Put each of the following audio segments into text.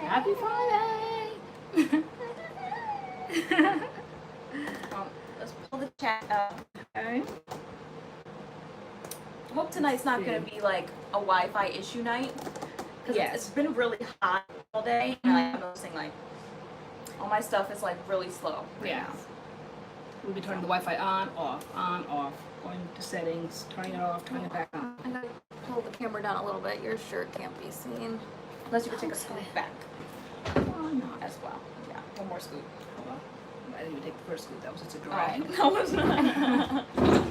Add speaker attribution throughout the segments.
Speaker 1: Happy Friday!
Speaker 2: Let's pull the chat up.
Speaker 1: Okay.
Speaker 2: I hope tonight's not going to be like a Wi-Fi issue night. Because it's been really hot all day. And I'm noticing like all my stuff is like really slow right now.
Speaker 1: We'll be turning the Wi-Fi on, off, going to settings, turning it off, turning it back on.
Speaker 2: I gotta pull the camera down a little bit. Your shirt can't be seen. Unless you could take a scoop back.
Speaker 1: Why not?
Speaker 2: As well. Yeah, one more scoop.
Speaker 1: Hold on. I didn't even take the first scoop. That was just a dry.
Speaker 2: No, it's not.
Speaker 1: Okay.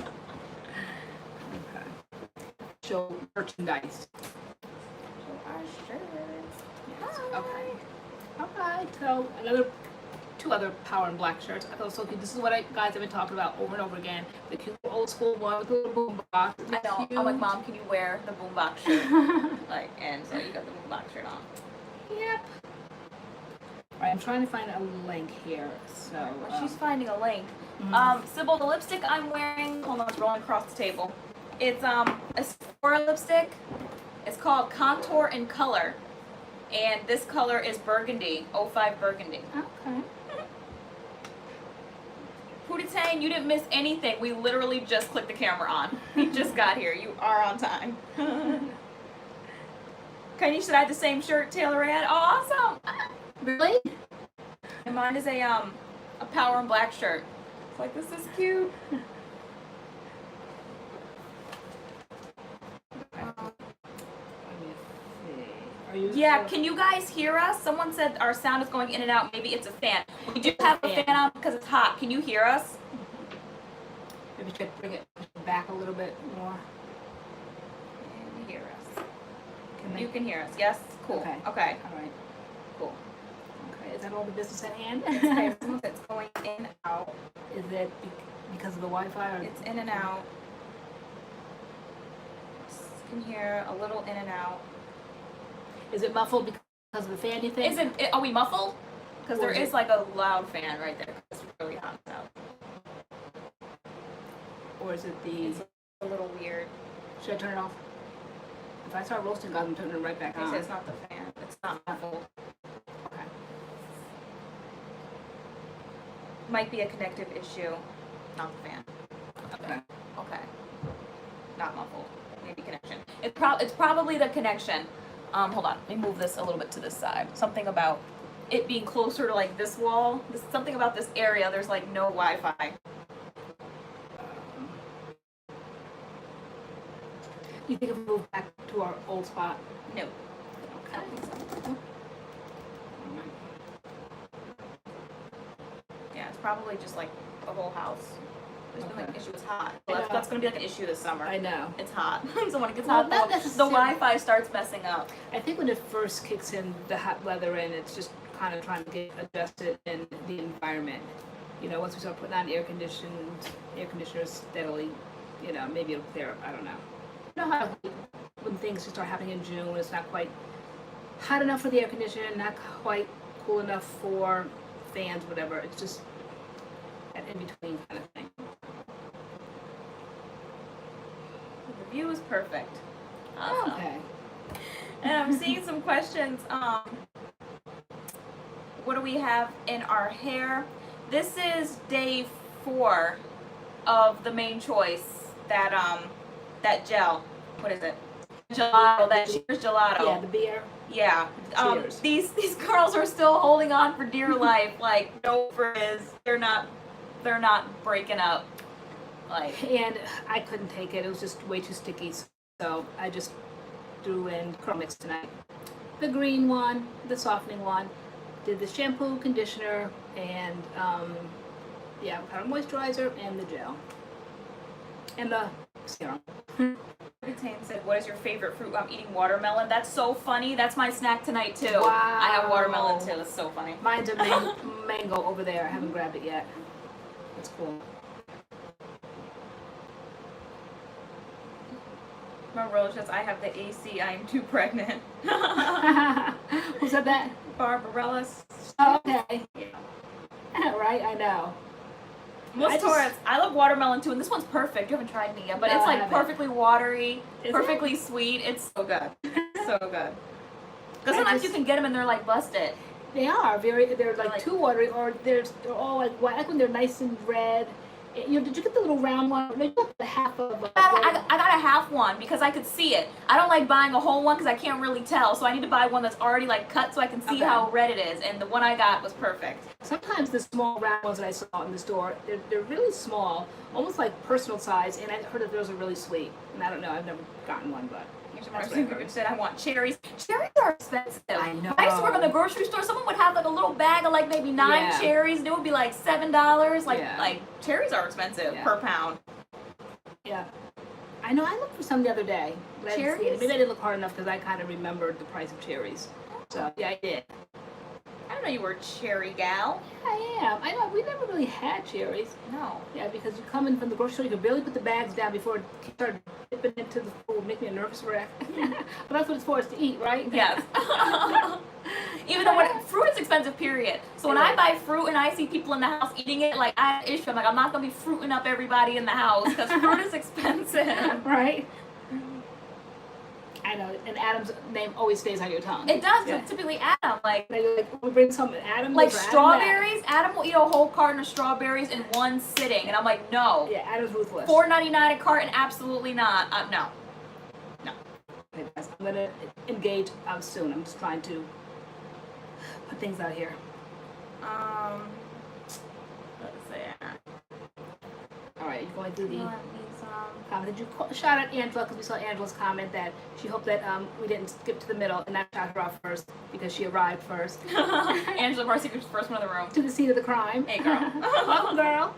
Speaker 1: Show merchandise.
Speaker 2: Show our shirts.
Speaker 1: Yes.
Speaker 2: Hi.
Speaker 1: Okay. Alright, so two other power and black shirts. I thought it was so cute. This is what guys have been talking about over and over again. The cute old school one with the little boom box.
Speaker 2: I know.
Speaker 1: Cute.
Speaker 2: I'm like, Mom, can you wear the boombox shirt? And so you got the boombox shirt on.
Speaker 1: Yep. Alright, I'm trying to find a link here. So
Speaker 2: she's finding a link. Sybil, the lipstick I'm wearing, hold on, it's rolling across the table. It's a Sephora lipstick. It's called Contour and Color. And this color is burgundy, 05 burgundy.
Speaker 1: Okay.
Speaker 2: Pootie-tang, you didn't miss anything. We literally just clicked the camera on. You just got here. You are on time. Kenny, should I have the same shirt TaylorAnne? Oh, awesome.
Speaker 1: Really?
Speaker 2: And mine is a power and black shirt. It's like, this is cute. Yeah, can you guys hear us? Someone said our sound is going in and out. Maybe it's a fan. We do have a fan on because it's hot. Can you hear us?
Speaker 1: Maybe try to bring it back a little bit more.
Speaker 2: Can you hear us? You can hear us. Yes? Cool.
Speaker 1: Okay.
Speaker 2: Okay.
Speaker 1: All right.
Speaker 2: Cool.
Speaker 1: Okay. Is that all the business at hand?
Speaker 2: Okay. It's going in and out.
Speaker 1: Is it because of the Wi-Fi? Or?
Speaker 2: It's in and out. You can hear a little in and out.
Speaker 1: Is it muffled because of the fan, you think?
Speaker 2: Are we muffled? Because there is like a loud fan right there. It's really hot out.
Speaker 1: Or is it
Speaker 2: It's a little weird.
Speaker 1: Should I turn it off? If I start roasting, guys, I'm turning it right back on.
Speaker 2: It's not the fan. It's not muffled.
Speaker 1: Okay.
Speaker 2: Might be a connective issue. Not the fan.
Speaker 1: Okay.
Speaker 2: Okay. Not muffled. Maybe connection. It's probably the connection. Hold on. Let me move this a little bit to this side. Something about it being closer to like this wall. Something about this area. There's like no Wi-Fi.
Speaker 1: You think if we move back to our old spot?
Speaker 2: No.
Speaker 1: Okay.
Speaker 2: Yeah, it's probably just like the whole house. There's been like an issue. It's hot.
Speaker 1: Yeah.
Speaker 2: That's going to be like an issue this summer.
Speaker 1: I know.
Speaker 2: It's hot. So when it gets
Speaker 1: Well,
Speaker 2: hot,
Speaker 1: not
Speaker 2: the
Speaker 1: necessarily.
Speaker 2: Wi-Fi starts messing up.
Speaker 1: I think when it first kicks in, the hot weather, and it's just kind of trying to get adjusted in the environment. You know, once we start putting on air conditioners steadily, you know, maybe it'll clear up. I don't know. You know how when things just start happening in June, it's not quite hot enough for the air conditioner, not quite cool enough for fans, whatever. It's just an in-between kind of thing.
Speaker 2: The view is perfect. Awesome.
Speaker 1: Okay.
Speaker 2: And I'm seeing some questions. What do we have in our hair? This is day 4 of the main choice. That gel. What is it? Gelato. That Cheers Gelato.
Speaker 1: Yeah, the beer.
Speaker 2: Yeah.
Speaker 1: Cheers.
Speaker 2: These girls are still holding on for dear life. Like no frizz. They're not breaking up. Like.
Speaker 1: And I couldn't take it. It was just way too sticky. So I just threw in CURLMIX tonight. The green one, the softening one. Did the shampoo, conditioner, and yeah, powder moisturizer and the gel. And the serum.
Speaker 2: Tane said, "What is your favorite fruit?" I'm eating watermelon. That's so funny. That's my snack tonight too.
Speaker 1: Wow.
Speaker 2: I have watermelon too. That's so funny.
Speaker 1: Mine's a mango over there. I haven't grabbed it yet. That's cool.
Speaker 2: Marilla says, "I have the AC. I am too pregnant."
Speaker 1: Who said that?
Speaker 2: Barbarella.
Speaker 1: Oh, okay. Yeah. Right, I know.
Speaker 2: Most Taurus. I love watermelon too, and this one's perfect. You haven't tried me yet, but
Speaker 1: No,
Speaker 2: it's
Speaker 1: I
Speaker 2: like
Speaker 1: haven't.
Speaker 2: perfectly watery,
Speaker 1: Is
Speaker 2: perfectly sweet. It's so good. So good. Because sometimes you can get them and they're like busted.
Speaker 1: They are they're like too watery, or they're all like white. Like when they're nice and red. You know, did you get the little round one? No, you got the half of.
Speaker 2: I got a half one because I could see it. I don't like buying a whole one because I can't really tell. So I need to buy one that's already like cut so I can see how red it is. And the one I got was perfect.
Speaker 1: Sometimes the small round ones that I saw in the store, they're really small, almost like personal size. And I heard that those are really sweet. And I don't know, I've never gotten one, but.
Speaker 2: Said I want cherries. Cherries are expensive.
Speaker 1: I know.
Speaker 2: I used to work in the grocery store. Someone would have like a little bag of like maybe 9 cherries, and it would be like $7. Like cherries are expensive per pound.
Speaker 1: Yeah, I know. I looked for some the other day. But
Speaker 2: Cherries?
Speaker 1: Maybe I didn't look hard enough because I kind of remembered the price of cherries. So yeah, I did.
Speaker 2: I didn't know you were a cherry gal.
Speaker 1: I am. I know. We never really had cherries.
Speaker 2: No.
Speaker 1: Yeah, because you come in from the grocery store, you can barely put the bags down before it started dipping into the food, make me a nervous wreck. But that's what it's for us to eat, right?
Speaker 2: Yes. Even though fruit is expensive, period. So when I buy fruit and I see people in the house eating it, like I have an issue. I'm like, I'm not gonna be fruiting up everybody in the house because fruit is expensive.
Speaker 1: Right. I know, and Adam's name always stays on your tongue.
Speaker 2: It does, because typically Adam, like
Speaker 1: we bring some Adam.
Speaker 2: Like strawberries, Adam will eat a whole carton of strawberries in one sitting, and I'm like, no.
Speaker 1: Yeah, Adam's ruthless.
Speaker 2: $4.99 a carton, absolutely not. No.
Speaker 1: Okay, guys, I'm gonna engage soon. I'm just trying to put things out here.
Speaker 2: Let's see.
Speaker 1: All right, you're going through the comment. Did you shout out Angela, because we saw Angela's comment that she hoped that we didn't skip to the middle and not shout her out first because she arrived first.
Speaker 2: Angela Marcy was the first one in the room.
Speaker 1: To the scene of the crime.
Speaker 2: Hey, girl.
Speaker 1: Welcome, girl.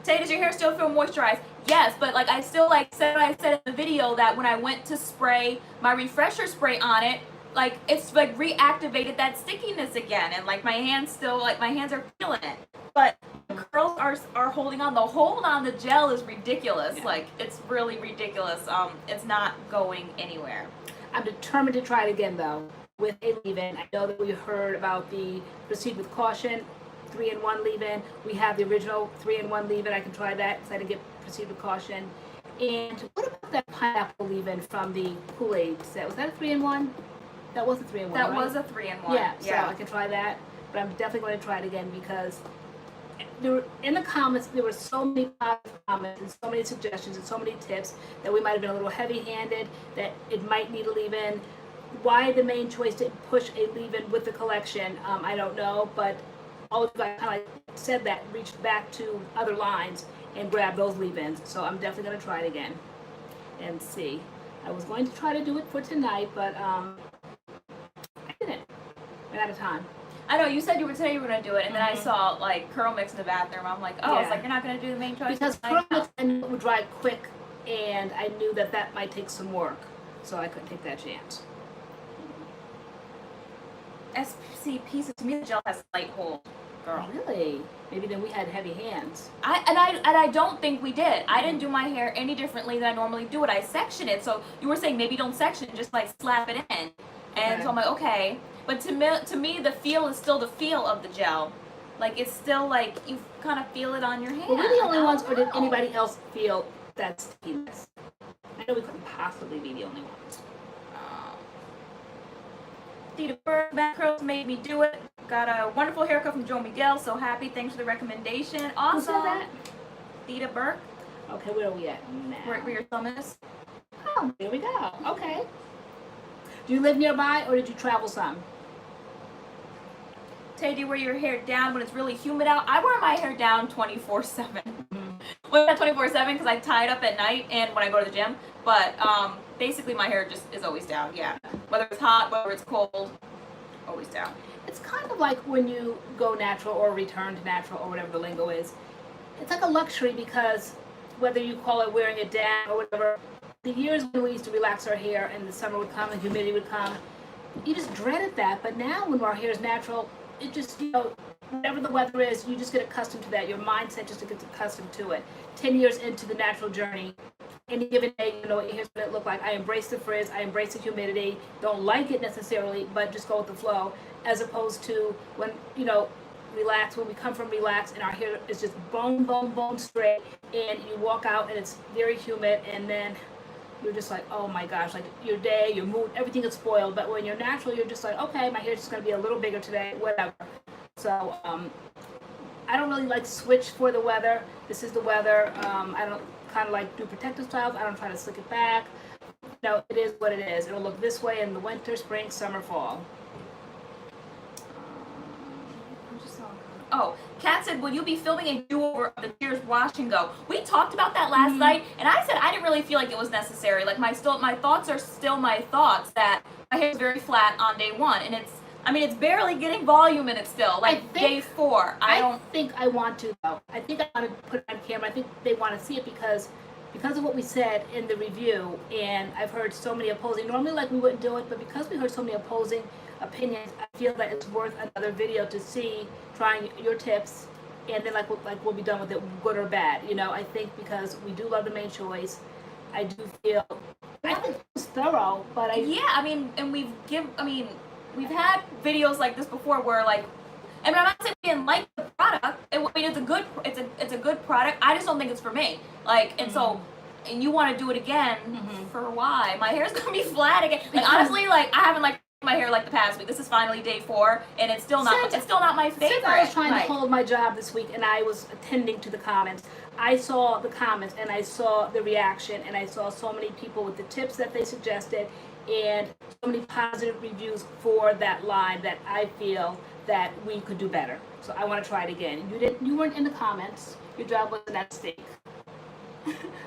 Speaker 2: Tay, does your hair still feel moisturized? Yes, but like I still said what I said in the video, that when I went to spray my refresher spray on it, like it's like reactivated that stickiness again, and like my hands are feeling it. But the curls are holding on. The hold on the gel is ridiculous. Yeah. Like it's really ridiculous. It's not going anywhere.
Speaker 1: I'm determined to try it again though with a leave-in. I know that we heard about the proceed with caution 3-in-1 leave-in. We have the original 3-in-1 leave-in. I can try that because I didn't get proceed with caution. And what about that pineapple leave-in from the Kool-Aid set? Was that a 3-in-1? That was a 3-in-1.
Speaker 2: That
Speaker 1: right?
Speaker 2: was a 3-in-1.
Speaker 1: Yeah, so I can try that. But I'm definitely going to try it again because in the comments, there were so many positive comments and so many suggestions and so many tips that we might have been a little heavy-handed, that it might need a leave-in. Why the main choice to push a leave-in with the collection, I don't know, but all of you guys kind of said that, reached back to other lines and grabbed those leave-ins. So I'm definitely going to try it again and see. I was going to try to do it for tonight, but I didn't. Ran out of time.
Speaker 2: I know, you said you were going to do it, and then I saw, like, CURLMIX in the bathroom. I'm like, oh, it's like, you're not going to do the main choice?
Speaker 1: Because CURLMIX I knew it would dry quick, and I knew that that might take some work, so I couldn't take that chance.
Speaker 2: SCP, to me, the gel has light hold, girl.
Speaker 1: Really? Maybe then we had heavy hands.
Speaker 2: I don't think we did. I didn't do my hair any differently than I normally do it. I section it, so you were saying maybe don't section, just, like, slap it in. And so I'm like, okay. But to me, the feel is still the feel of the gel. Like, it's still like, you kind of feel it on your hand.
Speaker 1: Were we the only ones, or did anybody else feel that stickiness? I know we couldn't possibly be the only ones.
Speaker 2: Theta Burke, MADCURLS made me do it. Got a wonderful haircut from Joe Miguel, so happy. Thanks for the recommendation. Awesome.
Speaker 1: Who said that?
Speaker 2: Theta Burke.
Speaker 1: Okay, where are we at now?
Speaker 2: Where your thumb is.
Speaker 1: Oh, there we go. Okay. Do you live nearby, or did you travel some?
Speaker 2: Tay, do you wear your hair down when it's really humid out? I wear my hair down 24/7. Well, not 24/7 because I tie it up at night and when I go to the gym. But basically, my hair just is always down. Yeah, whether it's hot, whether it's cold, always down.
Speaker 1: It's kind of like when you go natural or return to natural or whatever the lingo is. It's like a luxury because whether you call it wearing it down or whatever, the years when we used to relax our hair and the summer would come and humidity would come, you just dreaded that. But now when our hair is natural, it just, you know, whatever the weather is, you just get accustomed to that. Your mindset just gets accustomed to it. 10 years into the natural journey, any given day, you know, here's what it looked like. I embrace the frizz, I embrace the humidity, don't like it necessarily, but just go with the flow, as opposed to when, you know, relax, when we come from relax and our hair is just bone straight, and you walk out and it's very humid, and then you're just like, oh my gosh, like your day, your mood, everything is spoiled. But when you're natural, you're just like, okay, my hair's just gonna be a little bigger today, whatever. So I don't really like switch for the weather. This is the weather. I don't kind of like do protective styles. I don't try to slick it back. No, it is what it is. It'll look this way in the winter, spring, summer, fall.
Speaker 2: Oh, Kat said, will you be filming a do-over of the Cheers Wash and Go? We talked about that last night, and I said I didn't really feel like it was necessary. Like, my thoughts are still my thoughts, that my hair is very flat on day one, and it's barely getting volume in it still. Like, day 4. I don't
Speaker 1: think I want to, though. I think I want to put it on camera. I think they want to see it because of what we said in the review, and I've heard so many opposing. Normally, like, we wouldn't do it, but because we heard so many opposing opinions, I feel that it's worth another video to see, trying your tips, and then like we'll be done with it, good or bad. You know, I think because we do love the main choice, I do feel, I think it's thorough, but
Speaker 2: and we've had videos like this before where, like, I mean, I'm not saying we didn't like the product. It's a good product. I just don't think it's for me. Like, and so, and you want to do it again for why? My hair's gonna be flat again. Like, honestly, like, I haven't liked my hair like the past week. This is finally day 4, and it's still not my favorite.
Speaker 1: Since I was trying to hold my job this week, and I was attending to the comments, I saw the comments and I saw the reaction, and I saw so many people with the tips that they suggested, and so many positive reviews for that line that I feel that we could do better. So I want to try it again. You weren't in the comments. Your job wasn't at stake.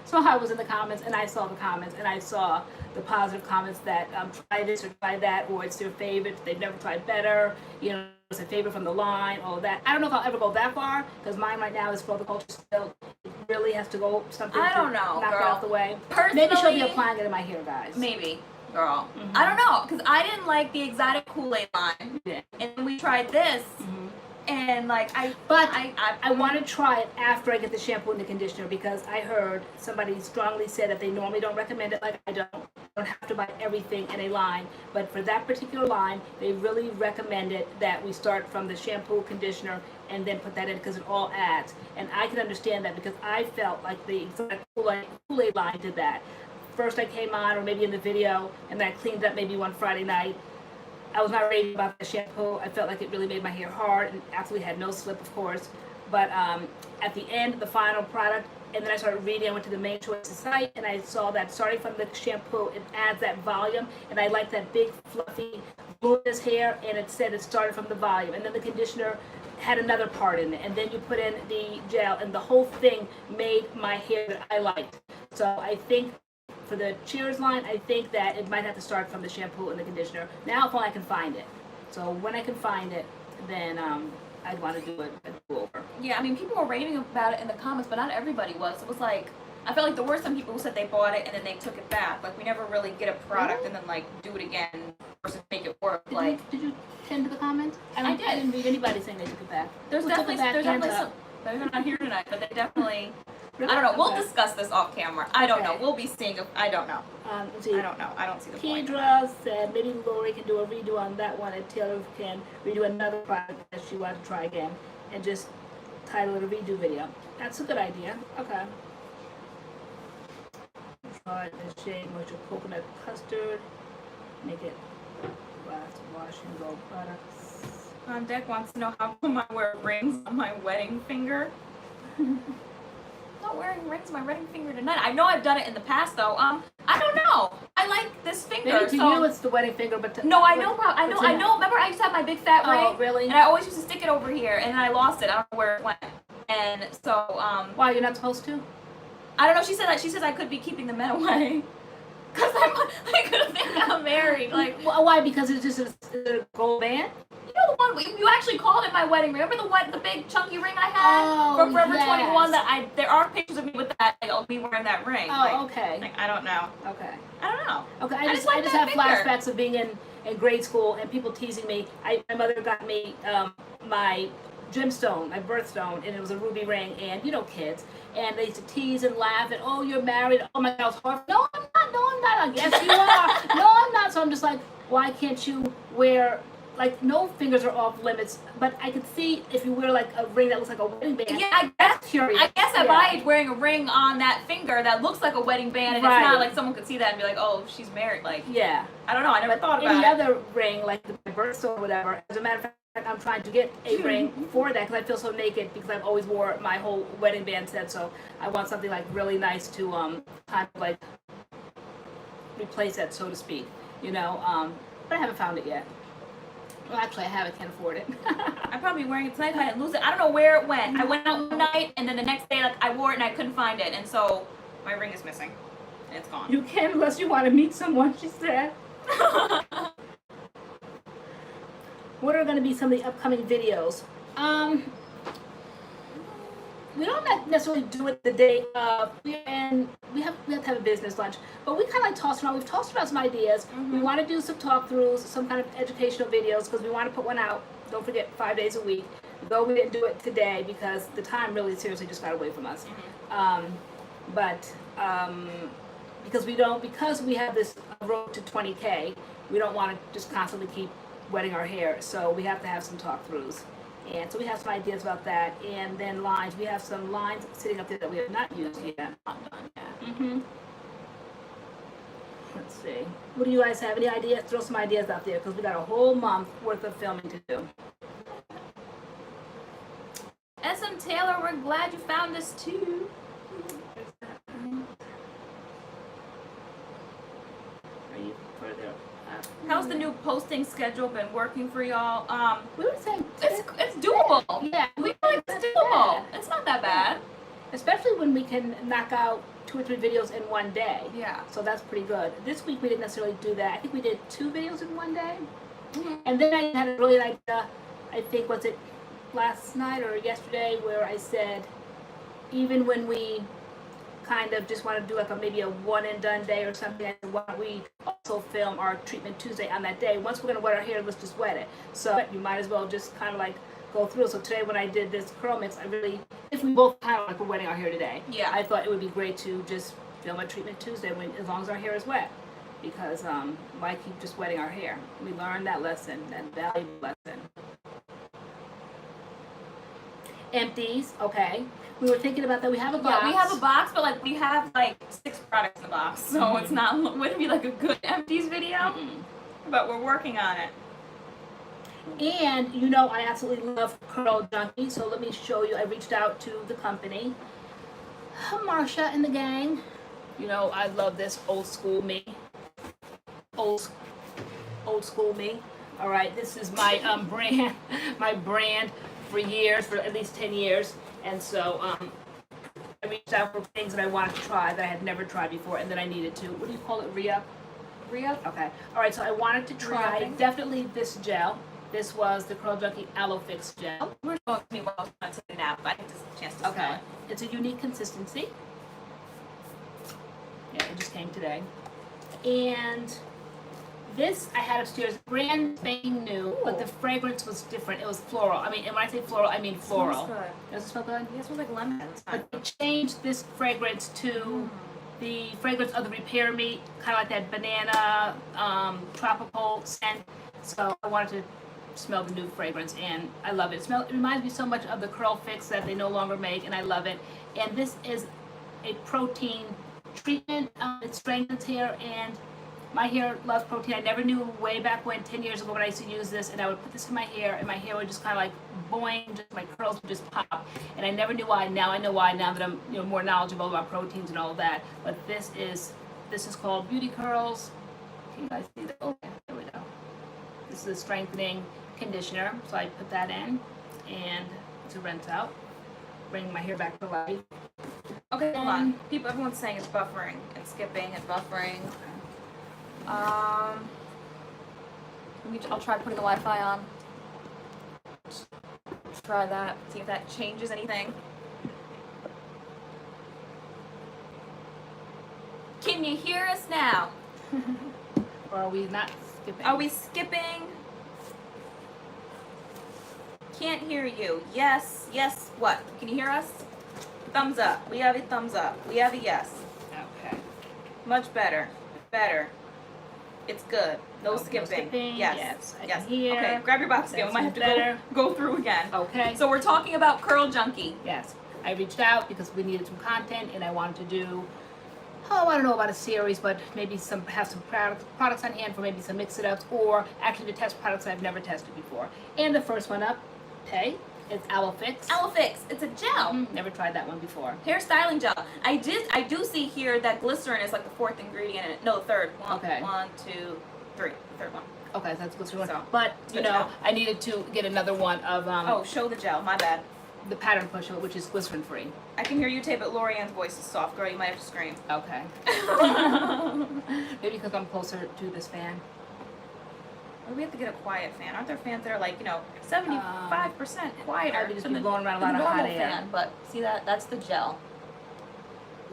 Speaker 1: So I was in the comments, and I saw the comments, and I saw the positive comments that try this or try that, or it's their favorite, they've never tried better, you know, it's a favorite from the line, all that. I don't know if I'll ever go that far, because mine right now is for the culture still. It really has to go something
Speaker 2: I
Speaker 1: to
Speaker 2: don't know,
Speaker 1: knock
Speaker 2: girl.
Speaker 1: it out the way.
Speaker 2: Personally,
Speaker 1: maybe she'll be applying it in my hair, guys.
Speaker 2: Maybe, girl. I don't know, because I didn't like the exotic Kool-Aid line, and then we tried this. And like I
Speaker 1: want to try it after I get the shampoo and the conditioner, because I heard somebody strongly said that they normally don't recommend it. Like, I don't have to buy everything in a line, but for that particular line, they really recommended that we start from the shampoo, conditioner, and then put that in, because it all adds. And I can understand that, because I felt like the exact Kool-Aid line did that. First I came on, or maybe in the video, and then I cleaned up maybe one Friday night. I was not ready about the shampoo. I felt like it really made my hair hard, and absolutely had no slip, of course. But at the end, the final product, and then I started reading. I went to the Main Choice site, and I saw that starting from the shampoo, it adds that volume, and I like that big, fluffy, voluminous hair, and it said it started from the volume. And then the conditioner had another part in it, and then you put in the gel, and the whole thing made my hair that I liked. So I think for the Cheers line, I think that it might have to start from the shampoo and the conditioner. Now, if only I can find it. So when I can find it, then I'd want to do a do-over.
Speaker 2: Yeah, I mean, people were raving about it in the comments, but not everybody was. It was like, I felt like there were some people who said they bought it and then they took it back. Like, we never really get a product and then, like, do it again versus make it work.
Speaker 1: Did you tend to the comments?
Speaker 2: I did.
Speaker 1: I didn't read anybody saying they took it back.
Speaker 2: There's definitely some. They're not here tonight, but they definitely. Really? I don't know. We'll discuss this off camera. I don't know. We'll be seeing. I don't know. I don't know. I don't see the point.
Speaker 1: Kendra said maybe Lori can do a redo on that one, and Taylor can redo another product that she wants to try again, and just title it a redo video. That's a good idea. Okay. Try the shade moisture coconut custard. Make it last wash and go products.
Speaker 2: On Deck wants to know how come I wear rings on my wedding finger. Not wearing rings on my wedding finger tonight. I know I've done it in the past though. I don't know. I like this finger.
Speaker 1: Maybe to you it's the wedding finger, but
Speaker 2: no, I know. Remember, I used to have my big fat ring.
Speaker 1: Oh, really?
Speaker 2: And I always used to stick it over here, and I lost it. I don't know where it went. And so
Speaker 1: why, you're not supposed to?
Speaker 2: I don't know. She said that. She says I could be keeping the men away. Cause I could think I'm married. Like,
Speaker 1: why? Because it's just a gold band.
Speaker 2: You know the one you actually called it my wedding ring. Remember the big chunky ring I had from Forever 21? That there are pictures of me with that, like, of me wearing that ring.
Speaker 1: Oh,
Speaker 2: like,
Speaker 1: okay.
Speaker 2: Like, I don't know.
Speaker 1: Okay.
Speaker 2: I don't know.
Speaker 1: Okay, I just have flashbacks of being in grade school and people teasing me. My mother got me my gemstone, my birthstone, and it was a ruby ring, and you know kids, and they used to tease and laugh, and oh, you're married, oh my God, I was horrified. No, I'm not, I guess you are. No, I'm not. So I'm just like, why can't you wear like no fingers are off limits, but I could see if you wear like a ring that looks like a wedding band.
Speaker 2: Yeah, I
Speaker 1: That's curious.
Speaker 2: guess at my age, wearing a ring on that finger that looks like a wedding band, and it's not like someone could see that and be like, oh, she's married. Like,
Speaker 1: yeah.
Speaker 2: I don't know. I never thought about
Speaker 1: any
Speaker 2: it.
Speaker 1: other ring, like the birthstone or whatever. As a matter of fact, I'm trying to get a ring for that because I feel so naked because I've always wore my whole wedding band set. So I want something like really nice to kind of like replace that, so to speak. You know, but I haven't found it yet. Well, actually, I have. I can't afford it.
Speaker 2: I'm probably wearing it tonight if I didn't lose it. I don't know where it went. I went out one night, and then the next day, like, I wore it and I couldn't find it, and so my ring is missing. And it's gone.
Speaker 1: You can unless you want to meet someone, she said. What are going to be some of the upcoming videos? We don't necessarily do it the day of, and we have to have a business lunch, but we kind of like toss around. We've tossed around some ideas. We want to do some talk-throughs, some kind of educational videos, because we want to put one out, don't forget, 5 days a week, though we didn't do it today because the time really seriously just got away from us. Because we have this road to 20K, we don't want to just constantly keep wetting our hair, so we have to have some talk-throughs. And so we have some ideas about that. And then lines. We have some lines sitting up there that we have not used yet. Not done yet. Let's see. What do you guys have? Any ideas? Throw some ideas out there because we got a whole month worth of filming to do.
Speaker 2: SM Taylor, we're glad you found us too.
Speaker 1: Are you further up?
Speaker 2: How's the new posting schedule been working for y'all?
Speaker 1: We were saying
Speaker 2: it's doable.
Speaker 1: Yeah,
Speaker 2: we feel like it's doable. It's not that bad.
Speaker 1: Especially when we can knock out 2 or 3 videos in one day.
Speaker 2: Yeah.
Speaker 1: So that's pretty good. This week we didn't necessarily do that. I think we did 2 videos in one day. And then I had a really like, I think, was it last night or yesterday, where I said, even when we kind of just want to do like maybe a one and done day or something, and why don't we also film our treatment Tuesday on that day. Once we're going to wet our hair, let's just wet it. So you might as well just kind of like go through. So today when I did this curl mix, if we both kind of like we're wetting our hair today, I thought it would be great to just film a treatment Tuesday as long as our hair is wet, because why keep just wetting our hair? We learned that lesson, that valuable lesson. Empties, okay. We were thinking about that. We have a box.
Speaker 2: Yeah, we have a box, but like we have like 6 products in the box, so it's not, wouldn't be like a good empties video. But we're working on it.
Speaker 1: And you know, I absolutely love Curl Junkie, so let me show you. I reached out to the company, Marsha and the gang. You know, I love this old school me. Old school me. All right, this is my brand, my brand for years, for at least 10 years. And so I reached out for things that I wanted to try that I had never tried before and that I needed to. What do you call it? Re-up? Re-up? Okay. All right, so I wanted to try definitely this gel. This was the Curl Junkie Aloe Fix Gel.
Speaker 2: We're going to be well to take a nap, but I think this is a chance to smell it.
Speaker 1: It's a unique consistency. Yeah, it just came today. And this I had upstairs, brand spanking new, but the fragrance was different. It was floral. I mean, and when I say floral, I mean floral.
Speaker 2: It smells good.
Speaker 1: Does it smell good?
Speaker 2: Yeah, it smells like lemon.
Speaker 1: But they changed this fragrance to the fragrance of the Repair Me, kind of like that banana, tropical scent. So I wanted to smell the new fragrance, and I love it. It reminds me so much of the Curl Fix that they no longer make, and I love it. And this is a protein treatment. It strengthens hair, and my hair loves protein. I never knew way back when, 10 years ago, when I used to use this, and I would put this in my hair, and my hair would just kind of like boing, just my curls would just pop. And I never knew why. Now I know why, now that I'm more knowledgeable about proteins and all of that. But this is called MADCURLS. Can you guys see that? Oh, there we go. This is a strengthening conditioner, so I put that in, and to rinse out, bring my hair back to life.
Speaker 2: Okay, hold on. Everyone's saying it's buffering and skipping and buffering. I'll try putting the Wi-Fi on. Try that. See if that changes anything. Can you hear us now?
Speaker 1: Or are we not skipping?
Speaker 2: Are we skipping? Can't hear you. Yes. Yes. What? Can you hear us? Thumbs up. We have a thumbs up. We have a yes.
Speaker 1: Okay.
Speaker 2: Much better. Better. It's good. No
Speaker 1: Okay, no
Speaker 2: skipping.
Speaker 1: skipping.
Speaker 2: Yes.
Speaker 1: I can hear.
Speaker 2: Okay, grab your box again. We might have to
Speaker 1: Better.
Speaker 2: go through again.
Speaker 1: Okay.
Speaker 2: So we're talking about Curl Junkie.
Speaker 1: Yes, I reached out because we needed some content and I wanted to do, I don't know about a series, but maybe have some products on hand for maybe some mix-it-ups, or actually to test products I've never tested before. And the first one up, Tay, it's Aloe Fix.
Speaker 2: Aloe Fix. It's a gel.
Speaker 1: Never tried that one before.
Speaker 2: Hair styling gel. I do see here that glycerin is like the fourth ingredient in it. No, the third.
Speaker 1: Okay.
Speaker 2: 1, 2, 3. The third one.
Speaker 1: Okay, that's a good one.
Speaker 2: So,
Speaker 1: But, you know,
Speaker 2: gel.
Speaker 1: I needed to get another one of
Speaker 2: Oh, show the gel. My bad.
Speaker 1: the pattern pusher, which is glycerin-free.
Speaker 2: I can hear you, Tay, but LoriAnne's voice is soft, girl. You might have to scream.
Speaker 1: Okay. Maybe because I'm closer to this fan.
Speaker 2: Or we have to get a quiet fan. Aren't there fans that are like, 75% quieter?
Speaker 1: I'd just
Speaker 2: than
Speaker 1: be
Speaker 2: the-
Speaker 1: blowing around a
Speaker 2: than
Speaker 1: lot
Speaker 2: the
Speaker 1: of hot
Speaker 2: normal
Speaker 1: air.
Speaker 2: fan, but see that's the gel.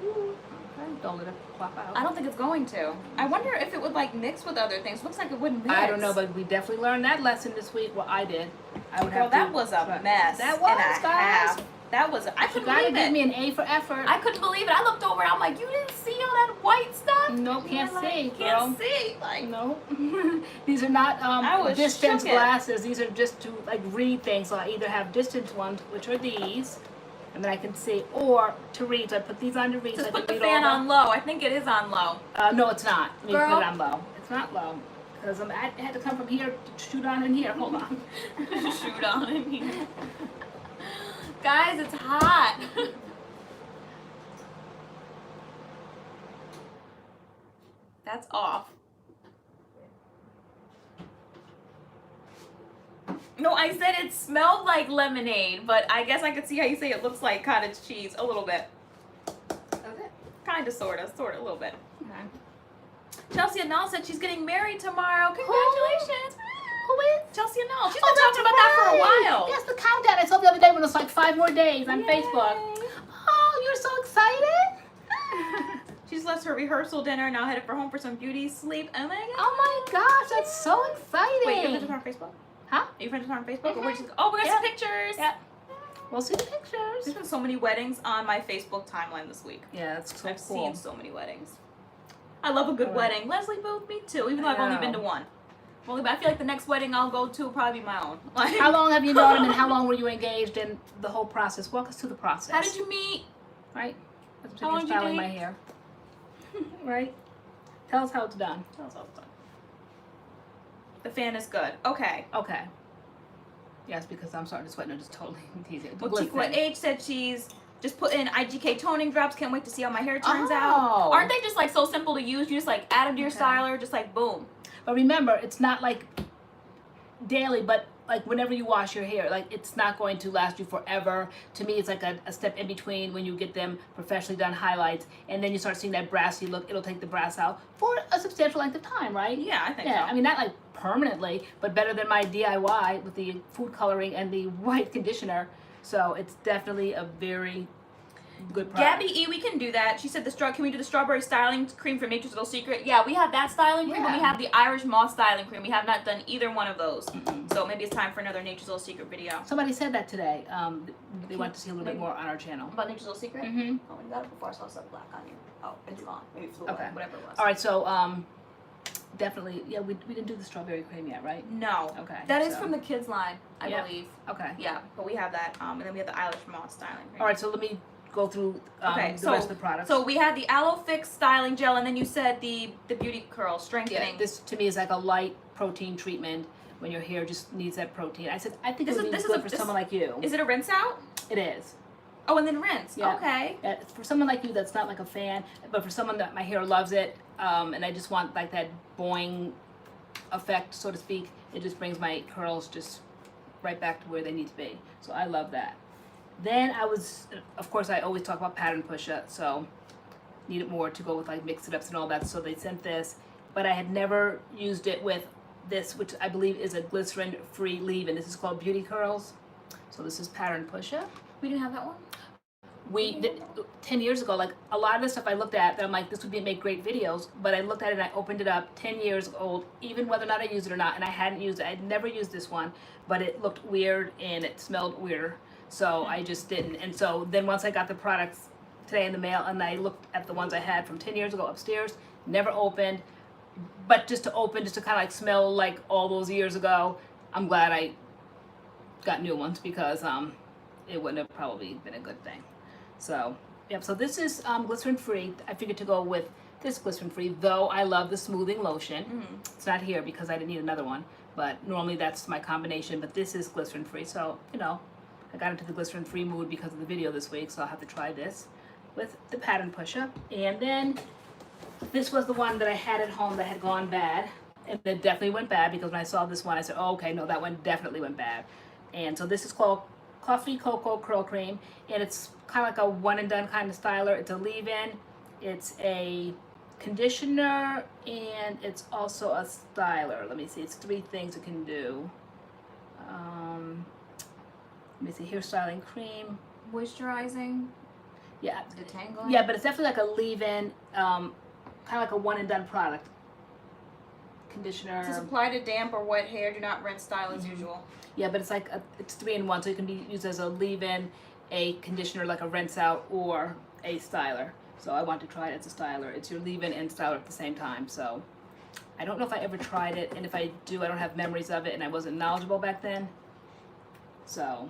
Speaker 1: Okay, don't let it pop out.
Speaker 2: I don't think it's going to. I wonder if it would like mix with other things. Looks like it wouldn't mix.
Speaker 1: I don't know, but we definitely learned that lesson this week. Well, I did. I would
Speaker 2: Girl,
Speaker 1: have to.
Speaker 2: that was a
Speaker 1: try.
Speaker 2: mess.
Speaker 1: That was,
Speaker 2: and a
Speaker 1: guys.
Speaker 2: half. That was. I
Speaker 1: You
Speaker 2: couldn't
Speaker 1: gotta
Speaker 2: believe
Speaker 1: give
Speaker 2: it.
Speaker 1: me an A for effort.
Speaker 2: I couldn't believe it. I looked over and I'm like, you didn't see all that white stuff?
Speaker 1: No,
Speaker 2: You
Speaker 1: can't
Speaker 2: were like,
Speaker 1: see, girl.
Speaker 2: Can't see. Like,
Speaker 1: No, these are not
Speaker 2: I was
Speaker 1: distance
Speaker 2: shooketh.
Speaker 1: glasses. These are just to like read things. So I either have distance ones, which are these, and then I can see, or to read. So I put these on to read.
Speaker 2: just
Speaker 1: so I
Speaker 2: put
Speaker 1: can
Speaker 2: the
Speaker 1: read
Speaker 2: fan
Speaker 1: all
Speaker 2: on low. I think it is on low.
Speaker 1: No, it's not. Let me
Speaker 2: Girl.
Speaker 1: put it on low. It's not low because I had to come from here to shoot on in here. Hold on.
Speaker 2: Shoot on in here. Guys, it's hot. That's off. No, I said it smelled like lemonade, but I guess I could see how you say it looks like cottage cheese a little bit.
Speaker 1: Okay.
Speaker 2: Kinda, sorta, a little bit.
Speaker 1: Okay.
Speaker 2: Chelsea Annal said she's getting married tomorrow. Congratulations.
Speaker 1: Who is?
Speaker 2: Chelsea Annal. She's
Speaker 1: Oh,
Speaker 2: been talking about that for a while.
Speaker 1: Yes, the countdown. I saw the other day when it was like 5 more days on
Speaker 2: Yay.
Speaker 1: Facebook. Oh, you're so excited.
Speaker 2: She's left her rehearsal dinner, now headed for home for some beauty sleep. Oh my god.
Speaker 1: Oh my gosh, that's so exciting.
Speaker 2: Wait, you're friends with her on Facebook?
Speaker 1: Huh?
Speaker 2: Are you friends with her on Facebook? Or where'd you oh, we got some pictures.
Speaker 1: Yeah. We'll see the pictures.
Speaker 2: There's been so many weddings on my Facebook timeline this week.
Speaker 1: Yeah, that's so
Speaker 2: I've
Speaker 1: cool.
Speaker 2: seen so many weddings. I love a good
Speaker 1: All right.
Speaker 2: wedding. Leslie Booth, me too, even though
Speaker 1: I
Speaker 2: I've only
Speaker 1: know.
Speaker 2: been to one. But I feel like the next wedding I'll go to will probably be my own. Like,
Speaker 1: How long have you known him and how long were you engaged in the whole process? Walk us through the process.
Speaker 2: how did you meet?
Speaker 1: Right? That's
Speaker 2: How long did you
Speaker 1: styling
Speaker 2: date?
Speaker 1: my hair. Right? Tell us how it's done.
Speaker 2: Tell us all the time. The fan is good. Okay.
Speaker 1: Okay. Yes, because I'm starting to sweat and I'm just totally teasing. The
Speaker 2: Well, Chiqua
Speaker 1: glisten.
Speaker 2: H said she's just put in IGK toning drops. Can't wait to see how my hair turns
Speaker 1: Oh.
Speaker 2: out. Aren't they just like so simple to use? You just like add them to your
Speaker 1: Okay.
Speaker 2: styler, just like boom.
Speaker 1: But remember, it's not like daily, but like whenever you wash your hair, like it's not going to last you forever. To me, it's like a step in between when you get them professionally done highlights and then you start seeing that brassy look. It'll take the brass out for a substantial length of time, right?
Speaker 2: Yeah, I think
Speaker 1: Yeah,
Speaker 2: so.
Speaker 1: I mean, not like permanently, but better than my DIY with the food coloring and the white conditioner. So it's definitely a very good product.
Speaker 2: Gabby E, we can do that. She said can we do the strawberry styling cream from Nature's Little Secret? Yeah, we have that styling cream, but we
Speaker 1: Yeah.
Speaker 2: have the Irish moss styling cream. We have not done either one of those.
Speaker 1: Mm-mm.
Speaker 2: So maybe it's time for another Nature's Little Secret video.
Speaker 1: Somebody said that today. They want to see a little bit
Speaker 2: Maybe.
Speaker 1: more on our channel.
Speaker 2: About Nature's Little Secret?
Speaker 1: Mm-hmm.
Speaker 2: Oh, when you got it before, I saw something black on you. Oh, it's gone. Maybe it flew
Speaker 1: Okay.
Speaker 2: away, whatever it was.
Speaker 1: All right, so definitely, yeah, we didn't do the strawberry cream yet, right?
Speaker 2: No.
Speaker 1: Okay.
Speaker 2: That is
Speaker 1: so-
Speaker 2: from the kids line, I
Speaker 1: Yep.
Speaker 2: believe.
Speaker 1: Okay.
Speaker 2: Yeah, but we have that. And then we have the Irish moss styling cream.
Speaker 1: All right, so let me go through
Speaker 2: Okay,
Speaker 1: the
Speaker 2: so-
Speaker 1: rest of the products.
Speaker 2: So we had the Aloe Fix styling gel, and then you said the beauty curl strengthening.
Speaker 1: yeah, this to me is like a light protein treatment when your hair just needs that protein. I said I think
Speaker 2: This
Speaker 1: it would
Speaker 2: is-
Speaker 1: be
Speaker 2: this is
Speaker 1: good
Speaker 2: a-
Speaker 1: for
Speaker 2: this-
Speaker 1: someone like you.
Speaker 2: Is it a rinse out?
Speaker 1: It is.
Speaker 2: Oh, and then rinse.
Speaker 1: Yeah.
Speaker 2: Okay.
Speaker 1: Yeah, for someone like you that's not like a fan, but for someone that my hair loves it, and I just want like that boing effect, so to speak, it just brings my curls just right back to where they need to be. So I love that. Then of course I always talk about pattern pusher, so needed more to go with like mix-it-ups and all that, so they sent this. But I had never used it with this, which I believe is a glycerin-free leave-in. This is called Beauty Curls. So this is pattern pusher.
Speaker 2: We didn't have that one?
Speaker 1: 10 years ago, like a lot of the stuff I looked at that I'm like, this would make great videos, but I looked at it and I opened it up, 10 years old, even whether or not I used it or not, and I hadn't used it. I'd never used this one, but it looked weird and it smelled weirder, so I just didn't. And so then once I got the products today in the mail and I looked at the ones I had from 10 years ago upstairs, never opened, but just to open, just to kind of like smell like all those years ago, I'm glad I got new ones because it wouldn't have probably been a good thing. So, yep, so this is glycerin free. I figured to go with this glycerin free, though I love the smoothing lotion. It's not here because I didn't need another one, but normally that's my combination, but this is glycerin free. So, you know, I got into the glycerin free mood because of the video this week, so I'll have to try this with the pattern pusher. And then this was the one that I had at home that had gone bad, and it definitely went bad because when I saw this one I said, oh, okay, no, that one definitely went bad. And so this is called Coffee Cocoa Curl Cream, and it's kind of like a one and done kind of styler. It's a leave-in, it's a conditioner, and it's also a styler. Let me see, it's 3 things it can do. Let me see, hair styling cream,
Speaker 2: Moisturizing.
Speaker 1: yeah,
Speaker 2: Detangling.
Speaker 1: yeah, but it's definitely like a leave-in, kind of like a one and done product. Conditioner.
Speaker 2: To apply to damp or wet hair, do not rinse, style as usual.
Speaker 1: Yeah, but it's like it's 3 in 1, so it can be used as a leave-in, a conditioner like a rinse out, or a styler. So I want to try it as a styler. It's your leave-in and styler at the same time. So I don't know if I ever tried it, and if I do, I don't have memories of it, and I wasn't knowledgeable back then. So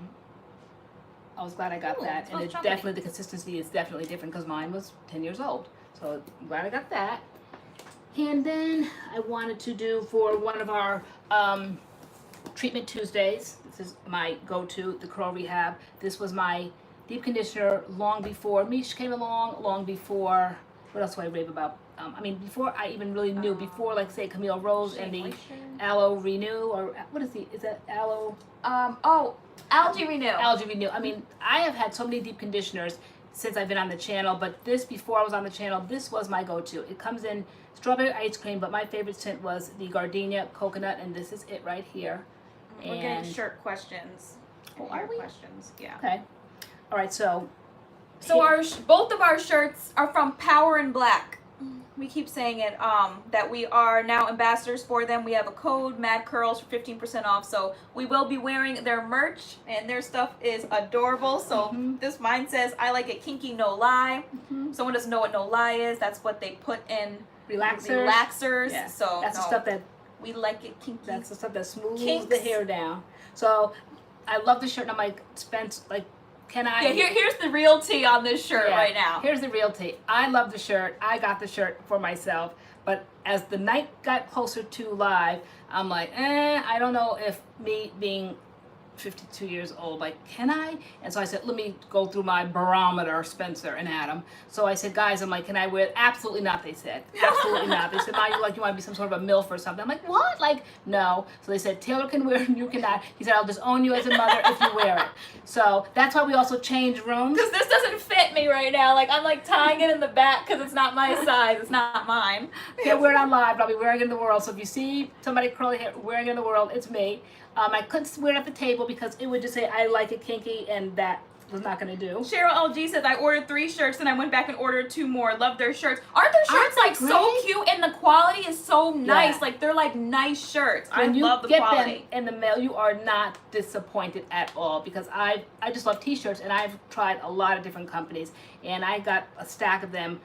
Speaker 1: I was glad I got that, and it's definitely, the consistency is definitely different because mine was 10 years old. So I'm glad I got that. And then I wanted to do for one of our Treatment Tuesdays, this is my go-to, the Curl Rehab. This was my deep conditioner long before Mish came along, long before, what else do I rave about? I mean, before I even really knew, before like say Camille Rose and the Aloe Renew, or what is that Aloe?
Speaker 2: Algae Renew.
Speaker 1: Algae Renew. I mean, I have had so many deep conditioners since I've been on the channel, but this, before I was on the channel, this was my go-to. It comes in strawberry ice cream, but my favorite scent was the gardenia coconut, and this is it right here.
Speaker 2: We're getting shirt questions.
Speaker 1: Oh, are we?
Speaker 2: Questions, yeah.
Speaker 1: Okay. All right, so
Speaker 2: Both of our shirts are from Power in Black. We keep saying it, that we are now ambassadors for them. We have a code, MADCURLS, for 15% off. So we will be wearing their merch, and their stuff is adorable. So this mine says, I like it kinky, no lie. Someone doesn't know what no lie is. That's what they put in relaxers.
Speaker 1: Yeah.
Speaker 2: So
Speaker 1: that's the stuff that
Speaker 2: we like it kinky.
Speaker 1: That's the stuff that smooths the hair down. So I love the shirt, and I'm like, Spence, like, can I?
Speaker 2: Yeah, here's the real tea on this shirt right now.
Speaker 1: Here's the real tea. I love the shirt. I got the shirt for myself. But as the night got closer to live, I'm like, I don't know if me being 52 years old, like, can I? And so I said, let me go through my barometer, Spencer and Adam. So I said, guys, I'm like, can I wear it? Absolutely not, they said. Absolutely not. They said, Ma, you like, you want to be some sort of a MILF or something. I'm like, what? Like, no. So they said, Taylor can wear it and you cannot. He said, I'll just own you as a mother if you wear it. So that's why we also changed rooms.
Speaker 2: Because this doesn't fit me right now. Like, I'm like tying it in the back because it's not my size. It's not mine.
Speaker 1: Can't wear it on live, but I'll be wearing it in the world. So if you see somebody curly hair wearing it in the world, it's me. I couldn't wear it at the table because it would just say, I like it kinky, and that was not going to do.
Speaker 2: Cheryl LG says, I ordered 3 shirts and I went back and ordered 2 more. Love their shirts. Aren't their shirts like so cute, and the quality is so nice? Yeah. Like, they're like nice shirts. I love the quality. When you get them in the mail, you are not disappointed at all, because I just love t-shirts, and I've tried a lot of different companies, and I got a stack of them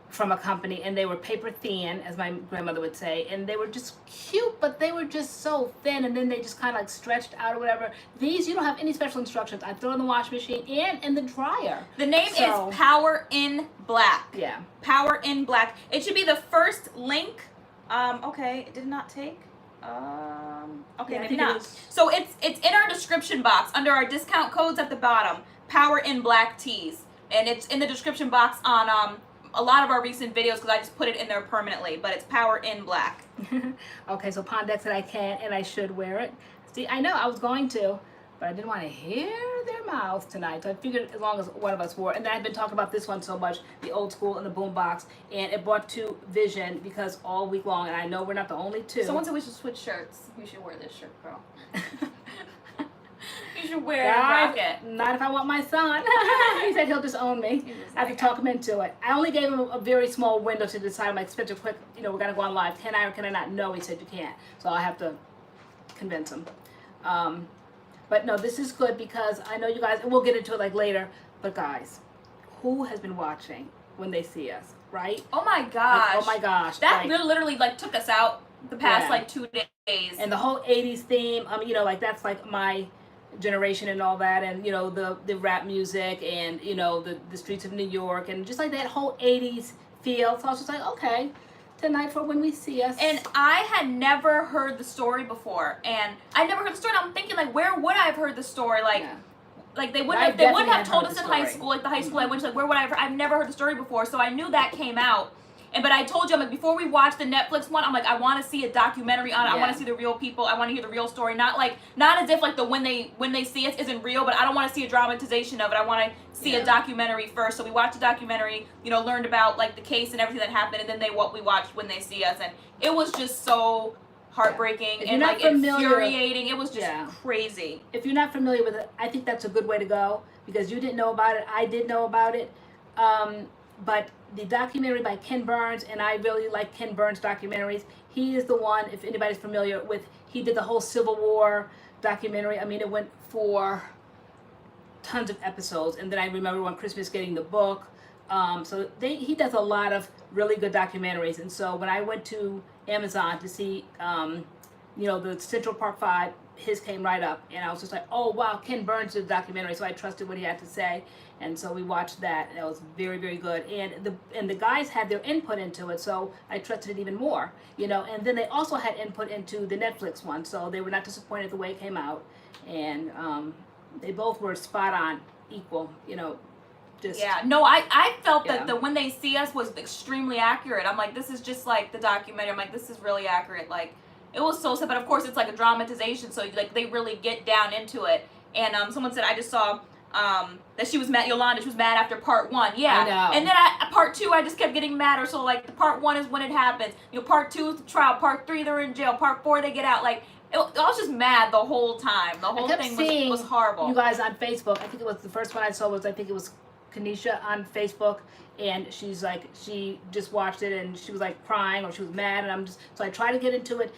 Speaker 2: from a company, and they were paper thin, as my grandmother would say, and they were just cute, but they were just so thin, and then they just kind of like stretched out or whatever. These, you don't have any special instructions. I throw it in the washing machine and in the dryer. The name is Power in Black.
Speaker 1: Yeah. Power
Speaker 2: in Black. It should be the first link. Okay, it did not take. Okay,
Speaker 1: yeah,
Speaker 2: maybe not. So it's in our description box under our discount codes at the bottom. Power in Black tees, and it's in the description box on a lot of our recent videos, because I just put it in there permanently, but it's Power in Black.
Speaker 1: Okay, so Pondex said I can and I should wear it. See, I know I was going to, but I didn't want to hear their mouths tonight, so I figured as long as one of us wore it. And then I've been talking about this one so much, the old school and the boom box, and it brought to vision because all week long, and I know we're not the only two.
Speaker 2: Someone said we should switch shirts. You should wear this shirt, girl. You should wear it.
Speaker 1: Not if I want my son. He said he'll just own me. I have to talk him into it. I only gave him a very small window to decide. I'm like, Spencer, quick, we're going to go on live. Can I or can I not? No, he said you can't. So I have to convince him. But no, this is good because I know you guys, and we'll get into it like later, but guys, who has been watching when they see us? right?
Speaker 2: Oh my gosh.
Speaker 1: Like, oh my gosh.
Speaker 2: That
Speaker 1: like,
Speaker 2: literally like took us out the past
Speaker 1: Yeah.
Speaker 2: like 2 days.
Speaker 1: And the whole 80s theme, you know, like that's like my generation and all that, and you know, the rap music, and you know, the streets of New York, and just like that whole 80s feel. So I was just like, okay, tonight for When We See Us.
Speaker 2: And I had never heard the story before, and I never heard the story. And I'm thinking like, where would I have heard the story? Like,
Speaker 1: Yeah.
Speaker 2: like they
Speaker 1: I
Speaker 2: wouldn't have
Speaker 1: definitely
Speaker 2: told
Speaker 1: had
Speaker 2: us
Speaker 1: heard
Speaker 2: in
Speaker 1: the
Speaker 2: high
Speaker 1: story.
Speaker 2: school, like the high school I went to. Like, where would I have? I've never heard the story before, so I knew that came out. And but I told you, I'm like, before we watch the Netflix one, I'm like, I want to see a documentary on it. I want
Speaker 1: Yeah.
Speaker 2: to see the real people. I want to hear the real story. Not as if like the when they see us isn't real, but I don't want to see a dramatization of it. I want to see a documentary first. So we watched the documentary, you know, learned about like the case and everything that happened, and then we watched When They See Us, and it was just so heartbreaking and like infuriating. It was just crazy.
Speaker 1: If you're not familiar with it, I think that's a good way to go, because you didn't know about it. I did know about it. But the documentary by Ken Burns, and I really like Ken Burns documentaries. He is the one, if anybody's familiar with, he did the whole Civil War documentary. I mean, it went for tons of episodes. And then I remember when Christmas getting the book. So he does a lot of really good documentaries. And so when I went to Amazon to see, you know, the Central Park 5, his came right up, and I was just like, oh wow, Ken Burns did a documentary, so I trusted what he had to say, and so we watched that, and it was very, very good, and the guys had their input into it, so I trusted it even more, you know. And then they also had input into the Netflix one, so they were not disappointed the way it came out, and they both were spot on, equal, you know. Just,
Speaker 2: yeah, no, I felt that the When They See Us was extremely accurate. I'm like, this is just like the documentary. I'm like, this is really accurate. Like, it was so sad, but of course it's like a dramatization, so like they really get down into it. And someone said, I just saw that she was mad, Yolanda, she was mad after part 1. Yeah.
Speaker 1: I know.
Speaker 2: And then part 2, I just kept getting madder. So like the part 1 is when it happens. You know, part 2 is the trial. Part 3, they're in jail. Part 4, they get out. Like, I was just mad the whole time. The whole thing was horrible.
Speaker 1: You guys on Facebook, I think it was the first one I saw was, I think it was Kanisha on Facebook, and she's like, she just watched it and she was like crying, or she was mad, and so I tried to get into it.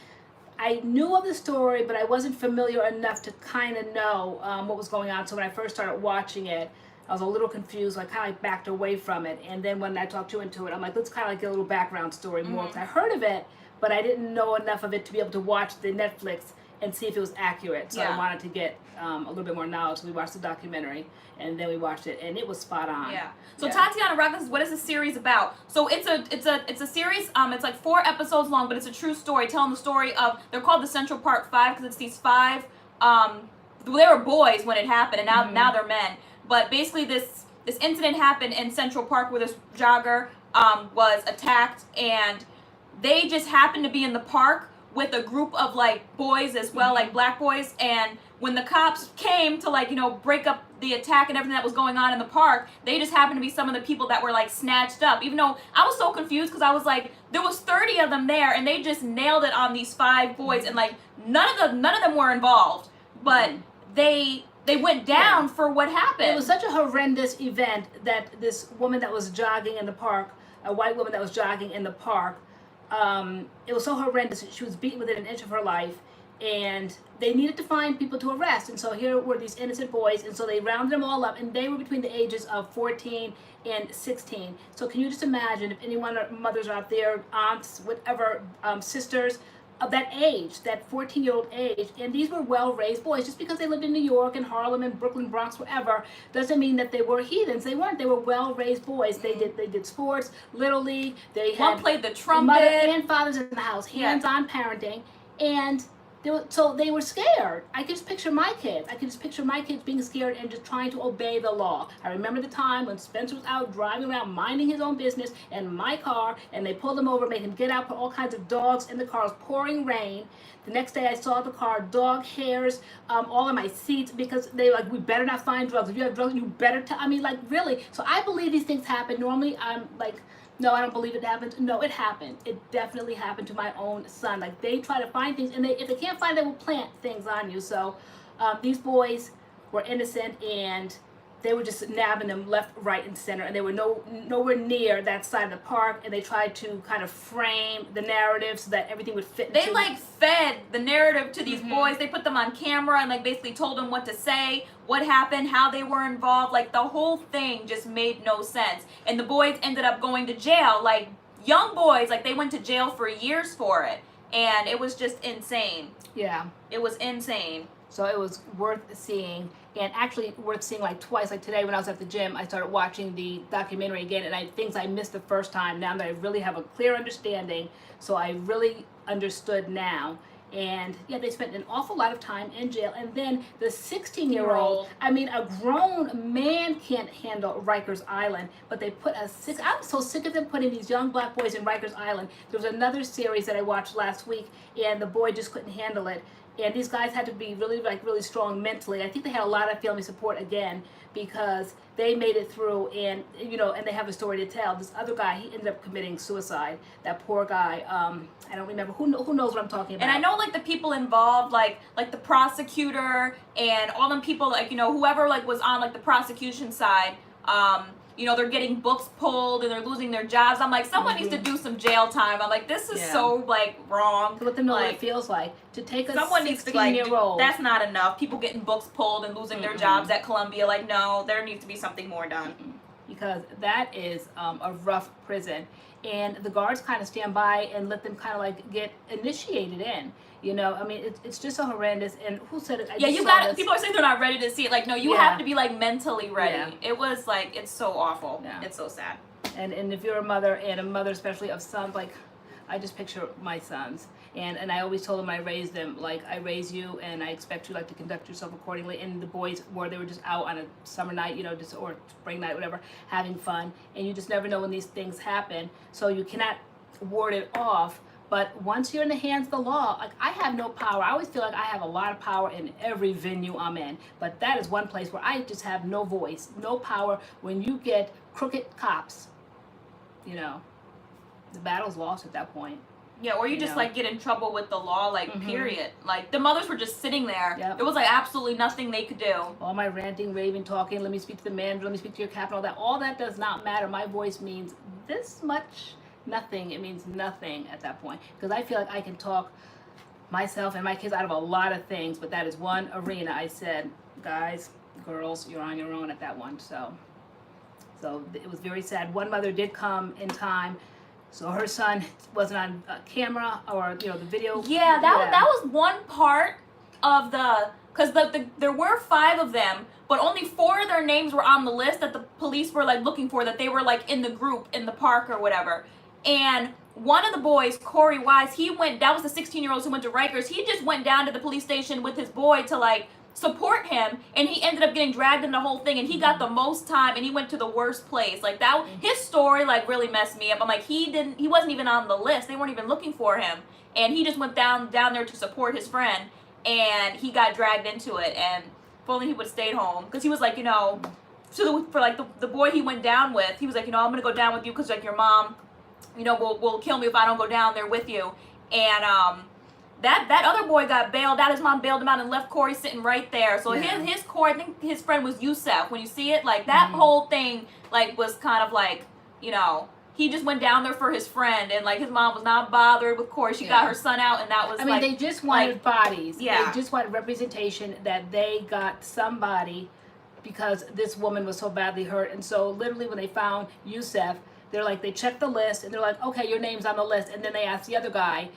Speaker 1: I knew of the story, but I wasn't familiar enough to kind of know what was going on. So when I first started watching it, I was a little confused. I kind of like backed away from it. And then when I talked you into it, I'm like, let's kind of like get a little background story more. Because I heard of it, but I didn't know enough of it to be able to watch the Netflix and see if it was accurate. So I wanted to get a little bit more knowledge. So we watched the documentary, and then we watched it, and it was spot on.
Speaker 2: Yeah. So Tatiana Rockets, what is the series about? So it's a series. It's like 4 episodes long, but it's a true story telling the story of. They're called the Central Park 5 because it's these 5. They were boys when it happened, and now they're men. But basically, this incident happened in Central Park where this jogger was attacked, and they just happened to be in the park with a group of like boys as well, like black boys, and when the cops came to like, you know, break up the attack and everything that was going on in the park, they just happened to be some of the people that were like snatched up. Even though I was so confused because I was like, there was 30 of them there, and they just nailed it on these 5 boys, and like none of them were involved, but they went down for what happened.
Speaker 1: It was such a horrendous event that this woman that was jogging in the park, a white woman that was jogging in the park, it was so horrendous. She was beaten within an inch of her life, and they needed to find people to arrest. And so here were these innocent boys, and so they rounded them all up, and they were between the ages of 14 and 16. So can you just imagine if anyone, mothers out there, aunts, whatever, sisters of that age, that 14-year-old age, and these were well-raised boys. Just because they lived in New York and Harlem and Brooklyn, Bronx, wherever, doesn't mean that they were heathens. They weren't. They were well-raised boys. They did sports, Little League. They had
Speaker 2: one played the trumpet.
Speaker 1: Mother and fathers in the house, hands-on parenting, and so they were scared. I could just picture my kids. I could just picture my kids being scared and just trying to obey the law. I remember the time when Spencer was out driving around minding his own business in my car, and they pulled him over, made him get out, put all kinds of dogs in the car. It was pouring rain. The next day I saw the car, dog hairs all in my seats, because they were like, we better not find drugs. If you have drugs, you better tell. I mean, like, really. So I believe these things happen. Normally I'm like, no, I don't believe it happened. No, it happened. It definitely happened to my own son. Like, they try to find things, and if they can't find it, they will plant things on you. So these boys were innocent, and they were just nabbing them left, right, and center, and they were nowhere near that side of the park, and they tried to kind of frame the narrative so that everything would fit
Speaker 2: They like fed the narrative to these boys. They put them on camera and like basically told them what to say, what happened, how they were involved. Like the whole thing just made no sense. And the boys ended up going to jail. Like young boys, like they went to jail for years for it. And it was just insane.
Speaker 1: Yeah.
Speaker 2: It was insane.
Speaker 1: So it was worth seeing, and actually worth seeing like twice. Like today when I was at the gym, I started watching the documentary again, and things I missed the first time, now that I really have a clear understanding, so I really understood now. And yeah, they spent an awful lot of time in jail. And then the 16-year-old, I mean, a grown man can't handle Rikers Island, but they put I'm so sick of them putting these young black boys in Rikers Island. There was another series that I watched last week, and the boy just couldn't handle it. And these guys had to be really strong mentally. I think they had a lot of family support again, because they made it through, and and they have a story to tell. This other guy, he ended up committing suicide. That poor guy. I don't remember who knows what I'm talking about.
Speaker 2: And I know like the people involved, like the prosecutor and all them people, like whoever like was on like the prosecution side. They're getting books pulled and they're losing their jobs. I'm like, someone needs to do some jail time. I'm like, this is so like wrong.
Speaker 1: To let them know what it feels like to take a
Speaker 2: someone
Speaker 1: 16-year-old.
Speaker 2: That's not enough. People getting books pulled and losing their jobs at Columbia. Like, no, there needs to be something more done.
Speaker 1: Because that is a rough prison, and the guards kind of stand by and let them kind of like get initiated in. I mean, it's just so horrendous. And who said it?
Speaker 2: People are saying they're not ready to see it. Like, no, you have to be like mentally ready. Yeah. It was like, it's so awful. Yeah. It's so sad.
Speaker 1: And if you're a mother, and a mother especially of sons, like, I just picture my sons. And I always told them I raised them, like, I raise you and I expect you like to conduct yourself accordingly. And the boys they were just out on a summer night, or spring night, whatever, having fun. And you just never know when these things happen. So you cannot ward it off. But once you're in the hands of the law, like, I have no power. I always feel like I have a lot of power in every venue I'm in. But that is one place where I just have no voice, no power. When you get crooked cops, the battle's lost at that point.
Speaker 2: Yeah, or you just like get in trouble with the law, like period. Like the mothers were just sitting there.
Speaker 1: Yep.
Speaker 2: There was like absolutely nothing they could do.
Speaker 1: All my ranting, raving, talking, let me speak to the manager, let me speak to your captain, all that does not matter. My voice means this much. Nothing. It means nothing at that point, because I feel like I can talk myself and my kids out of a lot of things, but that is one arena. I said, guys, girls, you're on your own at that one. So it was very sad. One mother did come in time, so her son wasn't on camera or the video.
Speaker 2: Yeah, that was one part of because there were 5 of them, but only 4 of their names were on the list that the police were like looking for, that they were like in the group in the park or whatever. And one of the boys, Corey Wise, that was the 16-year-old who went to Rikers. He just went down to the police station with his boy to like support him, and he ended up getting dragged in the whole thing, and he got the most time, and he went to the worst place. Like that, his story like really messed me up. I'm like, he wasn't even on the list. They weren't even looking for him, and he just went down there to support his friend, and he got dragged into it. And if only he would have stayed home, because he was like, for like the boy he went down with, he was like, I'm gonna go down with you because like your mom, will kill me if I don't go down there with you. And that other boy got bailed out. His mom bailed him out and left Corey sitting right there. So his Corey, I think his friend was Yusef. When you see it, like that whole thing, like was kind of like, he just went down there for his friend, and like his mom was not bothered with Corey. She got her son out, and that was.
Speaker 1: They just wanted bodies.
Speaker 2: Yeah.
Speaker 1: They just wanted representation that they got somebody, because this woman was so badly hurt. And so literally when they found Yusef, they checked the list, and they're like, okay, your name's on the list. And then they asked the other guy,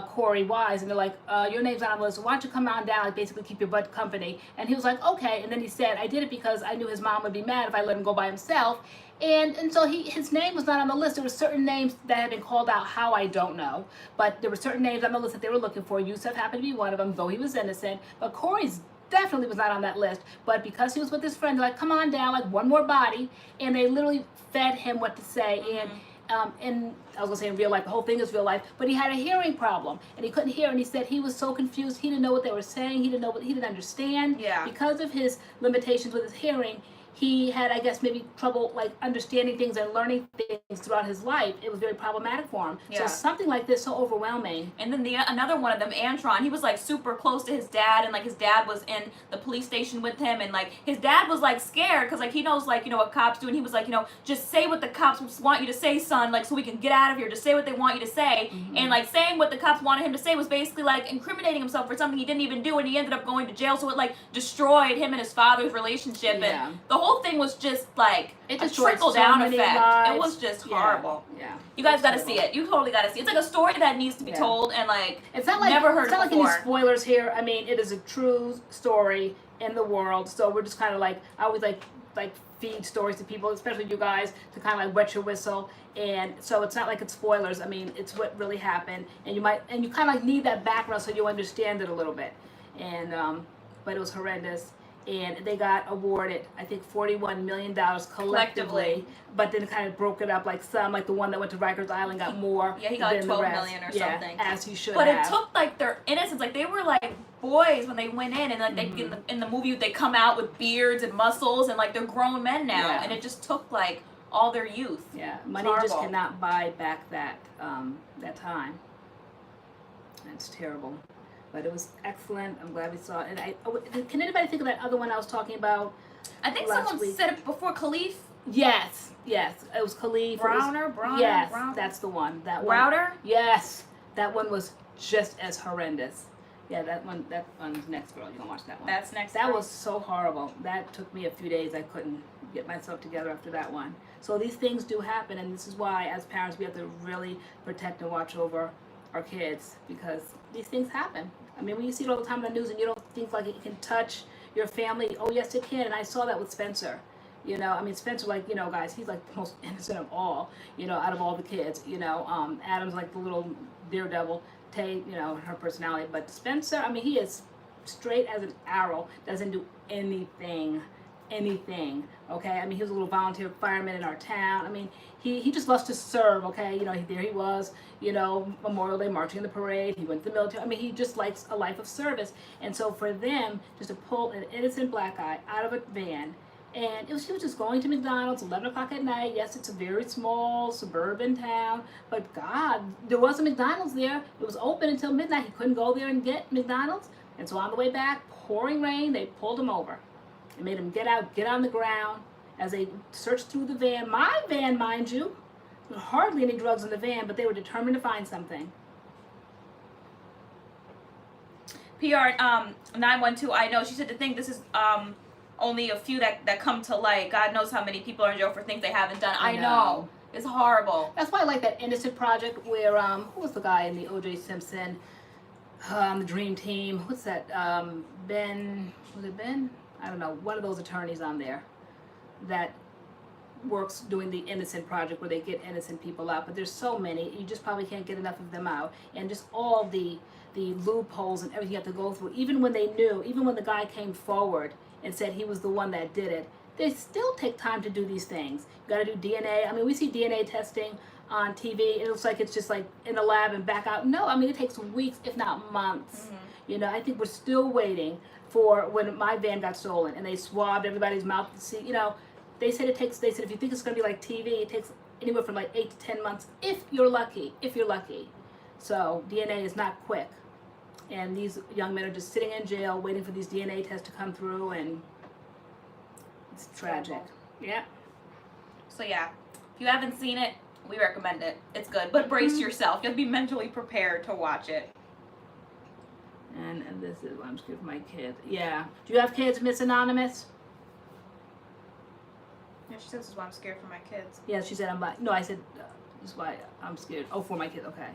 Speaker 1: Corey Wise, and they're like, your name's not on the list, so why don't you come on down, like basically keep your butt company. And he was like, okay. And then he said, I did it because I knew his mom would be mad if I let him go by himself. And so his name was not on the list. There were certain names that had been called out, how I don't know. But there were certain names on the list that they were looking for. Yusef happened to be one of them, though he was innocent. But Corey's definitely was not on that list. But because he was with his friend, they're like, come on down, like one more body. And they literally fed him what to say. And I was gonna say in real life, the whole thing is real life, but he had a hearing problem and he couldn't hear, and he said he was so confused, he didn't know what they were saying, he didn't understand.
Speaker 2: Yeah.
Speaker 1: Because of his limitations with his hearing, he had, I guess, maybe trouble like understanding things and learning things throughout his life. It was very problematic for him.
Speaker 2: Yeah.
Speaker 1: So something like this, so overwhelming.
Speaker 2: And then another one of them, Antron, he was like super close to his dad, and like his dad was in the police station with him, and like his dad was like scared because like he knows like, you know, what cops do, and he was like, you know, just say what the cops want you to say, son, like so we can get out of here. Just say what they want you to say. And like saying what the cops wanted him to say was basically like incriminating himself for something he didn't even do, and he ended up going to jail. So it like destroyed him and his father's relationship,
Speaker 1: Yeah.
Speaker 2: and the whole thing was just like
Speaker 1: It
Speaker 2: a
Speaker 1: destroyed
Speaker 2: trickle
Speaker 1: so
Speaker 2: down
Speaker 1: many
Speaker 2: effect.
Speaker 1: lives.
Speaker 2: It was just
Speaker 1: Yeah.
Speaker 2: horrible.
Speaker 1: Yeah.
Speaker 2: You guys
Speaker 1: It's
Speaker 2: got to
Speaker 1: horrible.
Speaker 2: see it. You totally got to see it. It's like a story that needs to be
Speaker 1: Yeah.
Speaker 2: told, and like
Speaker 1: It's not like
Speaker 2: never heard
Speaker 1: it's not
Speaker 2: it
Speaker 1: like any
Speaker 2: before.
Speaker 1: spoilers here. I mean, it is a true story in the world. So we're just kind of like, I always like feed stories to people, especially you guys, to kind of like wet your whistle. And so it's not like it's spoilers. I mean, it's what really happened, and you kind of like need that background so you understand it a little bit. And but it was horrendous. And they got awarded, I think, $41 million collectively. But then it kind of broke it up, like some, like the one that went to Rikers Island got more.
Speaker 2: Yeah, he got like
Speaker 1: than the
Speaker 2: 12
Speaker 1: rest.
Speaker 2: million or
Speaker 1: Yeah,
Speaker 2: something.
Speaker 1: as he should
Speaker 2: But
Speaker 1: have.
Speaker 2: it took like their innocence. Like they were like boys when they went in, and like they in the movie they come out with beards and muscles, and like they're grown men now.
Speaker 1: Yeah.
Speaker 2: And it just took like all their youth.
Speaker 1: Yeah, money just
Speaker 2: horrible.
Speaker 1: cannot buy back that time. It's terrible, but it was excellent. I'm glad we saw it. And can anybody think of that other one I was talking about?
Speaker 2: I think
Speaker 1: Last
Speaker 2: someone
Speaker 1: week.
Speaker 2: said it before. Khalif
Speaker 1: Yes, it was Khalif.
Speaker 2: Browner.
Speaker 1: Yes,
Speaker 2: Browner?
Speaker 1: that's the one. That one.
Speaker 2: Router.
Speaker 1: Yes, that one was just as horrendous. Yeah, that one's next, girl. You gonna watch that one?
Speaker 2: That's next.
Speaker 1: That
Speaker 2: girl.
Speaker 1: was so horrible. That took me a few days. I couldn't get myself together after that one. So these things do happen, and this is why, as parents, we have to really protect and watch over our kids, because these things happen. I mean, when you see it all the time on the news and you don't think like it can touch your family, oh yes it can. And I saw that with Spencer. You know, I mean, Spencer, like, you know, guys, he's like the most innocent of all, you know, out of all the kids. You know, Adam's like the little daredevil. Tay, you know, her personality. But Spencer, I mean, he is straight as an arrow, doesn't do anything, okay? I mean, he was a little volunteer fireman in our town. I mean, he just loves to serve, okay? You know, there he was, you know, Memorial Day marching in the parade. He went to the military. I mean, he just likes a life of service. And so for them, just to pull an innocent black guy out of a van, and she was just going to McDonald's, 11 o'clock at night. Yes, it's a very small suburban town, but God, there was a McDonald's there. It was open until midnight. He couldn't go there and get McDonald's. And so on the way back, pouring rain, they pulled him over and made him get out, get on the ground as they searched through the van. My van, mind you. There were hardly any drugs in the van, but they were determined to find something.
Speaker 2: PR 912. I know she said to think this is only a few that come to light. God knows how many people are in jail for things they haven't done. I know. It's horrible.
Speaker 1: That's why I like that Innocent Project where, who was the guy in the O.J. Simpson, the Dream Team? What's that? Ben, was it Ben? I don't know. One of those attorneys on there that works doing the Innocent Project where they get innocent people out. But there's so many. You just probably can't get enough of them out. And just all the loopholes and everything you have to go through. Even when they knew, even when the guy came forward and said he was the one that did it, they still take time to do these things. You got to do DNA. I mean, we see DNA testing on TV. It looks like it's just like in the lab and back out. No, I mean, it takes weeks, if not months. You know, I think we're still waiting for when my van got stolen and they swabbed everybody's mouth to see. You know, they said if you think it's going to be like TV, it takes anywhere from like 8 to 10 months if you're lucky. So DNA is not quick. And these young men are just sitting in jail waiting for these DNA tests to come through, and it's tragic. Yeah.
Speaker 2: So yeah, if you haven't seen it, we recommend it. It's good, but brace yourself. You have to be mentally prepared to watch it.
Speaker 1: And this is what I'm scared for my kids. Yeah. Do you have kids, Miss Anonymous?
Speaker 2: Yeah, she says this is why I'm scared for my kids.
Speaker 1: Yeah, she said no, I said this is why I'm scared. Oh, for my kids. Okay.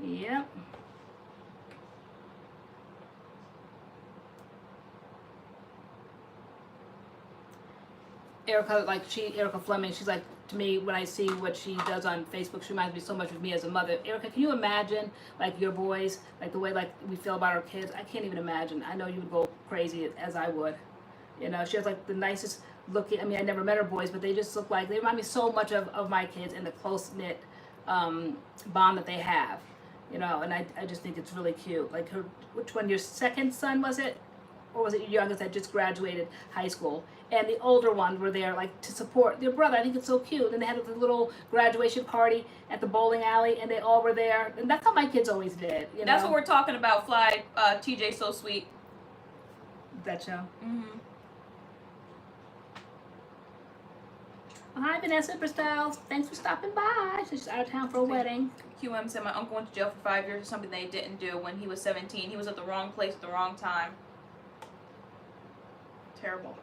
Speaker 1: Yep. Erica Fleming, she's like, to me, when I see what she does on Facebook, she reminds me so much of me as a mother. Erica, can you imagine, like, your boys, like, the way, like, we feel about our kids? I can't even imagine. I know you would go crazy as I would. You know, she has, like, the nicest looking, I mean, I never met her boys, but they just look like, they remind me so much of my kids and the close-knit bond that they have. You know, and I just think it's really cute. Like, which one, your second son, was it? or was it your youngest that just graduated high school? And the older ones were there, like, to support their brother. I think it's so cute. And they had a little graduation party at the bowling alley, and they all were there. And that's how my kids always did. You know?
Speaker 2: That's what we're talking about. Fly, TJ, so sweet.
Speaker 1: That show.
Speaker 2: Mm-hmm.
Speaker 1: Hi, Vanessa Styles. Thanks for stopping by. She's out of town for a wedding.
Speaker 2: QM said my uncle went to jail for 5 years for something they didn't do when he was 17. He was at the wrong place at the wrong time. Terrible.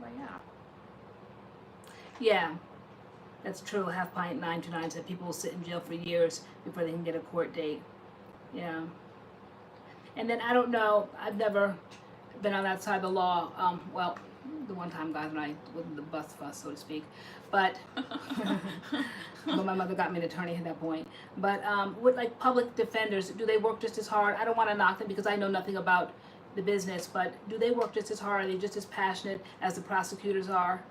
Speaker 2: Well, yeah.
Speaker 1: Yeah, that's true. Half Pint 929 said people will sit in jail for years before they can get a court date. Yeah. And then I don't know, I've never been on that side of the law. Well, the one time guys and I with the bus fuss, so to speak. But but my mother got me an attorney at that point. But with like public defenders, do they work just as hard? I don't want to knock them because I know nothing about the business, but do they work just as hard? Are they just as passionate as the prosecutors are?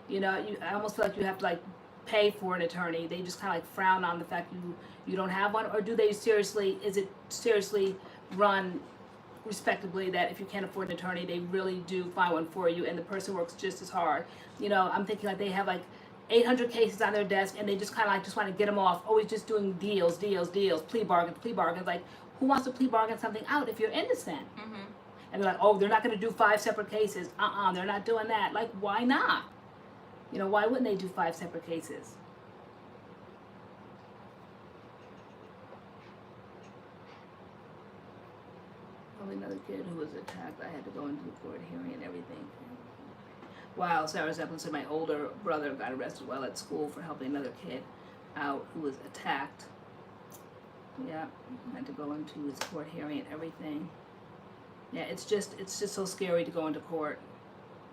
Speaker 1: You know, I almost feel like you have to like pay for an attorney. They just kind of like frown on the fact you don't have one, or do they seriously? Is it seriously run respectably that if you can't afford an attorney, they really do find one for you, and the person works just as hard? You know, I'm thinking like they have like 800 cases on their desk, and they just kind of like just want to get them off. Always just doing deals, plea bargains. Like, who wants to plea bargain something out if you're innocent?
Speaker 2: Mm-hmm.
Speaker 1: And they're like, oh, they're not going to do 5 separate cases. They're not doing that. Like, why not? You know, why wouldn't they do 5 separate cases? Only another kid who was attacked. I had to go into the court hearing and everything. Wow, Sarah Zeppelin said my older brother got arrested while at school for helping another kid out who was attacked. Yeah, I had to go into his court hearing and everything. Yeah, it's just so scary to go into court.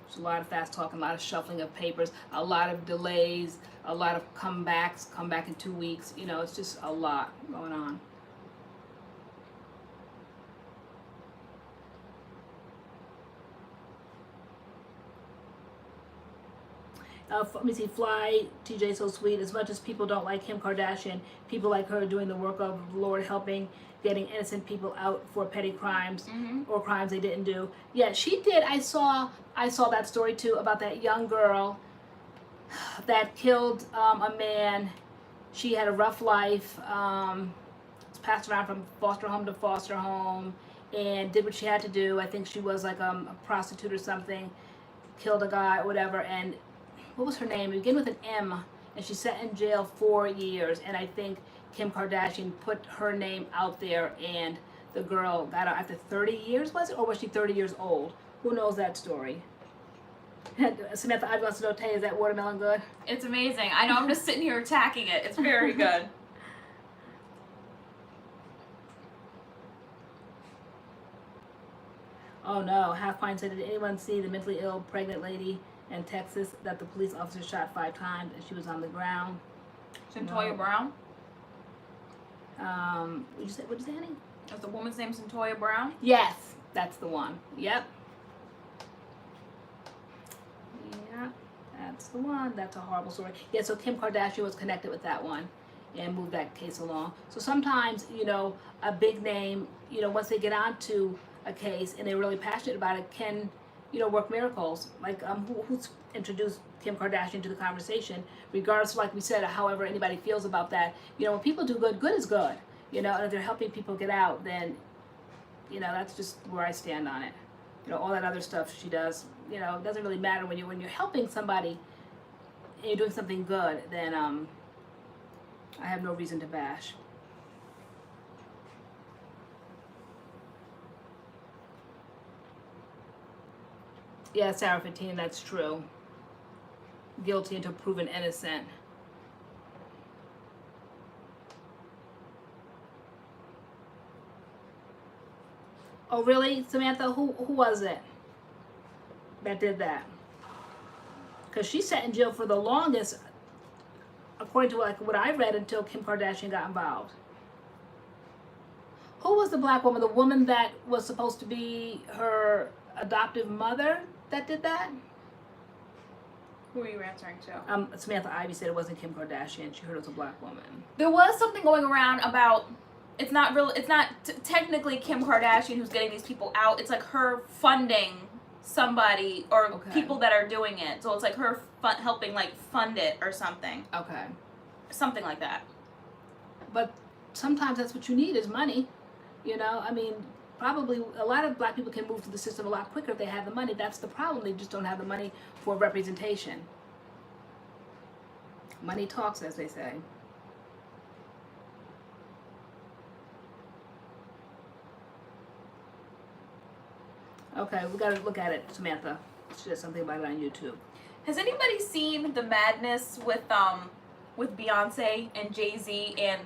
Speaker 1: There's a lot of fast talking, a lot of shuffling of papers, a lot of delays, a lot of comebacks, come back in 2 weeks. You know, it's just a lot going on. Let me see, Fly, TJ so sweet. As much as people don't like Kim Kardashian, people like her doing the work of the Lord, helping getting innocent people out for petty crimes or crimes they didn't do. Yeah, she did. I saw that story too about that young girl that killed a man. She had a rough life. Was passed around from foster home to foster home, and did what she had to do. I think she was like a prostitute or something. Killed a guy, or whatever, and what was her name? It began with an M, and she sat in jail 4 years. And I think Kim Kardashian put her name out there, and the girl got out after 30 years, was it? Or was she 30 years old? Who knows that story? Samantha, I want to know, Tay, is that watermelon good?
Speaker 2: It's amazing. I know, I'm just sitting here attacking it. It's very good.
Speaker 1: Oh no, Half Pint said, did anyone see the mentally ill pregnant lady in Texas that the police officer shot 5 times and she was on the ground?
Speaker 2: Centoya
Speaker 1: No.
Speaker 2: Brown?
Speaker 1: What did you say, honey?
Speaker 2: Is the woman's name Centoya Brown?
Speaker 1: Yes, that's the one. Yep. Yeah, that's the one. That's a horrible story. Yeah, so Kim Kardashian was connected with that one and moved that case along. So sometimes, you know, a big name, you know, once they get onto a case and they're really passionate about it, can, you know, work miracles. Like, who's introduced Kim Kardashian to the conversation, regardless, like we said, however anybody feels about that. You know, when people do good, good is good. You know, and if they're helping people get out, then, you know, that's just where I stand on it. You know, all that other stuff she does, you know, it doesn't really matter when you're helping somebody and you're doing something good, then I have no reason to bash. Yeah, Sarah 15, that's true. Guilty until proven innocent. Oh, really, Samantha? Who was it that did that? Because she sat in jail for the longest, according to like what I read, until Kim Kardashian got involved. Who was the black woman? The woman that was supposed to be her adoptive mother that did that?
Speaker 2: Who are you answering to?
Speaker 1: Samantha Ivy said it wasn't Kim Kardashian. She heard it was a black woman.
Speaker 2: There was something going around about it's not technically Kim Kardashian who's getting these people out. It's like her funding somebody or people that are doing it. So it's like her helping like fund it or something.
Speaker 1: Okay.
Speaker 2: Something like that.
Speaker 1: But sometimes that's what you need is money. You know, I mean, probably a lot of black people can move through the system a lot quicker if they have the money. That's the problem. They just don't have the money for representation. Money talks, as they say. Okay, we gotta look at it, Samantha. She said something about it on YouTube.
Speaker 2: Has anybody seen the madness with Beyonce and Jay-Z and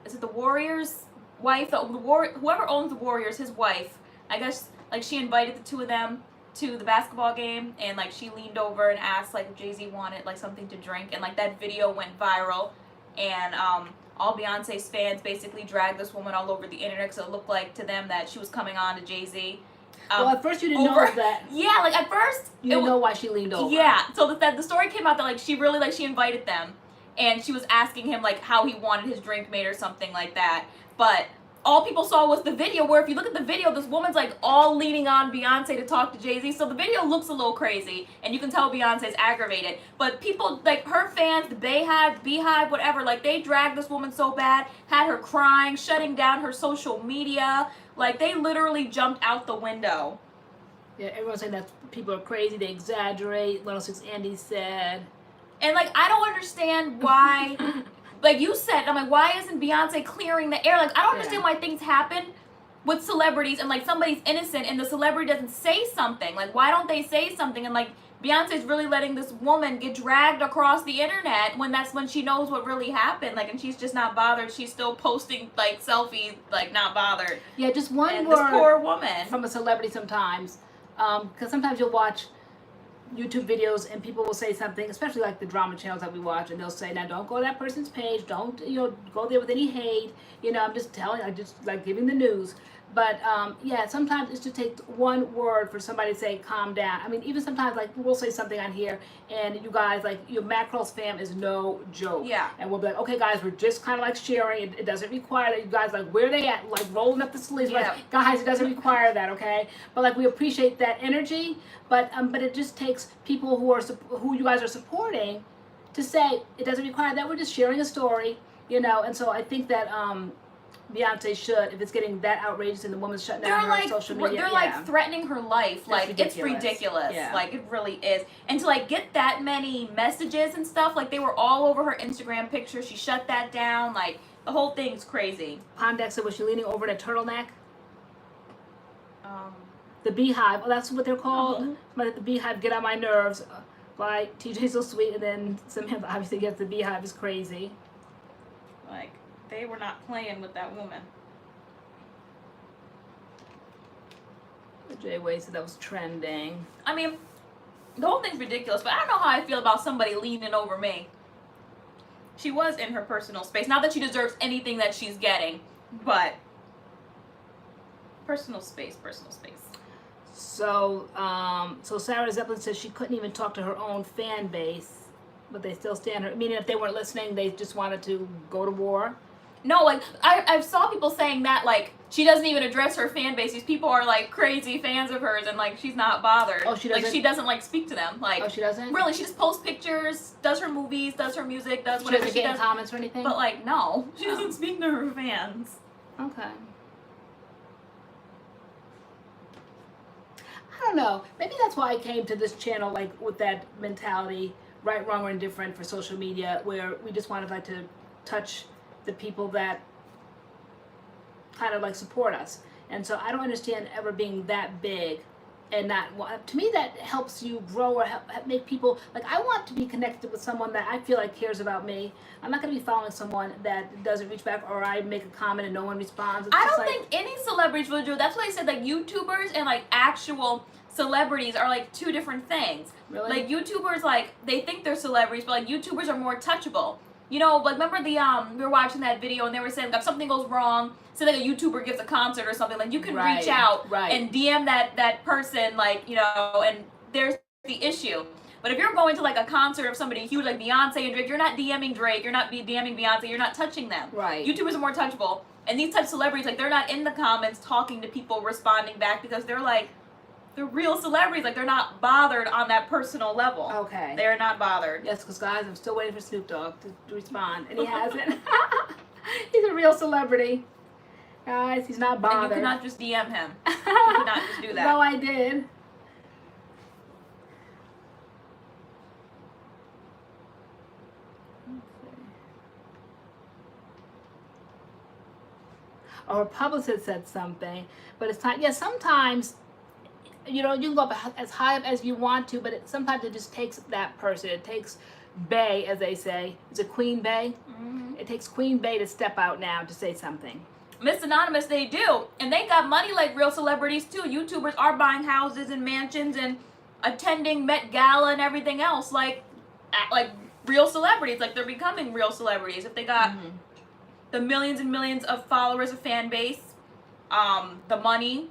Speaker 2: is it the Warriors' wife? Whoever owns the Warriors, his wife. I guess like she invited the two of them to the basketball game, and like she leaned over and asked like if Jay-Z wanted like something to drink, and like that video went viral, and all Beyonce's fans basically dragged this woman all over the internet because it looked like to them that she was coming on to Jay-Z.
Speaker 1: Well, at first you didn't know that.
Speaker 2: Yeah, like at first
Speaker 1: you didn't know why she leaned over.
Speaker 2: Yeah, so the story came out that like she really she invited them, and she was asking him like how he wanted his drink made or something like that. But all people saw was the video where if you look at the video, this woman's like all leaning on Beyonce to talk to Jay-Z. So the video looks a little crazy, and you can tell Beyonce's aggravated. But people like her fans, the Beehive, whatever, like they dragged this woman so bad, had her crying, shutting down her social media. Like, they literally jumped out the window.
Speaker 1: Yeah, everyone's saying that people are crazy, they exaggerate, 106 Andy said.
Speaker 2: And, like, I don't understand why, like you said, I'm like, why isn't Beyonce clearing the air? Like, I don't understand why things happen with celebrities and, like, somebody's innocent and the celebrity doesn't say something. Like, why don't they say something? And, like, Beyonce's really letting this woman get dragged across the internet when that's when she knows what really happened. Like, and she's just not bothered. She's still posting, like, selfies, like, not bothered.
Speaker 1: Yeah, just one
Speaker 2: and
Speaker 1: word
Speaker 2: this poor woman.
Speaker 1: From a celebrity sometimes. Because sometimes you'll watch YouTube videos and people will say something, especially like the drama channels that we watch, and they'll say, now don't go to that person's page. Don't, go there with any hate. I'm just like giving the news. But, yeah, sometimes it just takes one word for somebody to say, calm down. I mean, even sometimes, like, we'll say something on here, and you guys, like, your MADCURLS fam is no joke.
Speaker 2: Yeah.
Speaker 1: And we'll be like, okay, guys, we're just kind of, like, sharing. It doesn't require that. You guys, like, where are they at? Like, rolling up the sleeves. Yeah. Like, guys, it doesn't require that, okay? But, like, we appreciate that energy. But it just takes people who you guys are supporting to say, it doesn't require that. We're just sharing a story, And so I think that, Beyonce should, if it's getting that outrageous and the woman's shutting down her social media.
Speaker 2: They're like threatening her life.
Speaker 1: That's
Speaker 2: like
Speaker 1: ridiculous.
Speaker 2: It's ridiculous.
Speaker 1: Yeah.
Speaker 2: Like it really is. And to like get that many messages and stuff, like they were all over her Instagram picture. She shut that down. Like the whole thing's crazy.
Speaker 1: Pondex said, was she leaning over in a turtleneck? The Beehive. Oh, that's what they're called. But the Beehive get on my nerves. Like TJ's so sweet, and then Samantha obviously gets the Beehive is crazy.
Speaker 2: Like. They were not playing with that woman.
Speaker 1: Jay Way said that was trending.
Speaker 2: I mean, the whole thing's ridiculous, but I don't know how I feel about somebody leaning over me. She was in her personal space. Not that she deserves anything that she's getting, but personal space.
Speaker 1: So, so Sarah Zeppelin says she couldn't even talk to her own fan base, but they still stand her. Meaning if they weren't listening, they just wanted to go to war.
Speaker 2: No, like, I saw people saying that, like, she doesn't even address her fan base. These people are, like, crazy fans of hers, and, like, she's not bothered.
Speaker 1: Oh, she doesn't?
Speaker 2: Like, she doesn't, like, speak to them. Like,
Speaker 1: oh, she doesn't?
Speaker 2: Really, she just posts pictures, does her movies, does her music, does whatever
Speaker 1: she does. Comments or anything?
Speaker 2: But, like, no. She doesn't speak to her fans.
Speaker 1: Okay. I don't know. Maybe that's why I came to this channel, like, with that mentality, right, wrong, or indifferent for social media, where we just wanted, like, to touch the people that kind of like support us. And so I don't understand ever being that big and not, to me that helps you grow or help make people, like I want to be connected with someone that I feel like cares about me. I'm not going to be following someone that doesn't reach back, or I make a comment and no one responds.
Speaker 2: I don't think any celebrities will do it. That's why I said like YouTubers and like actual celebrities are like two different things.
Speaker 1: Really?
Speaker 2: Like YouTubers, like they think they're celebrities, but like YouTubers are more touchable. Like remember the we were watching that video and they were saying like if something goes wrong, say like a YouTuber gives a concert or something, like you can reach out and DM that person, like and there's the issue. But if you're going to like a concert of somebody huge like Beyonce and Drake, you're not DMing Drake, you're not DMing Beyonce, you're not touching them.
Speaker 1: Right.
Speaker 2: YouTubers are more touchable. And these types of celebrities, like they're not in the comments talking to people, responding back, because they're like, they're real celebrities. Like they're not bothered on that personal level.
Speaker 1: Okay.
Speaker 2: They're not bothered.
Speaker 1: Yes, because guys, I'm still waiting for Snoop Dogg to respond, and he hasn't. He's a real celebrity. Guys, he's not bothered.
Speaker 2: And you cannot just DM him. You cannot just do that.
Speaker 1: No, I did. Or a publicist said something, but it's time. Yeah, sometimes, you know, you can go up as high up as you want to, but sometimes it just takes that person. It takes Bay, as they say. Is it Queen Bay? Mm-hmm. It takes Queen Bay to step out now to say something.
Speaker 2: Miss Anonymous, they do. And they got money like real celebrities too. YouTubers are buying houses and mansions and attending Met Gala and everything else like real celebrities. Like they're becoming real celebrities. If they got the millions and millions of followers, a fan base, the money,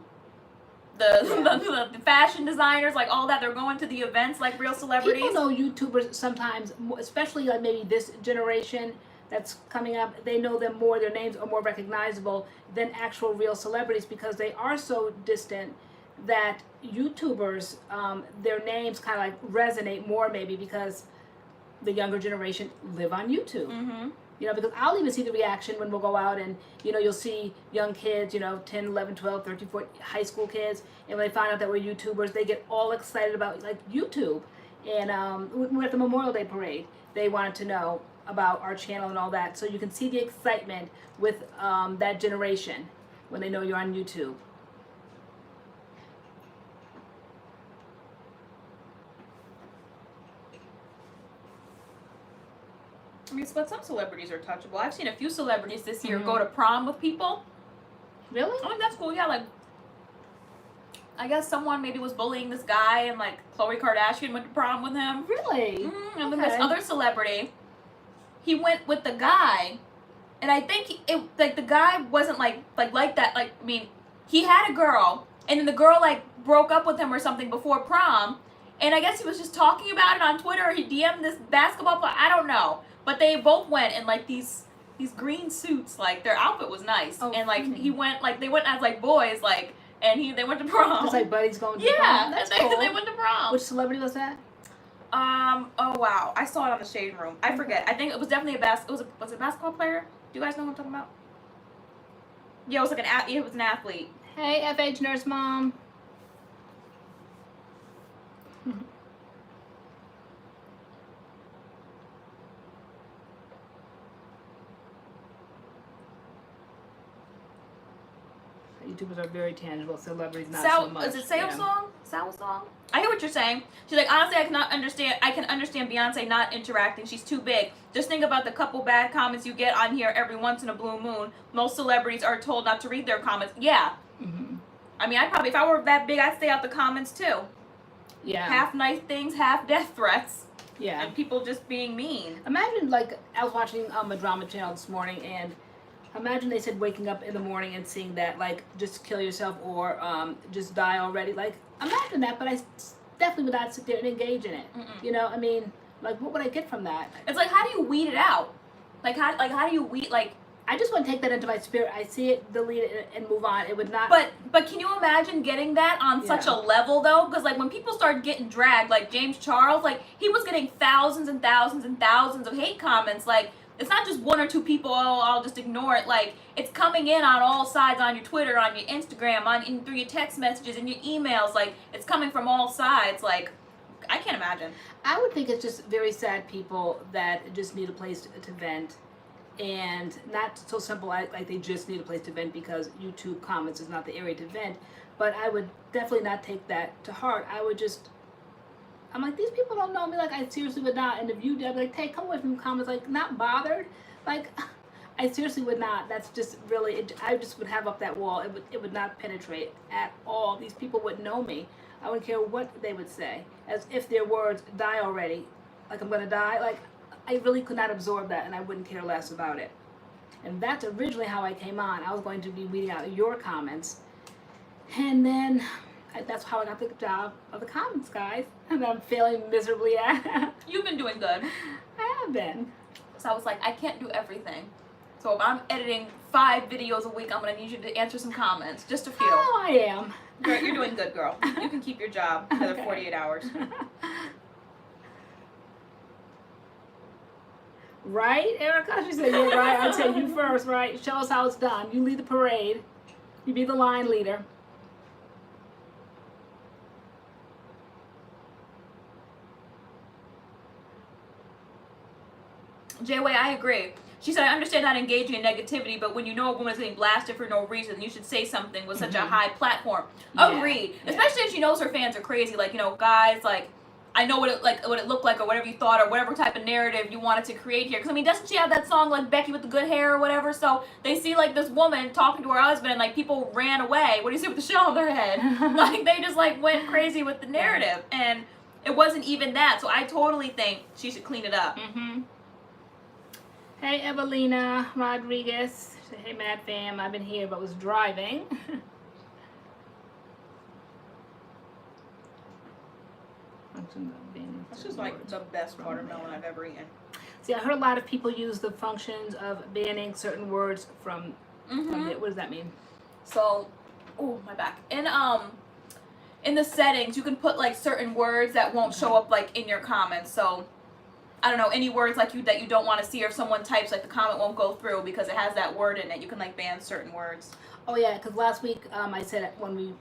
Speaker 2: the fashion designers, like all that, they're going to the events like real celebrities.
Speaker 1: People know YouTubers sometimes, especially like maybe this generation that's coming up, they know them more, their names are more recognizable than actual real celebrities because they are so distant that YouTubers, their names kind of like resonate more maybe because the younger generation live on YouTube. Mm-hmm. You know, because I'll even see the reaction when we'll go out and, you know, you'll see young kids, you know, 10, 11, 12, 13, 14, high school kids, and when they find out that we're YouTubers, they get all excited about, like, YouTube. And we're at the Memorial Day Parade. They wanted to know about our channel and all that. So you can see the excitement with that generation when they know you're on YouTube.
Speaker 2: I mean, but some celebrities are touchable. I've seen a few celebrities this year go to prom with people.
Speaker 1: Really?
Speaker 2: I mean, that's cool. Yeah, like, I guess someone maybe was bullying this guy, and like Khloe Kardashian went to prom with him.
Speaker 1: Really?
Speaker 2: And then this other celebrity, he went with the guy, and I think the guy wasn't like that. Like, I mean, he had a girl, and then the girl like broke up with him or something before prom, and I guess he was just talking about it on Twitter. Or he DM'd this basketball player. I don't know. But they both went in like these green suits, like their outfit was nice, and like he went like they went as like boys, like, and they went to prom.
Speaker 1: It's like buddies going to prom.
Speaker 2: That's cool. They went to prom.
Speaker 1: Which celebrity was that?
Speaker 2: Oh wow, I saw it on the Shade Room. I forget. I think it was definitely was it a basketball player? Do you guys know what I'm talking about? Yeah, it was like it was an athlete.
Speaker 1: Hey, FH Nurse Mom. YouTubers are very tangible. Celebrities not so much.
Speaker 2: Is it Sao Song? I hear what you're saying. She's like, honestly, I can understand Beyonce not interacting. She's too big. Just think about the couple bad comments you get on here every once in a blue moon. Most celebrities are told not to read their comments. Yeah. Mm-hmm. I mean, if I were that big, I'd stay out the comments too.
Speaker 1: Yeah.
Speaker 2: Half nice things, half death threats.
Speaker 1: Yeah.
Speaker 2: And people just being mean.
Speaker 1: Imagine, like, I was watching a drama channel this morning, and imagine they said waking up in the morning and seeing that, like, just kill yourself or just die already. Like, imagine that, but I definitely would not sit there and engage in it. You know, I mean, like, what would I get from that?
Speaker 2: It's like, how do you weed it out? How do you weed, like...
Speaker 1: I just want to take that into my spirit. I see it, delete it, and move on. It would not...
Speaker 2: But can you imagine getting that on such a level, though? Because, like, when people start getting dragged, like James Charles, like, he was getting thousands and thousands and thousands of hate comments, like... It's not just one or two people, I'll just ignore it. Like, it's coming in on all sides, on your Twitter, on your Instagram, through your text messages and your emails. Like, it's coming from all sides. Like, I can't imagine.
Speaker 1: I would think it's just very sad people that just need a place to vent. And not so simple like they just need a place to vent because YouTube comments is not the area to vent. But I would definitely not take that to heart. I'm like, these people don't know me. Like, I seriously would not. And if you did, I'd be like, hey, come away from the comments. Like, not bothered. Like, I seriously would not. That's just really, I just would have up that wall. It would not penetrate at all. These people would know me. I wouldn't care what they would say. As if their words, die already. Like, I'm going to die. Like, I really could not absorb that, and I wouldn't care less about it. And that's originally how I came on. I was going to be weeding out your comments. And then That's how I got the job of the comments, guys. And I'm failing miserably at.
Speaker 2: You've been doing good.
Speaker 1: I have been.
Speaker 2: So I was like, I can't do everything. So if I'm editing 5 videos a week, I'm gonna need you to answer some comments, just a few.
Speaker 1: Oh, I am.
Speaker 2: Girl, you're doing good, girl. You can keep your job for the
Speaker 1: Okay.
Speaker 2: 48 hours.
Speaker 1: Right, Erica? She said, you're right. I'll tell you first, right? Show us how it's done. You lead the parade. You be the line leader.
Speaker 2: J-Way, I agree. She said, I understand not engaging in negativity, but when you know a woman is getting blasted for no reason, you should say something with such a high platform.
Speaker 1: Yeah,
Speaker 2: Agreed.
Speaker 1: yeah.
Speaker 2: Especially if she knows her fans are crazy. Like, you know, guys, like, I know what it looked like or whatever you thought or whatever type of narrative you wanted to create here. Because, I mean, doesn't she have that song, like, Becky with the good hair or whatever? So they see, like, this woman talking to her husband and, like, people ran away. What do you say with the shell on their head? Like, they just, like, went crazy with the narrative. And it wasn't even that. So I totally think she should clean it up.
Speaker 1: Mm-hmm. Hey, Evelina Rodriguez. She said, hey, Mad Fam. I've been here but was driving.
Speaker 2: This is like the best watermelon I've ever eaten.
Speaker 1: See, I heard a lot of people use the functions of banning certain words from the, what does that mean?
Speaker 2: So, oh, my back. In the settings, you can put like certain words that won't show up like in your comments. So, I don't know, any words like that you don't want to see, or if someone types, like the comment won't go through because it has that word in it. You can like ban certain words.
Speaker 1: Oh yeah, because last week I said when we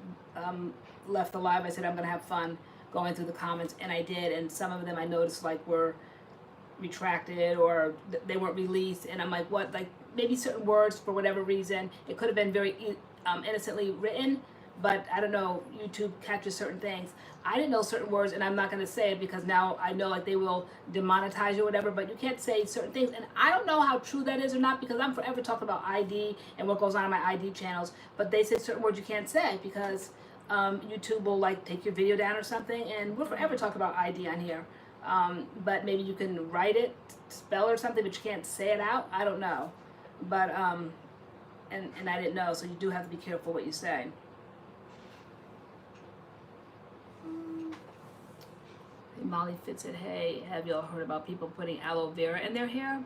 Speaker 1: left the live, I said I'm gonna have fun going through the comments, and I did, and some of them I noticed like were retracted or they weren't released, and I'm like, what? Like maybe certain words for whatever reason, it could have been very innocently written, but I don't know, YouTube catches certain things. I didn't know certain words, and I'm not going to say it because now I know like they will demonetize you or whatever, but you can't say certain things, and I don't know how true that is or not because I'm forever talking about ID and what goes on in my ID channels, but they say certain words you can't say because YouTube will like take your video down or something, and we're forever talking about ID on here. But maybe you can write it, spell or something, but you can't say it out. I don't know, but and I didn't know, so you do have to be careful what you say. Molly Fitz said, hey, have y'all heard about people putting aloe vera in their hair?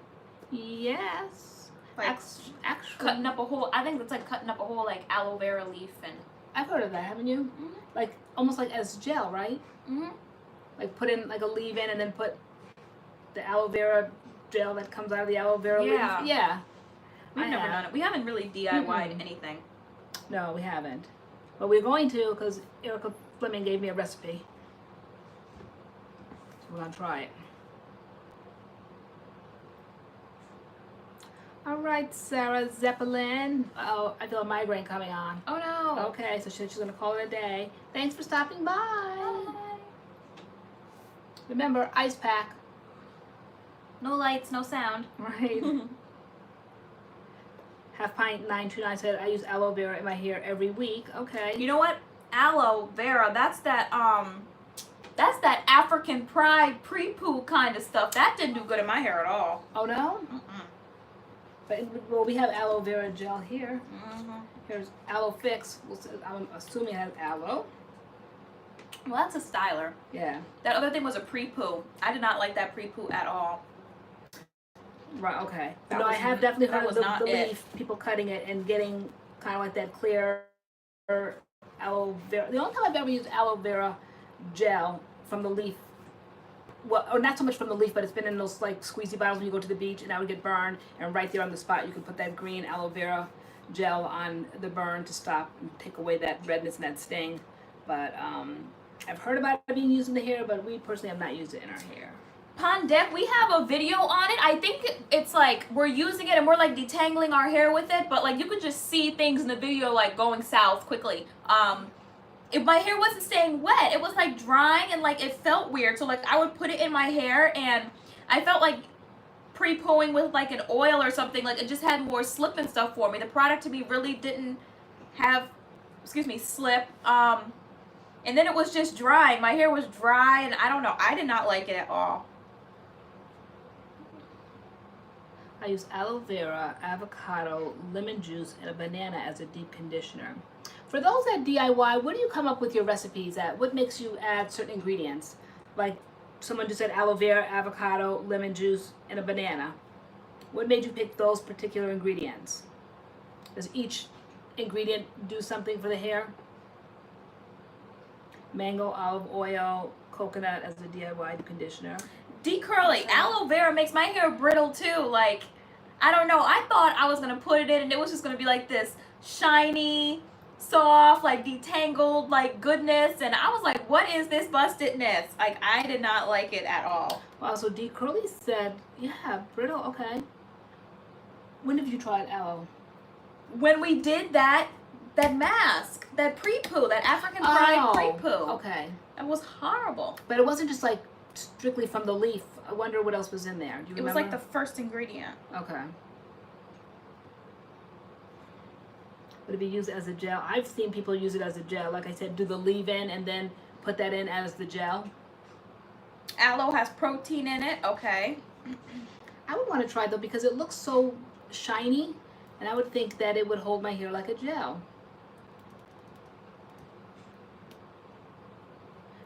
Speaker 1: Yes.
Speaker 2: Like
Speaker 1: actually,
Speaker 2: cutting up a whole, I think it's like cutting up a whole like aloe vera leaf and.
Speaker 1: I've heard of that, haven't you? Mm-hmm. Like almost like as gel, right?
Speaker 2: Mm-hmm.
Speaker 1: Like put in like a leave-in and then put the aloe vera gel that comes out of the aloe vera leaf. Yeah.
Speaker 2: We've never done it. We haven't really DIY'd anything.
Speaker 1: No, we haven't. But we're going to because Erica Fleming gave me a recipe. So we're going to try it. All right, Sarah Zeppelin. Oh, I feel a migraine coming on.
Speaker 2: Oh no.
Speaker 1: Okay, so she's going to call it a day. Thanks for stopping by.
Speaker 2: Bye.
Speaker 1: Remember, ice pack.
Speaker 2: No lights, no sound.
Speaker 1: Right. Half Pint 929 said, I use aloe vera in my hair every week. Okay.
Speaker 2: You know what? Aloe vera, that's that African pride pre-poo kind of stuff. That didn't do good in my hair at all.
Speaker 1: Oh no? But well, we have aloe vera gel here. Here's Aloe Fix. I'm assuming it has aloe.
Speaker 2: Well, that's a styler.
Speaker 1: Yeah.
Speaker 2: That other thing was a pre-poo. I did not like that pre-poo at all.
Speaker 1: Right, okay.
Speaker 2: That
Speaker 1: No, I
Speaker 2: was-
Speaker 1: have definitely
Speaker 2: that
Speaker 1: heard
Speaker 2: was
Speaker 1: of
Speaker 2: not
Speaker 1: the
Speaker 2: it.
Speaker 1: leaf, people cutting it and getting kind of like that clear aloe vera. The only time I've ever used aloe vera gel from the leaf, well, or not so much from the leaf, but it's been in those like squeezy bottles when you go to the beach and I would get burned, and right there on the spot you can put that green aloe vera gel on the burn to stop and take away that redness and that sting. But I've heard about it being used in the hair, but we personally have not used it in our hair.
Speaker 2: Pondek, we have a video on it. I think it's like we're using it and we're like detangling our hair with it, but like you could just see things in the video like going south quickly. If my hair wasn't staying wet, it was like drying and like it felt weird. So like I would put it in my hair and I felt like pre-pooing with like an oil or something. Like it just had more slip and stuff for me. The product to me really didn't have, slip. And then it was just drying. My hair was dry and I don't know. I did not like it at all.
Speaker 1: I use aloe vera, avocado, lemon juice, and a banana as a deep conditioner. For those that DIY, where do you come up with your recipes at? What makes you add certain ingredients? Like someone just said aloe vera, avocado, lemon juice, and a banana. What made you pick those particular ingredients? Does each ingredient do something for the hair? Mango, olive oil, coconut as a DIY conditioner.
Speaker 2: Decurly. Aloe vera makes my hair brittle too. Like, I don't know. I thought I was going to put it in and it was just going to be like this shiny, soft, like detangled, like goodness. And I was like, what is this bustedness? Like, I did not like it at all.
Speaker 1: Wow, so Decurly said, yeah, brittle, okay. When have you tried aloe?
Speaker 2: When we did that mask, that pre-poo, that African pride pre-poo.
Speaker 1: Okay.
Speaker 2: It was horrible.
Speaker 1: But it wasn't just like strictly from the leaf. I wonder what else was in there. Do you remember?
Speaker 2: It was like the first ingredient.
Speaker 1: Okay. Would it be used as a gel? I've seen people use it as a gel. Like I said, do the leave-in and then put that in as the gel.
Speaker 2: Aloe has protein in it. Okay.
Speaker 1: I would want to try though because it looks so shiny, and I would think that it would hold my hair like a gel.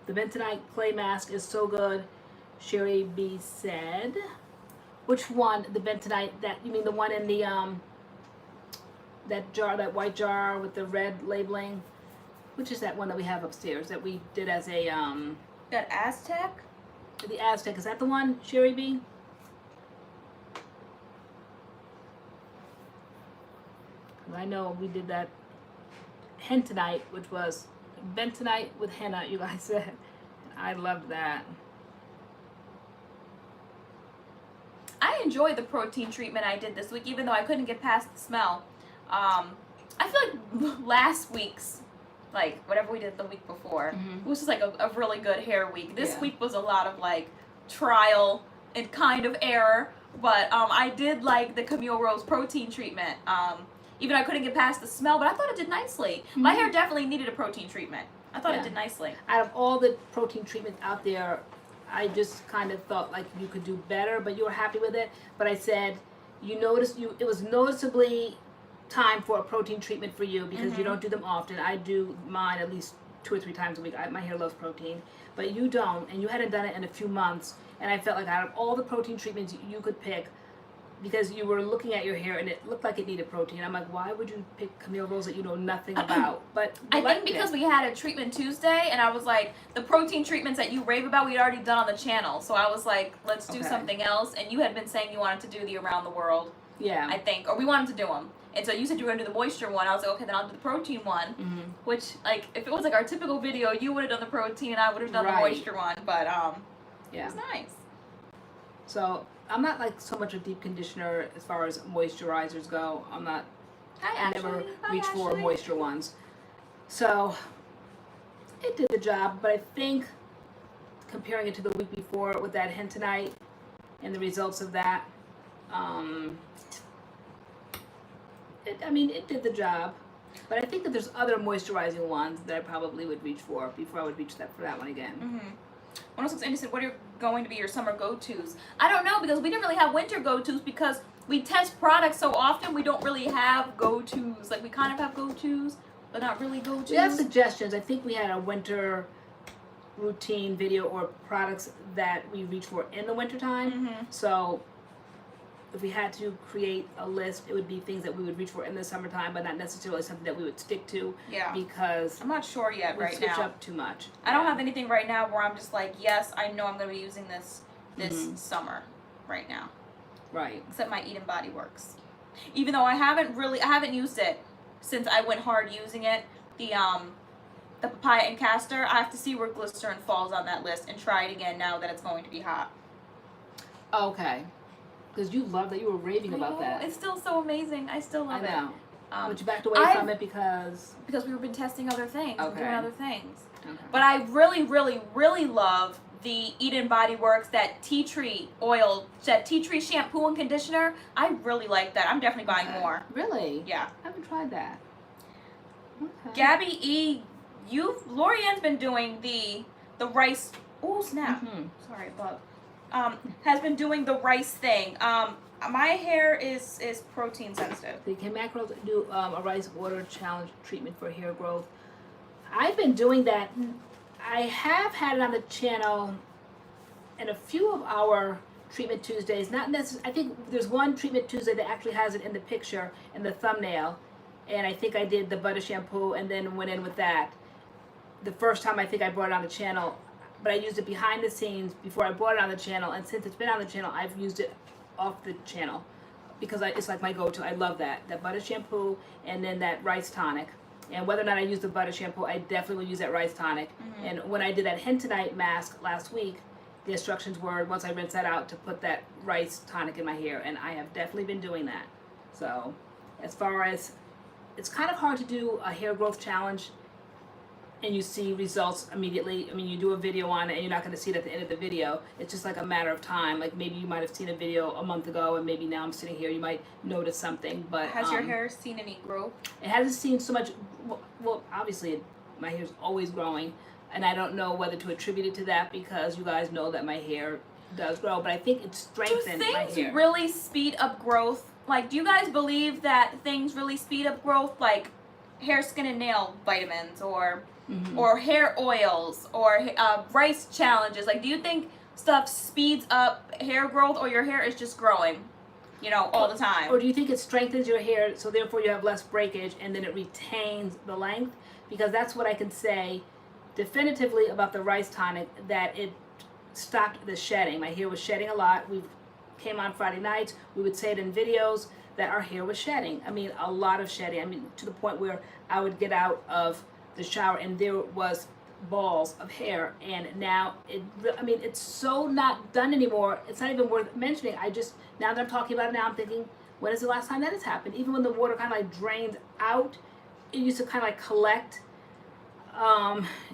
Speaker 1: The bentonite clay mask is so good, Sherry B said. Which one? The bentonite, that you mean the one in the that jar, that white jar with the red labeling? Which is that one that we have upstairs that we did as a
Speaker 2: That Aztec?
Speaker 1: the Aztec, is that the one, Sherry B? I know we did that hentonite, which was bentonite with henna, you guys said. I loved that.
Speaker 2: I enjoyed the protein treatment I did this week, even though I couldn't get past the smell. I feel like last week's, like whatever we did the week before, it was just like a really good hair week. This week was a lot of like trial and kind of error, but I did like the Camille Rose protein treatment. Even I couldn't get past the smell, but I thought it did nicely. My hair definitely needed a protein treatment. I thought it did nicely.
Speaker 1: Out of all the protein treatments out there, I just kind of felt like you could do better, but you were happy with it. But I said, it was noticeably time for a protein treatment for you because you don't do them often. I do mine at least 2 or 3 times a week. My hair loves protein, but you don't, and you hadn't done it in a few months. And I felt like out of all the protein treatments you could pick, because you were looking at your hair and it looked like it needed protein. I'm like, why would you pick Camille Rose that you know nothing about? But
Speaker 2: I think because we had a treatment Tuesday, and I was like, the protein treatments that you rave about, we'd already done on the channel. So I was like, let's do something else. And you had been saying you wanted to do the Around the World.
Speaker 1: Yeah.
Speaker 2: I think, or we wanted to do them. And so you said you were going to do the moisture one. I was like, okay, then I'll do the protein one. Which, like, if it was like our typical video, you would have done the protein and I would have done the moisture one. But, it was nice.
Speaker 1: So I'm not like so much a deep conditioner as far as moisturizers go. I never reach for moisture ones. So it did the job, but I think comparing it to the week before with that hentonite and the results of that, it did the job. But I think that there's other moisturizing ones that I probably would reach for before I would reach for that one again.
Speaker 2: One of us said, what are going to be your summer go-tos? I don't know, because we didn't really have winter go-tos because we test products so often, we don't really have go-tos. Like, we kind of have go-tos, but not really go-tos.
Speaker 1: We have suggestions. I think we had a winter routine video or products that we reach for in the wintertime. So if we had to create a list, it would be things that we would reach for in the summertime, but not necessarily something that we would stick to. Yeah. Because
Speaker 2: I'm not sure yet right now.
Speaker 1: Switch up too much.
Speaker 2: I don't have anything right now where I'm just like, yes, I know I'm going to be using this summer right now.
Speaker 1: Right.
Speaker 2: Except my BodyWorks. Even though I haven't used it since I went hard using it. The papaya and castor, I have to see where glycerin falls on that list and try it again now that it's going to be hot.
Speaker 1: Okay. Because you love that, you were raving about that.
Speaker 2: It's still so amazing. I still love it.
Speaker 1: I know. But you backed away from it because
Speaker 2: we've been testing other things and doing other things.
Speaker 1: Okay.
Speaker 2: But I really, really, really love the BodyWorks, that tea tree oil, that tea tree shampoo and conditioner. I really like that. I'm definitely buying more.
Speaker 1: Really?
Speaker 2: Yeah.
Speaker 1: I haven't tried that. Okay.
Speaker 2: Gabby E, LoriAnne's been doing the rice. Oh snap! Sorry, bug. has been doing the rice thing. My hair is protein sensitive.
Speaker 1: The MADCURLS do a rice water challenge treatment for hair growth. I've been doing that. I have had it on the channel in a few of our Treatment Tuesdays. Not necessarily. I think there's one Treatment Tuesday that actually has it in the picture, in the thumbnail. And I think I did the butter shampoo and then went in with that. The first time I think I brought it on the channel, but I used it behind the scenes before I brought it on the channel. And since it's been on the channel, I've used it off the channel because it's like my go-to. I love that butter shampoo and then that rice tonic. And whether or not I use the butter shampoo, I definitely will use that rice tonic. And when I did that Hen Tonight mask last week, the instructions were, once I rinse that out, to put that rice tonic in my hair, and I have definitely been doing that. So as far as, it's kind of hard to do a hair growth challenge and you see results immediately. I mean, you do a video on it and you're not going to see it at the end of the video. It's just like a matter of time. Like maybe you might have seen a video a month ago and maybe now I'm sitting here, you might notice something. But
Speaker 2: has your hair seen any growth?
Speaker 1: It hasn't seen so much. Well, obviously my hair's always growing, and I don't know whether to attribute it to that because you guys know that my hair does grow, but I think it's strengthened my hair.
Speaker 2: Do things really speed up growth? Like, do you guys believe that things really speed up growth, like hair, skin, and nail vitamins, or hair oils, or rice challenges? Like, do you think stuff speeds up hair growth, or your hair is just growing, all the time?
Speaker 1: Or do you think it strengthens your hair, so therefore you have less breakage, and then it retains the length? Because that's what I can say definitively about the rice tonic, that it stopped the shedding. My hair was shedding a lot. We came on Friday nights, we would say it in videos that our hair was shedding. I mean, a lot of shedding. I mean, to the point where I would get out of the shower and there was balls of hair, and now it's so not done anymore. It's not even worth mentioning. Now that I'm talking about it now, I'm thinking, when is the last time that has happened? Even when the water kind of like drains out, it used to kind of like collect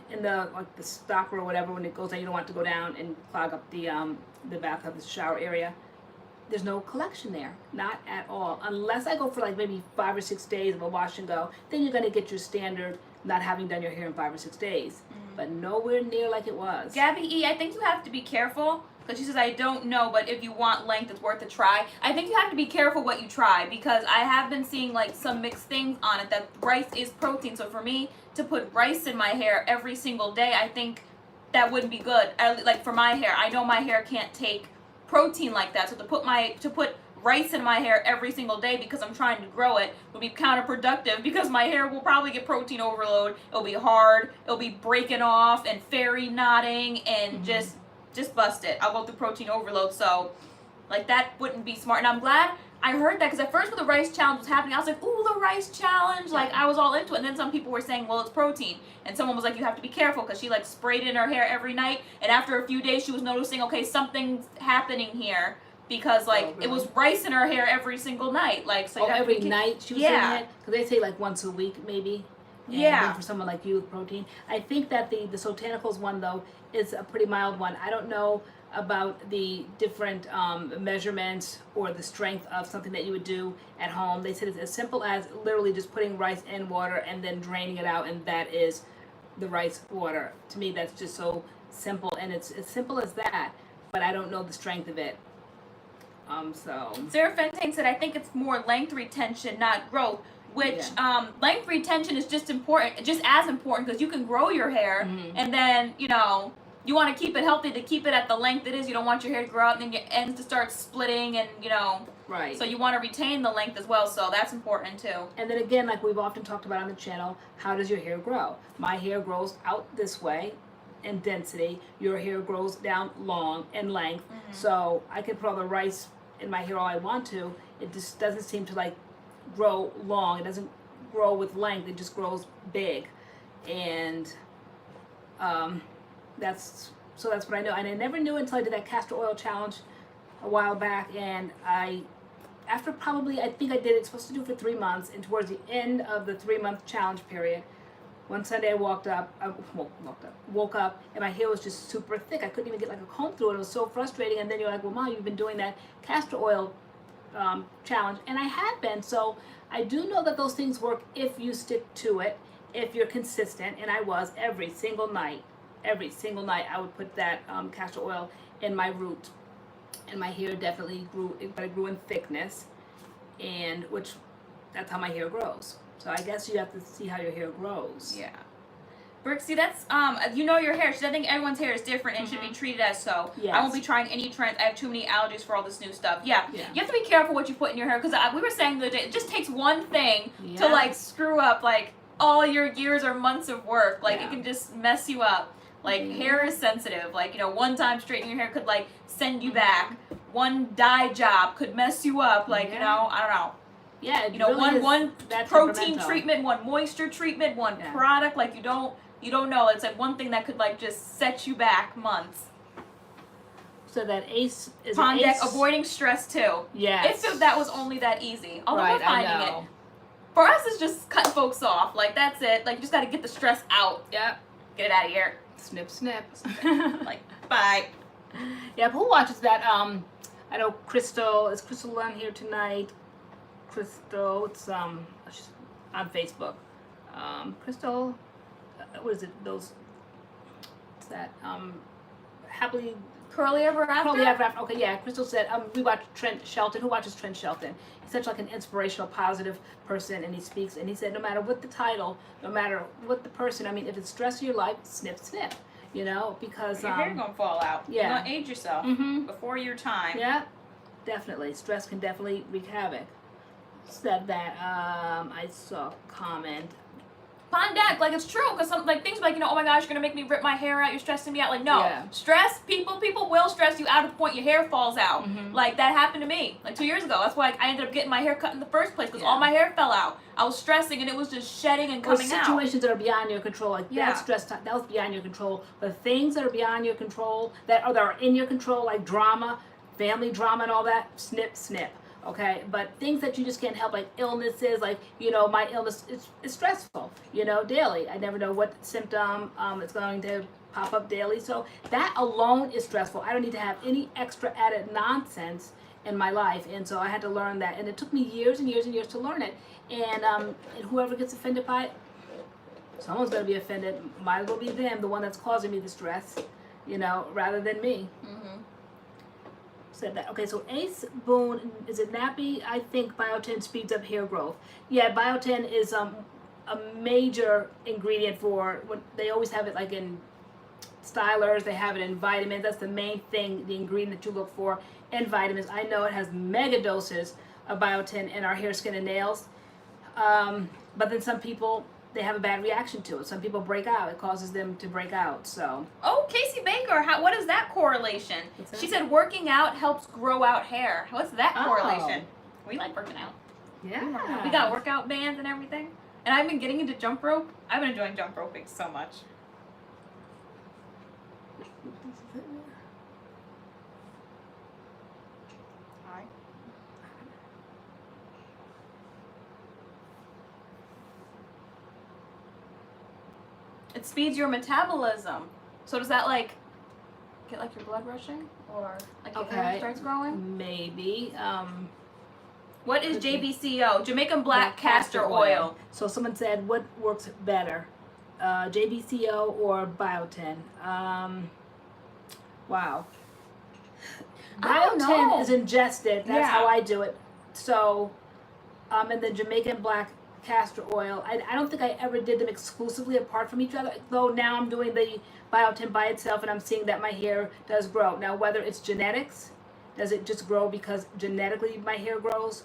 Speaker 1: in the stopper or whatever. When it goes down, you don't want it to go down and clog up the bathtub, the shower area. There's no collection there, not at all. Unless I go for like maybe 5 or 6 days of a wash and go, then you're gonna get your standard not having done your hair in 5 or 6 days. But nowhere near like it was.
Speaker 2: Gabby E, I think you have to be careful, because she says, I don't know, but if you want length, it's worth a try. I think you have to be careful what you try, because I have been seeing like some mixed things on it, that rice is protein. So for me to put rice in my hair every single day, I think that wouldn't be good. Like for my hair, I know my hair can't take protein like that. So to put rice in my hair every single day because I'm trying to grow it would be counterproductive, because my hair will probably get protein overload. It'll be hard, it'll be breaking off and fairy knotting and just bust it. I'll go through protein overload. So like that wouldn't be smart. And I'm glad I heard that, because at first when the rice challenge was happening, I was like, ooh, the rice challenge, like I was all into it. And then some people were saying, well, it's protein, and someone was like, you have to be careful, because she like sprayed it in her hair every night, and after a few days she was noticing, okay, something's happening here, because like it was rice in her hair every single night. Like, so
Speaker 1: every night she was doing it, because they say like once a week maybe. And then for someone like you with protein, I think that the Botanicals one though is a pretty mild one. I don't know about the different measurements or the strength of something that you would do at home. They said it's as simple as literally just putting rice in water and then draining it out, and that is the rice water. To me, that's just so simple, and it's as simple as that, but I don't know the strength of it.
Speaker 2: Sarah Fentane said, I think it's more length retention, not growth, which length retention is just as important, because you can grow your hair and then, you want to keep it healthy, to keep it at the length it is. You don't want your hair to grow out and then your ends to start splitting, and
Speaker 1: Right.
Speaker 2: So you want to retain the length as well, so that's important too.
Speaker 1: And then again, like we've often talked about on the channel, how does your hair grow? My hair grows out this way in density. Your hair grows down long in length. So I can put all the rice in my hair all I want to. It just doesn't seem to like grow long. It doesn't grow with length. It just grows big. And that's what I know. And I never knew until I did that castor oil challenge a while back, and after probably, I think I did it, supposed to do it for 3 months, and towards the end of the 3-month challenge period, one Sunday I woke up, and my hair was just super thick. I couldn't even get like a comb through it. It was so frustrating. And then you're like, well, Mom, you've been doing that castor oil challenge, and I had been. So I do know that those things work if you stick to it, if you're consistent, and I was every single night I would put that castor oil in my root and my hair definitely grew, but it grew in thickness, and which, that's how my hair grows. So I guess you have to see how your hair grows.
Speaker 2: Yeah. Brixie, that's you know your hair. I think everyone's hair is different and should be treated as so.
Speaker 1: Yes.
Speaker 2: I won't be trying any trends. I have too many allergies for all this new stuff. Yeah.
Speaker 1: Yeah.
Speaker 2: You have to be careful what you put in your hair because we were saying the other day it just takes one thing
Speaker 1: Yeah.
Speaker 2: to like screw up like all your years or months of work. Like
Speaker 1: Yeah.
Speaker 2: it can just mess you up. Like hair is sensitive. Like, you know, one time straightening your hair could like send you back. One dye job could mess you up. Like, you know, I don't know.
Speaker 1: Yeah, it
Speaker 2: You know,
Speaker 1: really
Speaker 2: one
Speaker 1: that's
Speaker 2: protein
Speaker 1: temperamental.
Speaker 2: treatment, one moisture treatment, one
Speaker 1: Yeah.
Speaker 2: product. Like you don't know. It's like one thing that could like just set you back months.
Speaker 1: So that ACE is
Speaker 2: Pond deck,
Speaker 1: ACE.
Speaker 2: avoiding stress too.
Speaker 1: Yes.
Speaker 2: If that was only that easy. Although
Speaker 1: Right,
Speaker 2: we're finding
Speaker 1: I know.
Speaker 2: it. For us, it's just cutting folks off. Like that's it. Like you just got to get the stress out.
Speaker 1: Yep.
Speaker 2: Get it out of here.
Speaker 1: Snip, snip.
Speaker 2: Like bye.
Speaker 1: Yeah, who watches that? I know Crystal. Is Crystal on here tonight? Crystal, it's she's on Facebook. Crystal, what is it? Those, what's that? Happily
Speaker 2: Curly ever after?
Speaker 1: Curly Ever After. Okay, yeah. Crystal said we watch Trent Shelton. Who watches Trent Shelton? He's such like an inspirational, positive person, and he speaks. And he said, no matter what the title, no matter what the person. I mean, if it's stress of your life, snip, snip. You know, because
Speaker 2: Your hair gonna fall out.
Speaker 1: yeah.
Speaker 2: You're gonna age yourself before your time.
Speaker 1: Yeah, definitely. Stress can definitely wreak havoc. Said that I saw a comment.
Speaker 2: Pond deck, like it's true, because some like things like, you know, oh my gosh, you're gonna make me rip my hair out, you're stressing me out. Like no,
Speaker 1: Yeah.
Speaker 2: stress people will stress you out to the point your hair falls out.
Speaker 1: Mhm.
Speaker 2: Like that happened to me like 2 years ago. That's why I ended up getting my hair cut in the first place because
Speaker 1: Yeah.
Speaker 2: all my hair fell out. I was stressing and it was just shedding and
Speaker 1: Those
Speaker 2: coming out.
Speaker 1: situations that are beyond your control, like
Speaker 2: Yeah.
Speaker 1: that stress, that was beyond your control. But things that are beyond your control, that are in your control, like drama, family drama, and all that, snip, snip. Okay, but things that you just can't help, like illnesses, like, you know, my illness is stressful, you know, daily. I never know what symptom is going to pop up daily. So that alone is stressful. I don't need to have any extra added nonsense in my life. And so I had to learn that. And it took me years and years and years to learn it. And whoever gets offended by it, someone's going to be offended. Might as well be them, the one that's causing me the stress, you know, rather than me. Said that. Okay, so Ace Boone, is it nappy? I think biotin speeds up hair growth. Yeah, biotin is a major ingredient for what they always have it like in stylers. They have it in vitamins. That's the main thing, the ingredient that you look for in vitamins. I know it has mega doses of biotin in our hair, skin, and nails. But then some people, they have a bad reaction to it. Some people break out. It causes them to break out. So.
Speaker 2: Oh, Casey Baker, what is that correlation?
Speaker 1: What's that?
Speaker 2: She said working out helps grow out hair. What's that
Speaker 1: Oh.
Speaker 2: correlation? We like working out.
Speaker 1: Yeah.
Speaker 2: We got workout bands and everything. And I've been getting into jump rope. I've been enjoying jump roping so much. Hi. It speeds your metabolism. So does that like get like your blood rushing or like your hair
Speaker 1: Okay.
Speaker 2: starts growing?
Speaker 1: Maybe.
Speaker 2: What is
Speaker 1: Could be.
Speaker 2: JBCO? Jamaican Black Castor Oil.
Speaker 1: So someone said, what works better, JBCO or biotin? Wow.
Speaker 2: I don't know.
Speaker 1: Biotin is ingested. That's
Speaker 2: Yeah.
Speaker 1: how I do it. So, and the Jamaican Black Castor Oil, I don't think I ever did them exclusively apart from each other, though now I'm doing the biotin by itself and I'm seeing that my hair does grow. Now, whether it's genetics, does it just grow because genetically my hair grows?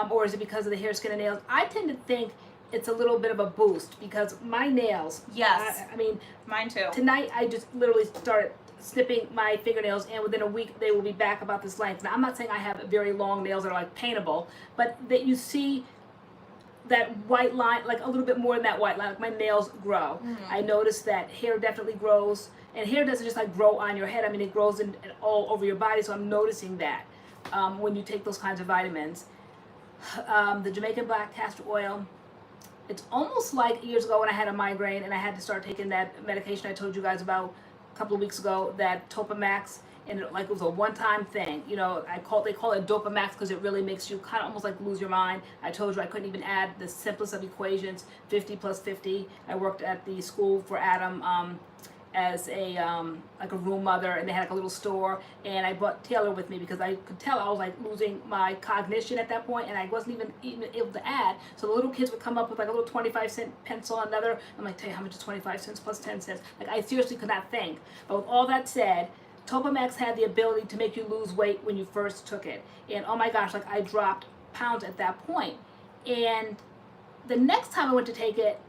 Speaker 1: Or is it because of the hair, skin, and nails? I tend to think it's a little bit of a boost because my nails.
Speaker 2: Yes.
Speaker 1: I mean,
Speaker 2: Mine too.
Speaker 1: tonight I just literally started snipping my fingernails, and within a week they will be back about this length. Now, I'm not saying I have very long nails that are like paintable, but that you see that white line, like a little bit more than that white line. Like my nails grow. I noticed that hair definitely grows, and hair doesn't just like grow on your head. I mean, it grows in all over your body. So I'm noticing that when you take those kinds of vitamins. The Jamaican Black Castor Oil, it's almost like years ago when I had a migraine and I had to start taking that medication I told you guys about a couple of weeks ago, that Topamax, and it was a one-time thing. You know, they call it Dopamax because it really makes you kind of almost like lose your mind. I told you I couldn't even add the simplest of equations, 50 plus 50. I worked at the school for Adam, as a like a room mother, and they had like a little store, and I brought Taylor with me because I could tell I was like losing my cognition at that point, and I wasn't even able to add. So the little kids would come up with like a little 25-cent pencil, another. I'm like, tell you how much is 25 cents plus 10 cents? Like I seriously could not think. But with all that said, Topamax had the ability to make you lose weight when you first took it, and oh my gosh, like I dropped pounds at that point. And the next time I went to take it,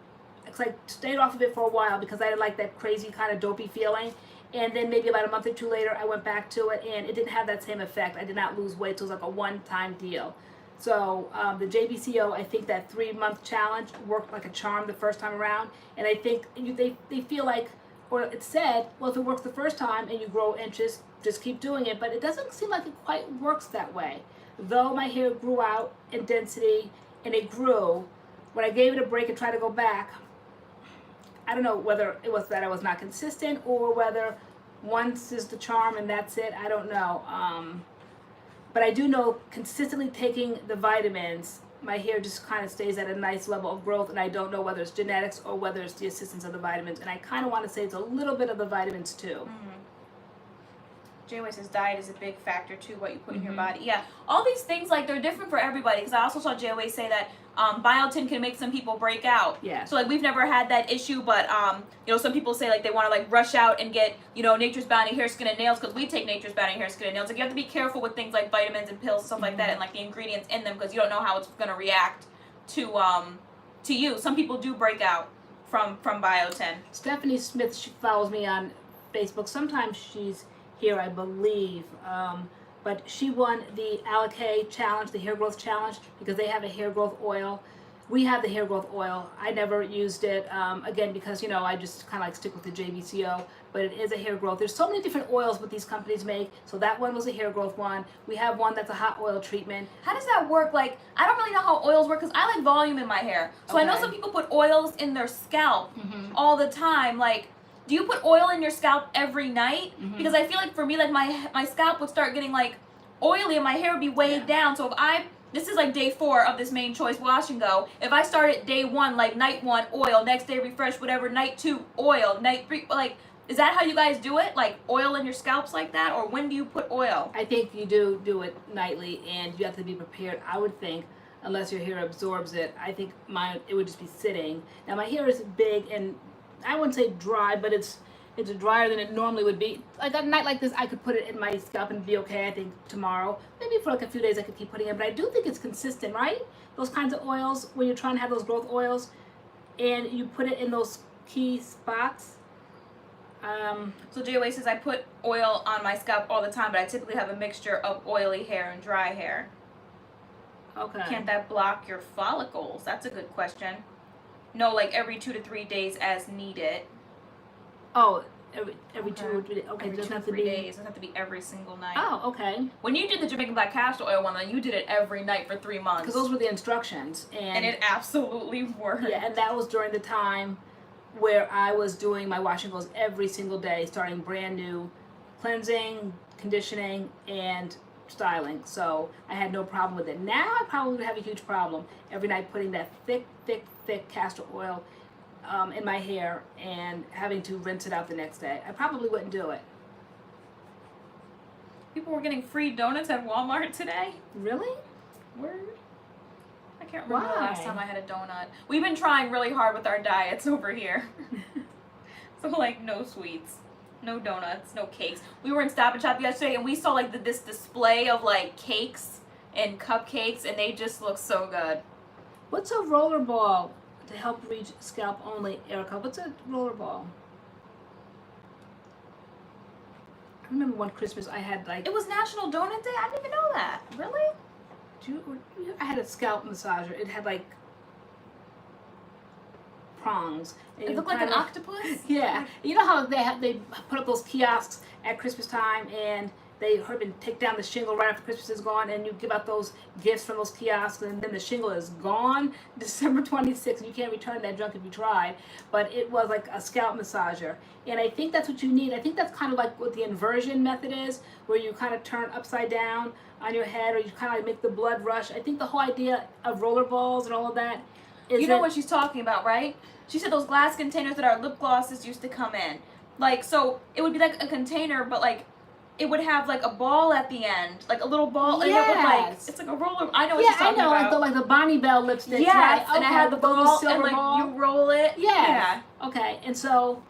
Speaker 1: because I stayed off of it for a while because I didn't like that crazy kind of dopey feeling. And then maybe about a month or two later, I went back to it, and it didn't have that same effect. I did not lose weight, so it was like a one-time deal. So the JBCO, I think that 3-month challenge worked like a charm the first time around. And I think they feel like, or it said, well, if it works the first time and you grow inches, just keep doing it. But it doesn't seem like it quite works that way. Though my hair grew out in density, and it grew, when I gave it a break and tried to go back, I don't know whether it was that I was not consistent or whether once is the charm and that's it. I don't know. But I do know consistently taking the vitamins, my hair just kind of stays at a nice level of growth, and I don't know whether it's genetics or whether it's the assistance of the vitamins. And I kind of want to say it's a little bit of the vitamins too.
Speaker 2: Mm-hmm. Jay says diet is a big factor too, what you put in your body. Yeah, all these things, like, they're different for everybody, because I also saw Jay say that biotin can make some people break out.
Speaker 1: Yeah.
Speaker 2: So like we've never had that issue, but you know, some people say like they want to like rush out and get, you know, Nature's Bounty hair, skin and nails, because we take Nature's Bounty hair, skin and nails. Like you have to be careful with things like vitamins and pills and stuff like that, and like the ingredients in them, because you don't know how it's gonna react to you. Some people do break out from biotin.
Speaker 1: Stephanie Smith, she follows me on Facebook. Sometimes she's here, I believe. But she won the Alikay challenge, the hair growth challenge, because they have a hair growth oil. We have the hair growth oil. I never used it, again, because, you know, I just kind of like stick with the JVCO, but it is a hair growth. There's so many different oils what these companies make, so that one was a hair growth one. We have one that's a hot oil treatment.
Speaker 2: How does that work? Like, I don't really know how oils work, because I like volume in my hair. So I know some people put oils in their scalp all the time. Like, do you put oil in your scalp every night? Because I feel like for me, like my scalp would start getting like oily and my hair would be weighed down. So if this is like day 4 of this Main Choice Wash and Go. If I start at day 1, like night 1, oil, next day refresh, whatever, night 2, oil, night 3, like, is that how you guys do it? Like oil in your scalps like that? Or when do you put oil?
Speaker 1: I think you do it nightly, and you have to be prepared, I would think, unless your hair absorbs it. I think it would just be sitting. Now my hair is big, and I wouldn't say dry, but it's drier than it normally would be. Like a night like this, I could put it in my scalp and be okay. I think tomorrow, maybe for like a few days, I could keep putting it. But I do think it's consistent, right? Those kinds of oils, when you're trying to have those growth oils, and you put it in those key spots.
Speaker 2: So Jay says I put oil on my scalp all the time, but I typically have a mixture of oily hair and dry hair.
Speaker 1: Okay.
Speaker 2: Can't that block your follicles? That's a good question. No, like every 2 to 3 days as needed.
Speaker 1: Oh, every 2 or 3 days. Okay,
Speaker 2: Every
Speaker 1: it doesn't
Speaker 2: 2
Speaker 1: have
Speaker 2: to
Speaker 1: to
Speaker 2: 3
Speaker 1: be.
Speaker 2: days. It doesn't have to be every single night.
Speaker 1: Oh, okay.
Speaker 2: When you did the Jamaican Black Castor Oil one, you did it every night for 3 months.
Speaker 1: Because those were the instructions,
Speaker 2: and it absolutely worked.
Speaker 1: Yeah, and that was during the time where I was doing my wash and goes every single day, starting brand new cleansing, conditioning, and styling. So I had no problem with it. Now I probably would have a huge problem every night putting that thick castor oil in my hair and having to rinse it out the next day. I probably wouldn't do it.
Speaker 2: People were getting free donuts at Walmart today.
Speaker 1: Really?
Speaker 2: Word. I can't remember the last
Speaker 1: Why?
Speaker 2: time I had a donut. We've been trying really hard with our diets over here. So like no sweets, no donuts, no cakes. We were in Stop and Shop yesterday and we saw like this display of like cakes and cupcakes, and they just look so good.
Speaker 1: What's a roller ball to help reach scalp only, Erica? What's a roller ball? I remember one Christmas I had like.
Speaker 2: It was National Donut Day? I didn't even know that. Really?
Speaker 1: I had a scalp massager. It had like prongs. And
Speaker 2: It looked like an octopus?
Speaker 1: Yeah. You know how they put up those kiosks at Christmas time, and they take down the shingle right after Christmas is gone, and you give out those gifts from those kiosks, and then the shingle is gone December 26th, and you can't return that junk if you tried. But it was like a scalp massager, and I think that's what you need. I think that's kind of like what the inversion method is, where you kind of turn upside down on your head, or you kind of like make the blood rush. I think the whole idea of roller balls and all of that is
Speaker 2: You know what she's talking about, right? She said those glass containers that our lip glosses used to come in. Like, so it would be like a container, but like it would have like a ball at the end, like a little ball, and it would like, it's like a roller. I know what you're talking about.
Speaker 1: like the Bonnie Bell lipsticks,
Speaker 2: yes,
Speaker 1: right?
Speaker 2: and it had the ball, and like
Speaker 1: ball.
Speaker 2: you roll it.
Speaker 1: Yes. Yeah. Okay, and so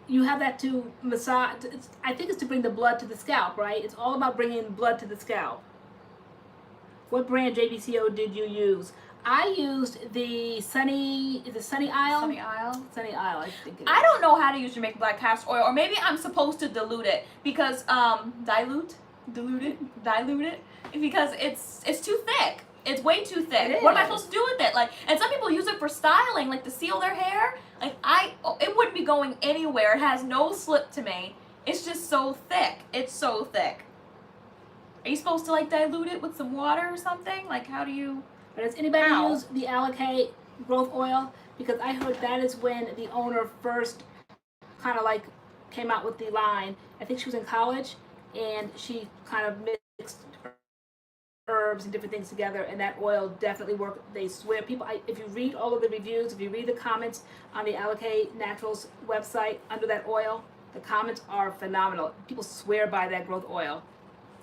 Speaker 1: you have that to massage. I think it's to bring the blood to the scalp, right? It's all about bringing blood to the scalp. What brand JBCO did you use? I used the Sunny Isle?
Speaker 2: Sunny Isle?
Speaker 1: Sunny Isle, I think it is.
Speaker 2: I don't know how to use Jamaican black castor oil, or maybe I'm supposed to dilute it because dilute it because it's too thick. It's way too thick. What am I supposed to do with it? Like, and some people use it for styling, like to seal their hair. Like it wouldn't be going anywhere. It has no slip to me. It's just so thick. It's so thick. Are you supposed to like dilute it with some water or something? Like, how do you?
Speaker 1: But has anybody used the Alikay growth oil? Because I heard that is when the owner first kind of like came out with the line. I think she was in college, and she kind of mixed herbs and different things together, and that oil definitely worked. They swear, people, if you read all of the reviews, if you read the comments on the Alikay Naturals website under that oil, the comments are phenomenal. People swear by that growth oil.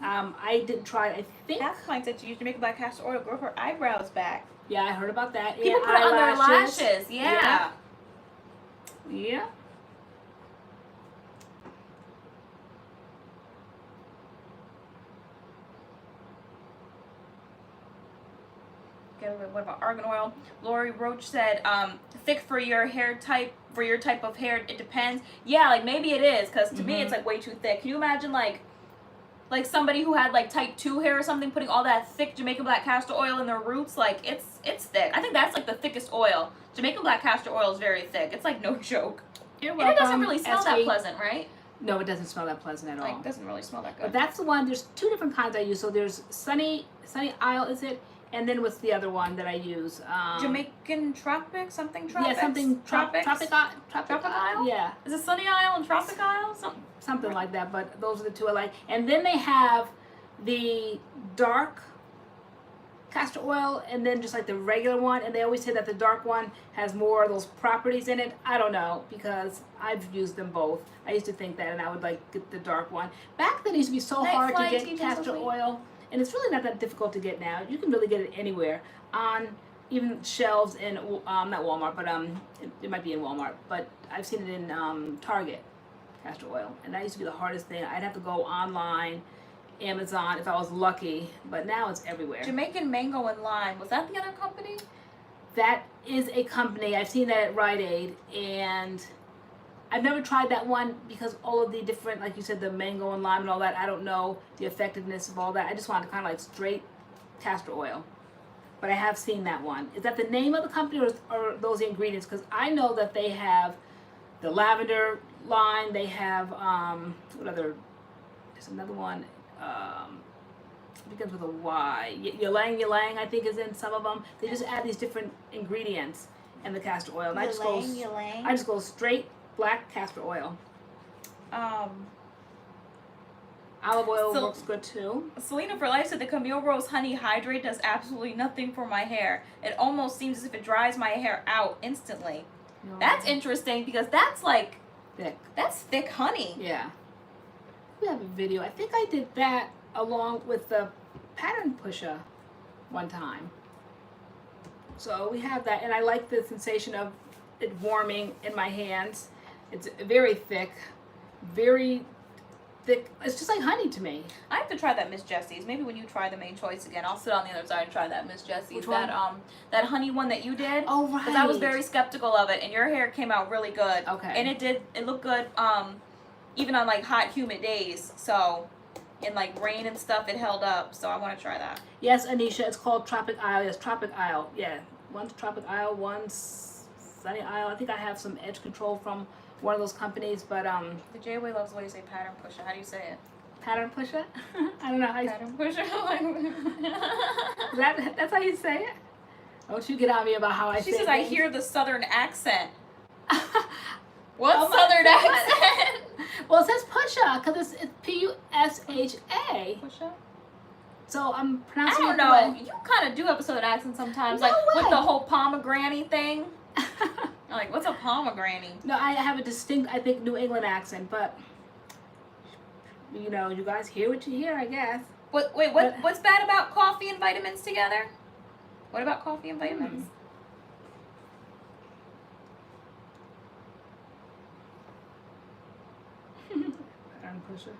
Speaker 1: I didn't try it. I think
Speaker 2: that's like that you use Jamaican black castor oil, grow her eyebrows back.
Speaker 1: Yeah, I heard about that.
Speaker 2: People put it on their lashes. Yeah.
Speaker 1: Yeah.
Speaker 2: What about argan oil? Lori Roach said, thick for your hair type, for your type of hair, it depends. Yeah, like maybe it is, because to me it's like way too thick. Can you imagine like somebody who had like type 2 hair or something putting all that thick Jamaican black castor oil in their roots? Like it's thick. I think that's like the thickest oil. Jamaican black castor oil is very thick. It's like no joke.
Speaker 1: You're
Speaker 2: welcome. And it doesn't really smell that pleasant, right?
Speaker 1: No, it doesn't smell that pleasant at all.
Speaker 2: Like, it doesn't really smell that good.
Speaker 1: But that's the one. There's 2 different kinds I use. So there's Sunny Isle, is it? And then what's the other one that I use?
Speaker 2: Jamaican Tropic, something Tropics?
Speaker 1: Yeah, something Tropic
Speaker 2: Isle?
Speaker 1: Yeah.
Speaker 2: Is it Sunny Isle and Tropic Isle?
Speaker 1: Something like that, but those are the 2 I like. And then they have the dark castor oil and then just like the regular one, and they always say that the dark one has more of those properties in it. I don't know, because I've used them both. I used to think that, and I would like get the dark one. Back then it used to be so hard to get castor oil. And it's really not that difficult to get now. You can really get it anywhere on even shelves in not Walmart, but it might be in Walmart. But I've seen it in Target, castor oil, and that used to be the hardest thing. I'd have to go online, Amazon, if I was lucky. But now it's everywhere.
Speaker 2: Jamaican Mango and Lime, was that the other company?
Speaker 1: That is a company. I've seen that at Rite Aid, and I've never tried that one because all of the different, like you said, the mango and lime and all that, I don't know the effectiveness of all that. I just wanted kind of like straight castor oil. But I have seen that one. Is that the name of the company, or those the ingredients? Because I know that they have the lavender line. They have, what other, there's another one. It begins with a Y. Ylang, I think, is in some of them. They just add these different ingredients in the castor oil. And I just go straight black castor oil. Olive oil works good too.
Speaker 2: Selena for Life said the Camille Rose Honey Hydrate does absolutely nothing for my hair. It almost seems as if it dries my hair out instantly. No. That's interesting because that's like
Speaker 1: thick.
Speaker 2: That's thick honey.
Speaker 1: Yeah. We have a video. I think I did that along with the pattern pusher one time. So we have that, and I like the sensation of it warming in my hands. It's very thick, very thick. It's just like honey to me.
Speaker 2: I have to try that Miss Jessie's. Maybe when you try the Main Choice again, I'll sit on the other side and try that Miss Jessie's.
Speaker 1: Which one?
Speaker 2: That honey one that you did.
Speaker 1: Oh, right.
Speaker 2: Because I was very skeptical of it, and your hair came out really good.
Speaker 1: Okay.
Speaker 2: And it looked good, even on like hot, humid days. So, in like rain and stuff, it held up. So I want to try that.
Speaker 1: Yes, Anisha, it's called Tropic Isle. Yes, Tropic Isle. Yeah, one's Tropic Isle, one's Sunny Isle. I think I have some edge control from one of those companies, but
Speaker 2: The J-Way loves the way you say pattern pusher. How do you say it?
Speaker 1: Pattern pusher? I don't know how you
Speaker 2: pattern pusher.
Speaker 1: That's how you say it? Don't you get on me about how I say it.
Speaker 2: She says I hear the southern accent. What
Speaker 1: Oh,
Speaker 2: southern accent?
Speaker 1: Well, it says pusher because it's P-U-S-H-A.
Speaker 2: Pusher?
Speaker 1: So I'm pronouncing
Speaker 2: I
Speaker 1: it
Speaker 2: don't know.
Speaker 1: the way.
Speaker 2: You kind of do have a southern accent sometimes,
Speaker 1: No
Speaker 2: like
Speaker 1: way.
Speaker 2: with the whole pomegranate thing. Like, what's a pomegranate?
Speaker 1: No, I have a distinct, I think, New England accent, but you know, you guys hear what you hear, I guess.
Speaker 2: What's bad about coffee and vitamins together? What about coffee and vitamins?
Speaker 1: Pusher.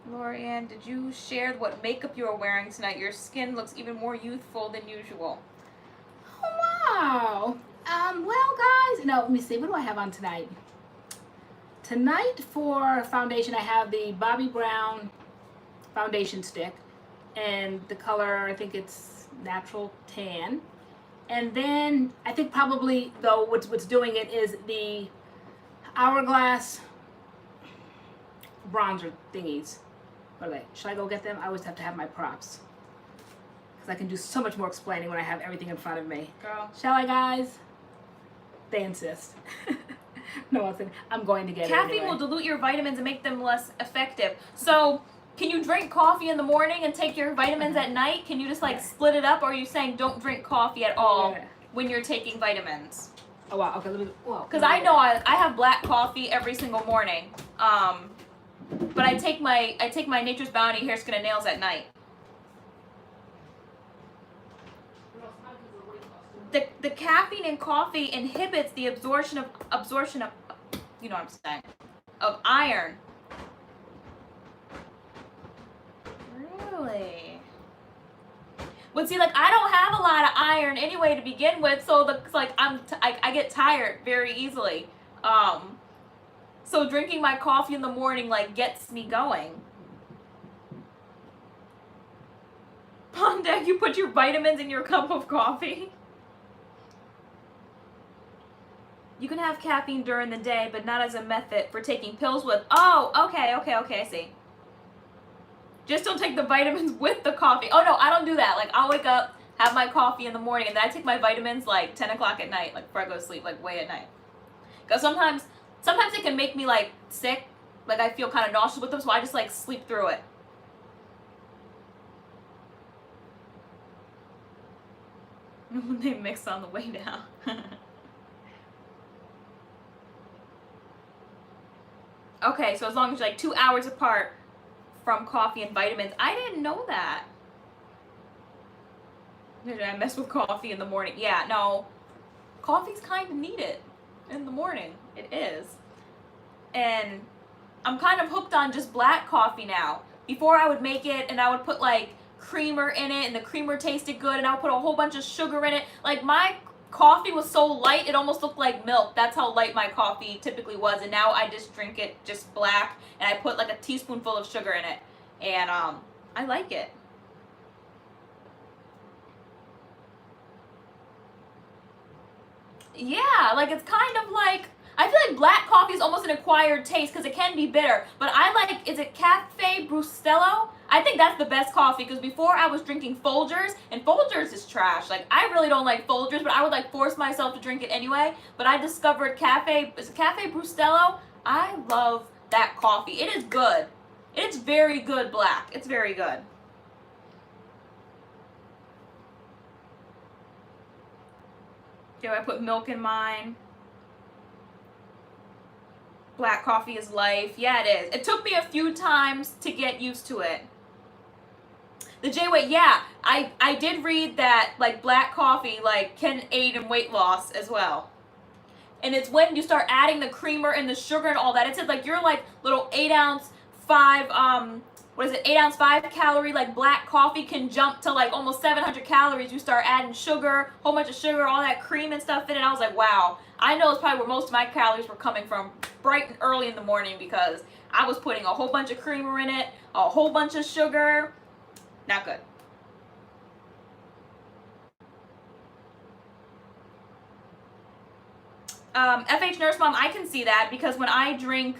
Speaker 2: LoriAnne, did you share what makeup you are wearing tonight? Your skin looks even more youthful than usual.
Speaker 1: Oh, wow. Well, guys, no, let me see. What do I have on tonight? Tonight for foundation, I have the Bobbi Brown foundation stick, and the color, I think it's natural tan. And then I think probably though what's doing it is the Hourglass bronzer thingies. What are they? Should I go get them? I always have to have my props because I can do so much more explaining when I have everything in front of me.
Speaker 2: Girl.
Speaker 1: Shall I, guys? They insist. No, I'm going to get it
Speaker 2: Caffeine
Speaker 1: anyway.
Speaker 2: will dilute your vitamins and make them less effective. So, can you drink coffee in the morning and take your vitamins at night? Can you just like split it up, or are you saying don't drink coffee at all when you're taking vitamins?
Speaker 1: Oh wow, okay, let me, well.
Speaker 2: Because I know I have black coffee every single morning. But I take my Nature's Bounty hair, skin, and nails at night. The caffeine in coffee inhibits the absorption of you know what I'm saying, of iron. Really? But see, like, I don't have a lot of iron anyway to begin with, so it's like I get tired very easily. So drinking my coffee in the morning like gets me going. Pondeck, you put your vitamins in your cup of coffee. You can have caffeine during the day, but not as a method for taking pills with. Oh, okay, I see. Just don't take the vitamins with the coffee. Oh no, I don't do that. Like, I'll wake up, have my coffee in the morning, and then I take my vitamins like 10 o'clock at night, like before I go to sleep, like way at night. Because sometimes it can make me like sick, like I feel kind of nauseous with them, so I just like sleep through it. They mix on the way down. Okay, so as long as you're like 2 hours apart from coffee and vitamins. I didn't know that. Did I mess with coffee in the morning? Yeah, no. Coffee's kind of needed in the morning. It is. And I'm kind of hooked on just black coffee now. Before I would make it and I would put like creamer in it and the creamer tasted good and I would put a whole bunch of sugar in it. Like my coffee was so light it almost looked like milk. That's how light my coffee typically was, and now I just drink it just black and I put like a teaspoonful of sugar in it, and I like it. Yeah, like it's kind of like, I feel like black coffee is almost an acquired taste because it can be bitter, but I like, is it Cafe Brustello? I think that's the best coffee because before I was drinking Folgers, and Folgers is trash. Like, I really don't like Folgers, but I would like force myself to drink it anyway. But I discovered Cafe Brustello. I love that coffee. It is good. It's very good black. It's very good. Do I put milk in mine? Black coffee is life. Yeah, it is. It took me a few times to get used to it. The J-Weight, yeah, I did read that like black coffee like can aid in weight loss as well. And it's when you start adding the creamer and the sugar and all that. It said like your like little 8 ounce 5 8 ounce 5 calorie like black coffee can jump to like almost 700 calories. You start adding sugar, whole bunch of sugar, all that cream and stuff in it. I was like, wow. I know it's probably where most of my calories were coming from, bright and early in the morning, because I was putting a whole bunch of creamer in it, a whole bunch of sugar. Not good. FH Nurse Mom, I can see that because when I drink,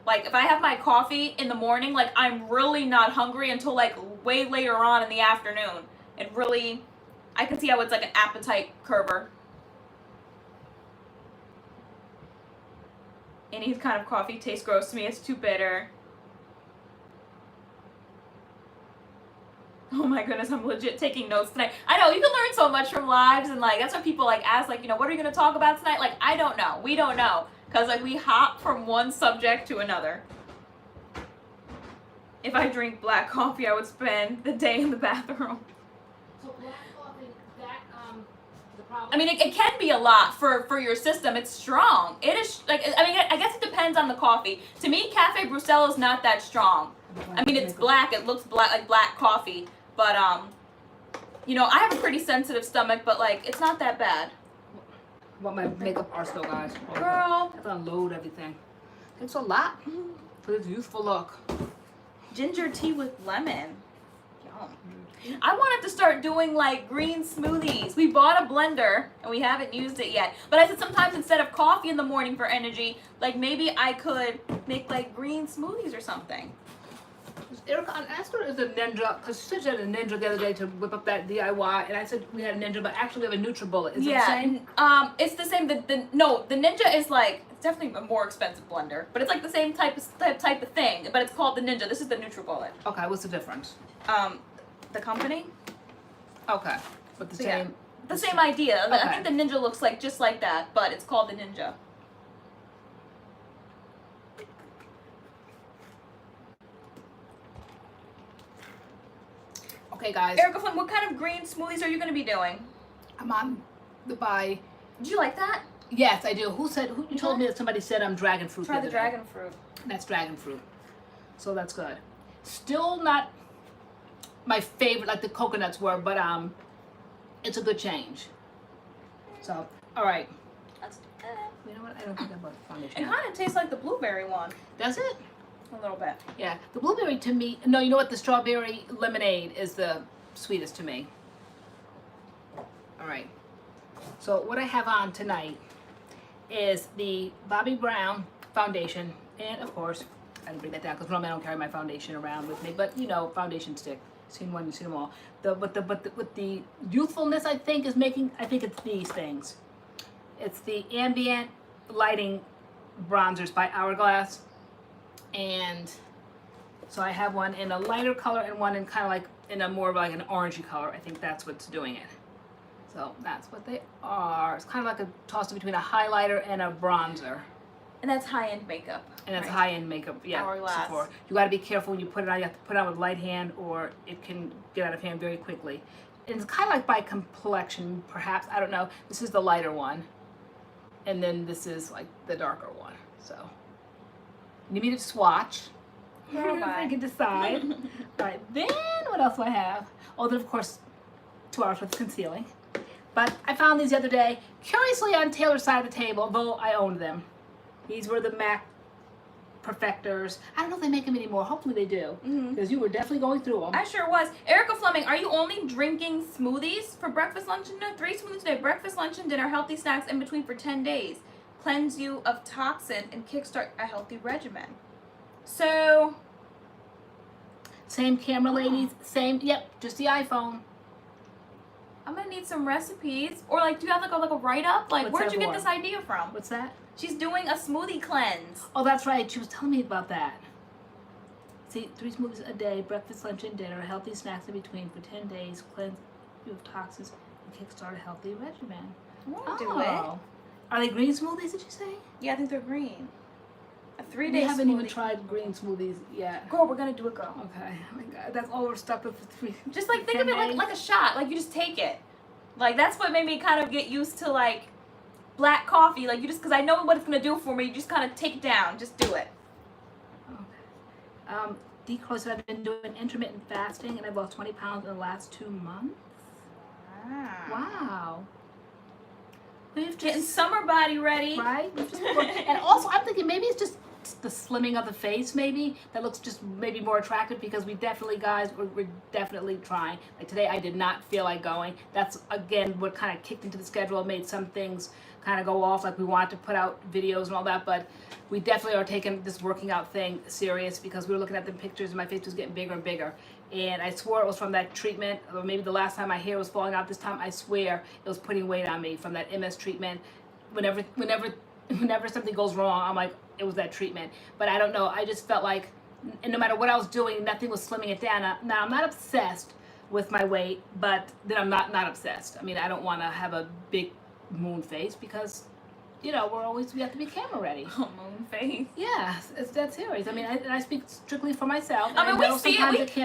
Speaker 2: like if I have my coffee in the morning, like I'm really not hungry until like way later on in the afternoon. It really, I can see how it's like an appetite curber. Any kind of coffee tastes gross to me. It's too bitter. Oh my goodness, I'm legit taking notes tonight. I know, you can learn so much from lives, and like that's what people like ask, like, you know, what are you gonna talk about tonight? Like, I don't know. We don't know. Cause like we hop from one subject to another. If I drink black coffee, I would spend the day in the bathroom.
Speaker 1: So black coffee, that the problem.
Speaker 2: I mean, it can be a lot for your system. It's strong. It is like, I mean, I guess it depends on the coffee. To me, Cafe Bruxelles is not that strong. I mean, it's black. It looks black, like black coffee. But you know, I have a pretty sensitive stomach, but like, it's not that bad.
Speaker 1: What my makeup arsenal, guys.
Speaker 2: Girl,
Speaker 1: I have to unload everything. It's a lot for this youthful look.
Speaker 2: ginger tea with lemon. Yum. I wanted to start doing like green smoothies. We bought a blender and we haven't used it yet. But I said sometimes instead of coffee in the morning for energy, like maybe I could make like green smoothies or something.
Speaker 1: Erica, I asked her if the Ninja, because she said she had a Ninja the other day to whip up that DIY, and I said we had a Ninja, but actually we have a NutriBullet. Is it the same?
Speaker 2: It's the same. No, the Ninja is like, it's definitely a more expensive blender, but it's like the same type of thing, but it's called the Ninja. This is the NutriBullet.
Speaker 1: Okay, what's the difference?
Speaker 2: The company.
Speaker 1: Okay, but the
Speaker 2: So,
Speaker 1: same.
Speaker 2: The same idea.
Speaker 1: Okay.
Speaker 2: I think the Ninja looks like just like that, but it's called the Ninja.
Speaker 1: Okay, guys.
Speaker 2: Erica Flynn, what kind of green smoothies are you going to be doing?
Speaker 1: I'm on the buy.
Speaker 2: Did you like that?
Speaker 1: Yes, I do. Who you told me that somebody said I'm dragon fruit?
Speaker 2: Try the
Speaker 1: other day.
Speaker 2: dragon fruit.
Speaker 1: That's dragon fruit. So that's good. Still not my favorite like the coconuts were, but it's a good change. So, all right. You know what? I don't think I bought the foundation.
Speaker 2: It kind of tastes like the blueberry one.
Speaker 1: Does it?
Speaker 2: A little bit.
Speaker 1: Yeah. The blueberry to me, no, you know what? The strawberry lemonade is the sweetest to me. All right. So what I have on tonight is the Bobbi Brown foundation, and of course, I didn't bring that down because normally I don't carry my foundation around with me, but you know, foundation stick. Seen one, you've seen them all. With the youthfulness, I think it's these things. It's the ambient lighting bronzers by Hourglass, and so I have one in a lighter color and one in kind of like in a more of like an orangey color. I think that's what's doing it. So that's what they are. It's kind of like a toss between a highlighter and a bronzer.
Speaker 2: And that's high-end makeup.
Speaker 1: And it's
Speaker 2: right?
Speaker 1: high-end makeup, yeah.
Speaker 2: Hourglass.
Speaker 1: Sephora. You got to be careful when you put it on. You have to put it on with light hand, or it can get out of hand very quickly. And it's kind of like by complexion, perhaps. I don't know. This is the lighter one, and then this is like the darker one. So you need to swatch. I can decide. All right. Then what else do I have? Oh, then of course, 2 hours worth of concealing. But I found these the other day, curiously on Taylor's side of the table, though I owned them. These were the MAC Perfectors. I don't know if they make them anymore. Hopefully they do, because you were definitely going through them.
Speaker 2: I sure was. Erica Fleming, are you only drinking smoothies for breakfast, lunch, and dinner? 3 smoothies a day, breakfast, lunch, and dinner, healthy snacks in between for 10 days. Cleanse you of toxin and kickstart a healthy regimen. So,
Speaker 1: Same camera, ladies. Same, yep, just the iPhone.
Speaker 2: I'm gonna need some recipes. Or like, do you have like a write-up? Like,
Speaker 1: What's
Speaker 2: where'd
Speaker 1: that
Speaker 2: you get
Speaker 1: for?
Speaker 2: this idea from?
Speaker 1: What's that?
Speaker 2: She's doing a smoothie cleanse.
Speaker 1: Oh, that's right. She was telling me about that. See, 3 smoothies a day, breakfast, lunch, and dinner, healthy snacks in between for 10 days, cleanse you of toxins, and kickstart a healthy regimen.
Speaker 2: I wanna do it.
Speaker 1: Are they green smoothies, did you say?
Speaker 2: Yeah, I think they're green. A 3-day
Speaker 1: We haven't even
Speaker 2: smoothie.
Speaker 1: tried green smoothies yet.
Speaker 2: Girl, we're gonna do it, girl.
Speaker 1: Okay. Oh my God, that's all we're stuck with for 3.
Speaker 2: Just like think of it like a shot. Like you just take it. Like that's what made me kind of get used to like black coffee. Like you just, because I know what it's gonna do for me. You just kind of take it down. Just do it.
Speaker 1: Okay. D-Course, I've been doing intermittent fasting, and I've lost 20 pounds in the last 2 months. Wow. We've
Speaker 2: Getting
Speaker 1: just,
Speaker 2: summer body ready.
Speaker 1: right? We've just and also, I'm thinking maybe it's just the slimming of the face, maybe that looks just maybe more attractive, because we definitely, guys, we're definitely trying. Like today, I did not feel like going. That's again what kind of kicked into the schedule, made some things kind of go off. Like we wanted to put out videos and all that, but we definitely are taking this working out thing serious, because we were looking at the pictures and my face was getting bigger and bigger. And I swore it was from that treatment, or maybe the last time my hair was falling out. This time I swear it was putting weight on me from that MS treatment. Whenever something goes wrong, I'm like, it was that treatment. But I don't know, I just felt like, and no matter what I was doing, nothing was slimming it down. Now I'm not obsessed with my weight, but then I'm not obsessed. I mean, I don't want to have a big moon face because, you know, we have to be camera ready.
Speaker 2: Oh, moon face.
Speaker 1: Yeah, it's that serious. I mean, I speak strictly for myself.
Speaker 2: I mean, we see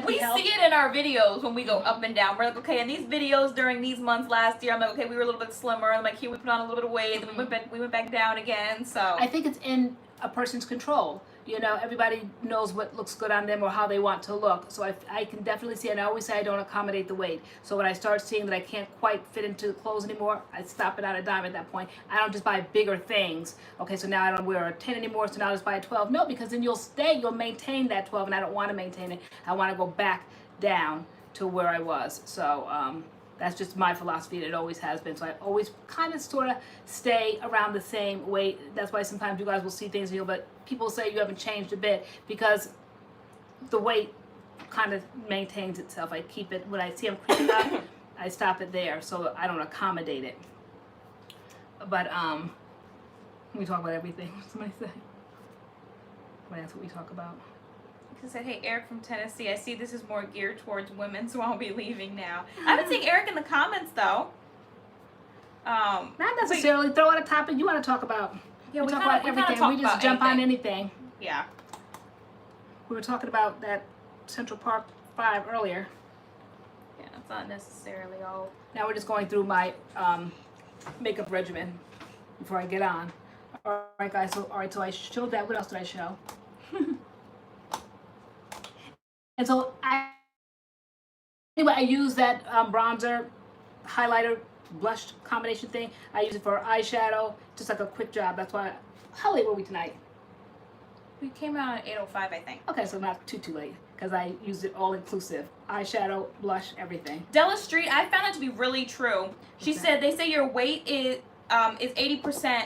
Speaker 1: we
Speaker 2: see it in our videos when we go up and down. We're like, okay, in these videos during these months last year, I'm like, okay, we were a little bit slimmer. I'm like, here we put on a little bit of weight, and we went back down again. So
Speaker 1: I think it's in a person's control. You know, everybody knows what looks good on them or how they want to look. So I can definitely see, and I always say I don't accommodate the weight. So when I start seeing that I can't quite fit into clothes anymore, I stop it at a dime at that point. I don't just buy bigger things. Okay, so now I don't wear a 10 anymore, so now I just buy a 12. No, because then you'll maintain that 12, and I don't want to maintain it. I want to go back down to where I was. So that's just my philosophy, and it always has been. So I always kind of sort of stay around the same weight. That's why sometimes you guys will see things, but people say you haven't changed a bit because the weight kind of maintains itself. I keep it, when I see I'm creeping up, I stop it there, so I don't accommodate it. But we talk about everything. What somebody say? Well, that's what we talk about.
Speaker 2: I said, hey, Eric from Tennessee, I see this is more geared towards women, so I'll be leaving now. I've been seeing Eric in the comments, though.
Speaker 1: Not necessarily. Throw out a topic you want to talk about.
Speaker 2: Yeah,
Speaker 1: we talk about everything. We just jump on anything.
Speaker 2: Yeah.
Speaker 1: We were talking about that Central Park 5 earlier.
Speaker 2: Yeah, it's not necessarily all.
Speaker 1: Now we're just going through my makeup regimen before I get on. All right, guys. So I showed that. What else did I show? And so I use that bronzer, highlighter, blush combination thing. I use it for eyeshadow, just like a quick job. That's why. How late were we tonight?
Speaker 2: We came out at 8:05, I think.
Speaker 1: Okay, so not too late, because I used it all inclusive. Eyeshadow, blush, everything.
Speaker 2: Della Street, I found it to be really true. She said they say your weight is 80%.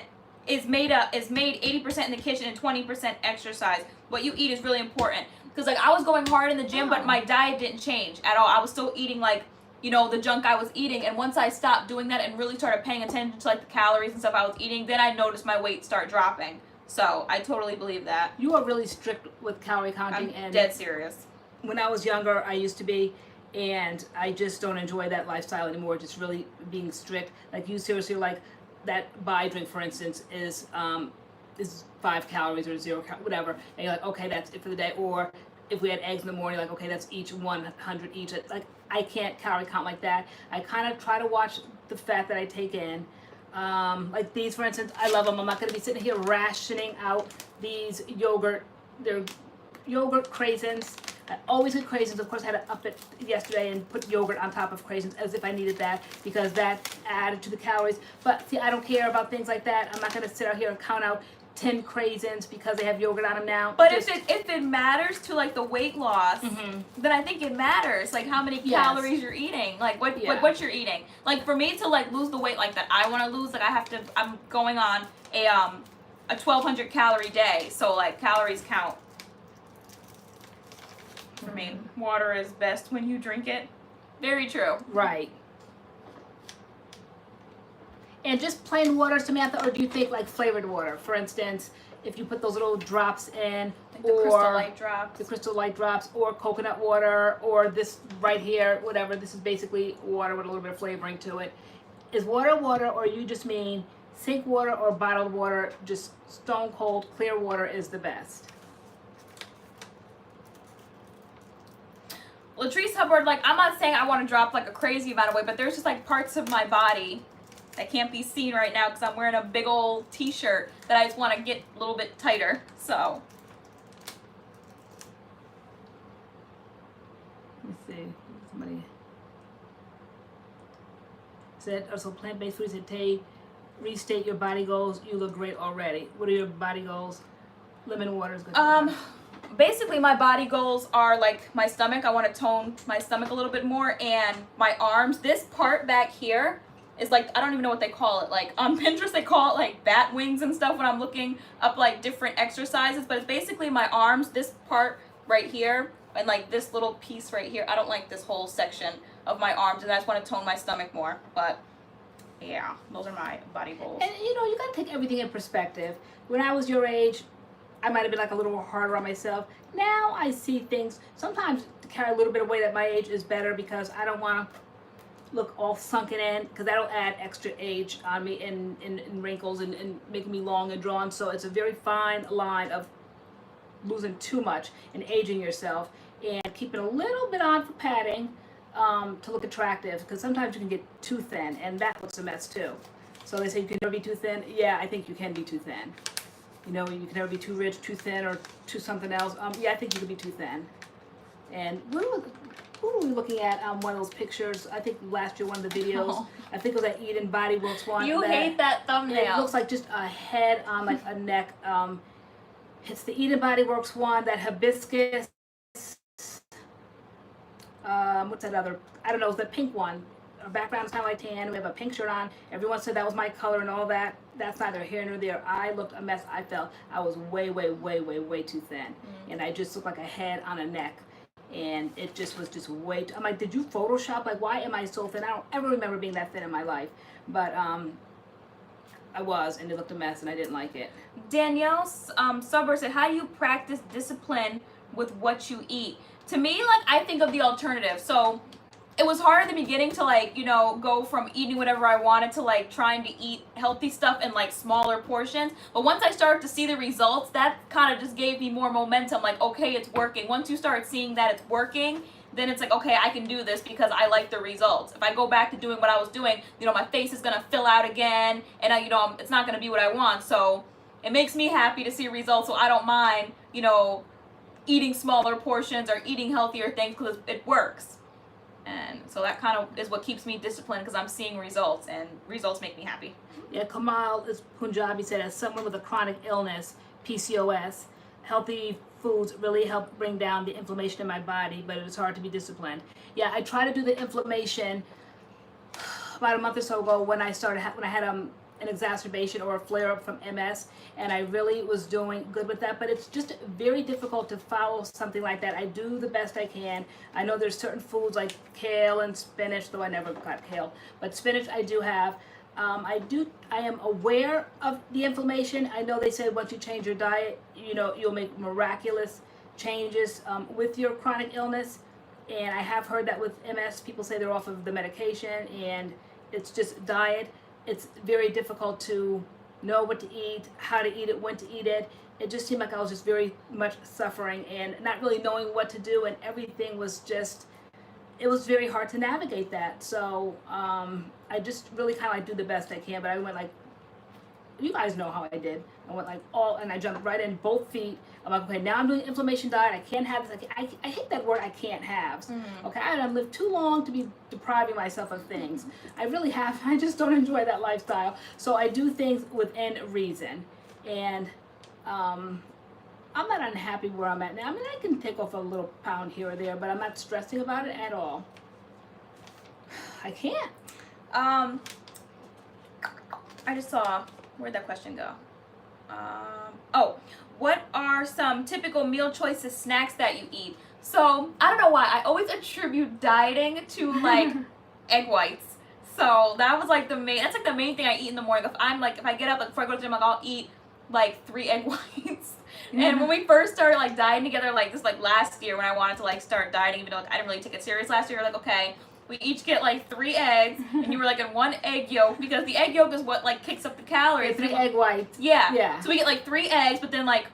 Speaker 2: Is made 80% in the kitchen and 20% exercise. What you eat is really important. Because like I was going hard in the gym, but my diet didn't change at all. I was still eating like, you know, the junk I was eating. And once I stopped doing that and really started paying attention to like the calories and stuff I was eating, then I noticed my weight start dropping. So I totally believe that.
Speaker 1: You are really strict with calorie counting.
Speaker 2: I'm dead serious.
Speaker 1: When I was younger, I used to be, and I just don't enjoy that lifestyle anymore. Just really being strict. Like you seriously, like that buy drink, for instance, is 5 calories or 0 whatever, and you're like, okay, that's it for the day. Or if we had eggs in the morning, like, okay, that's each 100 each. Like, I can't calorie count like that. I kind of try to watch the fat that I take in. Like these, for instance, I love them. I'm not going to be sitting here rationing out these yogurt. They're yogurt craisins. I always get craisins. Of course, I had to up it yesterday and put yogurt on top of craisins as if I needed that because that added to the calories. But see, I don't care about things like that. I'm not going to sit out here and count out 10 craisins because they have yogurt on them now.
Speaker 2: But if it matters to like the weight loss, then I think it matters like how many calories you're eating, like what you're eating. Like for me to like lose the weight like that I want to lose, like I'm going on a 1,200 calorie day, so like calories count. For me, water is best when you drink it. Very true.
Speaker 1: Right. And just plain water, Samantha, or do you think like flavored water? For instance, if you put those little drops in,
Speaker 2: like the Crystal Light drops.
Speaker 1: The Crystal Light drops, or coconut water, or this right here, whatever. This is basically water with a little bit of flavoring to it. Is water, or you just mean sink water or bottled water, just stone cold, clear water is the best?
Speaker 2: Latrice Hubbard, like, I'm not saying I want to drop like a crazy amount of weight, but there's just like parts of my body that can't be seen right now because I'm wearing a big old t-shirt that I just want to get a little bit tighter, so.
Speaker 1: Let me see, somebody said, also plant-based foods said, Tay, restate your body goals, you look great already. What are your body goals? Lemon water is good.
Speaker 2: Basically my body goals are like my stomach. I want to tone my stomach a little bit more, and my arms. This part back here is like, I don't even know what they call it. Like on Pinterest they call it like bat wings and stuff when I'm looking up like different exercises, but it's basically my arms, this part right here, and like this little piece right here. I don't like this whole section of my arms, and I just want to tone my stomach more. But yeah, those are my body goals.
Speaker 1: And you know, you gotta take everything in perspective. When I was your age, I might have been like a little harder on myself. Now I see things, sometimes to carry a little bit of weight at my age is better because I don't want to look all sunken in, because that'll add extra age on me and wrinkles and making me long and drawn. So it's a very fine line of losing too much and aging yourself and keeping a little bit on for padding to look attractive, because sometimes you can get too thin and that looks a mess too. So they say you can never be too thin. Yeah, I think you can be too thin. You know, you can never be too rich, too thin, or too something else. Yeah, I think you can be too thin. And who were we looking at one of those pictures? I think last year, one of the videos. Oh. I think it was that Eden BodyWorks one.
Speaker 2: You hate that thumbnail.
Speaker 1: It looks like just a head on like a neck. It's the Eden BodyWorks one, that hibiscus. What's that other? I don't know. It's the pink one. Our background is kind of like tan. We have a pink shirt on. Everyone said that was my color and all that. That's neither here nor there. I looked a mess. I felt I was way too thin, and I just looked like a head on a neck. And it just was just way too, I'm like, did you Photoshop? Like, why am I so thin? I don't ever remember being that thin in my life. But I was, and it looked a mess, and I didn't like it.
Speaker 2: Danielle Subber said, how do you practice discipline with what you eat? To me, like, I think of the alternative. So it was hard at the beginning to, like, you know, go from eating whatever I wanted to, like, trying to eat healthy stuff in, like, smaller portions. But once I started to see the results, that kind of just gave me more momentum. Like, okay, it's working. Once you start seeing that it's working, then it's like, okay, I can do this because I like the results. If I go back to doing what I was doing, you know, my face is going to fill out again. And, you know, it's not going to be what I want. So it makes me happy to see results. So I don't mind, you know, eating smaller portions or eating healthier things because it works. And so that kind of is what keeps me disciplined, because I'm seeing results, and results make me happy.
Speaker 1: Yeah, Kamal is Punjabi said, as someone with a chronic illness, PCOS, healthy foods really help bring down the inflammation in my body, but it's hard to be disciplined. Yeah, I tried to do the inflammation about a month or so ago when I had an exacerbation or a flare-up from MS, and I really was doing good with that, but it's just very difficult to follow something like that. I do the best I can. I know there's certain foods like kale and spinach, though I never got kale, but spinach I do have. I am aware of the inflammation. I know they say once you change your diet, you know, you'll make miraculous changes with your chronic illness, and I have heard that with MS, people say they're off of the medication, and it's just diet. It's very difficult to know what to eat, how to eat it, when to eat it. It just seemed like I was just very much suffering and not really knowing what to do, and everything was just, it was very hard to navigate that. So I just really kind of like do the best I can, but I went like, you guys know how I did. I went like and I jumped right in both feet. I'm like, okay, now I'm doing inflammation diet. I can't have this. I hate that word, I can't have. Okay, I've lived too long to be depriving myself of things. I really have. I just don't enjoy that lifestyle. So I do things within reason. And I'm not unhappy where I'm at now. I mean, I can take off a little pound here or there, but I'm not stressing about it at all. I can't.
Speaker 2: I just saw, where'd that question go? What are some typical meal choices, snacks that you eat? So, I don't know why, I always attribute dieting to, like, egg whites. So, that was, like, that's, like, the main thing I eat in the morning. If I get up, like, before I go to the gym, like, I'll eat, like, 3 egg whites. And when we first started, like, dieting together, like, this, like, last year when I wanted to, like, start dieting, even though, like, I didn't really take it serious last year, like, okay, we each get, like, 3 eggs, and you were, like, in 1 egg yolk, because the egg yolk is what, like, kicks up the calories.
Speaker 1: 3 egg whites.
Speaker 2: Yeah.
Speaker 1: Yeah.
Speaker 2: So we get, like, 3 eggs, but then, like,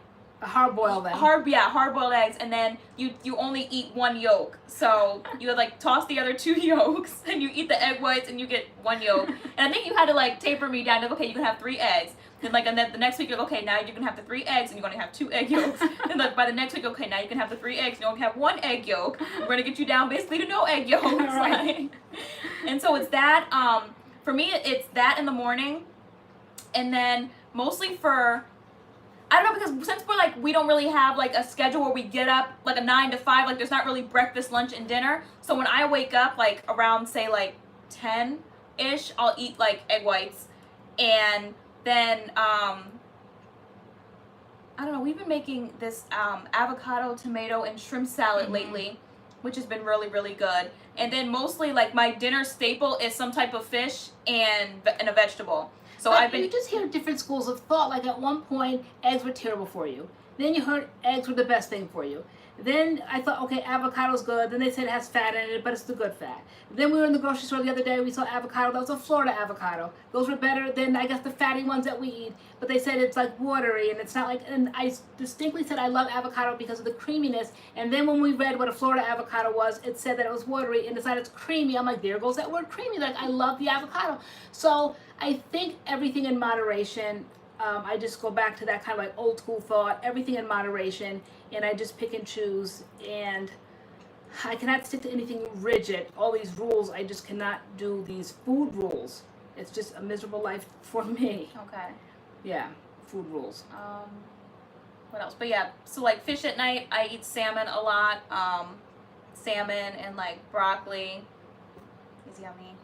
Speaker 1: hard-boiled them.
Speaker 2: Hard-boiled eggs, and then you only eat 1 yolk. So you would, like, toss the other 2 yolks, and you eat the egg whites, and you get 1 yolk. And I think you had to, like, taper me down to, okay, you can have 3 eggs. And then the next week, you're like, okay, now you can have the 3 eggs, and you're going to have 2 egg yolks. And like, by the next week, okay, now you can have the 3 eggs, and you only have 1 egg yolk. We're going to get you down basically to no egg yolks.
Speaker 1: Right.
Speaker 2: And so it's that, for me, it's that in the morning. And then mostly for, I don't know, because since we don't really have, like, a schedule where we get up, like, a 9 to 5, like, there's not really breakfast, lunch, and dinner. So when I wake up, like, around, say, like, 10-ish, I'll eat, like, egg whites. And then, I don't know, we've been making this avocado, tomato, and shrimp salad lately, which has been really, really good. And then mostly, like, my dinner staple is some type of fish and a vegetable. So
Speaker 1: but you just hear different schools of thought. Like, at one point, eggs were terrible for you. Then you heard eggs were the best thing for you. Then I thought, okay, avocado's good. Then they said it has fat in it, but it's the good fat. Then we were in the grocery store the other day. We saw avocado. That was a Florida avocado. Those were better than, I guess, the fatty ones that we eat. But they said it's like watery, and it's not like. And I distinctly said I love avocado because of the creaminess. And then when we read what a Florida avocado was, it said that it was watery, and decided it's creamy. I'm like, there goes that word creamy. Like, I love the avocado. So I think everything in moderation. I just go back to that kind of like old school thought, everything in moderation, and I just pick and choose, and I cannot stick to anything rigid, all these rules. I just cannot do these food rules. It's just a miserable life for me.
Speaker 2: Okay.
Speaker 1: Yeah, food rules.
Speaker 2: What else? But yeah, so like fish at night, I eat salmon a lot. Salmon and like broccoli is yummy.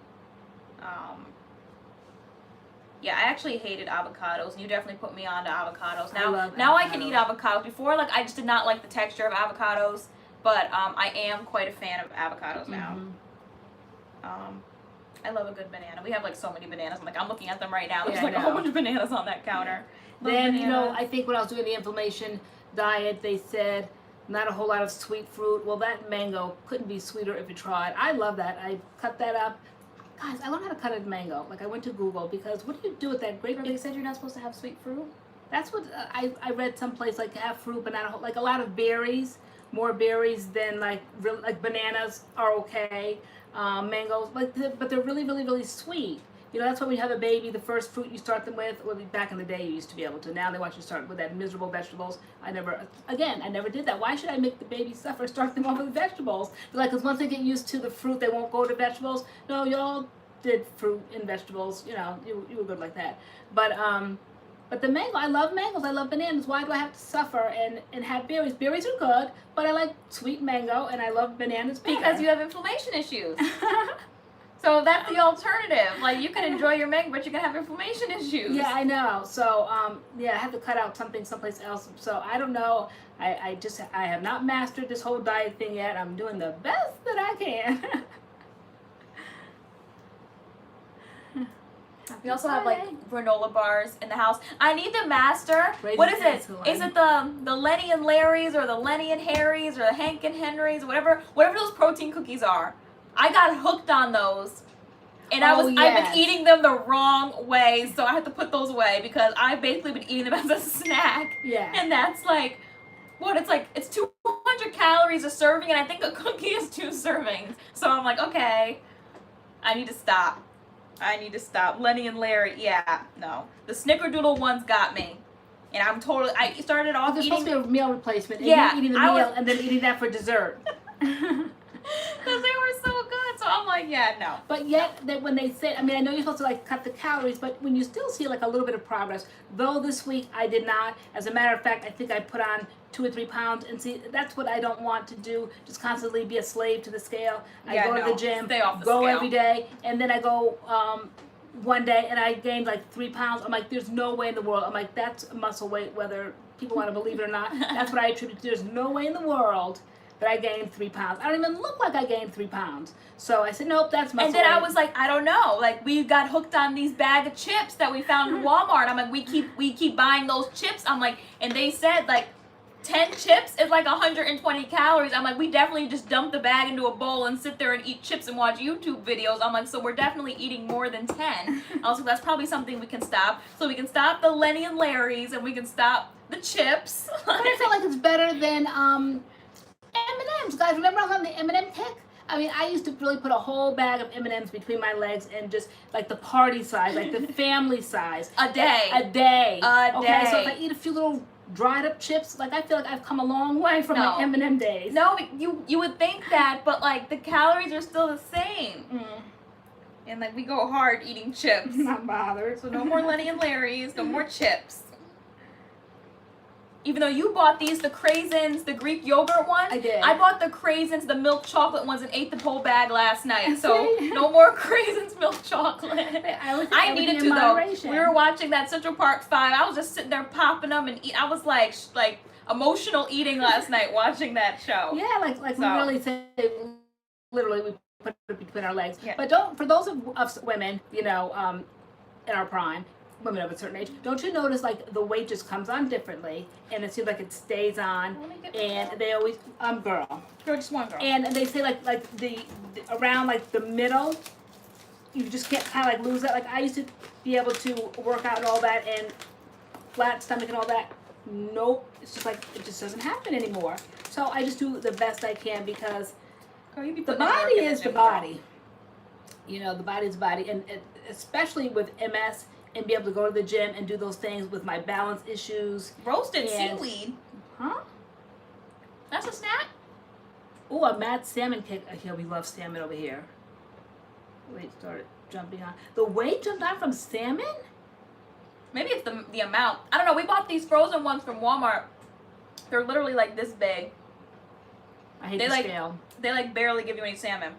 Speaker 2: Yeah, I actually hated avocados. You definitely put me on to avocados. Now I can eat avocados. Before, like, I just did not like the texture of avocados, but I am quite a fan of avocados now. I love a good banana. We have like so many bananas. I'm looking at them right now. There's like a whole bunch of bananas on that counter.
Speaker 1: Then, you know, I think when I was doing the inflammation diet, they said not a whole lot of sweet fruit. Well, that mango couldn't be sweeter if you tried. I love that. I cut that up. Guys, I learned how to cut a mango. Like, I went to Google, because what do you do with that grape?
Speaker 2: They said you're not supposed to have sweet fruit.
Speaker 1: That's what I read someplace, like, have fruit, but not a whole, like a lot of berries, more berries than like bananas are okay. Mangoes, but they're really, really, really sweet. You know, that's why when you have a baby, the first fruit you start them with, well, back in the day you used to be able to. Now they want you to start with that miserable vegetables. I never did that. Why should I make the baby suffer, start them off with vegetables? They're like, because once they get used to the fruit, they won't go to vegetables. No, y'all did fruit and vegetables. You know, you were good like that. But the mango, I love mangoes, I love bananas. Why do I have to suffer and have berries? Berries are good, but I like sweet mango, and I love bananas better.
Speaker 2: Because you have inflammation issues. So that's the alternative. Like, you can enjoy your mango, but you can have inflammation issues.
Speaker 1: Yeah, I know. So, yeah, I have to cut out something someplace else. So I don't know. I have not mastered this whole diet thing yet. I'm doing the best that I can.
Speaker 2: We also have like granola bars in the house. I need to master. What is it? Is it the Lenny and Larry's, or the Lenny and Harry's, or the Hank and Henry's, whatever those protein cookies are? I got hooked on those, and I've been eating them the wrong way, so I have to put those away, because I've basically been eating them as a snack.
Speaker 1: Yeah.
Speaker 2: And that's like, it's 200 calories a serving, and I think a cookie is 2 servings. So I'm like, okay, I need to stop. Lenny and Larry, yeah, no. The Snickerdoodle ones got me. And I started off eating.
Speaker 1: It's supposed to be a meal replacement. And
Speaker 2: yeah.
Speaker 1: You're eating the meal and then eating that for dessert.
Speaker 2: Because they were so good. So I'm like, yeah, no.
Speaker 1: But yet, when they say, I mean, I know you're supposed to like cut the calories, but when you still see like a little bit of progress, though this week I did not. As a matter of fact, I think I put on 2 or 3 pounds, and see, that's what I don't want to do, just constantly be a slave to the scale. I go to the gym, go every day, and then I go one day and I gained like 3 pounds. I'm like, there's no way in the world. I'm like, that's muscle weight, whether people want to believe it or not. That's what I attribute to. There's no way in the world that I gained 3 pounds. I don't even look like I gained 3 pounds. So I said, nope, that's muscle weight.
Speaker 2: And then I was like, I don't know. Like, we got hooked on these bag of chips that we found in Walmart. I'm like, we keep buying those chips. I'm like, and they said like 10 chips is like 120 calories. I'm like, we definitely just dump the bag into a bowl and sit there and eat chips and watch YouTube videos. I'm like, so we're definitely eating more than 10. Also, that's probably something we can stop. So we can stop the Lenny and Larry's, and we can stop the chips.
Speaker 1: But I feel like it's better than M&M's. Guys, remember I was on the M&M kick? I mean, I used to really put a whole bag of M&M's between my legs, and just like the party size, like the family size.
Speaker 2: A day.
Speaker 1: Okay, so if I eat a few little dried up chips, like I feel like I've come a long way from my M&M days.
Speaker 2: No, you would think that, but like the calories are still the same. And like we go hard eating chips.
Speaker 1: Not bothered.
Speaker 2: So no more Lenny and Larry's, no more chips. Even though you bought these, the craisins, the Greek yogurt ones.
Speaker 1: I did.
Speaker 2: I bought the craisins, the milk chocolate ones, and ate the whole bag last night. So no more craisins milk chocolate. I needed to though. We were watching that Central Park 5. I was just sitting there popping them and eat. I was like emotional eating last night watching that show.
Speaker 1: Yeah, like we really say, literally we put it between our legs.
Speaker 2: Yeah.
Speaker 1: But for those of us women, you know, in our prime, women of a certain age, don't you notice like the weight just comes on differently, and it seems like it stays on, and they always, girl,
Speaker 2: Just one girl.
Speaker 1: and they say like the around like the middle, you just can't kind of like lose that. Like I used to be able to work out and all that, and flat stomach and all that. Nope, it's just like it just doesn't happen anymore. So I just do the best I can because
Speaker 2: Girl, you be
Speaker 1: the
Speaker 2: putting that work
Speaker 1: body
Speaker 2: in
Speaker 1: is the
Speaker 2: gym, girl.
Speaker 1: body. You know, the body's body, and especially with MS and be able to go to the gym and do those things with my balance issues.
Speaker 2: Roasted
Speaker 1: And-
Speaker 2: seaweed.
Speaker 1: Huh?
Speaker 2: That's a snack?
Speaker 1: Oh, a mad salmon kick. Yeah, we love salmon over here. Weight started jumping on. The weight jumped on from salmon?
Speaker 2: Maybe it's the amount. I don't know. We bought these frozen ones from Walmart. They're literally like this big.
Speaker 1: I hate
Speaker 2: They
Speaker 1: the
Speaker 2: like-
Speaker 1: scale.
Speaker 2: They like barely give you any salmon.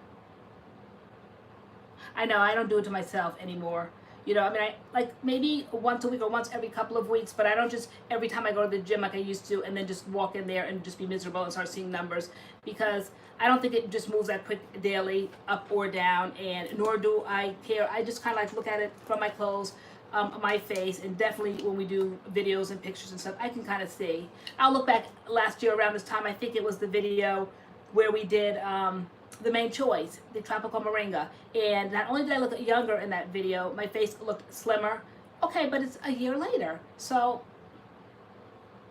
Speaker 1: I know, I don't do it to myself anymore. You know, I mean, I like maybe once a week or once every couple of weeks, but I don't just every time I go to the gym like I used to and then just walk in there and just be miserable and start seeing numbers, because I don't think it just moves that quick daily up or down, and nor do I care. I just kind of like look at it from my clothes, my face, and definitely when we do videos and pictures and stuff, I can kind of see. I'll look back last year around this time, I think it was the video where we did the main choice, the tropical moringa, and not only did I look younger in that video, my face looked slimmer. Okay, but it's a year later, so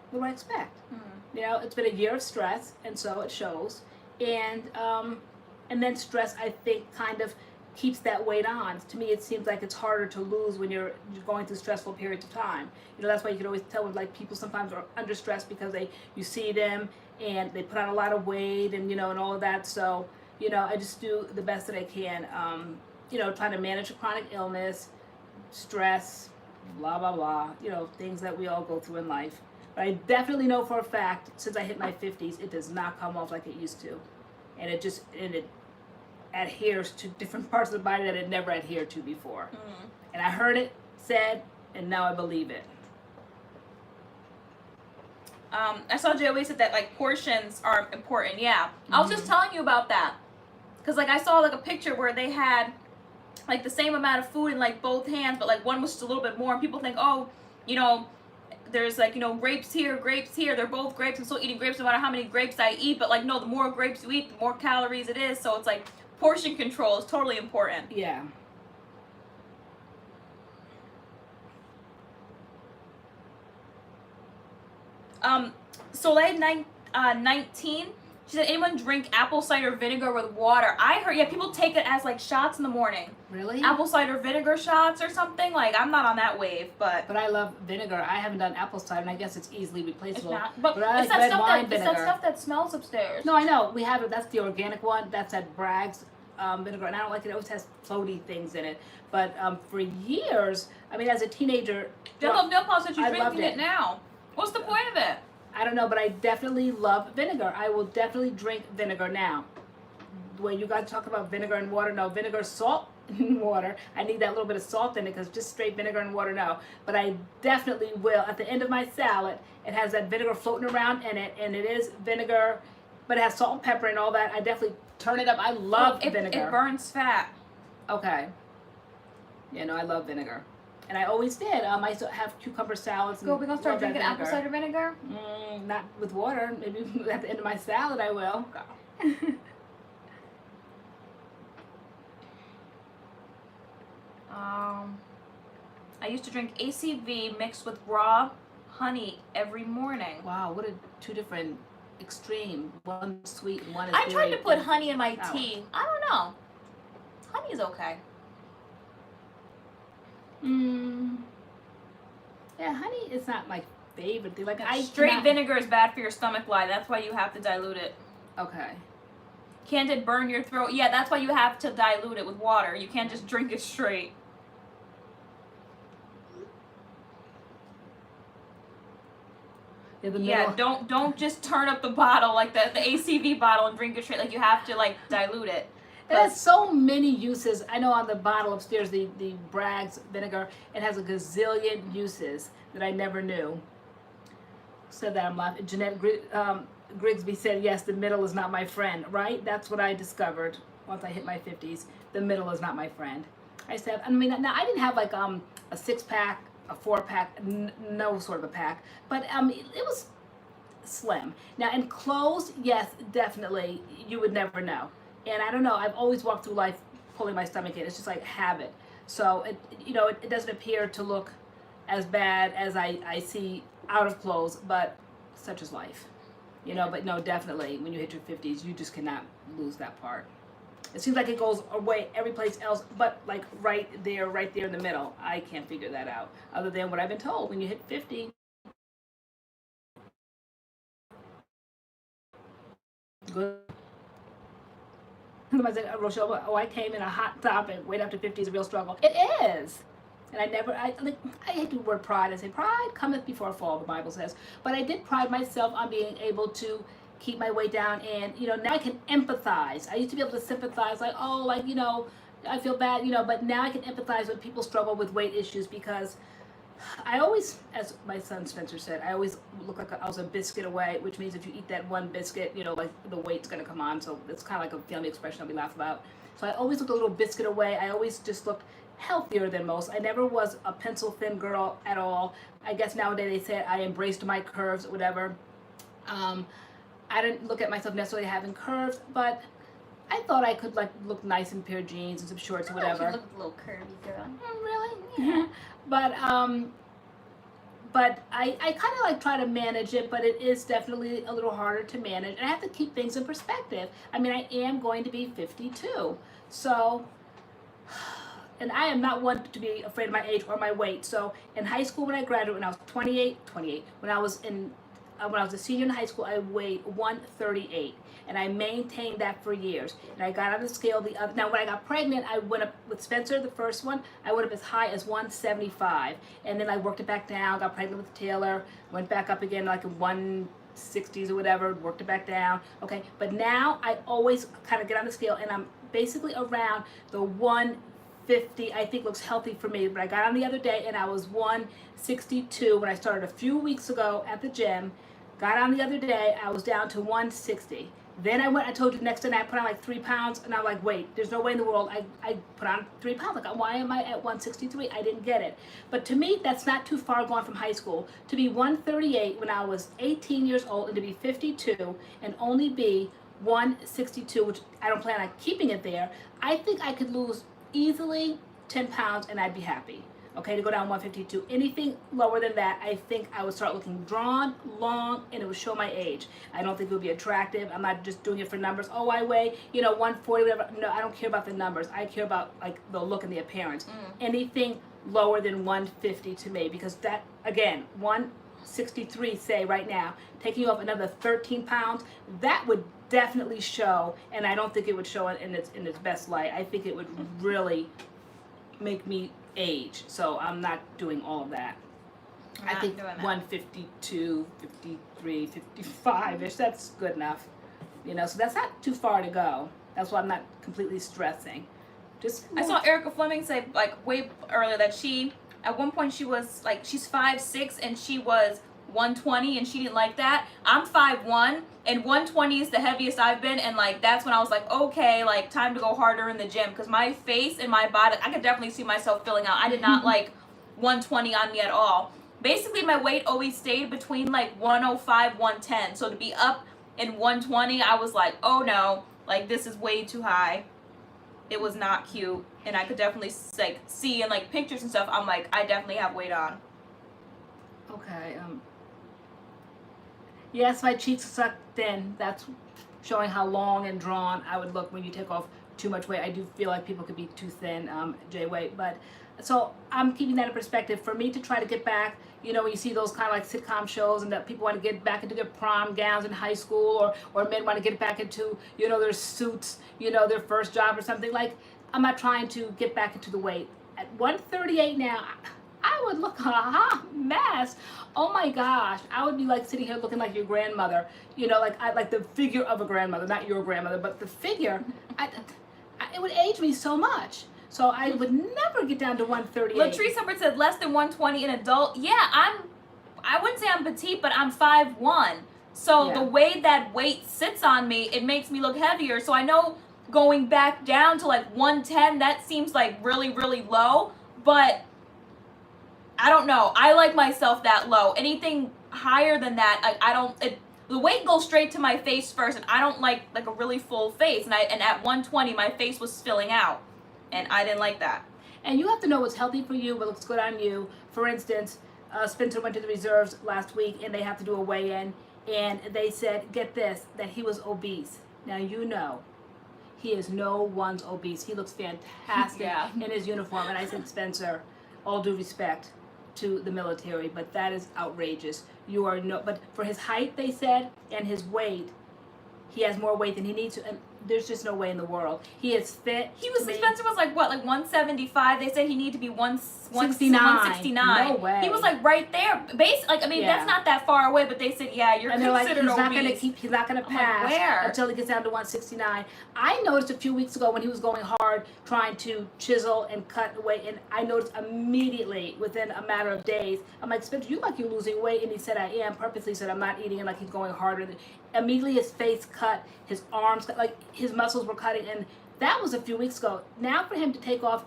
Speaker 1: what do I expect? You know, it's been a year of stress, and so it shows, and then stress, I think, kind of keeps that weight on. To me, it seems like it's harder to lose when you're going through stressful periods of time. You know, that's why you can always tell when like people sometimes are under stress because you see them and they put on a lot of weight and, you know, and all of that. So, you know, I just do the best that I can, you know, trying to manage a chronic illness, stress, blah, blah, blah, you know, things that we all go through in life. But I definitely know for a fact, since I hit my 50s, it does not come off like it used to. And it adheres to different parts of the body that it never adhered to before. And I heard it said, and now I believe it.
Speaker 2: I saw Joey said that like portions are important. Yeah, I was just telling you about that because like I saw like a picture where they had like the same amount of food in like both hands, but like one was just a little bit more. And people think, oh, you know, there's like, you know, grapes here. They're both grapes. I'm still eating grapes no matter how many grapes I eat. But like, no, the more grapes you eat, the more calories it is. So it's like portion control is totally important.
Speaker 1: Yeah.
Speaker 2: Soleil 19, she said, anyone drink apple cider vinegar with water? I heard, yeah, people take it as like shots in the morning.
Speaker 1: Really?
Speaker 2: Apple cider vinegar shots or something. Like, I'm not on that wave, but
Speaker 1: But I love vinegar. I haven't done apple cider, and I guess it's easily
Speaker 2: it's
Speaker 1: replaceable.
Speaker 2: not. But
Speaker 1: I
Speaker 2: it's
Speaker 1: like
Speaker 2: that
Speaker 1: red wine
Speaker 2: it's
Speaker 1: vinegar.
Speaker 2: that stuff that smells upstairs.
Speaker 1: No, I know. We have it. That's the organic one. That's at Bragg's vinegar, and I don't like it. It always has floaty things in it. But for years, I mean, as a teenager,
Speaker 2: Jello Nail Polish said you're
Speaker 1: I loved
Speaker 2: drinking it
Speaker 1: it.
Speaker 2: now. What's the point of it?
Speaker 1: I don't know, but I definitely love vinegar. I will definitely drink vinegar now. When you guys talk about vinegar and water, no, vinegar, salt, and water. I need that little bit of salt in it because just straight vinegar and water, no. But I definitely will. At the end of my salad, it has that vinegar floating around in it, and it is vinegar, but it has salt and pepper and all that. I definitely turn it up. I love vinegar.
Speaker 2: It burns fat.
Speaker 1: Okay. Yeah, no, I love vinegar. And I always did. I used to have cucumber salads.
Speaker 2: Go, we're gonna start
Speaker 1: love that
Speaker 2: drinking apple
Speaker 1: vinegar.
Speaker 2: cider vinegar?
Speaker 1: Not with water. Maybe at the end of my salad I will.
Speaker 2: I used to drink ACV mixed with raw honey every morning.
Speaker 1: Wow, what a two different extreme. One sweet and one is
Speaker 2: I tried
Speaker 1: very
Speaker 2: to put honey in my
Speaker 1: sour.
Speaker 2: tea. I don't know. Honey is okay.
Speaker 1: Yeah, honey is not my favorite thing. Like
Speaker 2: Straight
Speaker 1: cannot-
Speaker 2: vinegar is bad for your stomach line. That's why you have to dilute it.
Speaker 1: Okay.
Speaker 2: Can't it burn your throat? Yeah, that's why you have to dilute it with water. You can't just drink it straight.
Speaker 1: Yeah, the middle.
Speaker 2: Yeah, don't just turn up the bottle like the ACV bottle and drink it straight. Like you have to like dilute it.
Speaker 1: It has so many uses. I know on the bottle upstairs, the Bragg's vinegar, it has a gazillion uses that I never knew. Said that I'm laughing. Jeanette Grigsby said, yes, the middle is not my friend, right? That's what I discovered once I hit my 50s. The middle is not my friend. I said, I mean, now I didn't have like a six-pack a 4-pack, no sort of a pack, but it was slim. Now in clothes, yes, definitely, you would never know. And I don't know, I've always walked through life pulling my stomach in. It's just like habit. So it doesn't appear to look as bad as I see out of clothes, but such is life. But no, definitely when you hit your 50s, you just cannot lose that part. It seems like it goes away every place else, but like right there in the middle. I can't figure that out, other than what I've been told. When you hit 50, good. I said, Rochelle, I came in a hot topic. Wait after 50 is a real struggle. It is. And I hate the word pride. I say pride cometh before a fall, the Bible says. But I did pride myself on being able to keep my weight down, and now I can empathize. I used to be able to sympathize, like, oh, like, I feel bad, but now I can empathize when people struggle with weight issues, because I always, as my son Spencer said, I always look like I was a biscuit away, which means if you eat that one biscuit, like the weight's gonna come on. So it's kind of like a family expression that we laugh about. So I always looked a little biscuit away. I always just looked healthier than most. I never was a pencil thin girl at all. I guess nowadays they say I embraced my curves, whatever. I didn't look at myself necessarily having curves, but I thought I could like look nice in a pair of jeans and some shorts or whatever.
Speaker 2: You look a little curvy, girl.
Speaker 1: Really? Yeah. But I kind of like try to manage it, but it is definitely a little harder to manage, and I have to keep things in perspective. I mean, I am going to be 52, so, and I am not one to be afraid of my age or my weight. So in high school, when I graduated, when I was 28, when I was a senior in high school, I weighed 138, and I maintained that for years. And I got on the scale now when I got pregnant, I went up with Spencer, the first one, I went up as high as 175, and then I worked it back down, got pregnant with Taylor, went back up again like in 160s or whatever, worked it back down. Okay, but now I always kind of get on the scale, and I'm basically around the 150, I think looks healthy for me. But I got on the other day and I was 162 when I started a few weeks ago at the gym. Got on the other day, I was down to 160. Then I told you the next day I put on like 3 pounds, and I'm like, wait, there's no way in the world I put on 3 pounds. Like, why am I at 163? I didn't get it. But to me, that's not too far gone from high school. To be 138 when I was 18 years old, and to be 52 and only be 162, which I don't plan on keeping it there, I think I could lose easily 10 pounds and I'd be happy. Okay, to go down 152. Anything lower than that, I think I would start looking drawn, long, and it would show my age. I don't think it would be attractive. I'm not just doing it for numbers. Oh, I weigh, 140, whatever. No, I don't care about the numbers. I care about like the look and the appearance. Anything lower than 150 to me, because that, again, 163, say right now, taking off another 13 pounds, that would definitely show, and I don't think it would show it in its best light. I think it would really make me age. So I'm not doing all of that. I think 152, 53, 55-ish, that's good enough. So that's not too far to go. That's why I'm not completely stressing.
Speaker 2: I saw Erica Fleming say like way earlier that at one point she was like, she's 5'6" and she was 120 and she didn't like that. I'm 5'1" and 120 is the heaviest I've been, and like that's when I was like, okay, like time to go harder in the gym, because my face and my body, I could definitely see myself filling out. I did not like 120 on me at all. Basically my weight always stayed between like 105, 110. So to be up in 120, I was like, oh no, like this is way too high. It was not cute, and I could definitely like see in like pictures and stuff, I'm like, I definitely have weight on.
Speaker 1: Okay, yes, my cheeks suck thin. That's showing how long and drawn I would look when you take off too much weight. I do feel like people could be too thin, J-weight. But so I'm keeping that in perspective. For me to try to get back, when you see those kind of like sitcom shows and that people want to get back into their prom gowns in high school, or men want to get back into, their suits, their first job or something. Like, I'm not trying to get back into the weight. At 138 now, I would look a hot mess. Oh my gosh, I would be like sitting here looking like your grandmother. Like the figure of a grandmother, not your grandmother, but the figure. It would age me so much. So I would never get down to 138.
Speaker 2: Latrice Hubbard said less than 120 an adult. Yeah, I wouldn't say I'm petite, but I'm 5'1". So
Speaker 1: Yeah.
Speaker 2: The way that weight sits on me, it makes me look heavier. So I know going back down to like 110, that seems like really, really low, but I don't know. I like myself that low. Anything higher than that, I don't. The weight goes straight to my face first, and I don't like a really full face. And at 120, my face was filling out, and I didn't like that.
Speaker 1: And you have to know what's healthy for you, what looks good on you. For instance, Spencer went to the reserves last week, and they have to do a weigh-in, and they said, get this, that he was obese. Now you know, he is no one's obese. He looks fantastic in his uniform. And I said, Spencer, all due respect to the military, but that is outrageous. You are no, but for his height, they said, and his weight, he has more weight than he needs to, and there's just no way in the world. He is fit.
Speaker 2: Spencer was like 175. They said he needed to be
Speaker 1: 169.
Speaker 2: 169.
Speaker 1: No way.
Speaker 2: He was like right there. That's not that far away, but they said, yeah, you're considered obese.
Speaker 1: He's not gonna pass until he gets down to 169. I noticed a few weeks ago when he was going hard, trying to chisel and cut away, and I noticed immediately within a matter of days, I'm like, Spencer, you look like you're losing weight, and he said, I am. Purposely said, I'm not eating, and like he's going harder. Immediately his face cut, his arms cut, like his muscles were cutting, and that was a few weeks ago. Now for him to take off,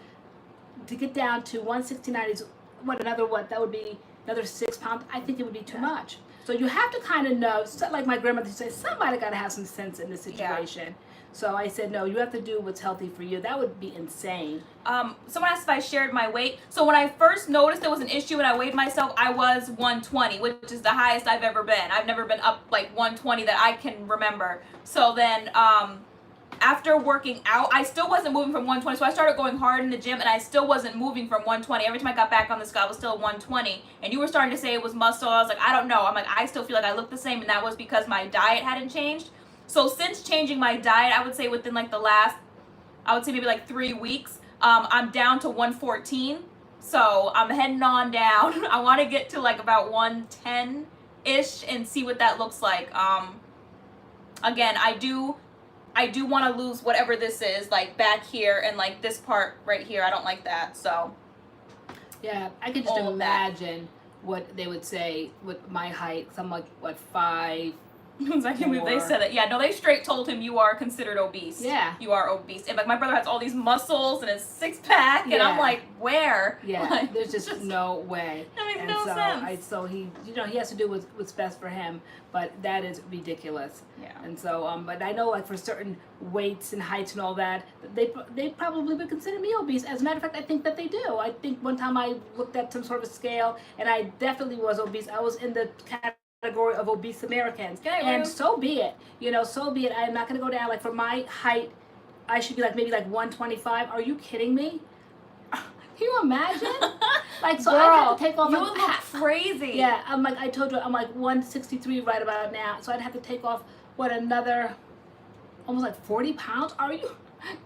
Speaker 1: to get down to 169 is that would be another 6 pounds. I think it would be too much. So you have to kind of know, like my grandmother said, somebody got to have some sense in this situation. Yeah. So I said, no, you have to do what's healthy for you. That would be insane.
Speaker 2: Someone asked if I shared my weight. So when I first noticed there was an issue when I weighed myself, I was 120, which is the highest I've ever been. I've never been up like 120 that I can remember. So then after working out, I still wasn't moving from 120. So I started going hard in the gym, and I still wasn't moving from 120. Every time I got back on the scale, I was still 120. And you were starting to say it was muscle. I was like, I don't know. I'm like, I still feel like I look the same, and that was because my diet hadn't changed. So since changing my diet, I would say within like the last, maybe like 3 weeks, I'm down to 114. So I'm heading on down. I want to get to like about 110-ish and see what that looks like. Again, I do want to lose whatever this is, like back here and like this part right here. I don't like that. So
Speaker 1: yeah, I could just imagine what they would say with my height. So I'm like, what, 5'?
Speaker 2: I can't believe they said it. Yeah, no, they straight told him you are considered obese.
Speaker 1: Yeah.
Speaker 2: You are obese. And like my brother has all these muscles and his 6-pack, and I'm like, where?
Speaker 1: Yeah,
Speaker 2: like,
Speaker 1: there's just no way.
Speaker 2: That makes no sense.
Speaker 1: So he, he has to do what's best for him, but that is ridiculous.
Speaker 2: Yeah.
Speaker 1: And so, but I know like for certain weights and heights and all that, they probably would consider me obese. As a matter of fact, I think that they do. I think one time I looked at some sort of a scale, and I definitely was obese. I was in the category of obese Americans, and so be it. So be it. I'm not going to go down. Like for my height, I should be like maybe like 125. Are you kidding me? Can you imagine? Like, so girl, I had to take off.
Speaker 2: You would look crazy.
Speaker 1: Yeah, I told you, I'm like 163 right about now. So I'd have to take off another almost like 40 pounds. Are you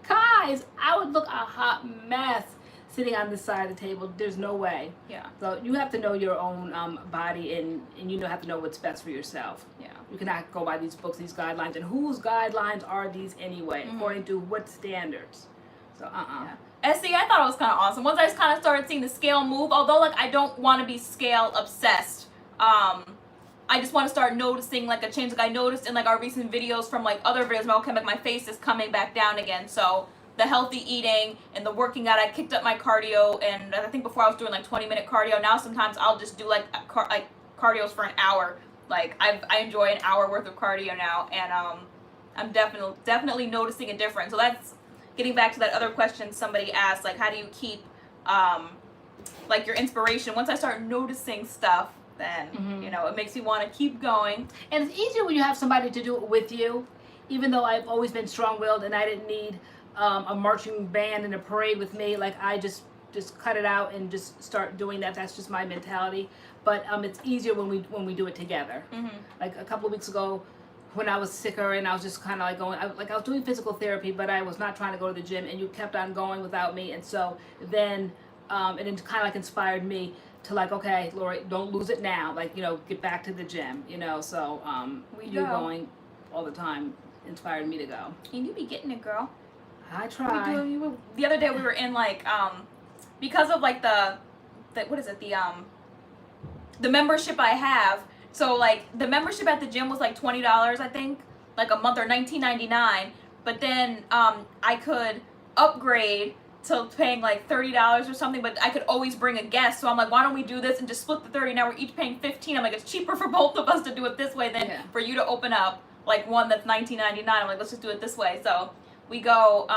Speaker 1: guys? I would look a hot mess sitting on this side of the table. There's no way.
Speaker 2: Yeah.
Speaker 1: So you have to know your own body, and you have to know what's best for yourself.
Speaker 2: Yeah.
Speaker 1: You cannot go by these books, these guidelines, and whose guidelines are these anyway? Mm-hmm. According to what standards? So Yeah.
Speaker 2: And see, I thought it was kind of awesome. Once I just kind of started seeing the scale move, although like I don't want to be scale obsessed. I just want to start noticing like a change. Like I noticed in like our recent videos from like other videos, like my face is coming back down again. So the healthy eating and the working out, I kicked up my cardio, and I think before I was doing like 20-minute cardio. Now sometimes I'll just do like cardios for an hour. Like I enjoy an hour worth of cardio now, and I'm definitely noticing a difference. So that's getting back to that other question somebody asked, like how do you keep like your inspiration? Once I start noticing stuff, then it makes me want to keep going.
Speaker 1: And it's easier when you have somebody to do it with you. Even though I've always been strong-willed and I didn't need a marching band and a parade with me, like I just cut it out and just start doing that. That's just my mentality. But it's easier when we do it together. Like a couple of weeks ago, when I was sicker and I was just kind of like going, I was doing physical therapy, but I was not trying to go to the gym, and you kept on going without me. And so then it kind of like inspired me to like, okay, Lori, don't lose it now. Like, get back to the gym, So you going all the time inspired me to go.
Speaker 2: And you be getting it, girl.
Speaker 1: I try.
Speaker 2: The other day we were in like, because of like the what is it, the membership I have. So like the membership at the gym was like $20, I think, like a month, or $19.99. But then I could upgrade to paying like $30 or something, but I could always bring a guest. So I'm like, why don't we do this and just split the 30? Now we're each paying 15. I'm like, it's cheaper for both of us to do it this way than for you to open up like one that's $19.99. I'm like, let's just do it this way. So we go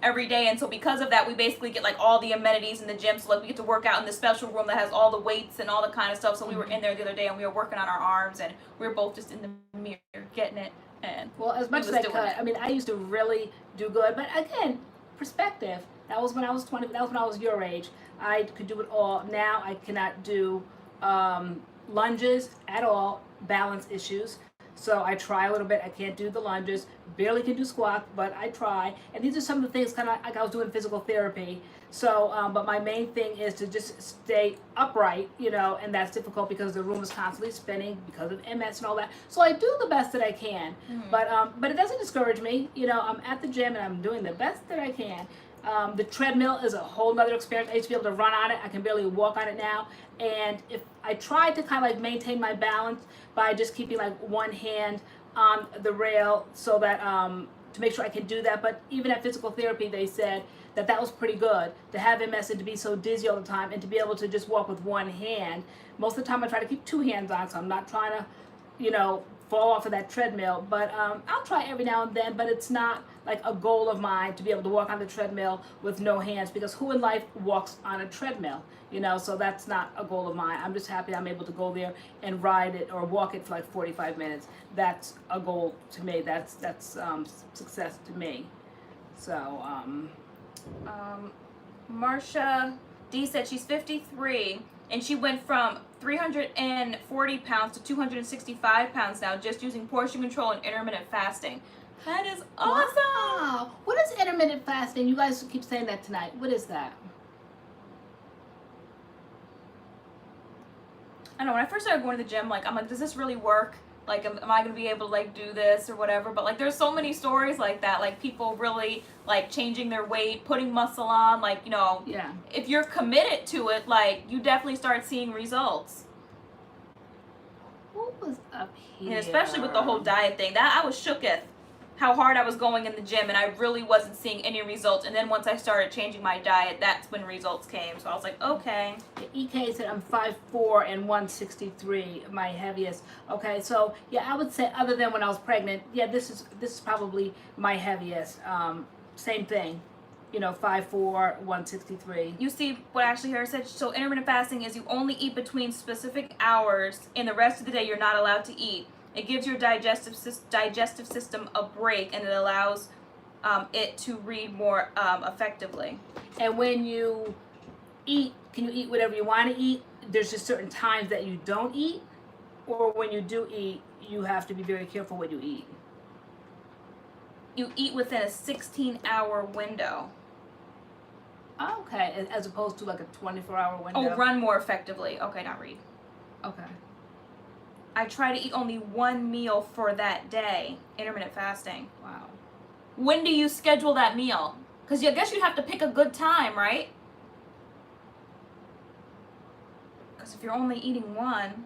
Speaker 2: every day, and so because of that, we basically get like all the amenities in the gym. So like we get to work out in the special room that has all the weights and all the kind of stuff. So we were in there the other day, and we were working on our arms, and we were both just in the mirror getting it. And
Speaker 1: well, as much as I could. I mean, I used to really do good, but again, perspective. That was when I was 20. That was when I was your age. I could do it all. Now I cannot do lunges at all. Balance issues. So I try a little bit. I can't do the lunges. Barely can do squats, but I try. And these are some of the things kind of like I was doing physical therapy. So, but my main thing is to just stay upright, you know, and that's difficult because the room is constantly spinning because of MS and all that. So I do the best that I can, but it doesn't discourage me. You know, I'm at the gym and I'm doing the best that I can. The treadmill is a whole nother experience. I used to be able to run on it. I can barely walk on it now. And if I tried to kind of like maintain my balance by just keeping like one hand on the rail so that to make sure I can do that. But even at physical therapy, they said that that was pretty good to have MS and to be so dizzy all the time and to be able to just walk with one hand. Most of the time I try to keep two hands on, so I'm not trying to, you know, fall off of that treadmill, but I'll try every now and then, but it's not like a goal of mine to be able to walk on the treadmill with no hands, because who in life walks on a treadmill, you know, so that's not a goal of mine. I'm just happy I'm able to go there and ride it or walk it for like 45 minutes. That's a goal to me. That's success to me. So,
Speaker 2: Marsha D said she's 53 and she went from 340 pounds to 265 pounds now, just using portion control and intermittent fasting. That is awesome.
Speaker 1: Wow. What is intermittent fasting? You guys keep saying that tonight. What is that?
Speaker 2: I know when I first started going to the gym, like I'm like, does this really work? Like, am I gonna be able to like do this or whatever? But like, there's so many stories like that, like people really like changing their weight, putting muscle on, like, you know, if you're committed to it, like you definitely start seeing results.
Speaker 1: What was up here?
Speaker 2: And especially with the whole diet thing, that I was shooketh how hard I was going in the gym and I really wasn't seeing any results. And then once I started changing my diet, that's when results came. So I was like, okay.
Speaker 1: EK said I'm 5'4" and 163, my heaviest. Okay, so yeah, I would say other than when I was pregnant, yeah, this is probably my heaviest. Same thing, you know, 5'4", 163.
Speaker 2: You see what Ashley Harris said? So intermittent fasting is you only eat between specific hours, and the rest of the day you're not allowed to eat. It gives your digestive system a break, and it allows it to read more effectively.
Speaker 1: And when you eat, can you eat whatever you want to eat? There's just certain times that you don't eat, or when you do eat, you have to be very careful what you eat.
Speaker 2: You eat within a 16-hour window.
Speaker 1: Okay, as opposed to like a 24-hour window.
Speaker 2: Oh, run more effectively. Okay, not read.
Speaker 1: Okay.
Speaker 2: I try to eat only one meal for that day. Intermittent fasting.
Speaker 1: Wow.
Speaker 2: When do you schedule that meal? Because I guess you'd have to pick a good time, right? Because if you're only eating one.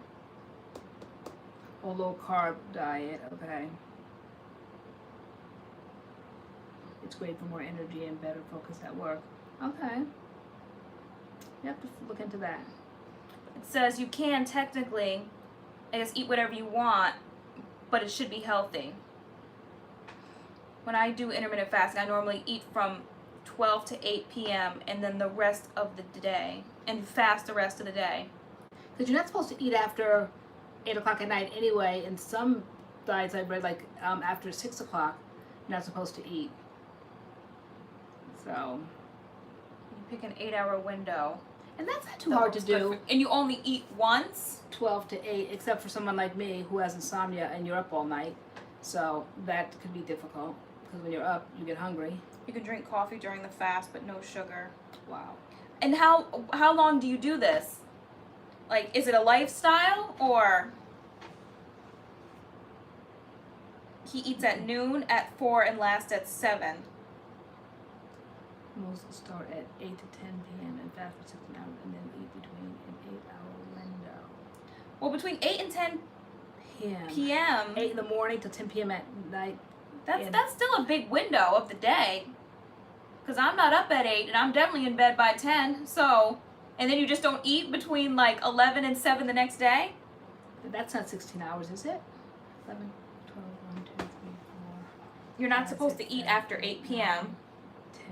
Speaker 1: A low carb diet, okay. It's great for more energy and better focus at work. Okay. You have to look into that.
Speaker 2: It says you can technically, I guess, eat whatever you want, but it should be healthy. When I do intermittent fasting, I normally eat from 12 to 8 p.m. and then the rest of the day, and fast the rest of the day.
Speaker 1: Because you're not supposed to eat after 8 o'clock at night anyway. In some diets I've read, like after 6 o'clock, you're not supposed to eat. So
Speaker 2: you pick an 8-hour window.
Speaker 1: And that's not too hard to do.
Speaker 2: And you only eat once?
Speaker 1: 12 to 8, except for someone like me who has insomnia and you're up all night. So that could be difficult, because when you're up, you get hungry.
Speaker 2: You can drink coffee during the fast, but no sugar.
Speaker 1: Wow.
Speaker 2: And how long do you do this? Like, is it a lifestyle, or? He eats at noon, at 4, and lasts at 7.
Speaker 1: Most start at 8 to 10 p.m. and fast for 16 hours, and then eat between an 8-hour window.
Speaker 2: Well, between 8 and 10
Speaker 1: p.m. 8 in the morning to 10 p.m. at night.
Speaker 2: That's still a big window of the day. Because I'm not up at 8, and I'm definitely in bed by 10, so... And then you just don't eat between, like, 11 and 7 the next day?
Speaker 1: That's not 16 hours, is it? 11, 12, 1, 2, 3, 4.
Speaker 2: You're not
Speaker 1: 5,
Speaker 2: supposed
Speaker 1: 6,
Speaker 2: to eat
Speaker 1: 7,
Speaker 2: after 8 p.m.
Speaker 1: 10,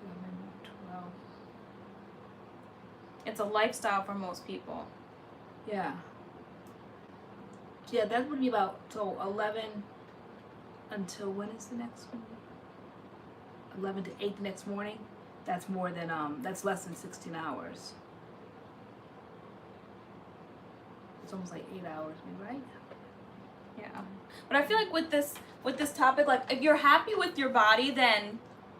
Speaker 1: 11, 12.
Speaker 2: It's a lifestyle for most people.
Speaker 1: Yeah. Yeah, that would be about, so 11 until, when is the next one? 11 to 8 the next morning. That's more than, that's less than 16 hours. It's almost like 8 hours, right?
Speaker 2: Yeah. But I feel like with this topic, like, if you're happy with your body, then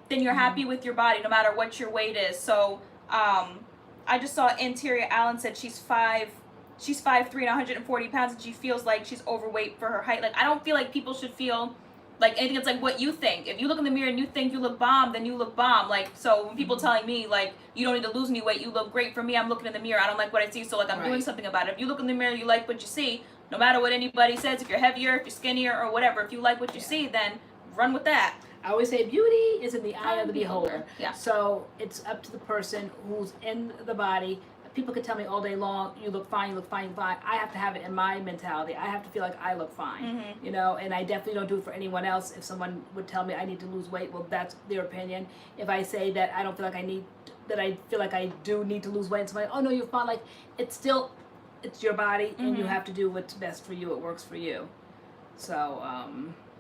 Speaker 2: you're happy with your body no matter what your weight is. So, I just saw Interior Allen said she's 5'3" and 140 pounds, and she feels like she's overweight for her height. Like, I don't feel like people should feel like anything. It's like what you think. If you look in the mirror and you think you look bomb, then you look bomb. Like, so when people telling me, like, you don't need to lose any weight, you look great. For me, I'm looking in the mirror, I don't like what I see, so, like, I'm doing something about it. If you look in the mirror, you like what you see, no matter what anybody says, if you're heavier, if you're skinnier, or whatever, if you like what you see, then run with that.
Speaker 1: I always say beauty is in the eye of the beholder.
Speaker 2: Yeah.
Speaker 1: So it's up to the person who's in the body. People can tell me all day long, you look fine, you look fine, fine. I have to have it in my mentality. I have to feel like I look fine, you know, and I definitely don't do it for anyone else. If someone would tell me I need to lose weight, well, that's their opinion. If I say that I don't feel like I feel like I do need to lose weight, and somebody, oh no, you're fine, like, it's your body, and you have to do what's best for you, it works for you. So,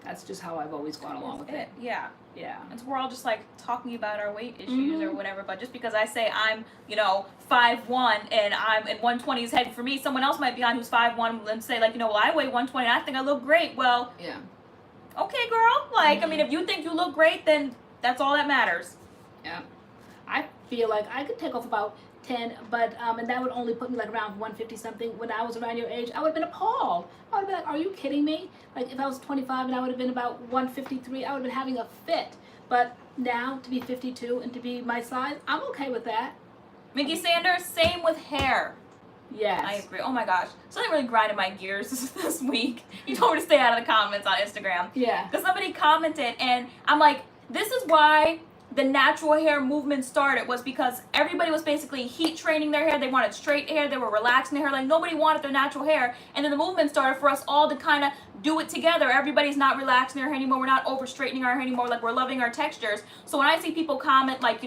Speaker 1: that's just how I've always gone along with it.
Speaker 2: Yeah.
Speaker 1: Yeah.
Speaker 2: And so we're all just like talking about our weight issues or whatever, but just because I say I'm, 5'1" and I'm in 120 is heavy for me, someone else might be on who's 5'1" and say, like, well, I weigh 120 and I think I look great. Well,
Speaker 1: yeah.
Speaker 2: Okay, girl. Like, I mean, if you think you look great, then that's all that matters.
Speaker 1: Yeah. I feel like I could take off about 10, but and that would only put me like around 150 something. When I was around your age, I would have been appalled. I would have been like, are you kidding me? Like, if I was 25 and I would have been about 153, I would have been having a fit. But now, to be 52 and to be my size, I'm okay with that.
Speaker 2: Mickey Sanders, same with hair.
Speaker 1: Yes.
Speaker 2: I agree. Oh my gosh. Something really grinded my gears this week. You told me to stay out of the comments on Instagram.
Speaker 1: Yeah.
Speaker 2: Because somebody commented, and I'm like, this is why the natural hair movement started, was because everybody was basically heat training their hair. They wanted straight hair. They were relaxing their hair. Like, nobody wanted their natural hair. And then the movement started for us all to kind of do it together. Everybody's not relaxing their hair anymore. We're not over straightening our hair anymore. Like, we're loving our textures. So when I see people comment, like,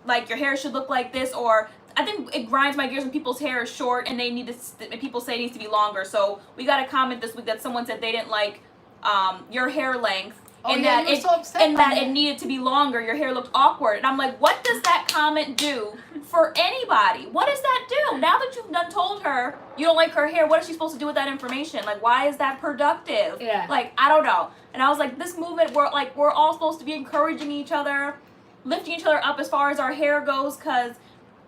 Speaker 2: like, your hair should look like this, or I think it grinds my gears when people's hair is short and they need to, people say it needs to be longer. So we got a comment this week that someone said they didn't like your hair length.
Speaker 1: Oh,
Speaker 2: and
Speaker 1: yeah,
Speaker 2: that it needed to be longer. Your hair looked awkward. And I'm like, what does that comment do for anybody? What does that do? Now that you've done told her you don't like her hair, what is she supposed to do with that information? Like, why is that productive?
Speaker 1: Yeah.
Speaker 2: Like, I don't know. And I was like, this movement, we're all supposed to be encouraging each other, lifting each other up as far as our hair goes, because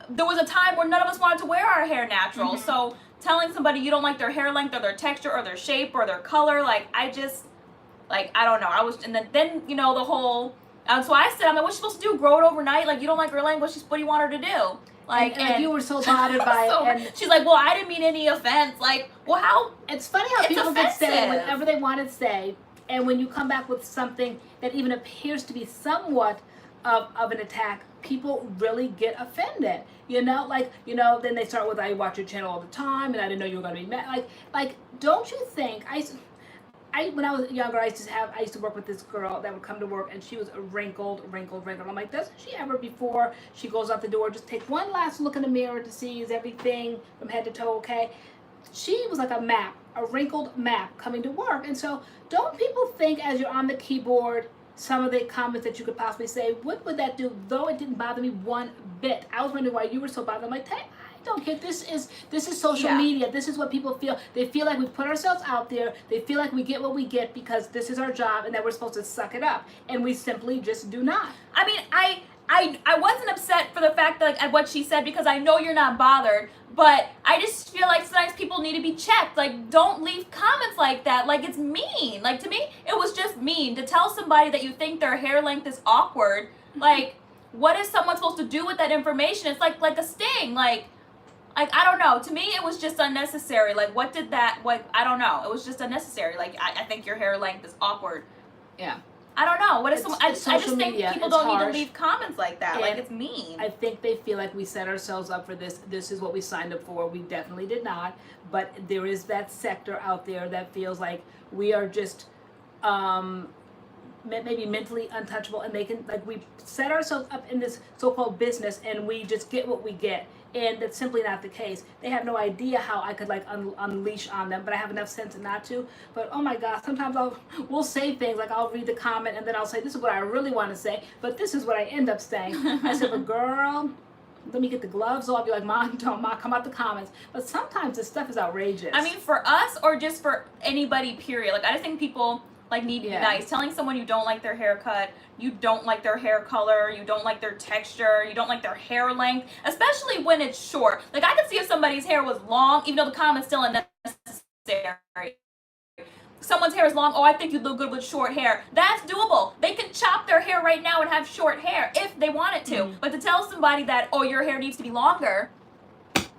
Speaker 2: there was a time where none of us wanted to wear our hair natural. So telling somebody you don't like their hair length or their texture or their shape or their color, like, I don't know. And then the whole, so I said, I'm like, what's she supposed to do? Grow it overnight? Like, you don't like her length, what do you want her to do? Like,
Speaker 1: and you were so bothered by
Speaker 2: so,
Speaker 1: it. And
Speaker 2: she's like, well, I didn't mean any offense. Like, well, how?
Speaker 1: It's funny how people can say
Speaker 2: offensive.
Speaker 1: whatever they want to say, and when you come back with something that even appears to be somewhat of an attack, people really get offended. Then they start with, I watch your channel all the time, and I didn't know you were going to be mad. Like, don't you think, when I was younger, I used to work with this girl that would come to work, and she was a wrinkled. I'm like, doesn't she ever, before she goes out the door, just take one last look in the mirror to see, is everything from head to toe okay? She was like a map, a wrinkled map coming to work. And so don't people think, as you're on the keyboard, some of the comments that you could possibly say, what would that do? Though it didn't bother me one bit. I was wondering why you were so bothered. I'm like, hey, I don't get this is social media. This is what people feel. They feel like we put ourselves out there. They feel like we get what we get because this is our job and that we're supposed to suck it up. And we simply just do not.
Speaker 2: I mean, I wasn't upset for the fact that, like, at what she said, because I know you're not bothered, but I just feel like sometimes people need to be checked. Like, don't leave comments like that. Like, it's mean. Like, to me, it was just mean to tell somebody that you think their hair length is awkward. Like, what is someone supposed to do with that information? It's like a sting. Like, I don't know. To me, it was just unnecessary. Like, I don't know. It was just unnecessary. Like, I think your hair length is awkward.
Speaker 1: Yeah.
Speaker 2: I don't know. What is
Speaker 1: It's-
Speaker 2: I
Speaker 1: it's
Speaker 2: just
Speaker 1: social
Speaker 2: think
Speaker 1: media.
Speaker 2: people
Speaker 1: It's
Speaker 2: don't need to
Speaker 1: harsh.
Speaker 2: leave comments like that. Like
Speaker 1: And
Speaker 2: it's mean.
Speaker 1: I think they feel like we set ourselves up for this. This is what we signed up for. We definitely did not. But there is that sector out there that feels like we are just maybe mentally untouchable, and they can, like, we set ourselves up in this so-called business and we just get what we get, and that's simply not the case. They have no idea how I could like unleash on them, but I have enough sense not to. But oh my gosh, sometimes we'll say things like, I'll read the comment and then I'll say, this is what I really want to say, but this is what I end up saying. I said, but girl, let me get the gloves off. You're like, Mom, don't, Mom, come out the comments. But sometimes this stuff is outrageous.
Speaker 2: I mean, for us or just for anybody, period. Like, I just think people like need to be nice. Telling someone you don't like their haircut, you don't like their hair color, you don't like their texture, you don't like their hair length, especially when it's short. Like, I could see if somebody's hair was long, even though the comment's still unnecessary. Someone's hair is long, oh, I think you look good with short hair. That's doable. They can chop their hair right now and have short hair if they wanted to. But to tell somebody that, oh, your hair needs to be longer,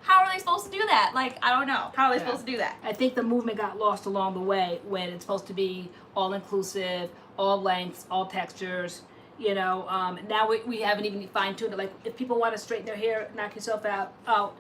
Speaker 2: how are they supposed to do that? Like, I don't know. How are they supposed to do that?
Speaker 1: I think the movement got lost along the way when it's supposed to be all-inclusive, all lengths, all textures. You know, now we haven't even fine-tuned it. Like, if people want to straighten their hair, knock yourself out.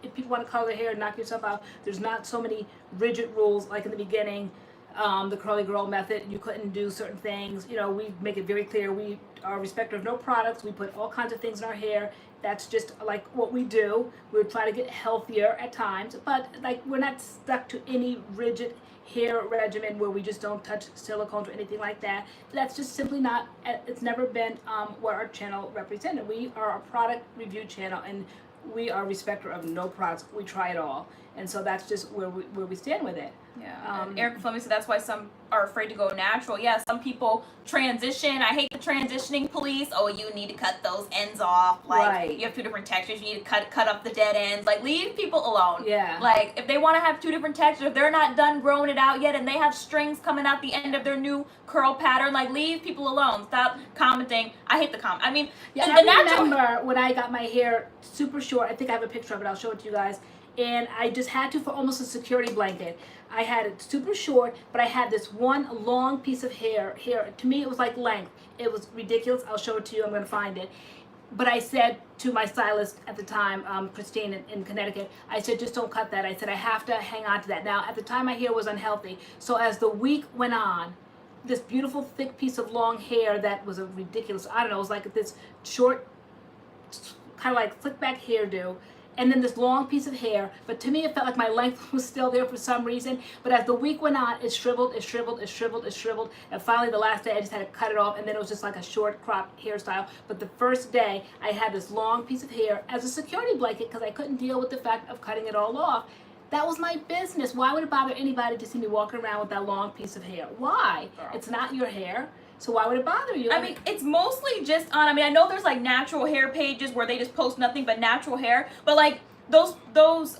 Speaker 1: If people want to color their hair, knock yourself out. There's not so many rigid rules like in the beginning. The curly girl method, you couldn't do certain things. You know, we make it very clear we are a respecter of no products. We put all kinds of things in our hair. That's just like what we do. We try to get healthier at times, but like we're not stuck to any rigid hair regimen where we just don't touch silicones or anything like that. That's just simply not, it's never been what our channel represented. We are a product review channel, and we are a respecter of no products. We try it all. And so that's just where we stand with it.
Speaker 2: Yeah. Eric Fleming said that's why some are afraid to go natural. Yeah, some people transition. I hate the transitioning police. Oh, you need to cut those ends off. Like, you have 2 different textures. You need to cut up the dead ends. Like, leave people alone.
Speaker 1: Yeah.
Speaker 2: Like, if they want to have 2 different textures, if they're not done growing it out yet, and they have strings coming out the end of their new curl pattern, like, leave people alone. Stop commenting. I hate the comment. I mean,
Speaker 1: yeah, I remember when I got my hair super short. I think I have a picture of it. I'll show it to you guys. And I just had to, for almost a security blanket. I had it super short, but I had this one long piece of hair here. To me, it was like length. It was ridiculous. I'll show it to you. I'm going to find it. But I said to my stylist at the time, Christine in Connecticut, I said, just don't cut that. I said, I have to hang on to that. Now, at the time, my hair was unhealthy. So as the week went on, this beautiful, thick piece of long hair that was a ridiculous, I don't know, it was like this short, kind of like slick back hairdo. And then this long piece of hair, but to me it felt like my length was still there for some reason. But as the week went on, it shriveled, it shriveled, it shriveled, it shriveled. And finally the last day I just had to cut it off, and then it was just like a short crop hairstyle. But the first day I had this long piece of hair as a security blanket because I couldn't deal with the fact of cutting it all off. That was my business. Why would it bother anybody to see me walking around with that long piece of hair? Why? It's not your hair. So why would it bother you?
Speaker 2: I mean, it's mostly just on, I mean, I know there's like natural hair pages where they just post nothing but natural hair, but like those pages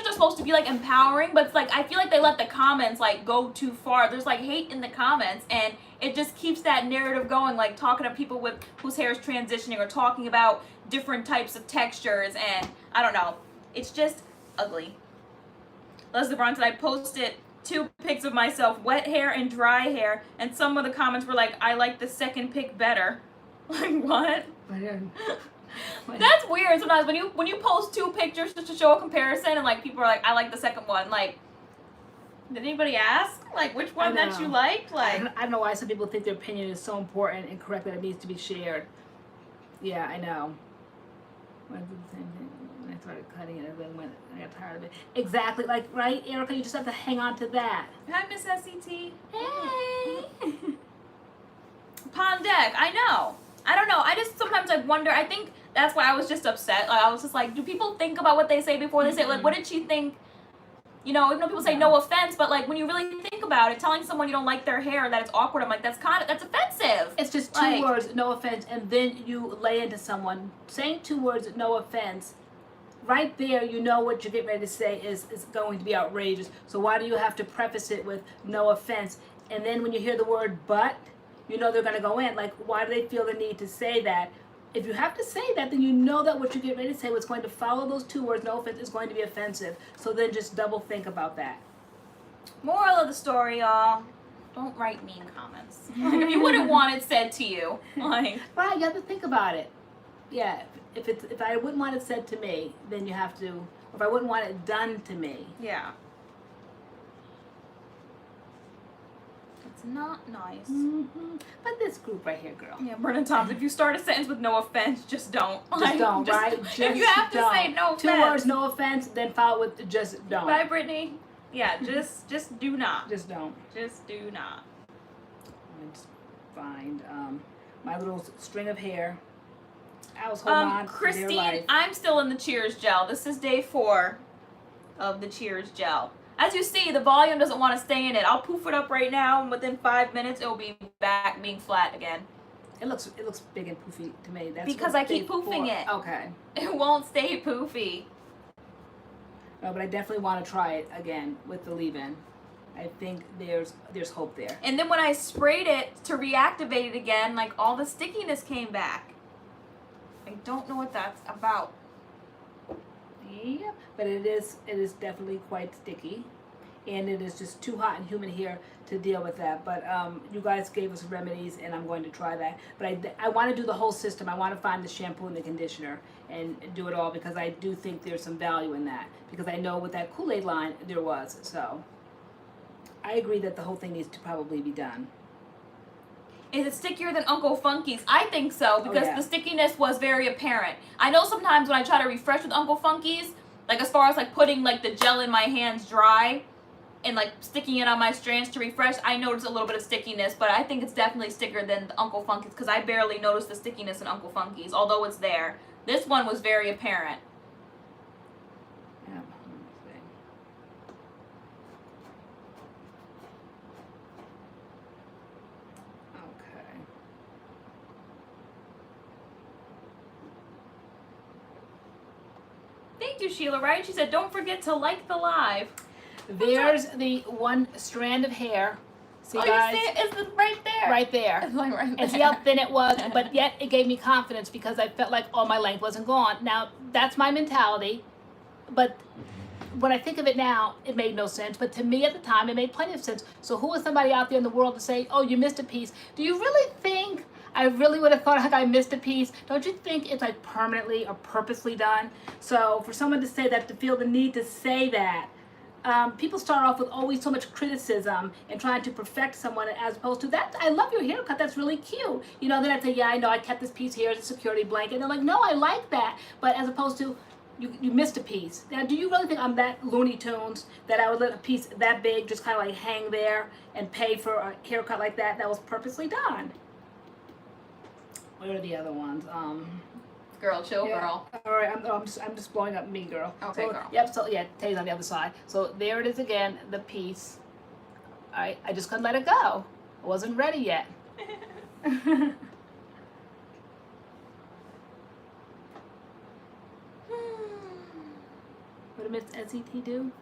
Speaker 2: are supposed to be like empowering, but it's like I feel like they let the comments like go too far. There's like hate in the comments, and it just keeps that narrative going, like talking to people with whose hair is transitioning or talking about different types of textures, and I don't know. It's just ugly. Leslie Brown said I posted 2 pics of myself, wet hair and dry hair, and some of the comments were like, I like the second pic better. Like, what? That's weird sometimes when you post 2 pictures just to show a comparison, and like people are like, I like the second one. Like, did anybody ask like which one that you liked? Like,
Speaker 1: I don't know why some people think their opinion is so important and correct that it needs to be shared. Yeah, I know. I did the same thing. I started cutting it, and then when I got tired of it. Exactly, like, right, Erica? You just have to hang on to that.
Speaker 2: Hi, Miss SCT.
Speaker 1: Hey!
Speaker 2: Pond Deck, I know. I don't know. I just sometimes like wonder. I think that's why I was just upset. Like, I was just like, do people think about what they say before they say it? Like, what did she think? You know, even though people say no offense, but like when you really think about it, telling someone you don't like their hair, that it's awkward, I'm like, that's offensive.
Speaker 1: It's just 2 words, no offense, and then you lay into someone. Saying 2 words, no offense, right there, you know what you're getting ready to say is going to be outrageous. So why do you have to preface it with no offense? And then when you hear the word but, you know they're going to go in. Like, why do they feel the need to say that? If you have to say that, then you know that what you get ready to say, what's going to follow those 2 words, no offense, is going to be offensive. So then just double think about that.
Speaker 2: Moral of the story, y'all. don't write mean comments. Like, you wouldn't want it said to you. Like,
Speaker 1: Right, you have to think about it. Yeah, if I wouldn't want it said to me, then you have to. If I wouldn't want it done to me.
Speaker 2: yeah. It's not nice.
Speaker 1: But this group right here, girl.
Speaker 2: Yeah, Brennan Thompson, if you start a sentence with no offense, just don't.
Speaker 1: Just don't, right? Just
Speaker 2: if you have to
Speaker 1: don't.
Speaker 2: say no offense.
Speaker 1: 2 words, no offense, then follow with just don't.
Speaker 2: Bye, Brittany. Yeah, just do not.
Speaker 1: Just don't.
Speaker 2: Just do not.
Speaker 1: Let's find my little string of hair. I was holding on to their
Speaker 2: Christine,
Speaker 1: life.
Speaker 2: I'm still in the Cheers gel. This is day 4 of the Cheers gel. As you see, the volume doesn't want to stay in it. I'll poof it up right now, and within 5 minutes, it'll be back being flat again.
Speaker 1: It looks big and poofy to me. That's
Speaker 2: Because
Speaker 1: what
Speaker 2: I keep
Speaker 1: day
Speaker 2: poofing
Speaker 1: 4.
Speaker 2: it.
Speaker 1: Okay.
Speaker 2: It won't stay poofy.
Speaker 1: No, but I definitely want to try it again with the leave-in. I think there's hope there.
Speaker 2: And then when I sprayed it to reactivate it again, like all the stickiness came back. I don't know what that's about.
Speaker 1: Yeah, but it is definitely quite sticky, and it is just too hot and humid here to deal with that. But you guys gave us remedies, and I'm going to try that. But I want to do the whole system. I want to find the shampoo and the conditioner and do it all, because I do think there's some value in that, because I know with that Kool-Aid line there was. So I agree that the whole thing needs to probably be done.
Speaker 2: Is it stickier than Uncle Funky's? I think so, because
Speaker 1: yeah.
Speaker 2: the stickiness was very apparent. I know sometimes when I try to refresh with Uncle Funky's, like as far as like putting like the gel in my hands dry and like sticking it on my strands to refresh, I notice a little bit of stickiness, but I think it's definitely stickier than the Uncle Funky's, because I barely noticed the stickiness in Uncle Funky's, although it's there. This one was very apparent.
Speaker 1: Yeah.
Speaker 2: Thank you, Sheila Wright. She said, don't forget to like the live.
Speaker 1: There's the one strand of hair. See,
Speaker 2: oh,
Speaker 1: guys?
Speaker 2: you see it? It's right there.
Speaker 1: Right there.
Speaker 2: It's like right there.
Speaker 1: And see how thin it was, but yet it gave me confidence, because I felt like all my length wasn't gone. Now, that's my mentality, but when I think of it now, it made no sense. But to me at the time, it made plenty of sense. So who is somebody out there in the world to say, oh, you missed a piece? Do you really think I really would have thought like I missed a piece? Don't you think it's like permanently or purposely done? So for someone to say that, to feel the need to say that, people start off with always so much criticism and trying to perfect someone, as opposed to that, I love your haircut, that's really cute. You know, then I'd say, yeah, I know, I kept this piece here as a security blanket. And they're like, no, I like that. But as opposed to, you missed a piece. Now, do you really think I'm that Looney Tunes that I would let a piece that big just kind of like hang there and pay for a haircut like that that was purposely done? What are the other ones?
Speaker 2: Girl, chill,
Speaker 1: yeah.
Speaker 2: girl.
Speaker 1: All right, I'm just blowing up me, girl.
Speaker 2: Okay,
Speaker 1: so,
Speaker 2: girl.
Speaker 1: Yep. So yeah, Tay's on the other side. So there it is again, the piece. All right, I just couldn't let it go. I wasn't ready yet. What did Miss SCT do?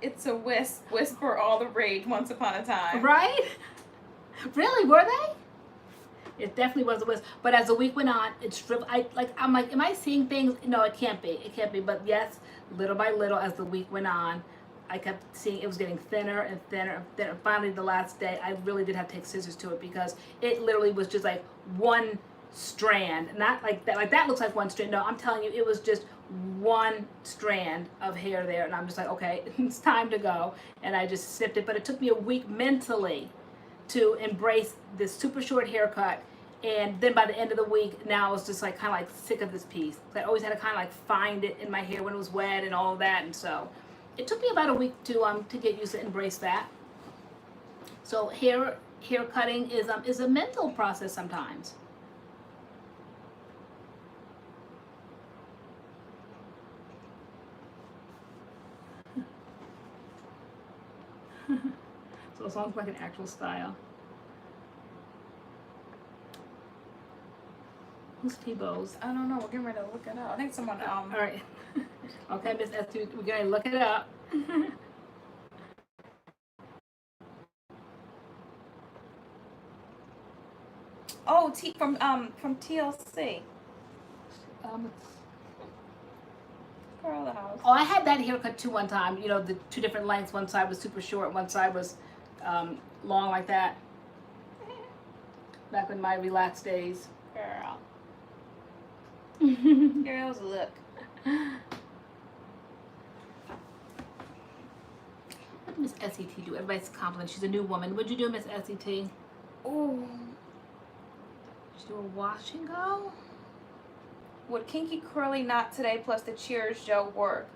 Speaker 2: It's a whisper all the rage once upon a time.
Speaker 1: Right? Really? Were they? It definitely was a wisp. But as the week went on, it stripped. I'm like, am I seeing things? No, it can't be. It can't be. But yes, little by little, as the week went on, I kept seeing it was getting thinner and thinner and thinner. Finally, the last day, I really did have to take scissors to it, because it literally was just like one strand. Not like that. Like that looks like one strand. No, I'm telling you, it was just one strand of hair there. And I'm just like, okay, it's time to go. And I just snipped it. But it took me a week mentally to embrace this super short haircut. And then by the end of the week, now I was just like kind of like sick of this piece. I always had to kind of like find it in my hair when it was wet and all of that. And so it took me about a week to get used to embrace that. So hair cutting is a mental process sometimes. So it sounds like an actual style. Who's P.Bo's?
Speaker 2: I don't know. We're getting ready to look it up. I think someone.
Speaker 1: All right. Okay, Miss S2, we're gonna look it up.
Speaker 2: Oh, from TLC. Girl, the house.
Speaker 1: Oh, I had that haircut too one time. You know, the two different lengths. One side was super short. One side was long like that. Back in my relaxed days.
Speaker 2: Girl. Girls, look.
Speaker 1: What did Miss SET do? Everybody's complimenting. She's a new woman. What'd you do, Miss SET?
Speaker 2: Ooh.
Speaker 1: Did you do a wash and go?
Speaker 2: Would kinky curly knot today plus the Cheers gel work?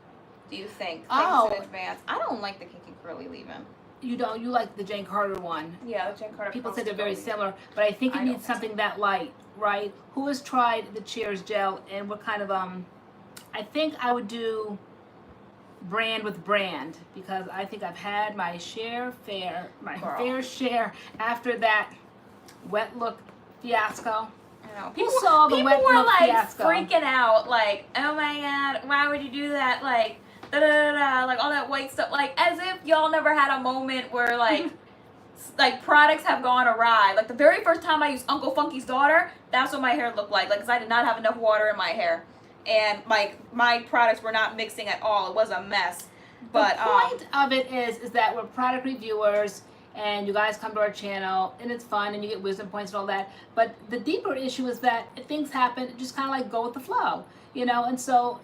Speaker 2: Do you think?
Speaker 1: Oh.
Speaker 2: Thanks in advance. I don't like the kinky curly leave-in.
Speaker 1: You don't. You like the Jane Carter one.
Speaker 2: Yeah, the Jane Carter.
Speaker 1: People said they're very similar, but I think it
Speaker 2: I don't
Speaker 1: needs
Speaker 2: think
Speaker 1: something that light, right? Who has tried the Cheers gel and what kind of I think I would do brand with brand because I think I've had my fair share after that wet look fiasco.
Speaker 2: I know.
Speaker 1: People saw the wet
Speaker 2: were
Speaker 1: look
Speaker 2: like
Speaker 1: fiasco.
Speaker 2: freaking out, like, oh my god, why would you do that? Like, da da da da, like all that white stuff, like as if y'all never had a moment where like. Like products have gone awry. Like the very first time I used Uncle Funky's Daughter, that's what my hair looked like. Like, 'cause I did not have enough water in my hair, and my products were not mixing at all. It was a mess. But
Speaker 1: the point of it is that we're product reviewers, and you guys come to our channel, and it's fun, and you get wisdom points and all that. But the deeper issue is that if things happen, just kind of like go with the flow, you know. And so,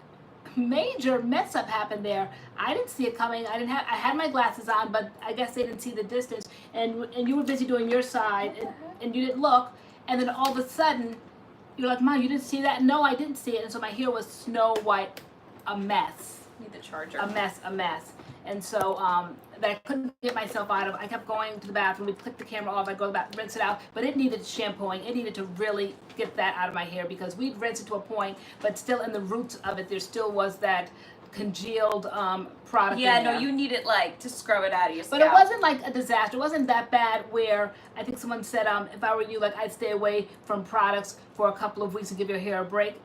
Speaker 1: major mess up happened there. I didn't see it coming. I had my glasses on, but I guess they didn't see the distance. And you were busy doing your side, and you didn't look. And then all of a sudden, you're like, Mom, you didn't see that? No, I didn't see it. And so my hair was snow white, a mess.
Speaker 2: need the charger.
Speaker 1: A mess. And so that I couldn't get myself out of. I kept going to the bathroom. We'd click the camera off. I'd go to the bathroom, rinse it out. But it needed shampooing. It needed to really get that out of my hair because we'd rinsed it to a point, but still in the roots of it, there still was that congealed product.
Speaker 2: Yeah,
Speaker 1: in
Speaker 2: no,
Speaker 1: there.
Speaker 2: you need it like to scrub it out of your scalp.
Speaker 1: But it wasn't like a disaster. It wasn't that bad where I think someone said, if I were you, like I'd stay away from products for a couple of weeks and give your hair a break.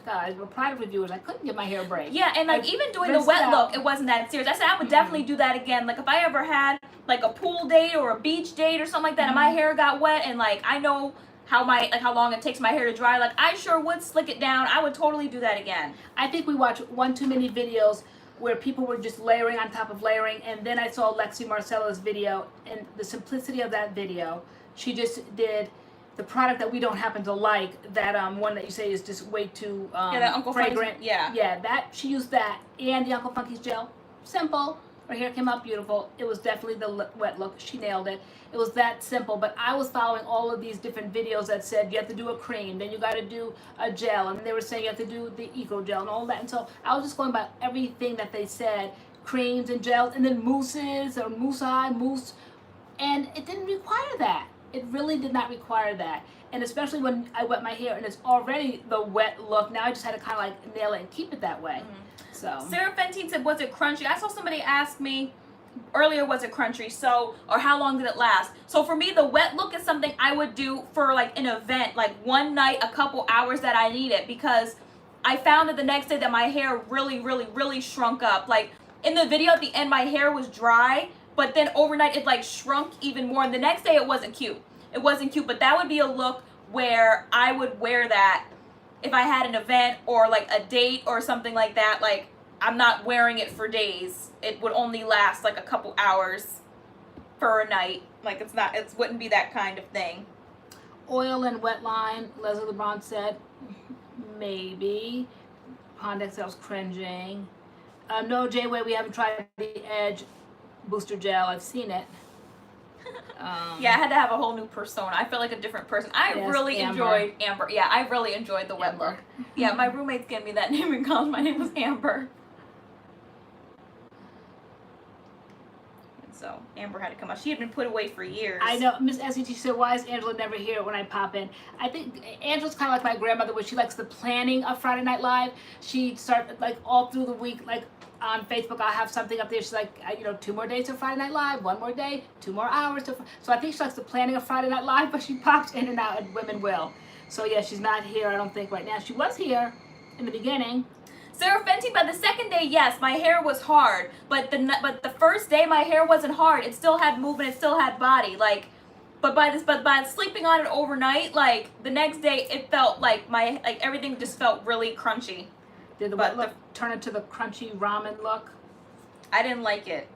Speaker 1: Guys, we're product reviewers. I couldn't give my hair a break.
Speaker 2: Yeah, and like even doing the wet look, it wasn't that serious. I said I would definitely do that again. Like if I ever had like a pool date or a beach date or something like that, and my hair got wet, and like I know how long it takes my hair to dry, like I sure would slick it down. I would totally do that again.
Speaker 1: I think we watched one too many videos where people were just layering on top of layering, and then I saw Lexi Marcella's video, and the simplicity of that video, she just did the product that we don't happen to like, that one that you say is just way too
Speaker 2: that Uncle
Speaker 1: fragrant.
Speaker 2: Funky's, yeah,
Speaker 1: that she used that and the Uncle Funky's gel. Simple. Her hair came out beautiful. It was definitely the wet look. She nailed it. It was that simple. But I was following all of these different videos that said you have to do a cream, then you got to do a gel, and they were saying you have to do the eco gel and all that. And so I was just going by everything that they said, creams and gels, and then mousses or mousse, and it didn't require that. It really did not require that. And especially when I wet my hair and it's already the wet look, now I just had to kind of like nail it and keep it that way. So
Speaker 2: Sarah Fentine said, was it crunchy? I saw somebody ask me earlier, was it crunchy? So, or how long did it last? So for me, the wet look is something I would do for like an event, like one night, a couple hours that I need it, because I found that the next day that my hair really shrunk up. Like in the video at the end, my hair was dry, but then overnight it like shrunk even more. And the next day it wasn't cute. It wasn't cute, but that would be a look where I would wear that if I had an event or like a date or something like that. Like I'm not wearing it for days. It would only last like a couple hours for a night. Like it wouldn't be that kind of thing.
Speaker 1: oil and wet line, Leslie LeBron said, maybe. Pondex, I was cringing. No, J-Way, we haven't tried the Edge Booster Gel. I've seen it.
Speaker 2: Yeah, I had to have a whole new persona. I felt like a different person. I really enjoyed Amber. Yeah, I really enjoyed the wet look. Yeah, my roommates gave me that name in college. My name was Amber. And so Amber had to come out. She had been put away for years.
Speaker 1: I know. Miss SET said, why is Angela never here when I pop in? I think Angela's kind of like my grandmother, where she likes the planning of Friday Night Live. She started like all through the week, like on Facebook, I'll have something up there. She's like, 2 more days to Friday Night Live, 1 more day, 2 more hours. So I think she likes the planning of Friday Night Live, but she pops in and out, and women will. So yeah, she's not here, I don't think, right now. She was here in the beginning.
Speaker 2: Sarah Fenty, by the second day, yes, my hair was hard, but the first day my hair wasn't hard. It still had movement, it still had body. Like, but by sleeping on it overnight, like the next day, it felt like everything just felt really crunchy.
Speaker 1: Did the wet look turn into the crunchy ramen look?
Speaker 2: I didn't like it.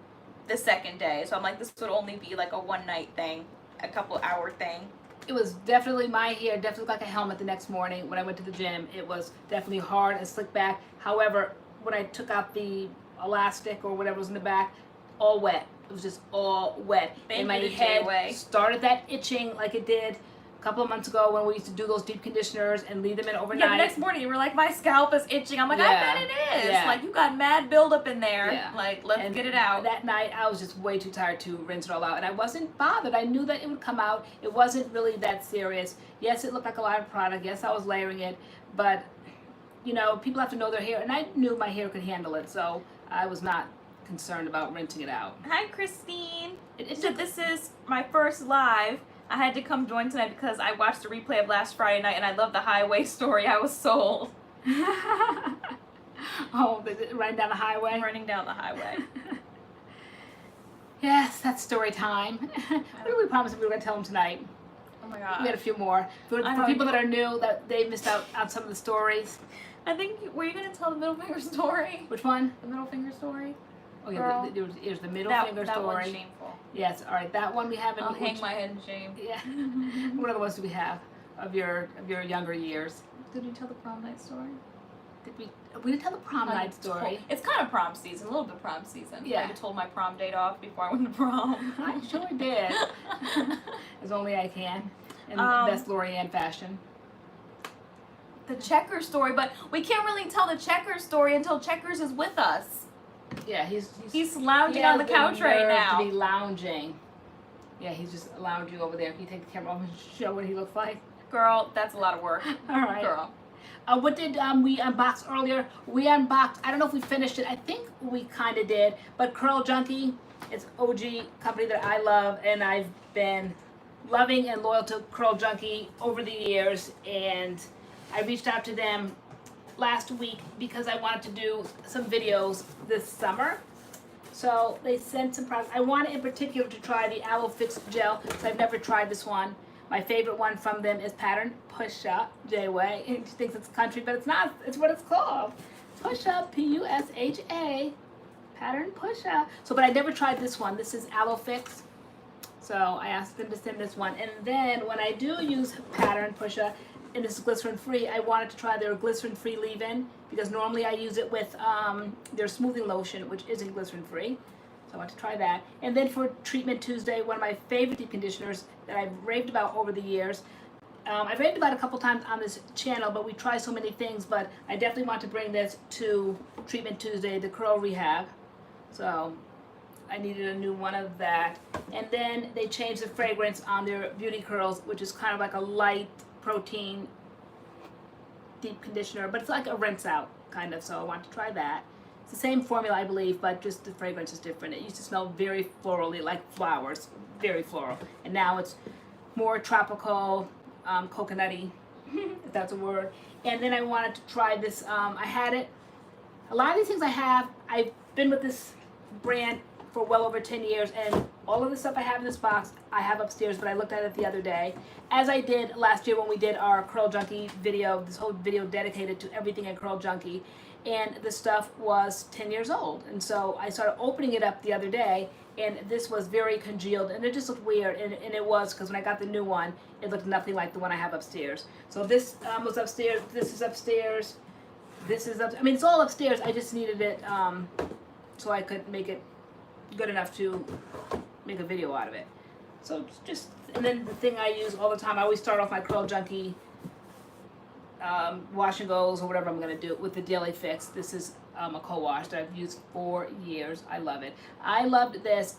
Speaker 2: the second day. So I'm like, this would only be like a one night thing, a couple hour thing.
Speaker 1: It was definitely, my hair definitely looked like a helmet the next morning when I went to the gym. It was definitely hard and slicked back. However, when I took out the elastic or whatever was in the back, all wet. It was just all wet.
Speaker 2: Thank
Speaker 1: and my
Speaker 2: you to
Speaker 1: head
Speaker 2: J-Way.
Speaker 1: started that itching like it did a couple of months ago when we used to do those deep conditioners and leave them in overnight.
Speaker 2: Yeah, the next morning you were like, my scalp is itching. I'm like,
Speaker 1: Yeah.
Speaker 2: I bet it is.
Speaker 1: Yeah.
Speaker 2: Like, you got mad buildup in there.
Speaker 1: Yeah.
Speaker 2: Like, let's
Speaker 1: And
Speaker 2: get it out.
Speaker 1: That night, I was just way too tired to rinse it all out. And I wasn't bothered. I knew that it would come out. It wasn't really that serious. Yes, it looked like a lot of product. Yes, I was layering it. But, you know, people have to know their hair. And I knew my hair could handle it. So I was not concerned about rinsing it out.
Speaker 2: Hi, Christine.
Speaker 1: It's
Speaker 2: So this is my first live. I had to come join tonight because I watched the replay of last Friday night and I love the highway story. I was sold.
Speaker 1: Oh, running down the highway?
Speaker 2: Running down the highway.
Speaker 1: Yes, that's story time. What did we promise we were going to tell them tonight?
Speaker 2: Oh my god.
Speaker 1: We had a few more. For
Speaker 2: I know.
Speaker 1: people that are new, that they missed out on some of the stories.
Speaker 2: I think, were you going to tell the middle finger story?
Speaker 1: Which one?
Speaker 2: The middle finger story?
Speaker 1: Oh, yeah,
Speaker 2: Girl.
Speaker 1: there's the middle
Speaker 2: That
Speaker 1: finger
Speaker 2: one's
Speaker 1: story.
Speaker 2: shameful.
Speaker 1: Yes, all right, that one we haven't.
Speaker 2: I'll hang my head in shame.
Speaker 1: Yeah. What other ones do we have of your younger years?
Speaker 2: Did you tell the prom night story?
Speaker 1: Did we didn't tell the prom
Speaker 2: I
Speaker 1: night story.
Speaker 2: told- It's kind of prom season, a little bit prom season.
Speaker 1: Yeah.
Speaker 2: I told my prom date off before I went to prom.
Speaker 1: I sure did. As only I can. In best LoriAnne fashion.
Speaker 2: The Checkers story, but we can't really tell the Checkers story until Checkers is with us.
Speaker 1: Yeah,
Speaker 2: He's lounging
Speaker 1: he
Speaker 2: on the
Speaker 1: has
Speaker 2: couch right
Speaker 1: nerve
Speaker 2: now.
Speaker 1: to be lounging. Yeah, he's just lounging over there. Can you take the camera off and show what he looks like?
Speaker 2: Girl, that's a lot of work.
Speaker 1: All right.
Speaker 2: Girl.
Speaker 1: What did we unbox earlier? We unboxed, I don't know if we finished it. I think we kind of did. But Curl Junkie, it's OG company that I love. And I've been loving and loyal to Curl Junkie over the years. And I reached out to them last week because I wanted to do some videos this summer. So they sent some products. I wanted in particular to try the Aloe Fix Gel because I've never tried this one. My favorite one from them is Pattern Push Up, J-Way. She thinks it's country, but it's not. It's what it's called. Push Up, P-U-S-H-A. Pattern Push Up. So, but I never tried this one. This is Aloe Fix. So I asked them to send this one. And then when I do use Pattern Push Up, and this is glycerin-free, I wanted to try their glycerin-free leave-in because normally I use it with their smoothing lotion, which isn't glycerin-free. So I want to try that. And then for Treatment Tuesday, one of my favorite deep conditioners that I've raved about over the years. I've raved about it a couple times on this channel, but we try so many things. But I definitely want to bring this to Treatment Tuesday, the Curl Rehab. So I needed a new one of that. And then they changed the fragrance on their Beauty Curls, which is kind of like a light protein deep conditioner, but it's like a rinse out kind of. So I want to try that. It's the same formula, I believe, but just the fragrance is different. It used to smell very florally, like flowers, very floral. And now it's more tropical, coconutty, if that's a word. And then I wanted to try this. I had it. A lot of these things I've been with this brand for well over 10 years, and all of the stuff I have in this box, I have upstairs, but I looked at it the other day, as I did last year when we did our Curl Junkie video, this whole video dedicated to everything at Curl Junkie. And the stuff was 10 years old. And so I started opening it up the other day, and this was very congealed, and it just looked weird. And it was, because when I got the new one, it looked nothing like the one I have upstairs. So this was upstairs, this is upstairs, this is up. I mean, it's all upstairs. I just needed it so I could make it good enough to make a video out of it. So just, and then the thing I use all the time, I always start off my Curl Junkie wash and goes or whatever I'm going to do with the Daily Fix. This is a co-wash that I've used for years. I love it. I loved this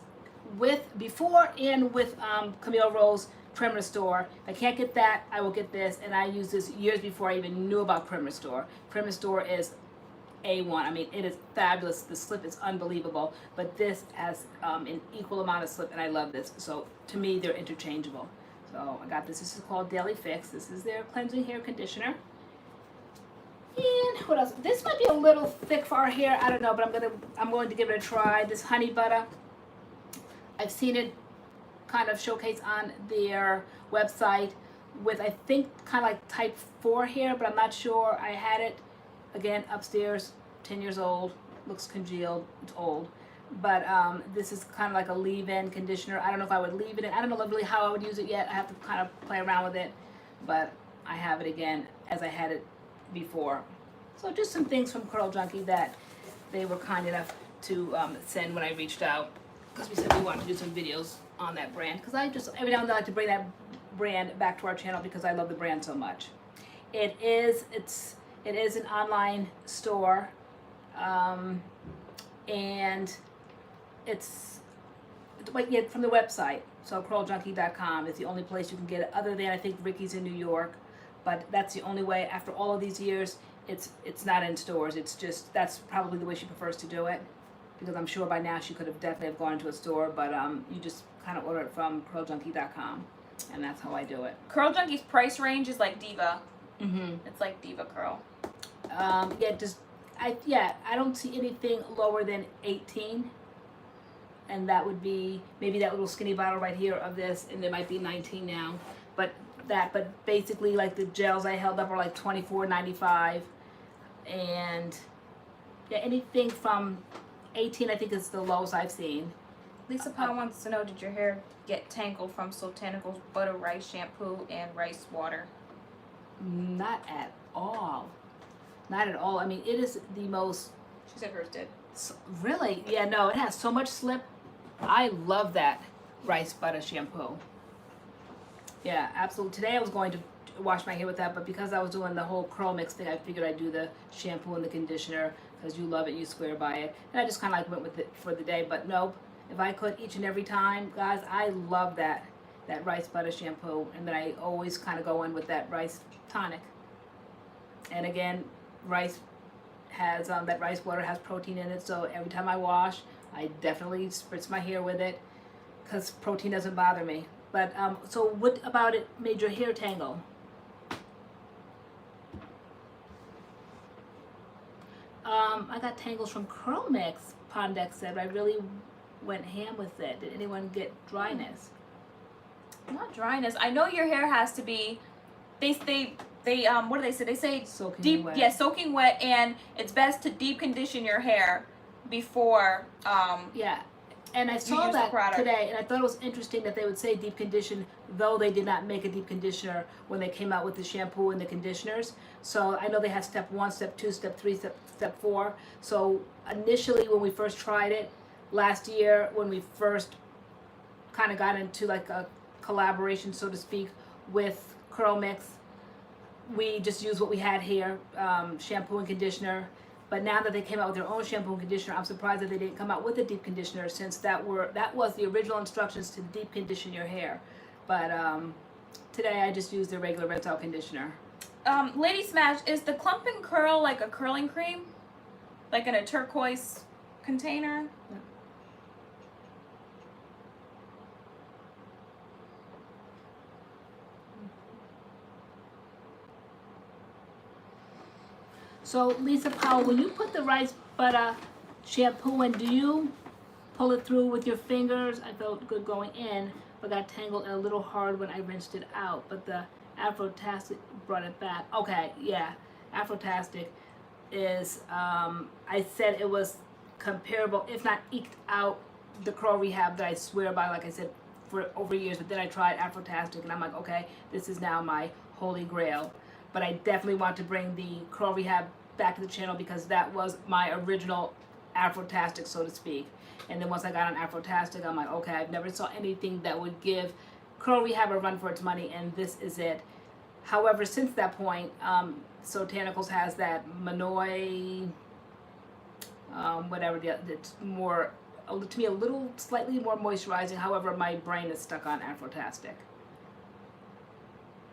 Speaker 1: before and with Camille Rose Trim Restore. If I can't get that, I will get this, and I used this years before I even knew about Trim Restore. Trim Restore is A1. I mean, it is fabulous. The slip is unbelievable, but this has an equal amount of slip, and I love this. So to me, they're interchangeable. So I got this. This is called Daily Fix. This is their cleansing hair conditioner. And what else? This might be a little thick for our hair. I don't know, but I'm going to give it a try. This honey butter. I've seen it kind of showcased on their website with, I think, kind of like type 4 hair, but I'm not sure. I had it again upstairs, 10 years old. Looks congealed. It's old. but this is kind of like a leave-in conditioner. I don't know if I would leave it in. I don't know really how I would use it yet. I have to kind of play around with it, but I have it again as I had it before. So just some things from Curl Junkie that they were kind enough to send when I reached out, because we said we wanted to do some videos on that brand, because I just every now and then I like to bring that brand back to our channel because I love the brand so much. It is an online store, and it's like from the website. So curljunkie.com is the only place you can get it, other than I think Ricky's in New York, but that's the only way. After all of these years, it's not in stores. It's just, that's probably the way she prefers to do it, because I'm sure by now she could have definitely have gone to a store, but you just kind of order it from curljunkie.com, and that's how I do it.
Speaker 2: Curl Junkie's price range is like Diva.
Speaker 1: Mm-hmm.
Speaker 2: It's like Diva Curl.
Speaker 1: I don't see anything lower than 18, and that would be maybe that little skinny bottle right here of this, and there might be 19 now, but basically like the gels I held up are like $24.95, and yeah, anything from 18 I think is the lowest I've seen.
Speaker 2: Lisa Powell wants to know, did your hair get tangled from Soultanicals butter rice shampoo and rice water?
Speaker 1: Not at all. Not at all. I mean, it is the most...
Speaker 2: She said hers did.
Speaker 1: Really? Yeah, no, it has so much slip. I love that rice butter shampoo. Yeah, absolutely. Today I was going to wash my hair with that, but because I was doing the whole CURLMIX thing, I figured I'd do the shampoo and the conditioner, because you love it, you swear by it. And I just kind of like went with it for the day, but nope. If I could each and every time, guys, I love that rice butter shampoo, and then I always kind of go in with that rice tonic. And again, rice has that rice water has protein in it, so every time I wash, I definitely spritz my hair with it, because protein doesn't bother me. But so what about it made your hair tangle? I got tangles from CURLMIX, Pondex said. I really went ham with it. Did anyone get dryness?
Speaker 2: Not dryness. I know your hair has to be, they what do they say? They say
Speaker 1: Soaking
Speaker 2: deep,
Speaker 1: wet.
Speaker 2: yeah, soaking wet, and it's best to deep condition your hair before
Speaker 1: Yeah, and I
Speaker 2: use
Speaker 1: saw
Speaker 2: the
Speaker 1: that
Speaker 2: product.
Speaker 1: today, and I thought it was interesting that they would say deep condition, though they did not make a deep conditioner when they came out with the shampoo and the conditioners. So I know they have step 1, step 2, step 3, step 4. So initially when we first tried it last year, when we first kind of got into like a collaboration, so to speak, with CURLMIX, we just used what we had here, shampoo and conditioner. But now that they came out with their own shampoo and conditioner, I'm surprised that they didn't come out with a deep conditioner, since that was the original instructions to deep condition your hair. But today I just used their regular rinse out conditioner.
Speaker 2: Lady Smash, is the Clump and Curl like a curling cream? Like in a turquoise container?
Speaker 1: Yeah. So Lisa Powell, when you put the rice butter shampoo in, do you pull it through with your fingers? I felt good going in, but got tangled and a little hard when I rinsed it out. But the Afrotastic brought it back. Okay, yeah, Afrotastic is, I said it was comparable, if not eked out, the Curl Rehab that I swear by, like I said, for over years. But then I tried Afrotastic, and I'm like, okay, this is now my holy grail. But I definitely want to bring the Curl Rehab back to the channel, because that was my original Afrotastic, so to speak. And then once I got on Afrotastic, I'm like, okay, I've never saw anything that would give Curl Rehab a run for its money, and this is it. However, since that point, Soultanicals has that Manoy, whatever, it's more, to me, a little slightly more moisturizing. However, my brain is stuck on Afrotastic.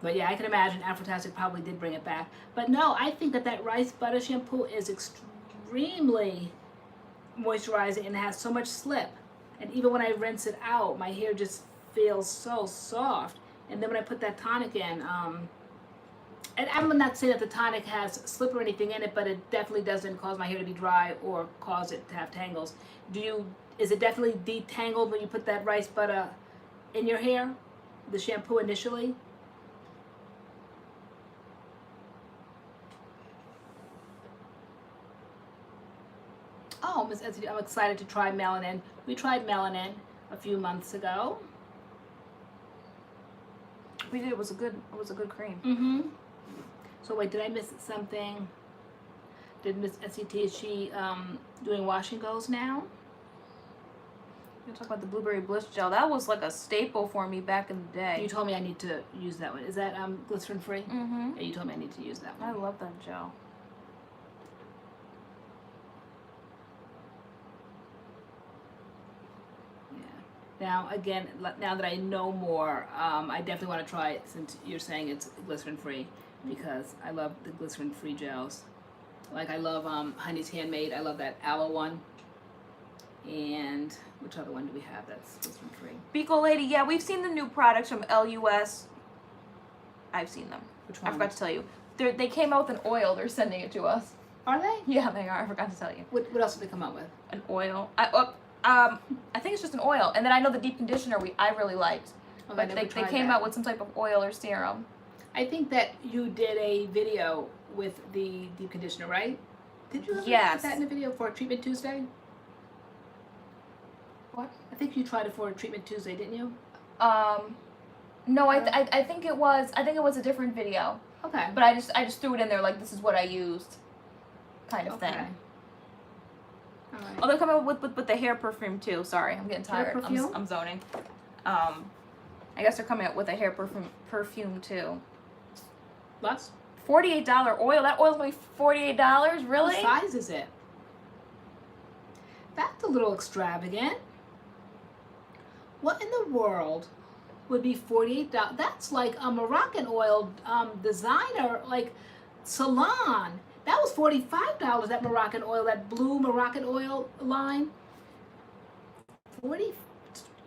Speaker 1: But yeah, I can imagine Afrotastic probably did bring it back. But no, I think that rice butter shampoo is extremely moisturizing and has so much slip. And even when I rinse it out, my hair just feels so soft. And then when I put that tonic in, and I'm not saying that the tonic has slip or anything in it, but it definitely doesn't cause my hair to be dry or cause it to have tangles. Is it definitely detangled when you put that rice butter in your hair, the shampoo initially? Oh, Miss SCT, I'm excited to try melanin. We tried melanin a few months ago.
Speaker 2: We did. It was a good cream.
Speaker 1: Mm-hmm. So wait, did I miss something? Did Miss SCT, is she doing wash and goes now?
Speaker 2: You talk about the blueberry bliss gel. That was like a staple for me back in the day.
Speaker 1: You told me I need to use that one. Is that glycerin free?
Speaker 2: Mm-hmm.
Speaker 1: Yeah, you told me I need to use that one.
Speaker 2: I love that gel.
Speaker 1: Now, again, now that I know more, I definitely want to try it since you're saying it's glycerin-free, because I love the glycerin-free gels. Like, I love Honey's Handmade. I love that aloe one. And which other one do we have that's glycerin-free?
Speaker 2: Beagle Lady, yeah, we've seen the new products from LUS. I've seen them.
Speaker 1: Which one?
Speaker 2: I forgot to tell you. They came out with an oil. They're sending it to us.
Speaker 1: Are they?
Speaker 2: Yeah, they are. I forgot to tell you.
Speaker 1: What else did they come out with?
Speaker 2: An oil. I think it's just an oil. And then I know the deep conditioner I really liked.
Speaker 1: Oh,
Speaker 2: but they came out with some type of oil or serum.
Speaker 1: I think that you did a video with the deep conditioner, right? Did you ever
Speaker 2: Yes.
Speaker 1: put that in a video for Treatment Tuesday?
Speaker 2: What?
Speaker 1: I think you tried it for Treatment Tuesday, didn't you?
Speaker 2: No, I think it was a different video.
Speaker 1: Okay.
Speaker 2: But I just threw it in there like this is what I used, kind of thing.
Speaker 1: All right.
Speaker 2: Oh, they're coming with the hair perfume too. Sorry, I'm getting tired.
Speaker 1: Hair perfume?
Speaker 2: I'm zoning. I guess they're coming out with a hair perfume too.
Speaker 1: Lux?
Speaker 2: $48 oil. That oil's only $48. Really?
Speaker 1: What size is it? That's a little extravagant. What in the world would be $48? That's like a Moroccan oil designer, like salon. That was $45, that Moroccan oil, that blue Moroccan oil line. 40? You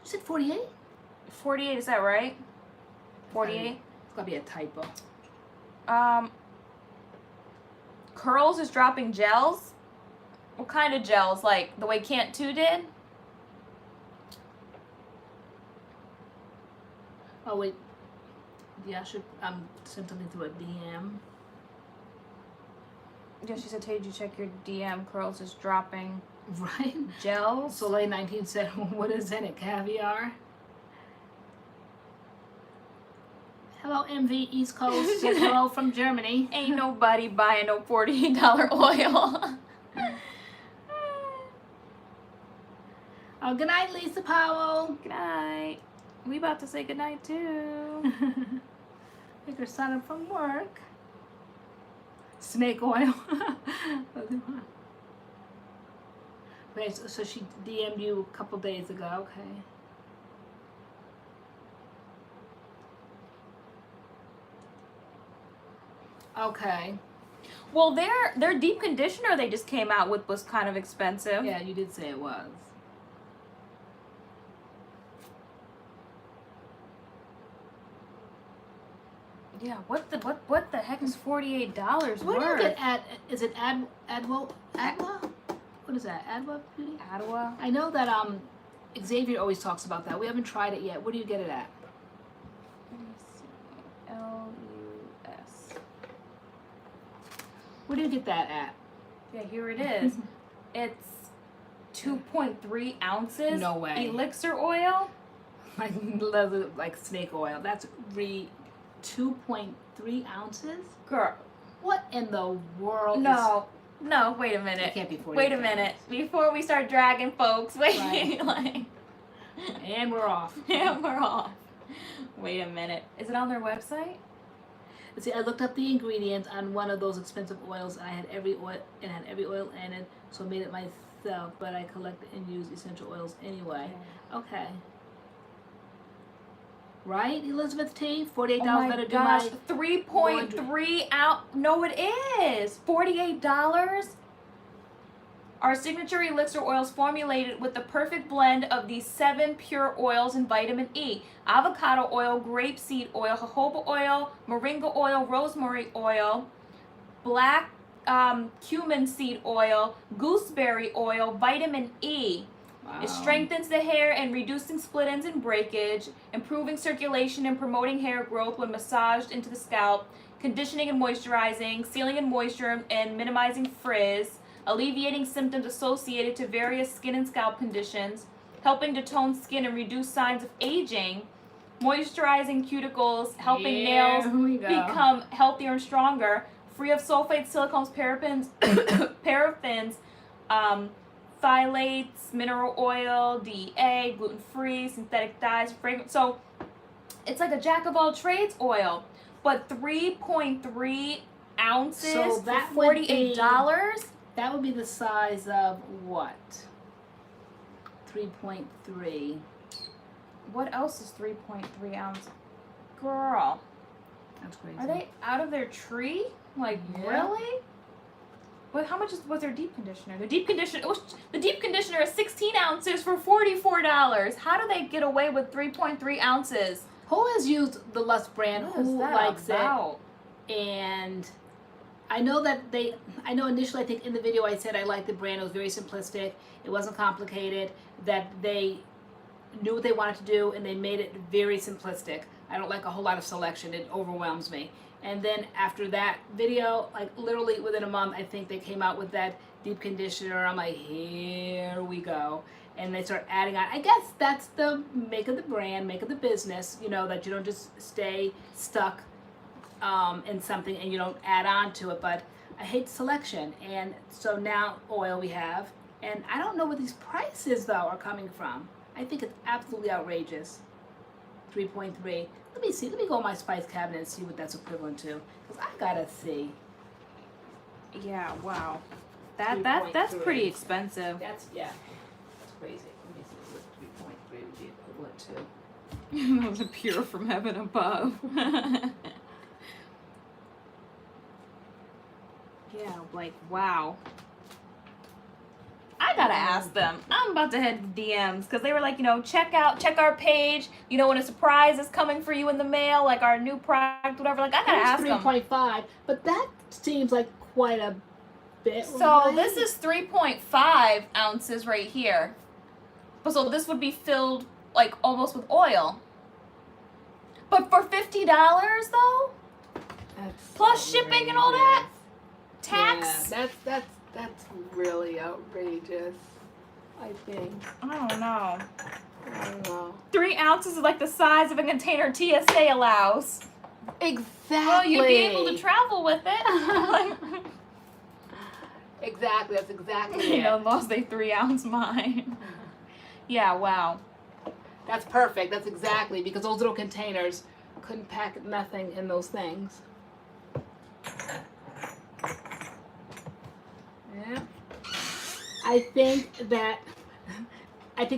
Speaker 1: said 48?
Speaker 2: 48, is that right? 48?
Speaker 1: It's gotta be a typo.
Speaker 2: Curls is dropping gels? What kind of gels? Like the way Can't 2 did?
Speaker 1: Oh wait. Yeah, I should send something through a DM.
Speaker 2: Yeah, she said, hey, did you check your DM? Curls is dropping
Speaker 1: Right?
Speaker 2: gels.
Speaker 1: Soleil 19 said, what is in it? Caviar? Hello, MV East Coast. Says hello from Germany.
Speaker 2: Ain't nobody buying no $48 oil.
Speaker 1: Oh, good night, Lisa Powell.
Speaker 2: Good night. We about to say good night too.
Speaker 1: Pick her son up from work. Snake oil. Wait, so she DM'd you a couple days ago. Okay. Okay.
Speaker 2: Well, their deep conditioner they just came out with was kind of expensive.
Speaker 1: Yeah, you did say it was.
Speaker 2: Yeah, what the heck is $48 worth?
Speaker 1: What do you get at? Is it Adwa? What is that? Adwa Beauty?
Speaker 2: Adwa?
Speaker 1: I know that Xavier always talks about that. We haven't tried it yet. Where do you get it at?
Speaker 2: Let me see. LUS.
Speaker 1: Where do you get that at?
Speaker 2: Yeah, here it is. It's 2.3 ounces.
Speaker 1: No way.
Speaker 2: Elixir oil.
Speaker 1: Like snake oil. That's 2.3 ounces?
Speaker 2: Girl.
Speaker 1: What in the world?
Speaker 2: No, wait a minute.
Speaker 1: It can't be 40.
Speaker 2: Wait a minute. Before we start dragging folks, wait,
Speaker 1: Right.
Speaker 2: like,
Speaker 1: And we're off.
Speaker 2: yeah, we're off. Wait a minute. Is it on their website?
Speaker 1: See, I looked up the ingredients on one of those expensive oils, and I had every oil in it, so I made it myself. But I collect and use essential oils anyway. Okay. Right, Elizabeth T. $48 better do my
Speaker 2: 3.3 ounce. No, it is $48. Our signature elixir oils formulated with the perfect blend of these 7 pure oils and vitamin E: avocado oil, grapeseed oil, jojoba oil, moringa oil, rosemary oil, black cumin seed oil, gooseberry oil, vitamin E.
Speaker 1: Wow.
Speaker 2: It strengthens the hair and reducing split ends and breakage, improving circulation and promoting hair growth when massaged into the scalp, conditioning and moisturizing, sealing in moisture and minimizing frizz, alleviating symptoms associated to various skin and scalp conditions, helping to tone skin and reduce signs of aging, moisturizing cuticles, helping nails become healthier and stronger, free of sulfates, silicones, paraffins, phthalates, mineral oil, DEA, gluten-free, synthetic dyes, fragrance. So it's like a jack of all trades oil, but 3.3 ounces
Speaker 1: So
Speaker 2: for $48.
Speaker 1: That would be the size of what? 3.3.
Speaker 2: What else is 3.3 ounces? Girl,
Speaker 1: That's crazy.
Speaker 2: are they out of their tree? Like,
Speaker 1: Yeah.
Speaker 2: really? But how much was their deep conditioner? The deep conditioner is 16 ounces for $44. How do they get away with 3.3 ounces?
Speaker 1: Who has used the Lust brand?
Speaker 2: What is
Speaker 1: Who
Speaker 2: that
Speaker 1: likes
Speaker 2: about?
Speaker 1: it? And I know that I know initially, I think in the video I said I liked the brand. It was very simplistic. It wasn't complicated. That they knew what they wanted to do and they made it very simplistic. I don't like a whole lot of selection. It overwhelms me. And then after that video, like literally within a month, I think they came out with that deep conditioner. I'm like, here we go. And they start adding on. I guess that's the make of the brand, make of the business, you know, that you don't just stay stuck in something and you don't add on to it. But I hate selection. And so now oil we have. And I don't know where these prices, though, are coming from. I think it's absolutely outrageous. 3.3. Let me see. Let me go in my spice cabinet and see what that's equivalent to. Because I gotta see.
Speaker 2: Yeah, wow. That's
Speaker 1: 3.3.
Speaker 2: pretty expensive.
Speaker 1: That's crazy. Let me see what 3.3 would be equivalent to.
Speaker 2: That was a pure from heaven above. Yeah, like, wow. I gotta ask them. I'm about to head to DMs because they were like, you know, check our page. You know, when a surprise is coming for you in the mail, like our new product, whatever. Like, I gotta ask them.
Speaker 1: 3.5, but that seems like quite a bit.
Speaker 2: So
Speaker 1: right?
Speaker 2: this is 3.5 ounces right here. But so this would be filled like almost with oil. But for $50 though,
Speaker 1: That's
Speaker 2: plus shipping and all that, tax.
Speaker 1: Yeah, that's really outrageous. I think.
Speaker 2: I don't know.
Speaker 1: I don't know.
Speaker 2: 3 ounces is like the size of a container TSA allows.
Speaker 1: Exactly.
Speaker 2: Well, you'd be able to travel with it.
Speaker 1: Exactly. That's exactly
Speaker 2: You
Speaker 1: it.
Speaker 2: know, lost they 3 ounce mine. Yeah, wow.
Speaker 1: That's perfect. That's exactly because those little containers couldn't pack nothing in those things. Yeah. I think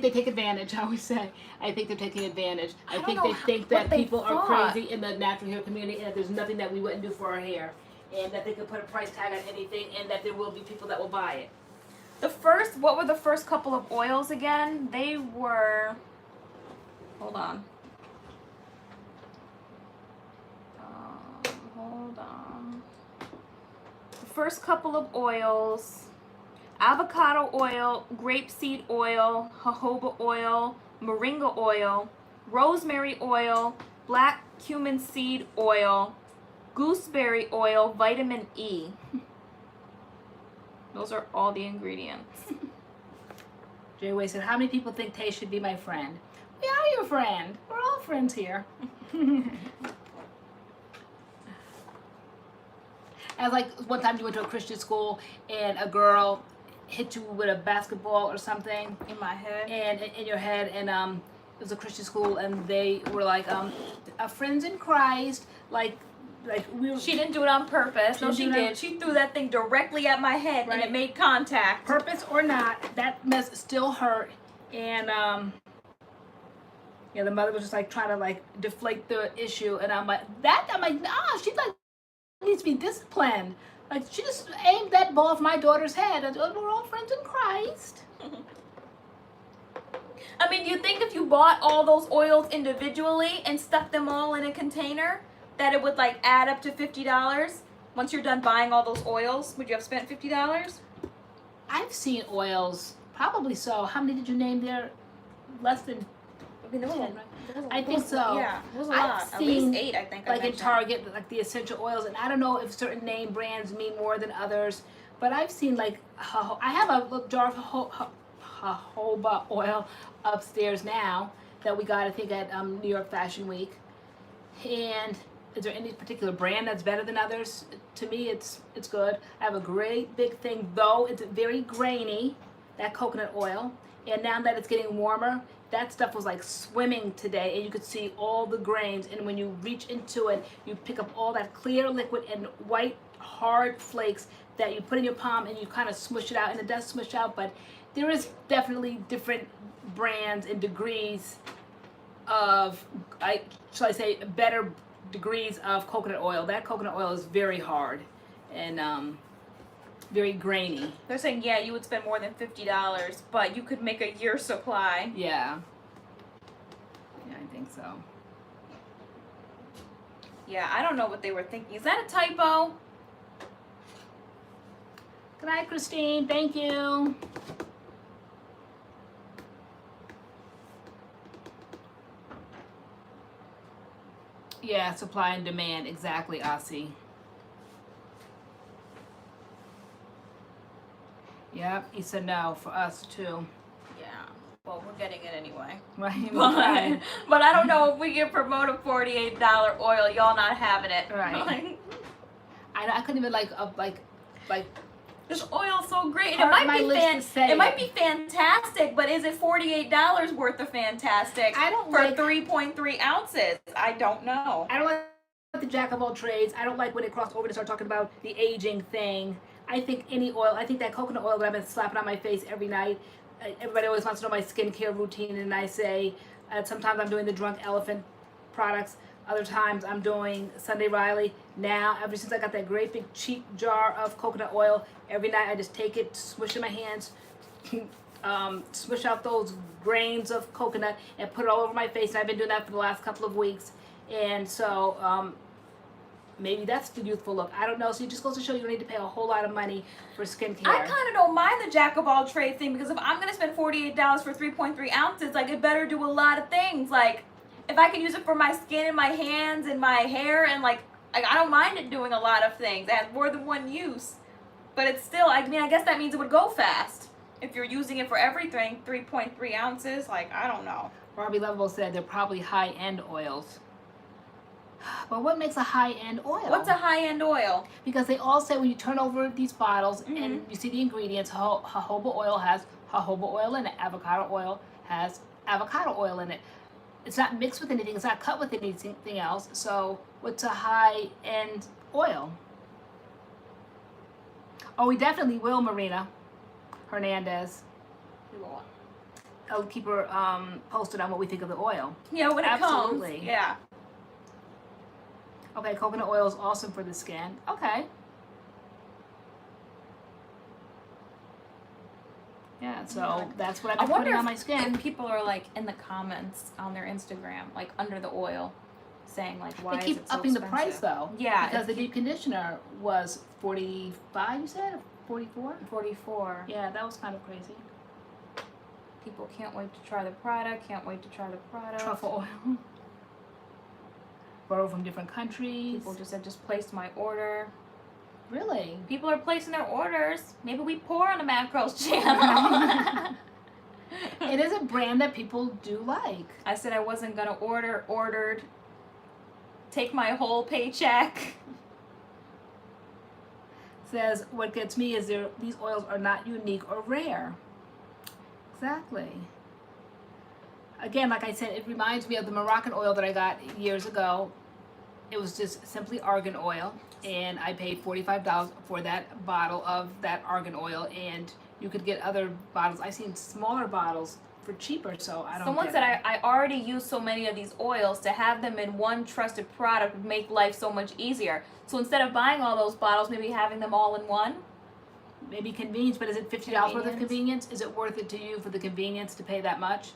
Speaker 1: they take advantage. I always say, I think they're taking advantage. I think they think that people are crazy in the natural hair community and that there's nothing that we wouldn't do for our hair, and that they could put a price tag on anything, and that there will be people that will buy it.
Speaker 2: What were the first couple of oils again? They were, hold on. Hold on. The first couple of oils: avocado oil, grapeseed oil, jojoba oil, moringa oil, rosemary oil, black cumin seed oil, gooseberry oil, vitamin E. Those are all the ingredients.
Speaker 1: Jay Way said, how many people think Tay should be my friend? We are your friend. We're all friends here. As like one time you went to a Christian school and a girl hit you with a basketball or something
Speaker 2: In my head.
Speaker 1: and in your head, and it was a Christian school and they were like friends in Christ, like we were,
Speaker 2: She didn't do it on purpose. No, she
Speaker 1: didn't do it on-
Speaker 2: did. She threw that thing directly at my head and
Speaker 1: Right.
Speaker 2: it made contact.
Speaker 1: purpose or not, that mess still hurt. And yeah, the mother was just like trying to like deflate the issue, and I'm like, nah, she like needs to be disciplined. Like she just aimed that ball off my daughter's head. And we're all friends in Christ.
Speaker 2: I mean, you think if you bought all those oils individually and stuck them all in a container, that it would like add up to $50? Once you're done buying all those oils, would you have spent $50?
Speaker 1: I've seen oils, probably so. How many did you name there? Less than
Speaker 2: I mean, there was
Speaker 1: 10,
Speaker 2: a-
Speaker 1: right?
Speaker 2: there was a-
Speaker 1: I think so.
Speaker 2: Yeah, it was a
Speaker 1: I've
Speaker 2: lot. At
Speaker 1: seen,
Speaker 2: least 8, I think. I
Speaker 1: like in
Speaker 2: mentioned.
Speaker 1: Target, like the essential oils, and I don't know if certain name brands mean more than others, But I've seen like, I have a little jar of jojoba oil upstairs now that we got, I think, at New York Fashion Week. And is there any particular brand that's better than others? To me, it's good. I have a great big thing, though it's very grainy, that coconut oil. And now that it's getting warmer, that stuff was like swimming today, and you could see all the grains. And when you reach into it, you pick up all that clear liquid and white hard flakes that you put in your palm, and you kind of smush it out, and it does smush out. But there is definitely different brands and degrees of, shall I say, better degrees of coconut oil. That coconut oil is very hard and very grainy.
Speaker 2: They're saying, yeah, you would spend more than $50, but you could make a year's supply.
Speaker 1: Yeah. Yeah, I think so.
Speaker 2: Yeah, I don't know what they were thinking. Is that a typo?
Speaker 1: Good night, Christine. Thank you. Yeah, supply and demand. Exactly, Aussie. Yep, he said no for us too.
Speaker 2: Yeah. Well, we're getting it anyway.
Speaker 1: Right.
Speaker 2: But I don't know if we can promote a $48 oil. Y'all not having it.
Speaker 1: Right. I couldn't even like
Speaker 2: this oil's so great.
Speaker 1: Part of my list to say
Speaker 2: it might be fantastic, but is it $48 worth of fantastic
Speaker 1: I don't
Speaker 2: for
Speaker 1: like
Speaker 2: 3.3 ounces? I don't know.
Speaker 1: I don't like the jack of all trades. I don't like when it crossed over to start talking about the aging thing. I think any oil, I think that coconut oil that I've been slapping on my face every night, everybody always wants to know my skincare routine, and I say sometimes I'm doing the Drunk Elephant products, other times I'm doing Sunday Riley. Now, ever since I got that great big cheap jar of coconut oil, every night I just take it, swish in my hands, swish out those grains of coconut and put it all over my face, and I've been doing that for the last couple of weeks. And so maybe that's the youthful look. I don't know. So it just goes to show you don't need to pay a whole lot of money for skincare.
Speaker 2: I kind of don't mind the jack of all trades thing, because if I'm going to spend $48 for 3.3 ounces, like, it better do a lot of things. Like, if I can use it for my skin and my hands and my hair, and like I don't mind it doing a lot of things. It has more than one use. But it's still, I mean, I guess that means it would go fast. If you're using it for everything, 3.3 ounces, like, I don't know.
Speaker 1: Barbie Lovable said they're probably high-end oils. But what makes a high-end oil?
Speaker 2: What's a high-end oil?
Speaker 1: Because they all say when you turn over these bottles and you see the ingredients, jojoba oil has jojoba oil in it, avocado oil has avocado oil in it. It's not mixed with anything, it's not cut with anything else. So what's a high-end oil? Oh, we definitely will, Marina Hernandez.
Speaker 2: We will.
Speaker 1: I'll keep her posted on what we think of the oil.
Speaker 2: Yeah, when it
Speaker 1: Absolutely.
Speaker 2: comes. Yeah.
Speaker 1: Okay, coconut oil is awesome for the skin. Okay. Yeah, so that's what I've been putting on my skin.
Speaker 2: If people are like in the comments on their Instagram, like under the oil, saying like, why
Speaker 1: They keep
Speaker 2: is it so
Speaker 1: upping the
Speaker 2: expensive?
Speaker 1: price though.
Speaker 2: Yeah,
Speaker 1: Because the deep conditioner was $45, you said? Or $44?
Speaker 2: 44.
Speaker 1: Yeah, that was kind of crazy.
Speaker 2: People can't wait to try the product. Can't wait to try the product.
Speaker 1: Truffle oil. Borrow from different countries.
Speaker 2: People just said, just placed my order.
Speaker 1: Really?
Speaker 2: People are placing their orders. Maybe we pour on the MADCURLS channel.
Speaker 1: It is a brand that people do like.
Speaker 2: I said I wasn't gonna ordered. Take my whole paycheck.
Speaker 1: Says, what gets me is these oils are not unique or rare. Exactly. Again, like I said, it reminds me of the Moroccan oil that I got years ago. It was just simply argan oil, and I paid $45 for that bottle of that argan oil, and you could get other bottles. I've seen smaller bottles for cheaper, so I don't
Speaker 2: Someone
Speaker 1: get
Speaker 2: said
Speaker 1: it.
Speaker 2: I already use so many of these oils, to have them in one trusted product would make life so much easier. So instead of buying all those bottles, maybe having them all in one.
Speaker 1: Maybe convenience, but is it $50 worth of convenience? Is it worth it to you for the convenience to pay that much?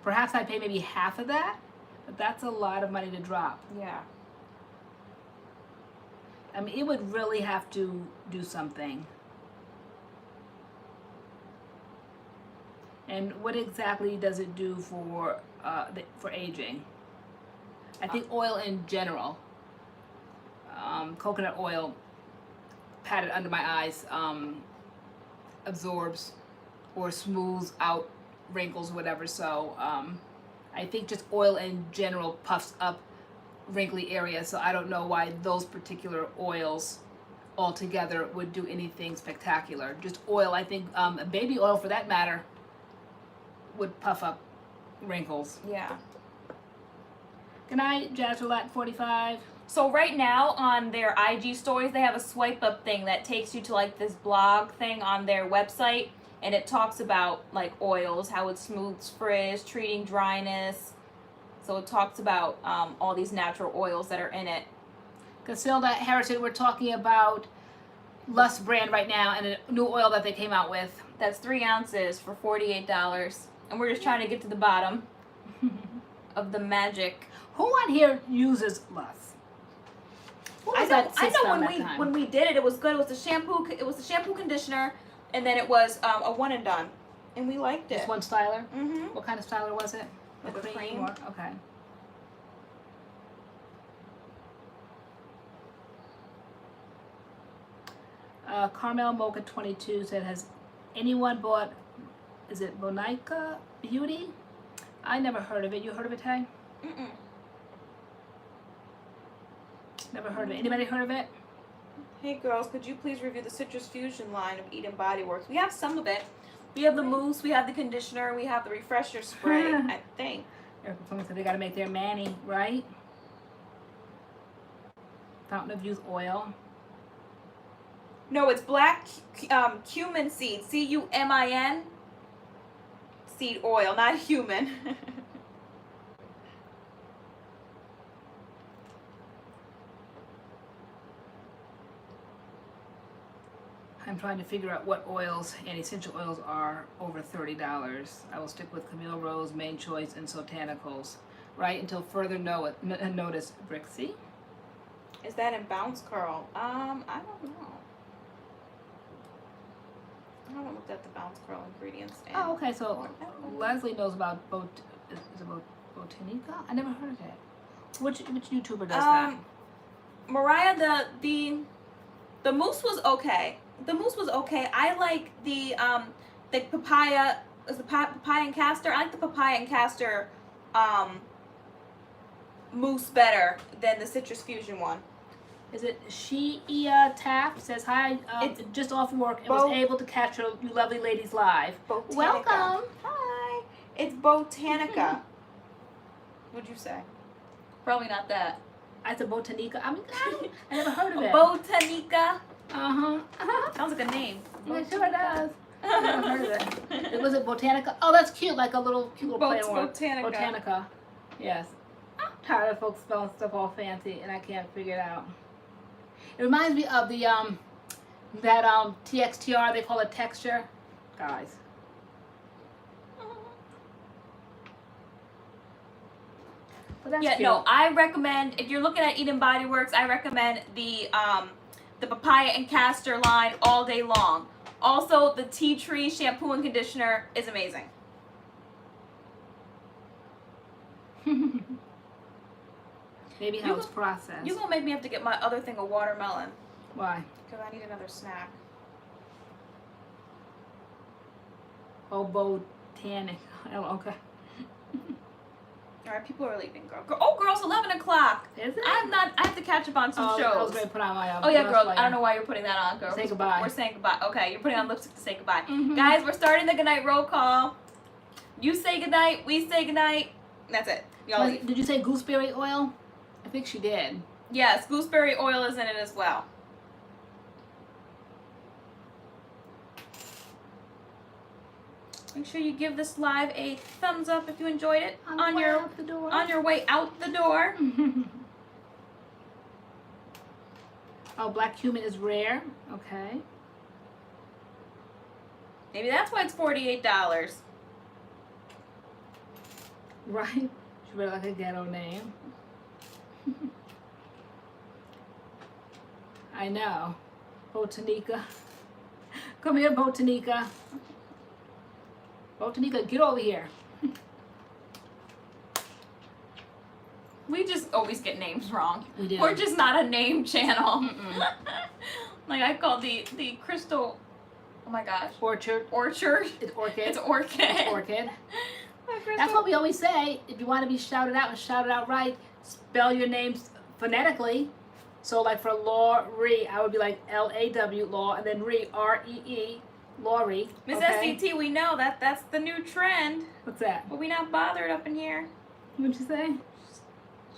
Speaker 1: Perhaps I pay maybe half of that, but that's a lot of money to drop.
Speaker 2: Yeah.
Speaker 1: I mean, it would really have to do something. And what exactly does it do for aging? I think oil in general, coconut oil, pat it under my eyes, absorbs or smooths out wrinkles, whatever. So I think just oil in general puffs up wrinkly areas. So I don't know why those particular oils altogether would do anything spectacular. Just oil, I think, baby oil for that matter, would puff up wrinkles.
Speaker 2: Yeah.
Speaker 1: Good night, Jazz Roulette 45.
Speaker 2: So right now on their IG stories, they have a swipe up thing that takes you to like this blog thing on their website, and it talks about like oils, how it smooths frizz, treating dryness. So it talks about all these natural oils that are in it.
Speaker 1: Casilda Harrison, we're talking about Lust brand right now and a new oil that they came out with.
Speaker 2: That's 3 ounces for $48, and we're just trying to get to the bottom of the magic.
Speaker 1: Who on here uses Lust?
Speaker 2: I know when we did it, it was good. It was the shampoo. It was the shampoo, conditioner, and then it was a one and done, and we liked it.
Speaker 1: Just one styler.
Speaker 2: Mhm.
Speaker 1: What kind of styler was it?
Speaker 2: Like a cream.
Speaker 1: Or, okay. Carmel Mocha 22 said, has anyone bought? Is it Bonica Beauty? I never heard of it. You heard of it, Tay?
Speaker 2: Mm-mm.
Speaker 1: Never heard of it. Anybody heard of it?
Speaker 2: Hey girls, could you please review the Citrus Fusion line of Eden BodyWorks? We have some of it. We have the mousse, we have the conditioner, we have the refresher spray, I think.
Speaker 1: Someone said they got to make their mani, right? Fountain of Youth oil.
Speaker 2: No, it's black cumin seed, C-U-M-I-N seed oil, not human.
Speaker 1: I'm trying to figure out what oils and essential oils are over $30. I will stick with Camille Rose, Main Choice, and Sotanicals, right? Until further notice, Brixie.
Speaker 2: Is that in Bounce Curl? I don't know. I haven't looked at the Bounce Curl ingredients.
Speaker 1: Oh, okay. So Leslie knows about is it Botanica? I never heard of it. Which YouTuber does that?
Speaker 2: Mariah, the mousse was okay. The mousse was okay. I like the papaya. Is the papaya and castor? I like the papaya and castor mousse better than the Citrus Fusion one.
Speaker 1: Is it Shea Taft says, hi, just off work and was able to catch you lovely ladies live.
Speaker 2: Botanica.
Speaker 1: Welcome.
Speaker 2: Hi. It's Botanica. What'd you say? Probably not that.
Speaker 1: I said Botanica. I mean, I never heard of it.
Speaker 2: Botanica.
Speaker 1: Uh-huh.
Speaker 2: Sounds like a name.
Speaker 1: It sure does. I never heard of it. Was it Botanica? Oh, that's cute. Like a cute little play on word.
Speaker 2: Botanica.
Speaker 1: Botanica. Yes. I'm tired of folks spelling stuff all fancy and I can't figure it out. It reminds me of the that TXTR, they call it texture. Guys. But that's cute.
Speaker 2: No, I recommend, if you're looking at Eden BodyWorks, I recommend the papaya and castor line all day long. Also, the tea tree shampoo and conditioner is amazing.
Speaker 1: Maybe how it's processed.
Speaker 2: You're going to make me have to get my other thing of watermelon.
Speaker 1: Why?
Speaker 2: Because I need another snack.
Speaker 1: Oh, botanic. Oh, okay.
Speaker 2: All right, people are leaving, girl. Oh, girls, 11 o'clock.
Speaker 1: Is it?
Speaker 2: I have to catch up on some shows.
Speaker 1: I was going to put on my
Speaker 2: oh, yeah, girl. I don't know why you're putting that on, girl.
Speaker 1: Say goodbye.
Speaker 2: We're saying goodbye. Okay, you're putting on lipstick to say goodbye. Guys, we're starting the goodnight roll call. You say goodnight. We say goodnight. That's it. Y'all leave.
Speaker 1: Did you say gooseberry oil? I think she did.
Speaker 2: Yes, gooseberry oil is in it as well. Make sure you give this live a thumbs up if you enjoyed it on your way out the door.
Speaker 1: Oh, black cumin is rare. Okay.
Speaker 2: Maybe that's why it's $48.
Speaker 1: Right. She really like a ghetto name. I know. Botanica. Come here, Botanica. Botanica, get over here.
Speaker 2: We just always get names wrong.
Speaker 1: We do.
Speaker 2: We're just not a name channel. Like I call the crystal. Oh my gosh.
Speaker 1: Orchard.
Speaker 2: Orchard.
Speaker 1: It's orchid.
Speaker 2: It's orchid.
Speaker 1: It's orchid.
Speaker 2: My crystal.
Speaker 1: That's what we always say. If you want to be shouted out and shouted out right, spell your names phonetically. So like for Lori, I would be like L-A-W, Law, and then Ree, R-E-E, Lori.
Speaker 2: Miss
Speaker 1: Okay?
Speaker 2: SCT, we know that's the new trend.
Speaker 1: What's that?
Speaker 2: But we not bothered up in here.
Speaker 1: What'd you say?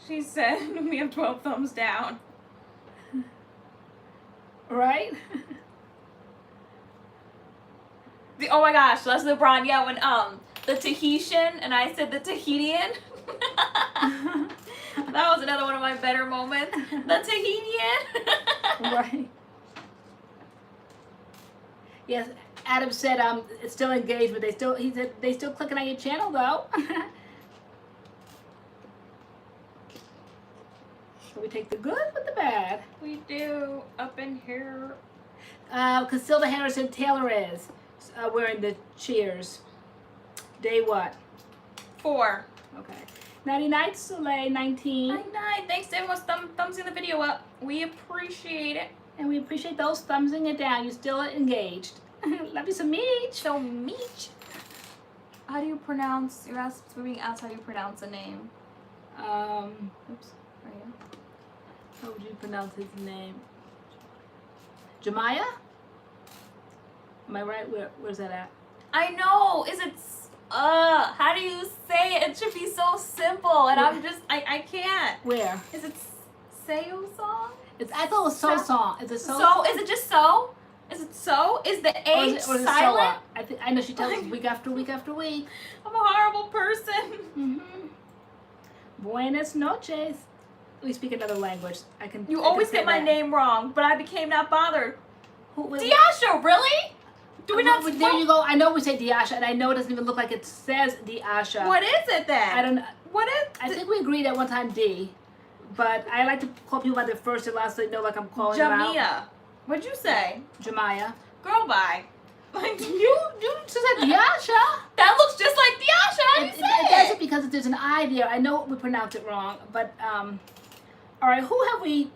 Speaker 2: She said we have 12 thumbs down.
Speaker 1: Right?
Speaker 2: Oh my gosh, Leslie Brown, yeah, when the Tahitian and I said the Tahitian. That was another one of my better moments. The Tahitian.
Speaker 1: Right. Yes, Adam said it's still engaged, but he said they still clicking on your channel though. So we take the good with the bad.
Speaker 2: We do up in here.
Speaker 1: Casilda Harrison Taylor is wearing the cheers. Day what?
Speaker 2: 4.
Speaker 1: Okay. Nighty night, Soleil 19.
Speaker 2: Night. Thanks to everyone thumbsing the video up. We appreciate it.
Speaker 1: And we appreciate those thumbsing it down. You're still engaged. Love you some meat.
Speaker 2: So Meech. How do you pronounce? We're being asked how do you pronounce a name. Oops. Right here.
Speaker 1: How would you pronounce his name? Jemiah? Am I right? Where's that at?
Speaker 2: I know. Is it? How do you say it? It should be so simple, and I'm just I can't.
Speaker 1: Where?
Speaker 2: Is it Seo song?
Speaker 1: I thought it was so song. Is it so?
Speaker 2: So is it just so? Is it so? Is the H
Speaker 1: or is it
Speaker 2: silent?
Speaker 1: Soa? I know she tells us week after week after week.
Speaker 2: I'm a horrible person.
Speaker 1: Mm-hmm. Buenas noches. We speak another language.
Speaker 2: You always get my name wrong, but I became not bothered.
Speaker 1: Who?
Speaker 2: Diasha, really? Do we not?
Speaker 1: There you go. I know we say Diasha, and I know it doesn't even look like it says Diasha.
Speaker 2: What is it then?
Speaker 1: I don't know.
Speaker 2: What is?
Speaker 1: I think we agreed at one time D, but I like to call people by their first and last so they know like I'm calling them out.
Speaker 2: Jamia. What'd you say?
Speaker 1: Jemiah.
Speaker 2: Girl, bye. Like
Speaker 1: You just said Diasha.
Speaker 2: that looks just like Diasha. How do you
Speaker 1: It
Speaker 2: say
Speaker 1: does
Speaker 2: it?
Speaker 1: it because there's an I there. I know we pronounce it wrong, but all right. Who have we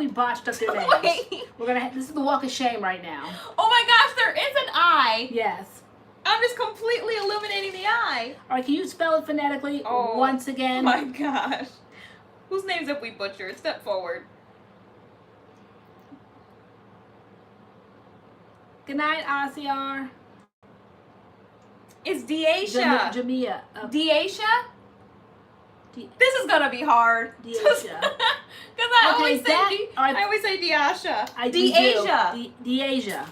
Speaker 1: botched up their names?
Speaker 2: Wait.
Speaker 1: This is the walk of shame right now.
Speaker 2: Oh my gosh, there is an I.
Speaker 1: Yes.
Speaker 2: I'm just completely eliminating the I.
Speaker 1: All right. Can you spell it phonetically once
Speaker 2: Oh
Speaker 1: again?
Speaker 2: my gosh. Whose names have we butchered? Step forward.
Speaker 1: Good night, RCR.
Speaker 2: It's Diasha.
Speaker 1: Jamia.
Speaker 2: Diasha? This is gonna be hard.
Speaker 1: Diasha.
Speaker 2: Because I always say I always say Diasha. Diasha.
Speaker 1: Diasha.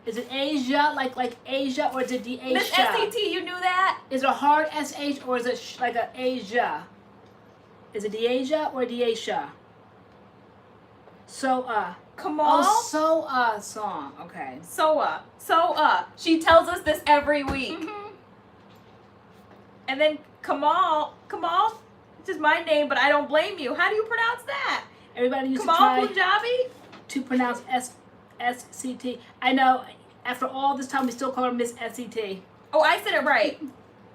Speaker 1: Is it Asia, like Asia, or is it Diasha?
Speaker 2: Miss SCT, you knew that?
Speaker 1: Is it a hard SH or is it like a Asia? Is it Diasha or Diasha?
Speaker 2: Kamal?
Speaker 1: Oh, song. Okay.
Speaker 2: Soa. She tells us this every week.
Speaker 1: Mm-hmm.
Speaker 2: And then Kamal, this is my name, but I don't blame you. How do you pronounce that?
Speaker 1: Everybody used
Speaker 2: Kamal
Speaker 1: to try
Speaker 2: Punjabi?
Speaker 1: to pronounce SCT. I know. After all this time, we still call her Miss SCT.
Speaker 2: Oh, I said it right.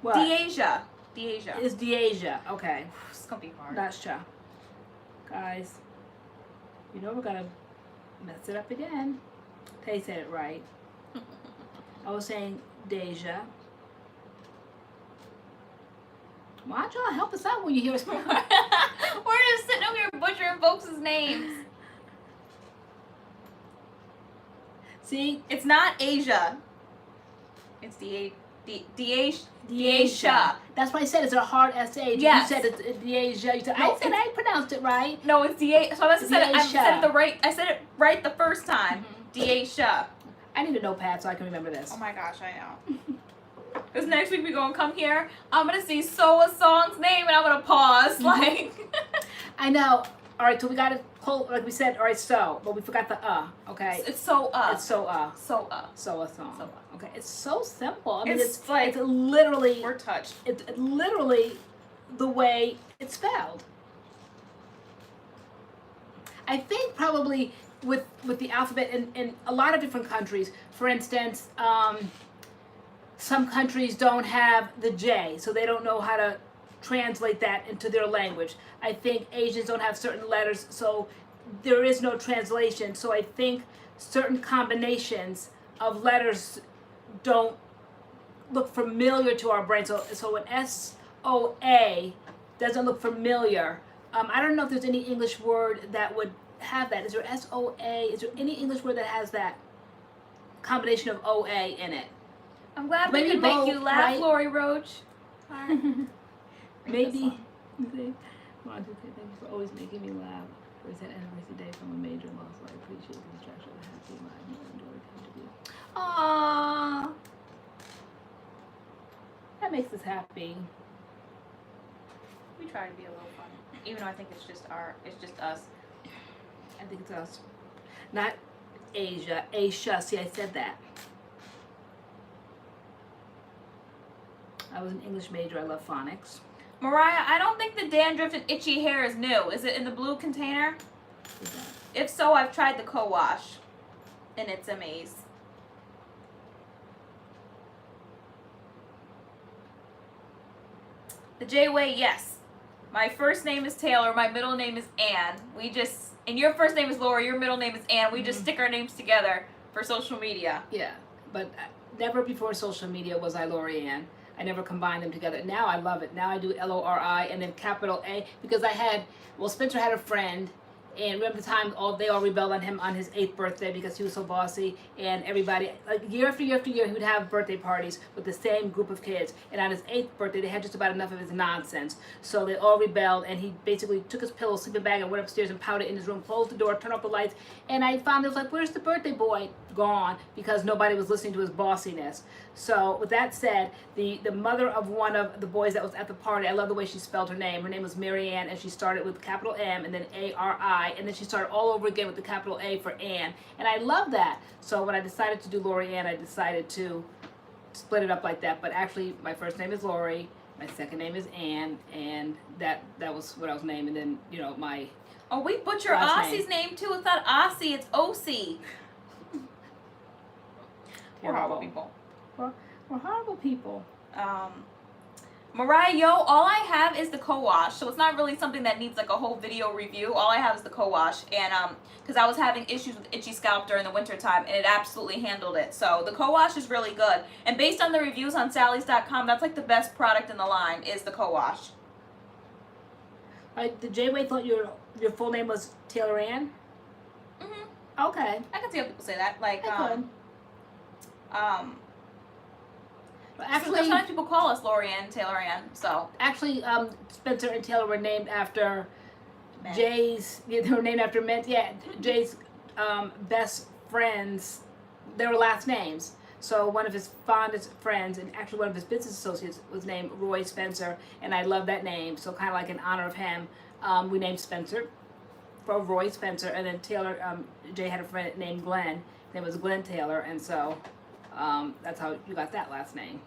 Speaker 1: What?
Speaker 2: Diasha.
Speaker 1: It's Diasha. Okay.
Speaker 2: It's gonna be hard.
Speaker 1: That's true. Guys, you know we're gonna mess it up again. Tay said it right. I was saying Deja. Why don't y'all help us out when you hear us?
Speaker 2: We're just sitting over here butchering folks' names.
Speaker 1: See?
Speaker 2: It's not Asia. It's Diasha.
Speaker 1: That's why I said it's a hard SH.
Speaker 2: Yes.
Speaker 1: You said it's Diasha. You said,
Speaker 2: No,
Speaker 1: I pronounced it right.
Speaker 2: No, it's Diasha. So I must have said it. I
Speaker 1: Diasha.
Speaker 2: said it I said it right the first time. Diasha.
Speaker 1: I need a notepad so I can remember this.
Speaker 2: Oh my gosh, I know. Because next week we gonna come here, I'm gonna see Soa Song's name and I'm gonna pause. Like
Speaker 1: I know. All right, so we got it like we said. All right, but we forgot the okay.
Speaker 2: it's Soa.
Speaker 1: It's Soa.
Speaker 2: Soa.
Speaker 1: Soa song.
Speaker 2: Soa.
Speaker 1: Okay, it's so simple. I mean,
Speaker 2: It's like
Speaker 1: it's literally
Speaker 2: we're touched.
Speaker 1: It's literally the way it's spelled. I think probably with the alphabet in a lot of different countries. For instance, some countries don't have the J, so they don't know how to translate that into their language. I think Asians don't have certain letters, so there is no translation. So I think certain combinations of letters don't look familiar to our brain. So an SOA doesn't look familiar. I don't know if there's any English word that would have that. Is there SOA? Is there any English word that has that combination of OA in it?
Speaker 2: I'm glad we
Speaker 1: Maybe
Speaker 2: could make
Speaker 1: both,
Speaker 2: you laugh,
Speaker 1: right?
Speaker 2: Lori Roach.
Speaker 1: Maybe. Thank you for always making me laugh. It was that anniversary day from a major loss, so I appreciate the distraction of a happy life. You enjoy it to be. Aww. That makes us happy.
Speaker 2: We try to be a little fun, even though I think it's just us.
Speaker 1: I think it's us. Not Asia. Asia. See, I said that. I was an English major. I love phonics.
Speaker 2: Mariah, I don't think the dandruff and itchy hair is new. Is it in the blue container? If so, I've tried the co-wash, and it's amazing. The J-Way, yes. My first name is Taylor. My middle name is Anne. And your first name is Laura. Your middle name is Anne. We just stick our names together for social media.
Speaker 1: Yeah, but never before social media was I LoriAnne. I never combined them together. Now I love it. Now I do LORI and then capital A because Spencer had a friend, and remember the time they all rebelled on him on his 8th birthday because he was so bossy, and everybody, like year after year after year, he would have birthday parties with the same group of kids, and on his 8th birthday they had just about enough of his nonsense, so they all rebelled, and he basically took his pillow, sleeping bag, and went upstairs and powdered in his room, closed the door, turned off the lights, and I found it was like, where's the birthday boy? Gone, because nobody was listening to his bossiness. So with that said, the mother of one of the boys that was at the party, I love the way she spelled her name. Her name was Marianne, and she started with capital M and then A-R-I, and then she started all over again with the capital A for Anne, and I love that. So when I decided to do LoriAnne, I decided to split it up like that. But actually, my first name is Lori, my second name is Anne, and that was what I was named. And then my
Speaker 2: we butcher Ossie's name too. It's not Ossie, it's Ossie. We're horrible people.
Speaker 1: We're horrible people.
Speaker 2: Mariah, all I have is the co-wash, so it's not really something that needs like a whole video review. All I have is the co-wash, and because I was having issues with itchy scalp during the winter time, and it absolutely handled it. So the co-wash is really good, and based on the reviews on Sally's.com, that's like the best product in the line is the co-wash.
Speaker 1: The J-Way thought your full name was TaylorAnne?
Speaker 2: Mhm.
Speaker 1: Okay.
Speaker 2: I can see how people say that. Like
Speaker 1: actually,
Speaker 2: sometimes people call us LoriAnne, TaylorAnne. So
Speaker 1: actually, Spencer and Taylor were named after
Speaker 2: Men.
Speaker 1: Jay's. Yeah, they were named after men. Yeah, Jay's best friends. They were last names. So one of his fondest friends, and actually one of his business associates, was named Roy Spencer, and I love that name. So kind of like in honor of him, we named Spencer for Roy Spencer, and then Taylor. Jay had a friend named Glenn. His name was Glenn Taylor, and so that's how you got that last name.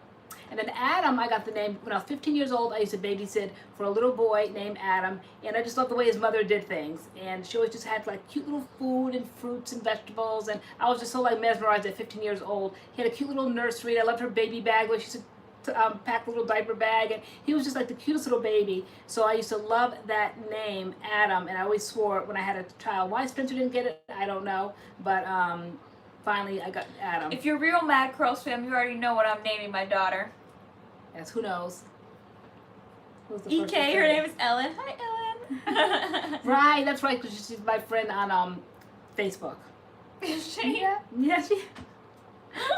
Speaker 1: And then Adam, I got the name when I was 15 years old. I used to babysit for a little boy named Adam, and I just loved the way his mother did things. And she always just had like cute little food and fruits and vegetables, and I was just so like mesmerized at 15 years old. He had a cute little nursery. I loved her baby bag where she used to pack a little diaper bag, and he was just like the cutest little baby. So I used to love that name, Adam, and I always swore when I had a child. Why Spencer didn't get it, I don't know, but finally I got Adam.
Speaker 2: if you're real MADCURLS fam, you already know what I'm naming my daughter.
Speaker 1: Yes, who knows? Who's the first
Speaker 2: EK,
Speaker 1: one?
Speaker 2: her name is Ellen. Hi, Ellen.
Speaker 1: Right, that's right, because she's my friend on Facebook.
Speaker 2: Is she?
Speaker 1: Yeah, she.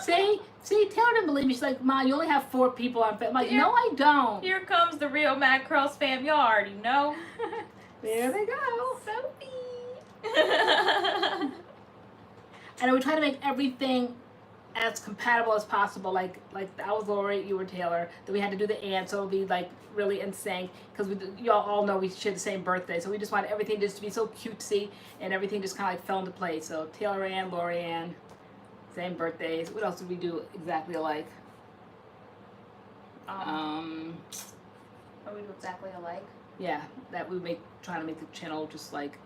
Speaker 1: See, Taylor didn't believe me. She's like, Ma, you only have 4 people on Facebook. I'm like, no, I don't.
Speaker 2: Here comes the real MADCURLS fam. Y'all already know.
Speaker 1: There they go.
Speaker 2: Sophie.
Speaker 1: And we try to make everything as compatible as possible. Like I was Lori, you were Taylor. Then we had to do the Anne, so it'll be like really in sync because y'all all know we share the same birthday. So we just want everything just to be so cutesy, and everything just kind of like fell into place. So TaylorAnne, LoriAnne, same birthdays. What else did we do exactly alike?
Speaker 2: Are we exactly alike?
Speaker 1: Yeah, that we trying to make the channel just like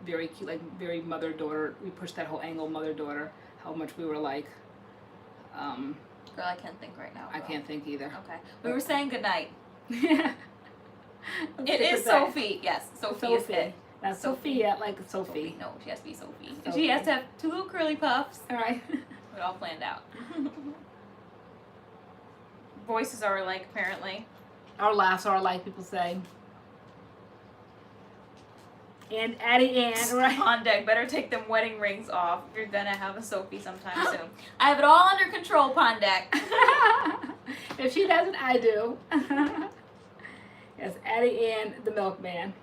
Speaker 1: very cute, like very mother-daughter. We pushed that whole angle mother-daughter, how much we were like.
Speaker 2: Girl, I can't think right now.
Speaker 1: I can't think either.
Speaker 2: Okay. We were saying goodnight.
Speaker 1: Yeah.
Speaker 2: It is Sophie. Yes, Sophie is it.
Speaker 1: Not Sophia, like Sophie.
Speaker 2: No, she has to be Sophie. And
Speaker 1: Sophie.
Speaker 2: she has to have 2 little curly puffs.
Speaker 1: All right.
Speaker 2: It all planned out. Voices are alike, apparently.
Speaker 1: Our laughs are alike, people say. And MADCURLS, right?
Speaker 2: On deck, better take them wedding rings off. You're gonna have a Sophie sometime soon. I have it all under control, Pondek.
Speaker 1: If she doesn't, I do. Yes, MADCURLS, the milkman.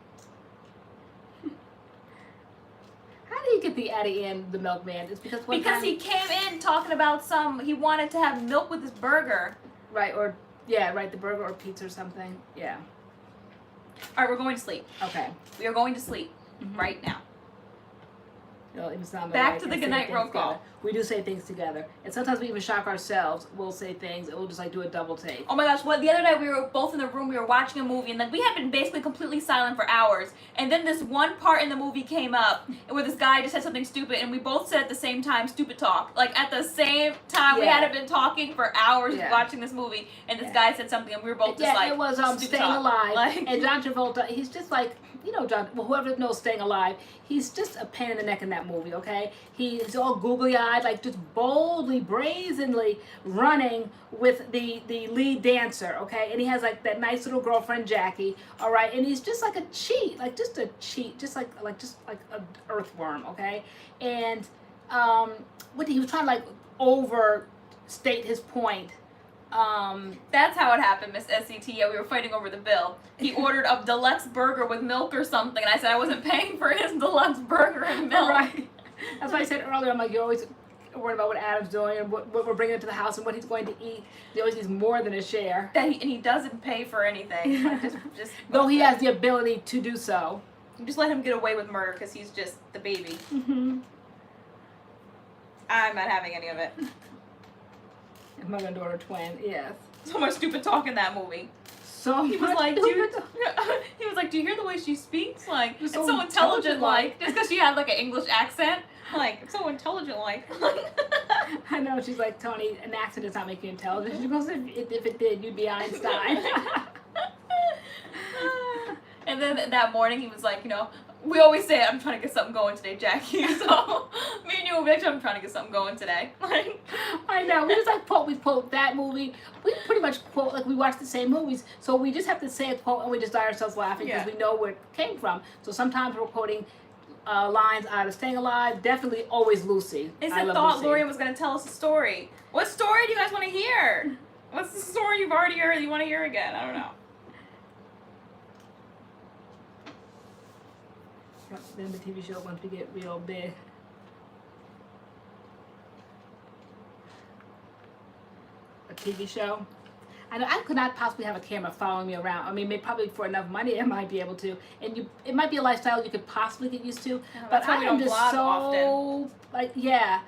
Speaker 1: How do you get the MADCURLS, the milkman? It's because
Speaker 2: He came in talking about he wanted to have milk with his burger.
Speaker 1: Right, or, yeah, right, the burger or pizza or something. Yeah.
Speaker 2: All right, we're going to sleep.
Speaker 1: Okay.
Speaker 2: We are going to sleep right now.
Speaker 1: No, it was not
Speaker 2: Back
Speaker 1: like
Speaker 2: to the
Speaker 1: say
Speaker 2: goodnight
Speaker 1: things
Speaker 2: roll call.
Speaker 1: together. We do say things together. And sometimes we even shock ourselves. We'll say things and we'll just like do a double take.
Speaker 2: Oh my gosh, the other night we were both in the room, we were watching a movie, and then we had been basically completely silent for hours. And then this one part in the movie came up where this guy just said something stupid, and we both said at the same time, stupid talk. Like at the same time, we
Speaker 1: Yeah.
Speaker 2: hadn't been talking for hours
Speaker 1: Yeah.
Speaker 2: watching this movie, and this
Speaker 1: Yeah.
Speaker 2: guy said something, and we were both just like,
Speaker 1: it was
Speaker 2: stupid
Speaker 1: Staying
Speaker 2: talk.
Speaker 1: Alive.
Speaker 2: Like,
Speaker 1: And John Travolta, he's just like, you know, whoever knows Staying Alive, he's just a pain in the neck in that movie, okay? He's all googly-eyed, like just boldly, brazenly running with the lead dancer, okay? And he has like that nice little girlfriend, Jackie, all right? And he's just like a cheat, just like an earthworm, okay? And he was trying to like overstate his point.
Speaker 2: that's how it happened, Miss SCT. Yeah, we were fighting over the bill. He ordered a deluxe burger with milk or something, and I said I wasn't paying for his deluxe burger and milk.
Speaker 1: Right. That's why I said earlier, I'm like, you're always worried about what Adam's doing and what we're bringing into the house and what he's going to eat. He always needs more than a share.
Speaker 2: And he doesn't pay for anything. Like, just
Speaker 1: Though he has the ability to do so.
Speaker 2: just let him get away with murder because he's just the baby.
Speaker 1: Mm-hmm.
Speaker 2: I'm not having any of it.
Speaker 1: Mother and daughter twin, yes.
Speaker 2: So much stupid talk in that movie.
Speaker 1: So
Speaker 2: He was
Speaker 1: much
Speaker 2: like,
Speaker 1: stupid
Speaker 2: he was like, do you hear the way she speaks? Like,
Speaker 1: It's
Speaker 2: it's
Speaker 1: so
Speaker 2: so intelligent, like,
Speaker 1: intelligent-like.
Speaker 2: just because she had like an English accent, like, it's so intelligent, like.
Speaker 1: I know, she's like, Tony, an accent does not make you intelligent. She goes, if it did, you'd be Einstein.
Speaker 2: And then that morning he was like, you know, we always say, I'm trying to get something going today, Jackie. So me and you will be like, I'm trying to get something going today. Like,
Speaker 1: I know, we just like quote that movie. We pretty much quote, like we watch the same movies. So we just have to say a quote and we just die ourselves laughing because
Speaker 2: Yeah.
Speaker 1: we know where it came from. So sometimes we're quoting lines out of Staying Alive, definitely always Lucy.
Speaker 2: they
Speaker 1: I
Speaker 2: said
Speaker 1: love
Speaker 2: thought
Speaker 1: Lucy.
Speaker 2: LoriAnne was going to tell us a story. What story do you guys want to hear? What's the story you've already heard that you want to hear again? I don't know.
Speaker 1: Then the TV show once we get real big. A TV show. I know I could not possibly have a camera following me around. I mean, maybe probably for enough money, I might be able to. And it might be a lifestyle you could possibly get used to.
Speaker 2: Yeah,
Speaker 1: But
Speaker 2: that's why
Speaker 1: I
Speaker 2: we
Speaker 1: am
Speaker 2: don't
Speaker 1: just
Speaker 2: vlog
Speaker 1: so
Speaker 2: often.
Speaker 1: like, yeah.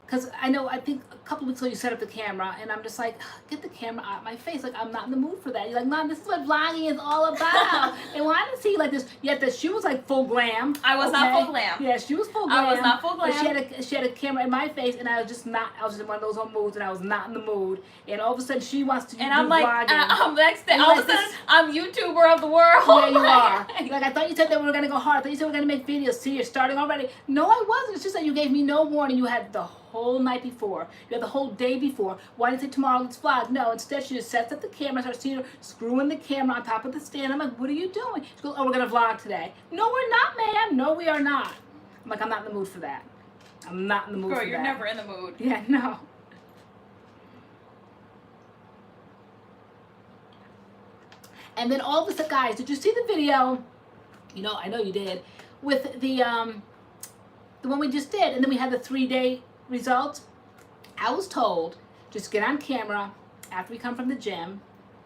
Speaker 1: Because I think a couple weeks ago you set up the camera, and I'm just like, get the camera out of my face. Like, I'm not in the mood for that. You're like, Mom, this is what vlogging is all about. And when I didn't see you like this, yet that she was like full glam.
Speaker 2: I was not full glam.
Speaker 1: Yeah, she was full glam.
Speaker 2: I was not full
Speaker 1: But
Speaker 2: glam.
Speaker 1: she had a camera in my face, and I was just in one of those old moods, and I was not in the mood. And all of a sudden, she wants to
Speaker 2: And
Speaker 1: do
Speaker 2: I'm like,
Speaker 1: vlogging.
Speaker 2: I'm next day,
Speaker 1: And
Speaker 2: all of
Speaker 1: like
Speaker 2: a sudden,
Speaker 1: this-
Speaker 2: I'm YouTuber of the world.
Speaker 1: Yeah, you are. Like, I thought you said that we were going to go hard. I thought you said we were going to make videos. See, you're starting already. No, I wasn't. It's just that you gave me no warning. You had the whole night before. You had the whole day before. Why didn't you say tomorrow, let's vlog? No, instead she just sets up the camera, starts seeing her screwing the camera on top of the stand. I'm like, what are you doing? She goes, oh, we're going to vlog today. No, we're not, ma'am. No, we are not. I'm like, I'm not in the mood for that. I'm not in the mood
Speaker 2: Girl,
Speaker 1: for
Speaker 2: you're
Speaker 1: that.
Speaker 2: never in the mood.
Speaker 1: Yeah, no. And then all of a sudden, guys, did you see the video? You know, I know you did. With the one we just did, and then we had the 3-day results. I was told, just get on camera after we come from the gym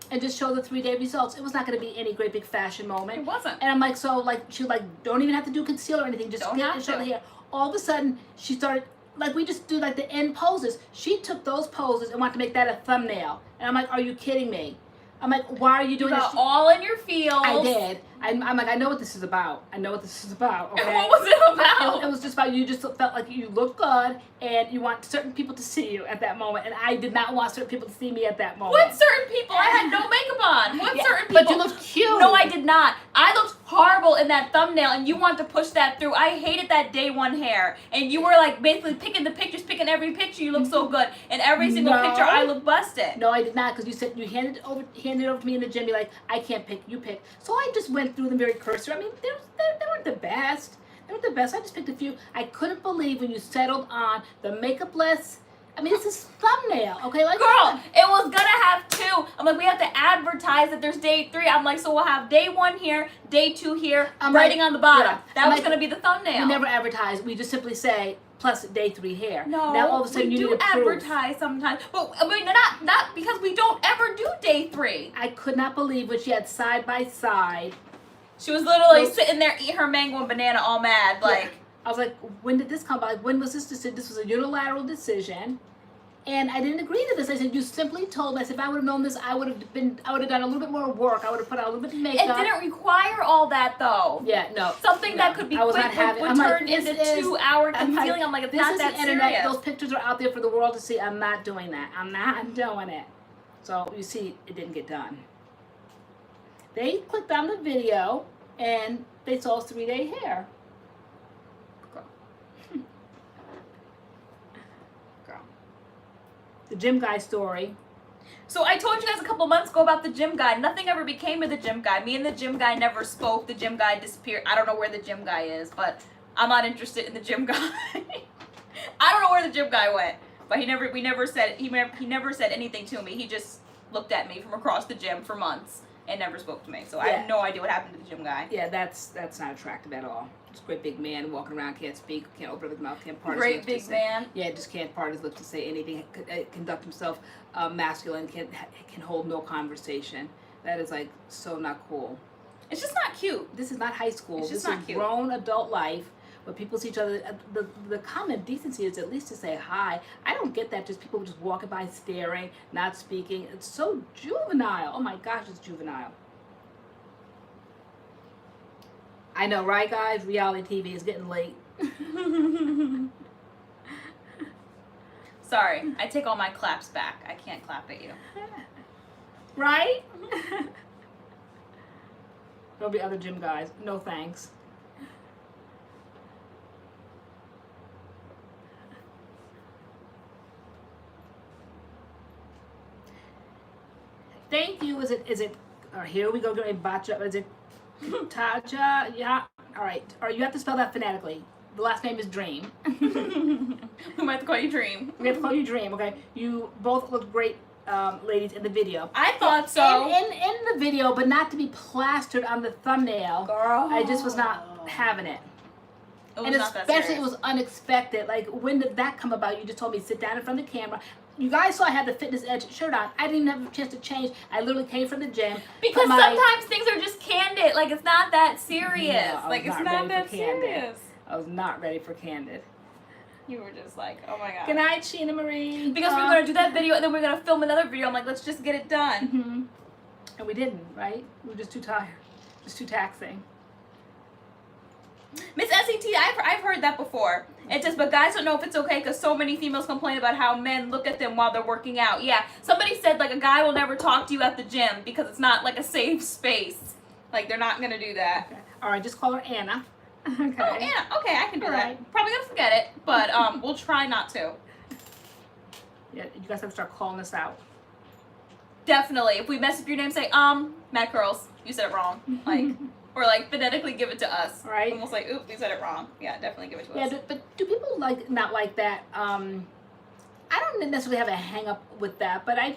Speaker 1: and just show the 3-day results. It was not going to be any great big fashion moment.
Speaker 2: It wasn't.
Speaker 1: And I'm like, so like, she was like, don't even have to do concealer or anything. Just
Speaker 2: Don't
Speaker 1: get
Speaker 2: have
Speaker 1: and show
Speaker 2: to.
Speaker 1: the hair. All of a sudden, she started, like we just do like the end poses. She took those poses and wanted to make that a thumbnail. And I'm like, are you kidding me? I'm like, why are you
Speaker 2: You
Speaker 1: doing
Speaker 2: got
Speaker 1: this?
Speaker 2: all in your feels.
Speaker 1: I did. I'm like, I know what this is about. I know what this is about. Okay.
Speaker 2: What was it about?
Speaker 1: It was just about you just felt like you looked good and you want certain people to see you at that moment, and I did not want certain people to see me at that moment.
Speaker 2: What certain people? I had no makeup on. What certain people?
Speaker 1: But you looked cute.
Speaker 2: No, I did not. I looked horrible in that thumbnail, and you want to push that through. I hated that day one hair, and you were like basically picking the pictures, picking every picture. You look so good, and every single picture I look busted.
Speaker 1: No, I did not, because you said you handed it over to me in the gym. You're like, I can't pick, you pick. So I just went through them very cursory. I mean, they weren't the best. They weren't the best. I just picked a few. I couldn't believe when you settled on the makeup-less. I mean, this is thumbnail, okay? Like,
Speaker 2: girl, it was gonna have 2. I'm like, we have to advertise that there's day 3. I'm like, so we'll have day 1 here, day 2 here, writing on the bottom. Yeah. That was gonna be the thumbnail.
Speaker 1: We never advertise. We just simply say, plus day 3 hair.
Speaker 2: No,
Speaker 1: now all of a sudden
Speaker 2: we
Speaker 1: you
Speaker 2: do
Speaker 1: need to
Speaker 2: advertise sometimes, but I mean not because we don't ever do day 3.
Speaker 1: I could not believe what she had side by side.
Speaker 2: She was literally sitting there eating her mango and banana, all mad, like.
Speaker 1: Yeah. I was like, when did this come about? When was this decision? This was a unilateral decision, and I didn't agree to this. I said, you simply told me. I said, if I would have known this, I would have done a little bit more work. I would have put out a little bit of makeup.
Speaker 2: It didn't require all that though.
Speaker 1: Yeah, no.
Speaker 2: Something that could be quick would turn into 2-hour concealing. I'm like, it's not that serious. Internet.
Speaker 1: Those pictures are out there for the world to see. I'm not doing that. I'm not doing it. So you see, it didn't get done. They clicked on the video and they saw 3-day hair. The gym guy story.
Speaker 2: So I told you guys a couple months ago about the gym guy. Nothing ever became of the gym guy. Me and the gym guy never spoke. The gym guy disappeared. I don't know where the gym guy is, but I'm not interested in the gym guy. I don't know where the gym guy went, but he never said anything to me. He just looked at me from across the gym for months and never spoke to me. So I have no idea what happened to the gym guy.
Speaker 1: Yeah, that's not attractive at all. Just a great big man walking around, can't speak, can't open his mouth, can't part his lips.
Speaker 2: Great big man.
Speaker 1: Yeah, just can't part his lips to say anything. Conduct himself masculine. Can hold no conversation. That is like so not cool.
Speaker 2: It's just not cute.
Speaker 1: This is not high school.
Speaker 2: It's just
Speaker 1: this
Speaker 2: not
Speaker 1: is
Speaker 2: cute.
Speaker 1: Grown adult life. Where people see each other, the common decency is at least to say hi. I don't get that. Just people just walking by, staring, not speaking. It's so juvenile. Oh my gosh, it's juvenile. I know, right, guys? Reality TV is getting late.
Speaker 2: Sorry, I take all my claps back. I can't clap at you.
Speaker 1: Right? There'll be other gym guys. No thanks. Thank you. Is it? Here we go. Getting botched up. Is it? Taja, yeah. All right. You have to spell that phonetically. The last name is Dream.
Speaker 2: We might have to call you Dream.
Speaker 1: We have to call you Dream, okay? You both look great, ladies, in the video.
Speaker 2: I thought so.
Speaker 1: In the video, but not to be plastered on the thumbnail.
Speaker 2: Girl.
Speaker 1: I just was not having it.
Speaker 2: It was
Speaker 1: and
Speaker 2: not
Speaker 1: especially
Speaker 2: that
Speaker 1: it was unexpected. Like, when did that come about? You just told me sit down in front of the camera. You guys saw I had the Fitness Edge shirt on. I didn't even have a chance to change. I literally came from the gym.
Speaker 2: Because sometimes things are just candid. Like, it's not that serious.
Speaker 1: No,
Speaker 2: like, it's not that serious.
Speaker 1: I was not ready for candid.
Speaker 2: You were just like, oh my god.
Speaker 1: Good night, Sheena Marie.
Speaker 2: Because we were going to do that video and then we are going to film another video. I'm like, let's just get it done.
Speaker 1: Mm-hmm. And we didn't, right? We were just too tired. Just too taxing.
Speaker 2: Miss SET, I've heard that before. It's just, but guys don't know if it's okay because so many females complain about how men look at them while they're working out. Yeah, somebody said like a guy will never talk to you at the gym because it's not like a safe space. Like they're not gonna do that.
Speaker 1: Okay. All right, just call her Anna. Okay.
Speaker 2: Oh, Anna. Okay, I can do
Speaker 1: All
Speaker 2: that.
Speaker 1: right.
Speaker 2: Probably gonna forget it, but we'll try not to.
Speaker 1: Yeah, you guys have to start calling us out.
Speaker 2: Definitely. If we mess up your name, say MADCURLS. You said it wrong. Like. Or like phonetically give it to us.
Speaker 1: Right.
Speaker 2: Almost like, oops, we said it wrong. Yeah, definitely give it to us.
Speaker 1: Yeah, but do people not like that? I don't necessarily have a hang up with that, but I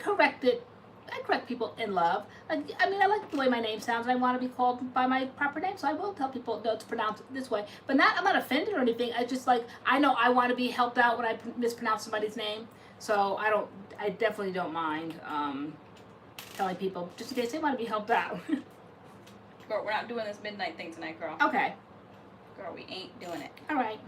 Speaker 1: correct it. I correct people in love. Like, I mean, I like the way my name sounds, and I want to be called by my proper name, so I will tell people no, it's pronounced this way. But I'm not offended or anything. I just like, I know I want to be helped out when I mispronounce somebody's name, so I definitely don't mind telling people just in case they want to be helped out.
Speaker 2: Girl, we're not doing this midnight thing tonight, girl.
Speaker 1: Okay.
Speaker 2: Girl, we ain't doing it.
Speaker 1: All right.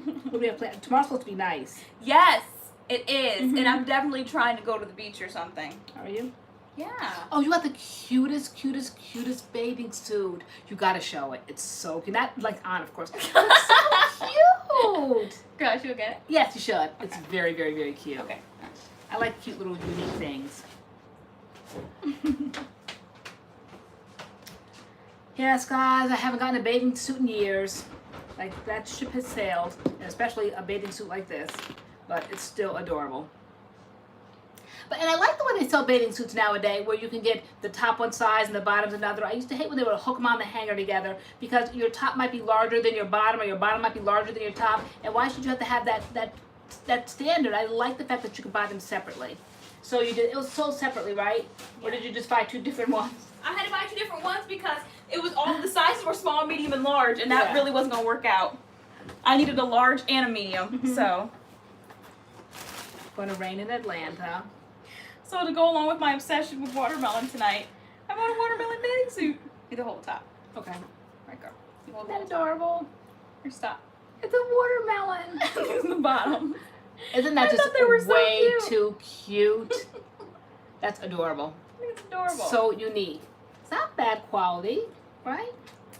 Speaker 1: What do we have planned? Tomorrow's supposed to be nice.
Speaker 2: Yes, it is. And I'm definitely trying to go to the beach or something.
Speaker 1: Are you?
Speaker 2: Yeah.
Speaker 1: Oh, you got the cutest bathing suit. You gotta show it. It's so cute. Not like on, of course. It's so cute.
Speaker 2: Girl, should we get it?
Speaker 1: Yes, you should. It's very cute.
Speaker 2: Okay.
Speaker 1: I like cute little unique things. Yes, guys, I haven't gotten a bathing suit in years. Like, that ship has sailed, and especially a bathing suit like this. But it's still adorable. And I like the way they sell bathing suits nowadays, where you can get the top one size and the bottom's another. I used to hate when they would hook them on the hanger together, because your top might be larger than your bottom, or your bottom might be larger than your top. And why should you have to have that standard? I like the fact that you could buy them separately. So you did. It was sold separately, right? Or did you just buy 2 different ones?
Speaker 2: I had to buy 2 different ones because it was all the sizes were small, medium, and large, and that really wasn't gonna work out. I needed a large and a medium, so.
Speaker 1: Gonna rain in Atlanta.
Speaker 2: So to go along with my obsession with watermelon tonight, I bought a watermelon bathing suit. You the whole top.
Speaker 1: Okay.
Speaker 2: Right, girl.
Speaker 1: Isn't that adorable?
Speaker 2: Or stop.
Speaker 1: It's a watermelon.
Speaker 2: It's the bottom.
Speaker 1: Isn't that just way too cute? That's adorable.
Speaker 2: I think it's adorable.
Speaker 1: So unique. It's not bad quality, right?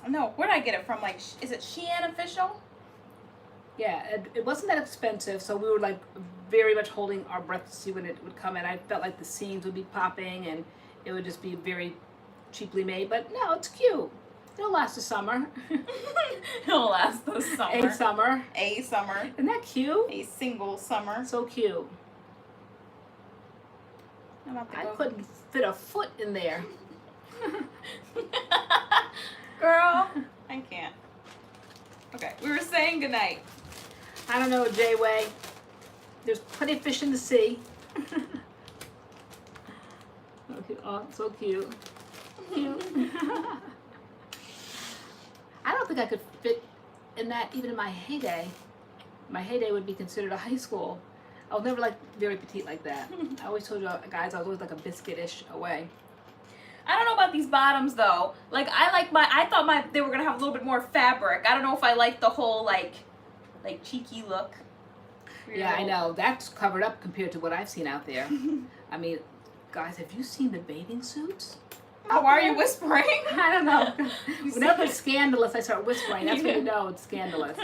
Speaker 2: No, where did I get it from? Like, is it Shein official?
Speaker 1: Yeah, it wasn't that expensive, so we were like very much holding our breath to see when it would come in. I felt like the seams would be popping and it would just be very cheaply made, but no, it's cute. It'll last the summer.
Speaker 2: It'll last the summer.
Speaker 1: A summer.
Speaker 2: A summer.
Speaker 1: Isn't that cute?
Speaker 2: A single summer.
Speaker 1: So cute. I couldn't fit a foot in there.
Speaker 2: Girl, I can't. Okay, we were saying goodnight.
Speaker 1: I don't know, J-Way. There's plenty of fish in the sea. Oh, so cute. Cute. I don't think I could fit in that even in my heyday. My heyday would be considered a high school. I was never like very petite like that. I always told you guys I was always like a biscuit-ish away.
Speaker 2: I don't know about these bottoms though. Like I thought they were gonna have a little bit more fabric. I don't know if I like the whole like cheeky look.
Speaker 1: Yeah, I know. That's covered up compared to what I've seen out there. I mean, guys, have you seen the bathing suits?
Speaker 2: Oh, why are you whispering?
Speaker 1: I don't know. Whenever it's scandalous, I start whispering. That's when you know it's scandalous.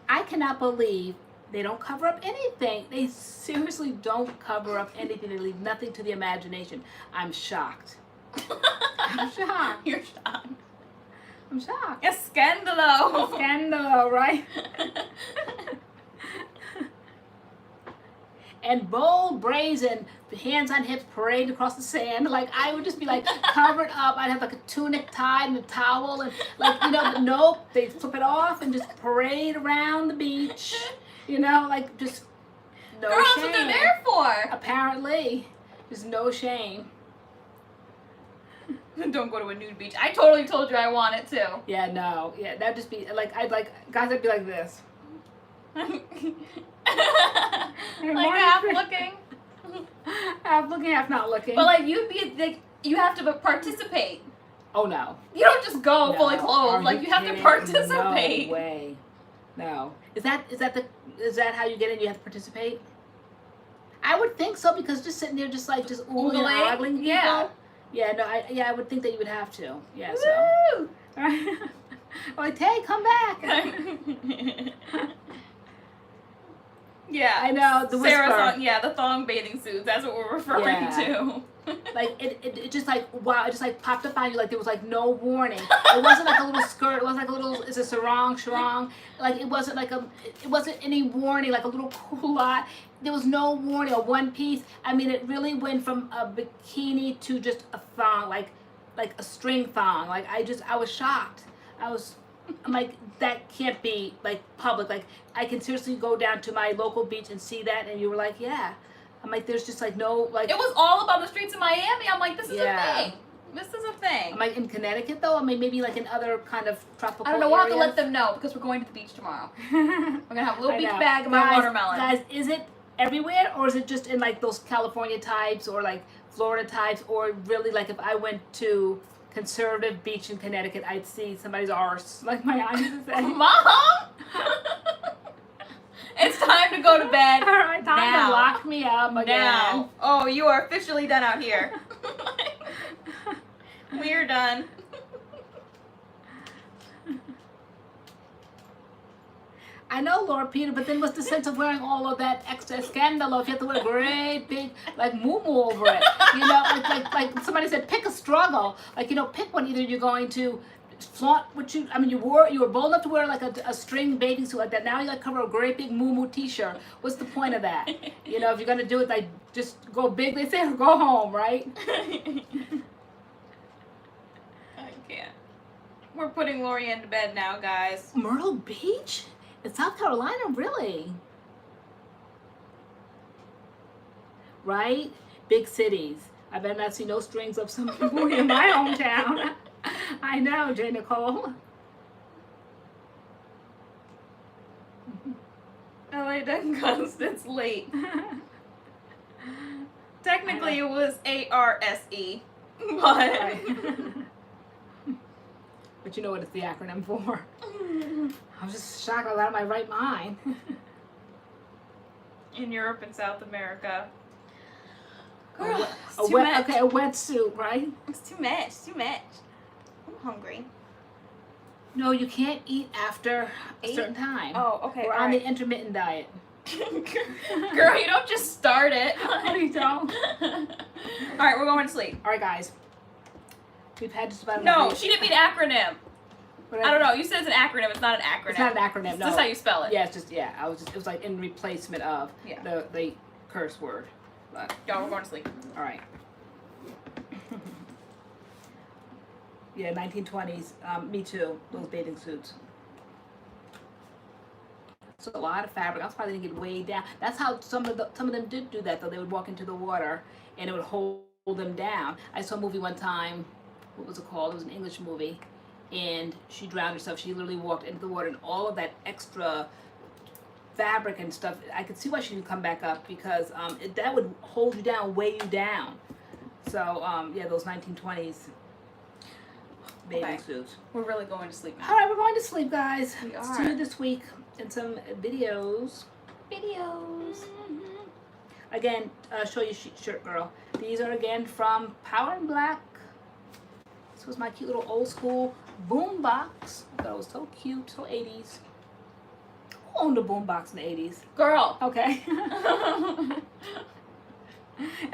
Speaker 1: I cannot believe they don't cover up anything. They seriously don't cover up anything. They leave nothing to the imagination. I'm shocked. I'm shocked.
Speaker 2: You're shocked.
Speaker 1: I'm shocked.
Speaker 2: It's scandalo.
Speaker 1: Scandalo, right? And bold, brazen, hands on hips, parade across the sand. Like, I would just be like covered up. I'd have like a tunic tied and a towel, and like, you know, but nope, they flip it off and just parade around the beach. You know, like just no
Speaker 2: Girl,
Speaker 1: shame.
Speaker 2: that's what they're there for.
Speaker 1: Apparently, just no shame.
Speaker 2: Don't go to a nude beach. I totally told you I want it too.
Speaker 1: Yeah, no, yeah, that'd just be like guys. I'd be like this.
Speaker 2: Like half looking.
Speaker 1: Half looking, half not looking.
Speaker 2: But like you have to participate.
Speaker 1: Oh no.
Speaker 2: You don't just go
Speaker 1: No.
Speaker 2: fully clothed.
Speaker 1: Are
Speaker 2: Like you have to
Speaker 1: kidding?
Speaker 2: participate.
Speaker 1: No way. No. Is that how you get in? You have to participate? I would think so, because just sitting there just oohing and ogling people.
Speaker 2: Yeah.
Speaker 1: Yeah, no, I would think that you would have to. Yeah,
Speaker 2: Woo!
Speaker 1: so. Like, hey, come back.
Speaker 2: Yeah.
Speaker 1: I know, the whisper.
Speaker 2: The thong bathing suits. That's what we're referring to.
Speaker 1: Like, it just like, wow, it just like popped up on you like there was like no warning. It wasn't like a little skirt. It wasn't like a little, it's a sarong. Like, it wasn't any warning, like a little culotte. There was no warning, a one piece. I mean, it really went from a bikini to just a thong, like a string thong. Like, I was shocked. I'm like, that can't be like public. Like, I can seriously go down to my local beach and see that, and you were like, yeah. I'm like, there's just like no, like.
Speaker 2: It was all about the streets of Miami. I'm like, this is a thing. This is a thing.
Speaker 1: I'm like, in Connecticut though? I mean, maybe like in other kind of tropical
Speaker 2: I don't know. We'll have to
Speaker 1: areas.
Speaker 2: let them know, because we're going to the beach tomorrow. We're gonna have a little beach bag of my watermelon.
Speaker 1: Guys, is it everywhere, or is it just in like those California types or like Florida types, or really like if I went to conservative beach in Connecticut, I'd see somebody's arse, like my eyes would say.
Speaker 2: Mom! It's time to go to bed.
Speaker 1: All right, time
Speaker 2: now.
Speaker 1: to lock me up again.
Speaker 2: Now. Oh, you are officially done out here. We're done.
Speaker 1: I know, Laura Peter, but then what's the sense of wearing all of that extra scandalo if you have to wear a great big, like, muumuu over it? You know, like somebody said, pick a struggle. Like, you know, pick one. Either you're going to flaunt what you, I mean, you were bold enough to wear like a string bathing suit like that. Now you got to cover a great big muumuu t-shirt. What's the point of that? You know, if you're going to do it, like, just go big, they say, or go home, right?
Speaker 2: I can't. We're putting LoriAnne to bed now, guys.
Speaker 1: Myrtle Beach? In South Carolina, really? Right? Big cities. I better not see no strings of some people in my hometown. I know, J. Nicole.
Speaker 2: LA done Constance late. Technically, it was ARSE, but...
Speaker 1: But you know what it's the acronym for. I was just shocked I was out of my right mind.
Speaker 2: In Europe and South America.
Speaker 1: A
Speaker 2: Girl, it's too much.
Speaker 1: Okay, a wetsuit, right?
Speaker 2: It's too much, too much. I'm hungry.
Speaker 1: No, you can't eat after a certain time.
Speaker 2: Oh, okay.
Speaker 1: We're on the intermittent diet.
Speaker 2: Girl, you don't just start it.
Speaker 1: No, you don't.
Speaker 2: Alright, we're going to sleep.
Speaker 1: All right, guys. We've had just about
Speaker 2: No, she didn't mean acronym.
Speaker 1: But
Speaker 2: I don't know. You said it's an acronym. It's not an acronym.
Speaker 1: It's not an acronym. No.
Speaker 2: That's how you spell it.
Speaker 1: Yeah, it's just it was like in replacement of
Speaker 2: Yeah.
Speaker 1: the curse word. But
Speaker 2: Y'all, we're going to sleep.
Speaker 1: all right. Yeah, 1920s. Me too. Those bathing suits. So a lot of fabric. That's why they didn't get way down. That's how some of them did do that though. They would walk into the water and it would hold them down. I saw a movie one time. What was it called? It was an English movie, and she drowned herself. She literally walked into the water, and all of that extra fabric and stuff. I could see why she didn't come back up because that would hold you down, weigh you down. So yeah, those 1920s bathing suits.
Speaker 2: We're really going to sleep now.
Speaker 1: All right, we're going to sleep, guys.
Speaker 2: We are.
Speaker 1: See you this week in some videos. Again, show your shirt, girl. These are again from Power and Black. This was my cute little old school boom box. I thought it was so cute, so 80s. Who owned a boom box in the 80s?
Speaker 2: Girl.
Speaker 1: Okay. And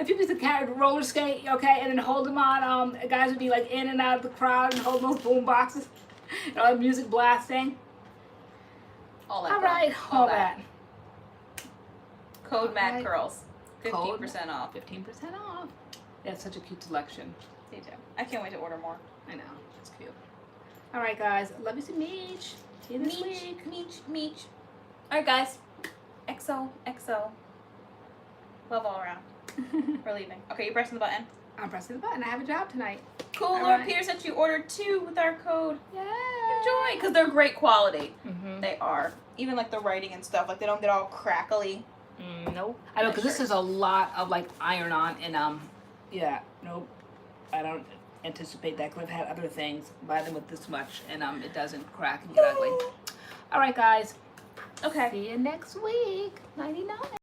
Speaker 1: people used to carry roller skate, okay, and then hold them on. Guys would be like in and out of the crowd and hold those boom boxes. You know, music blasting.
Speaker 2: All that.
Speaker 1: All
Speaker 2: girl.
Speaker 1: right, all that.
Speaker 2: Code
Speaker 1: All right.
Speaker 2: MADCURLS.
Speaker 1: Code
Speaker 2: 15% off.
Speaker 1: 15% off. That's such a cute selection.
Speaker 2: They do. I can't wait to order more.
Speaker 1: I know. It's cute. All right, guys. Love you some Meech. See you this week.
Speaker 2: Meech. Alright, guys. XO. Love all around. We're leaving. Okay, you pressing the button.
Speaker 1: I'm pressing the button. I have a job tonight.
Speaker 2: Cool.
Speaker 1: All
Speaker 2: Laura
Speaker 1: right.
Speaker 2: Peter said you ordered 2 with our code.
Speaker 1: Yeah.
Speaker 2: Enjoy, because they're great quality.
Speaker 1: Mm-hmm.
Speaker 2: They are. Even like the writing and stuff, like they don't get all crackly.
Speaker 1: Nope. I know, because this is a lot of like iron on and yeah. Nope. I don't anticipate that because I've had other things. Buy them with this much and it doesn't crack and get ugly. All right, guys.
Speaker 2: Okay.
Speaker 1: See you next week. 99.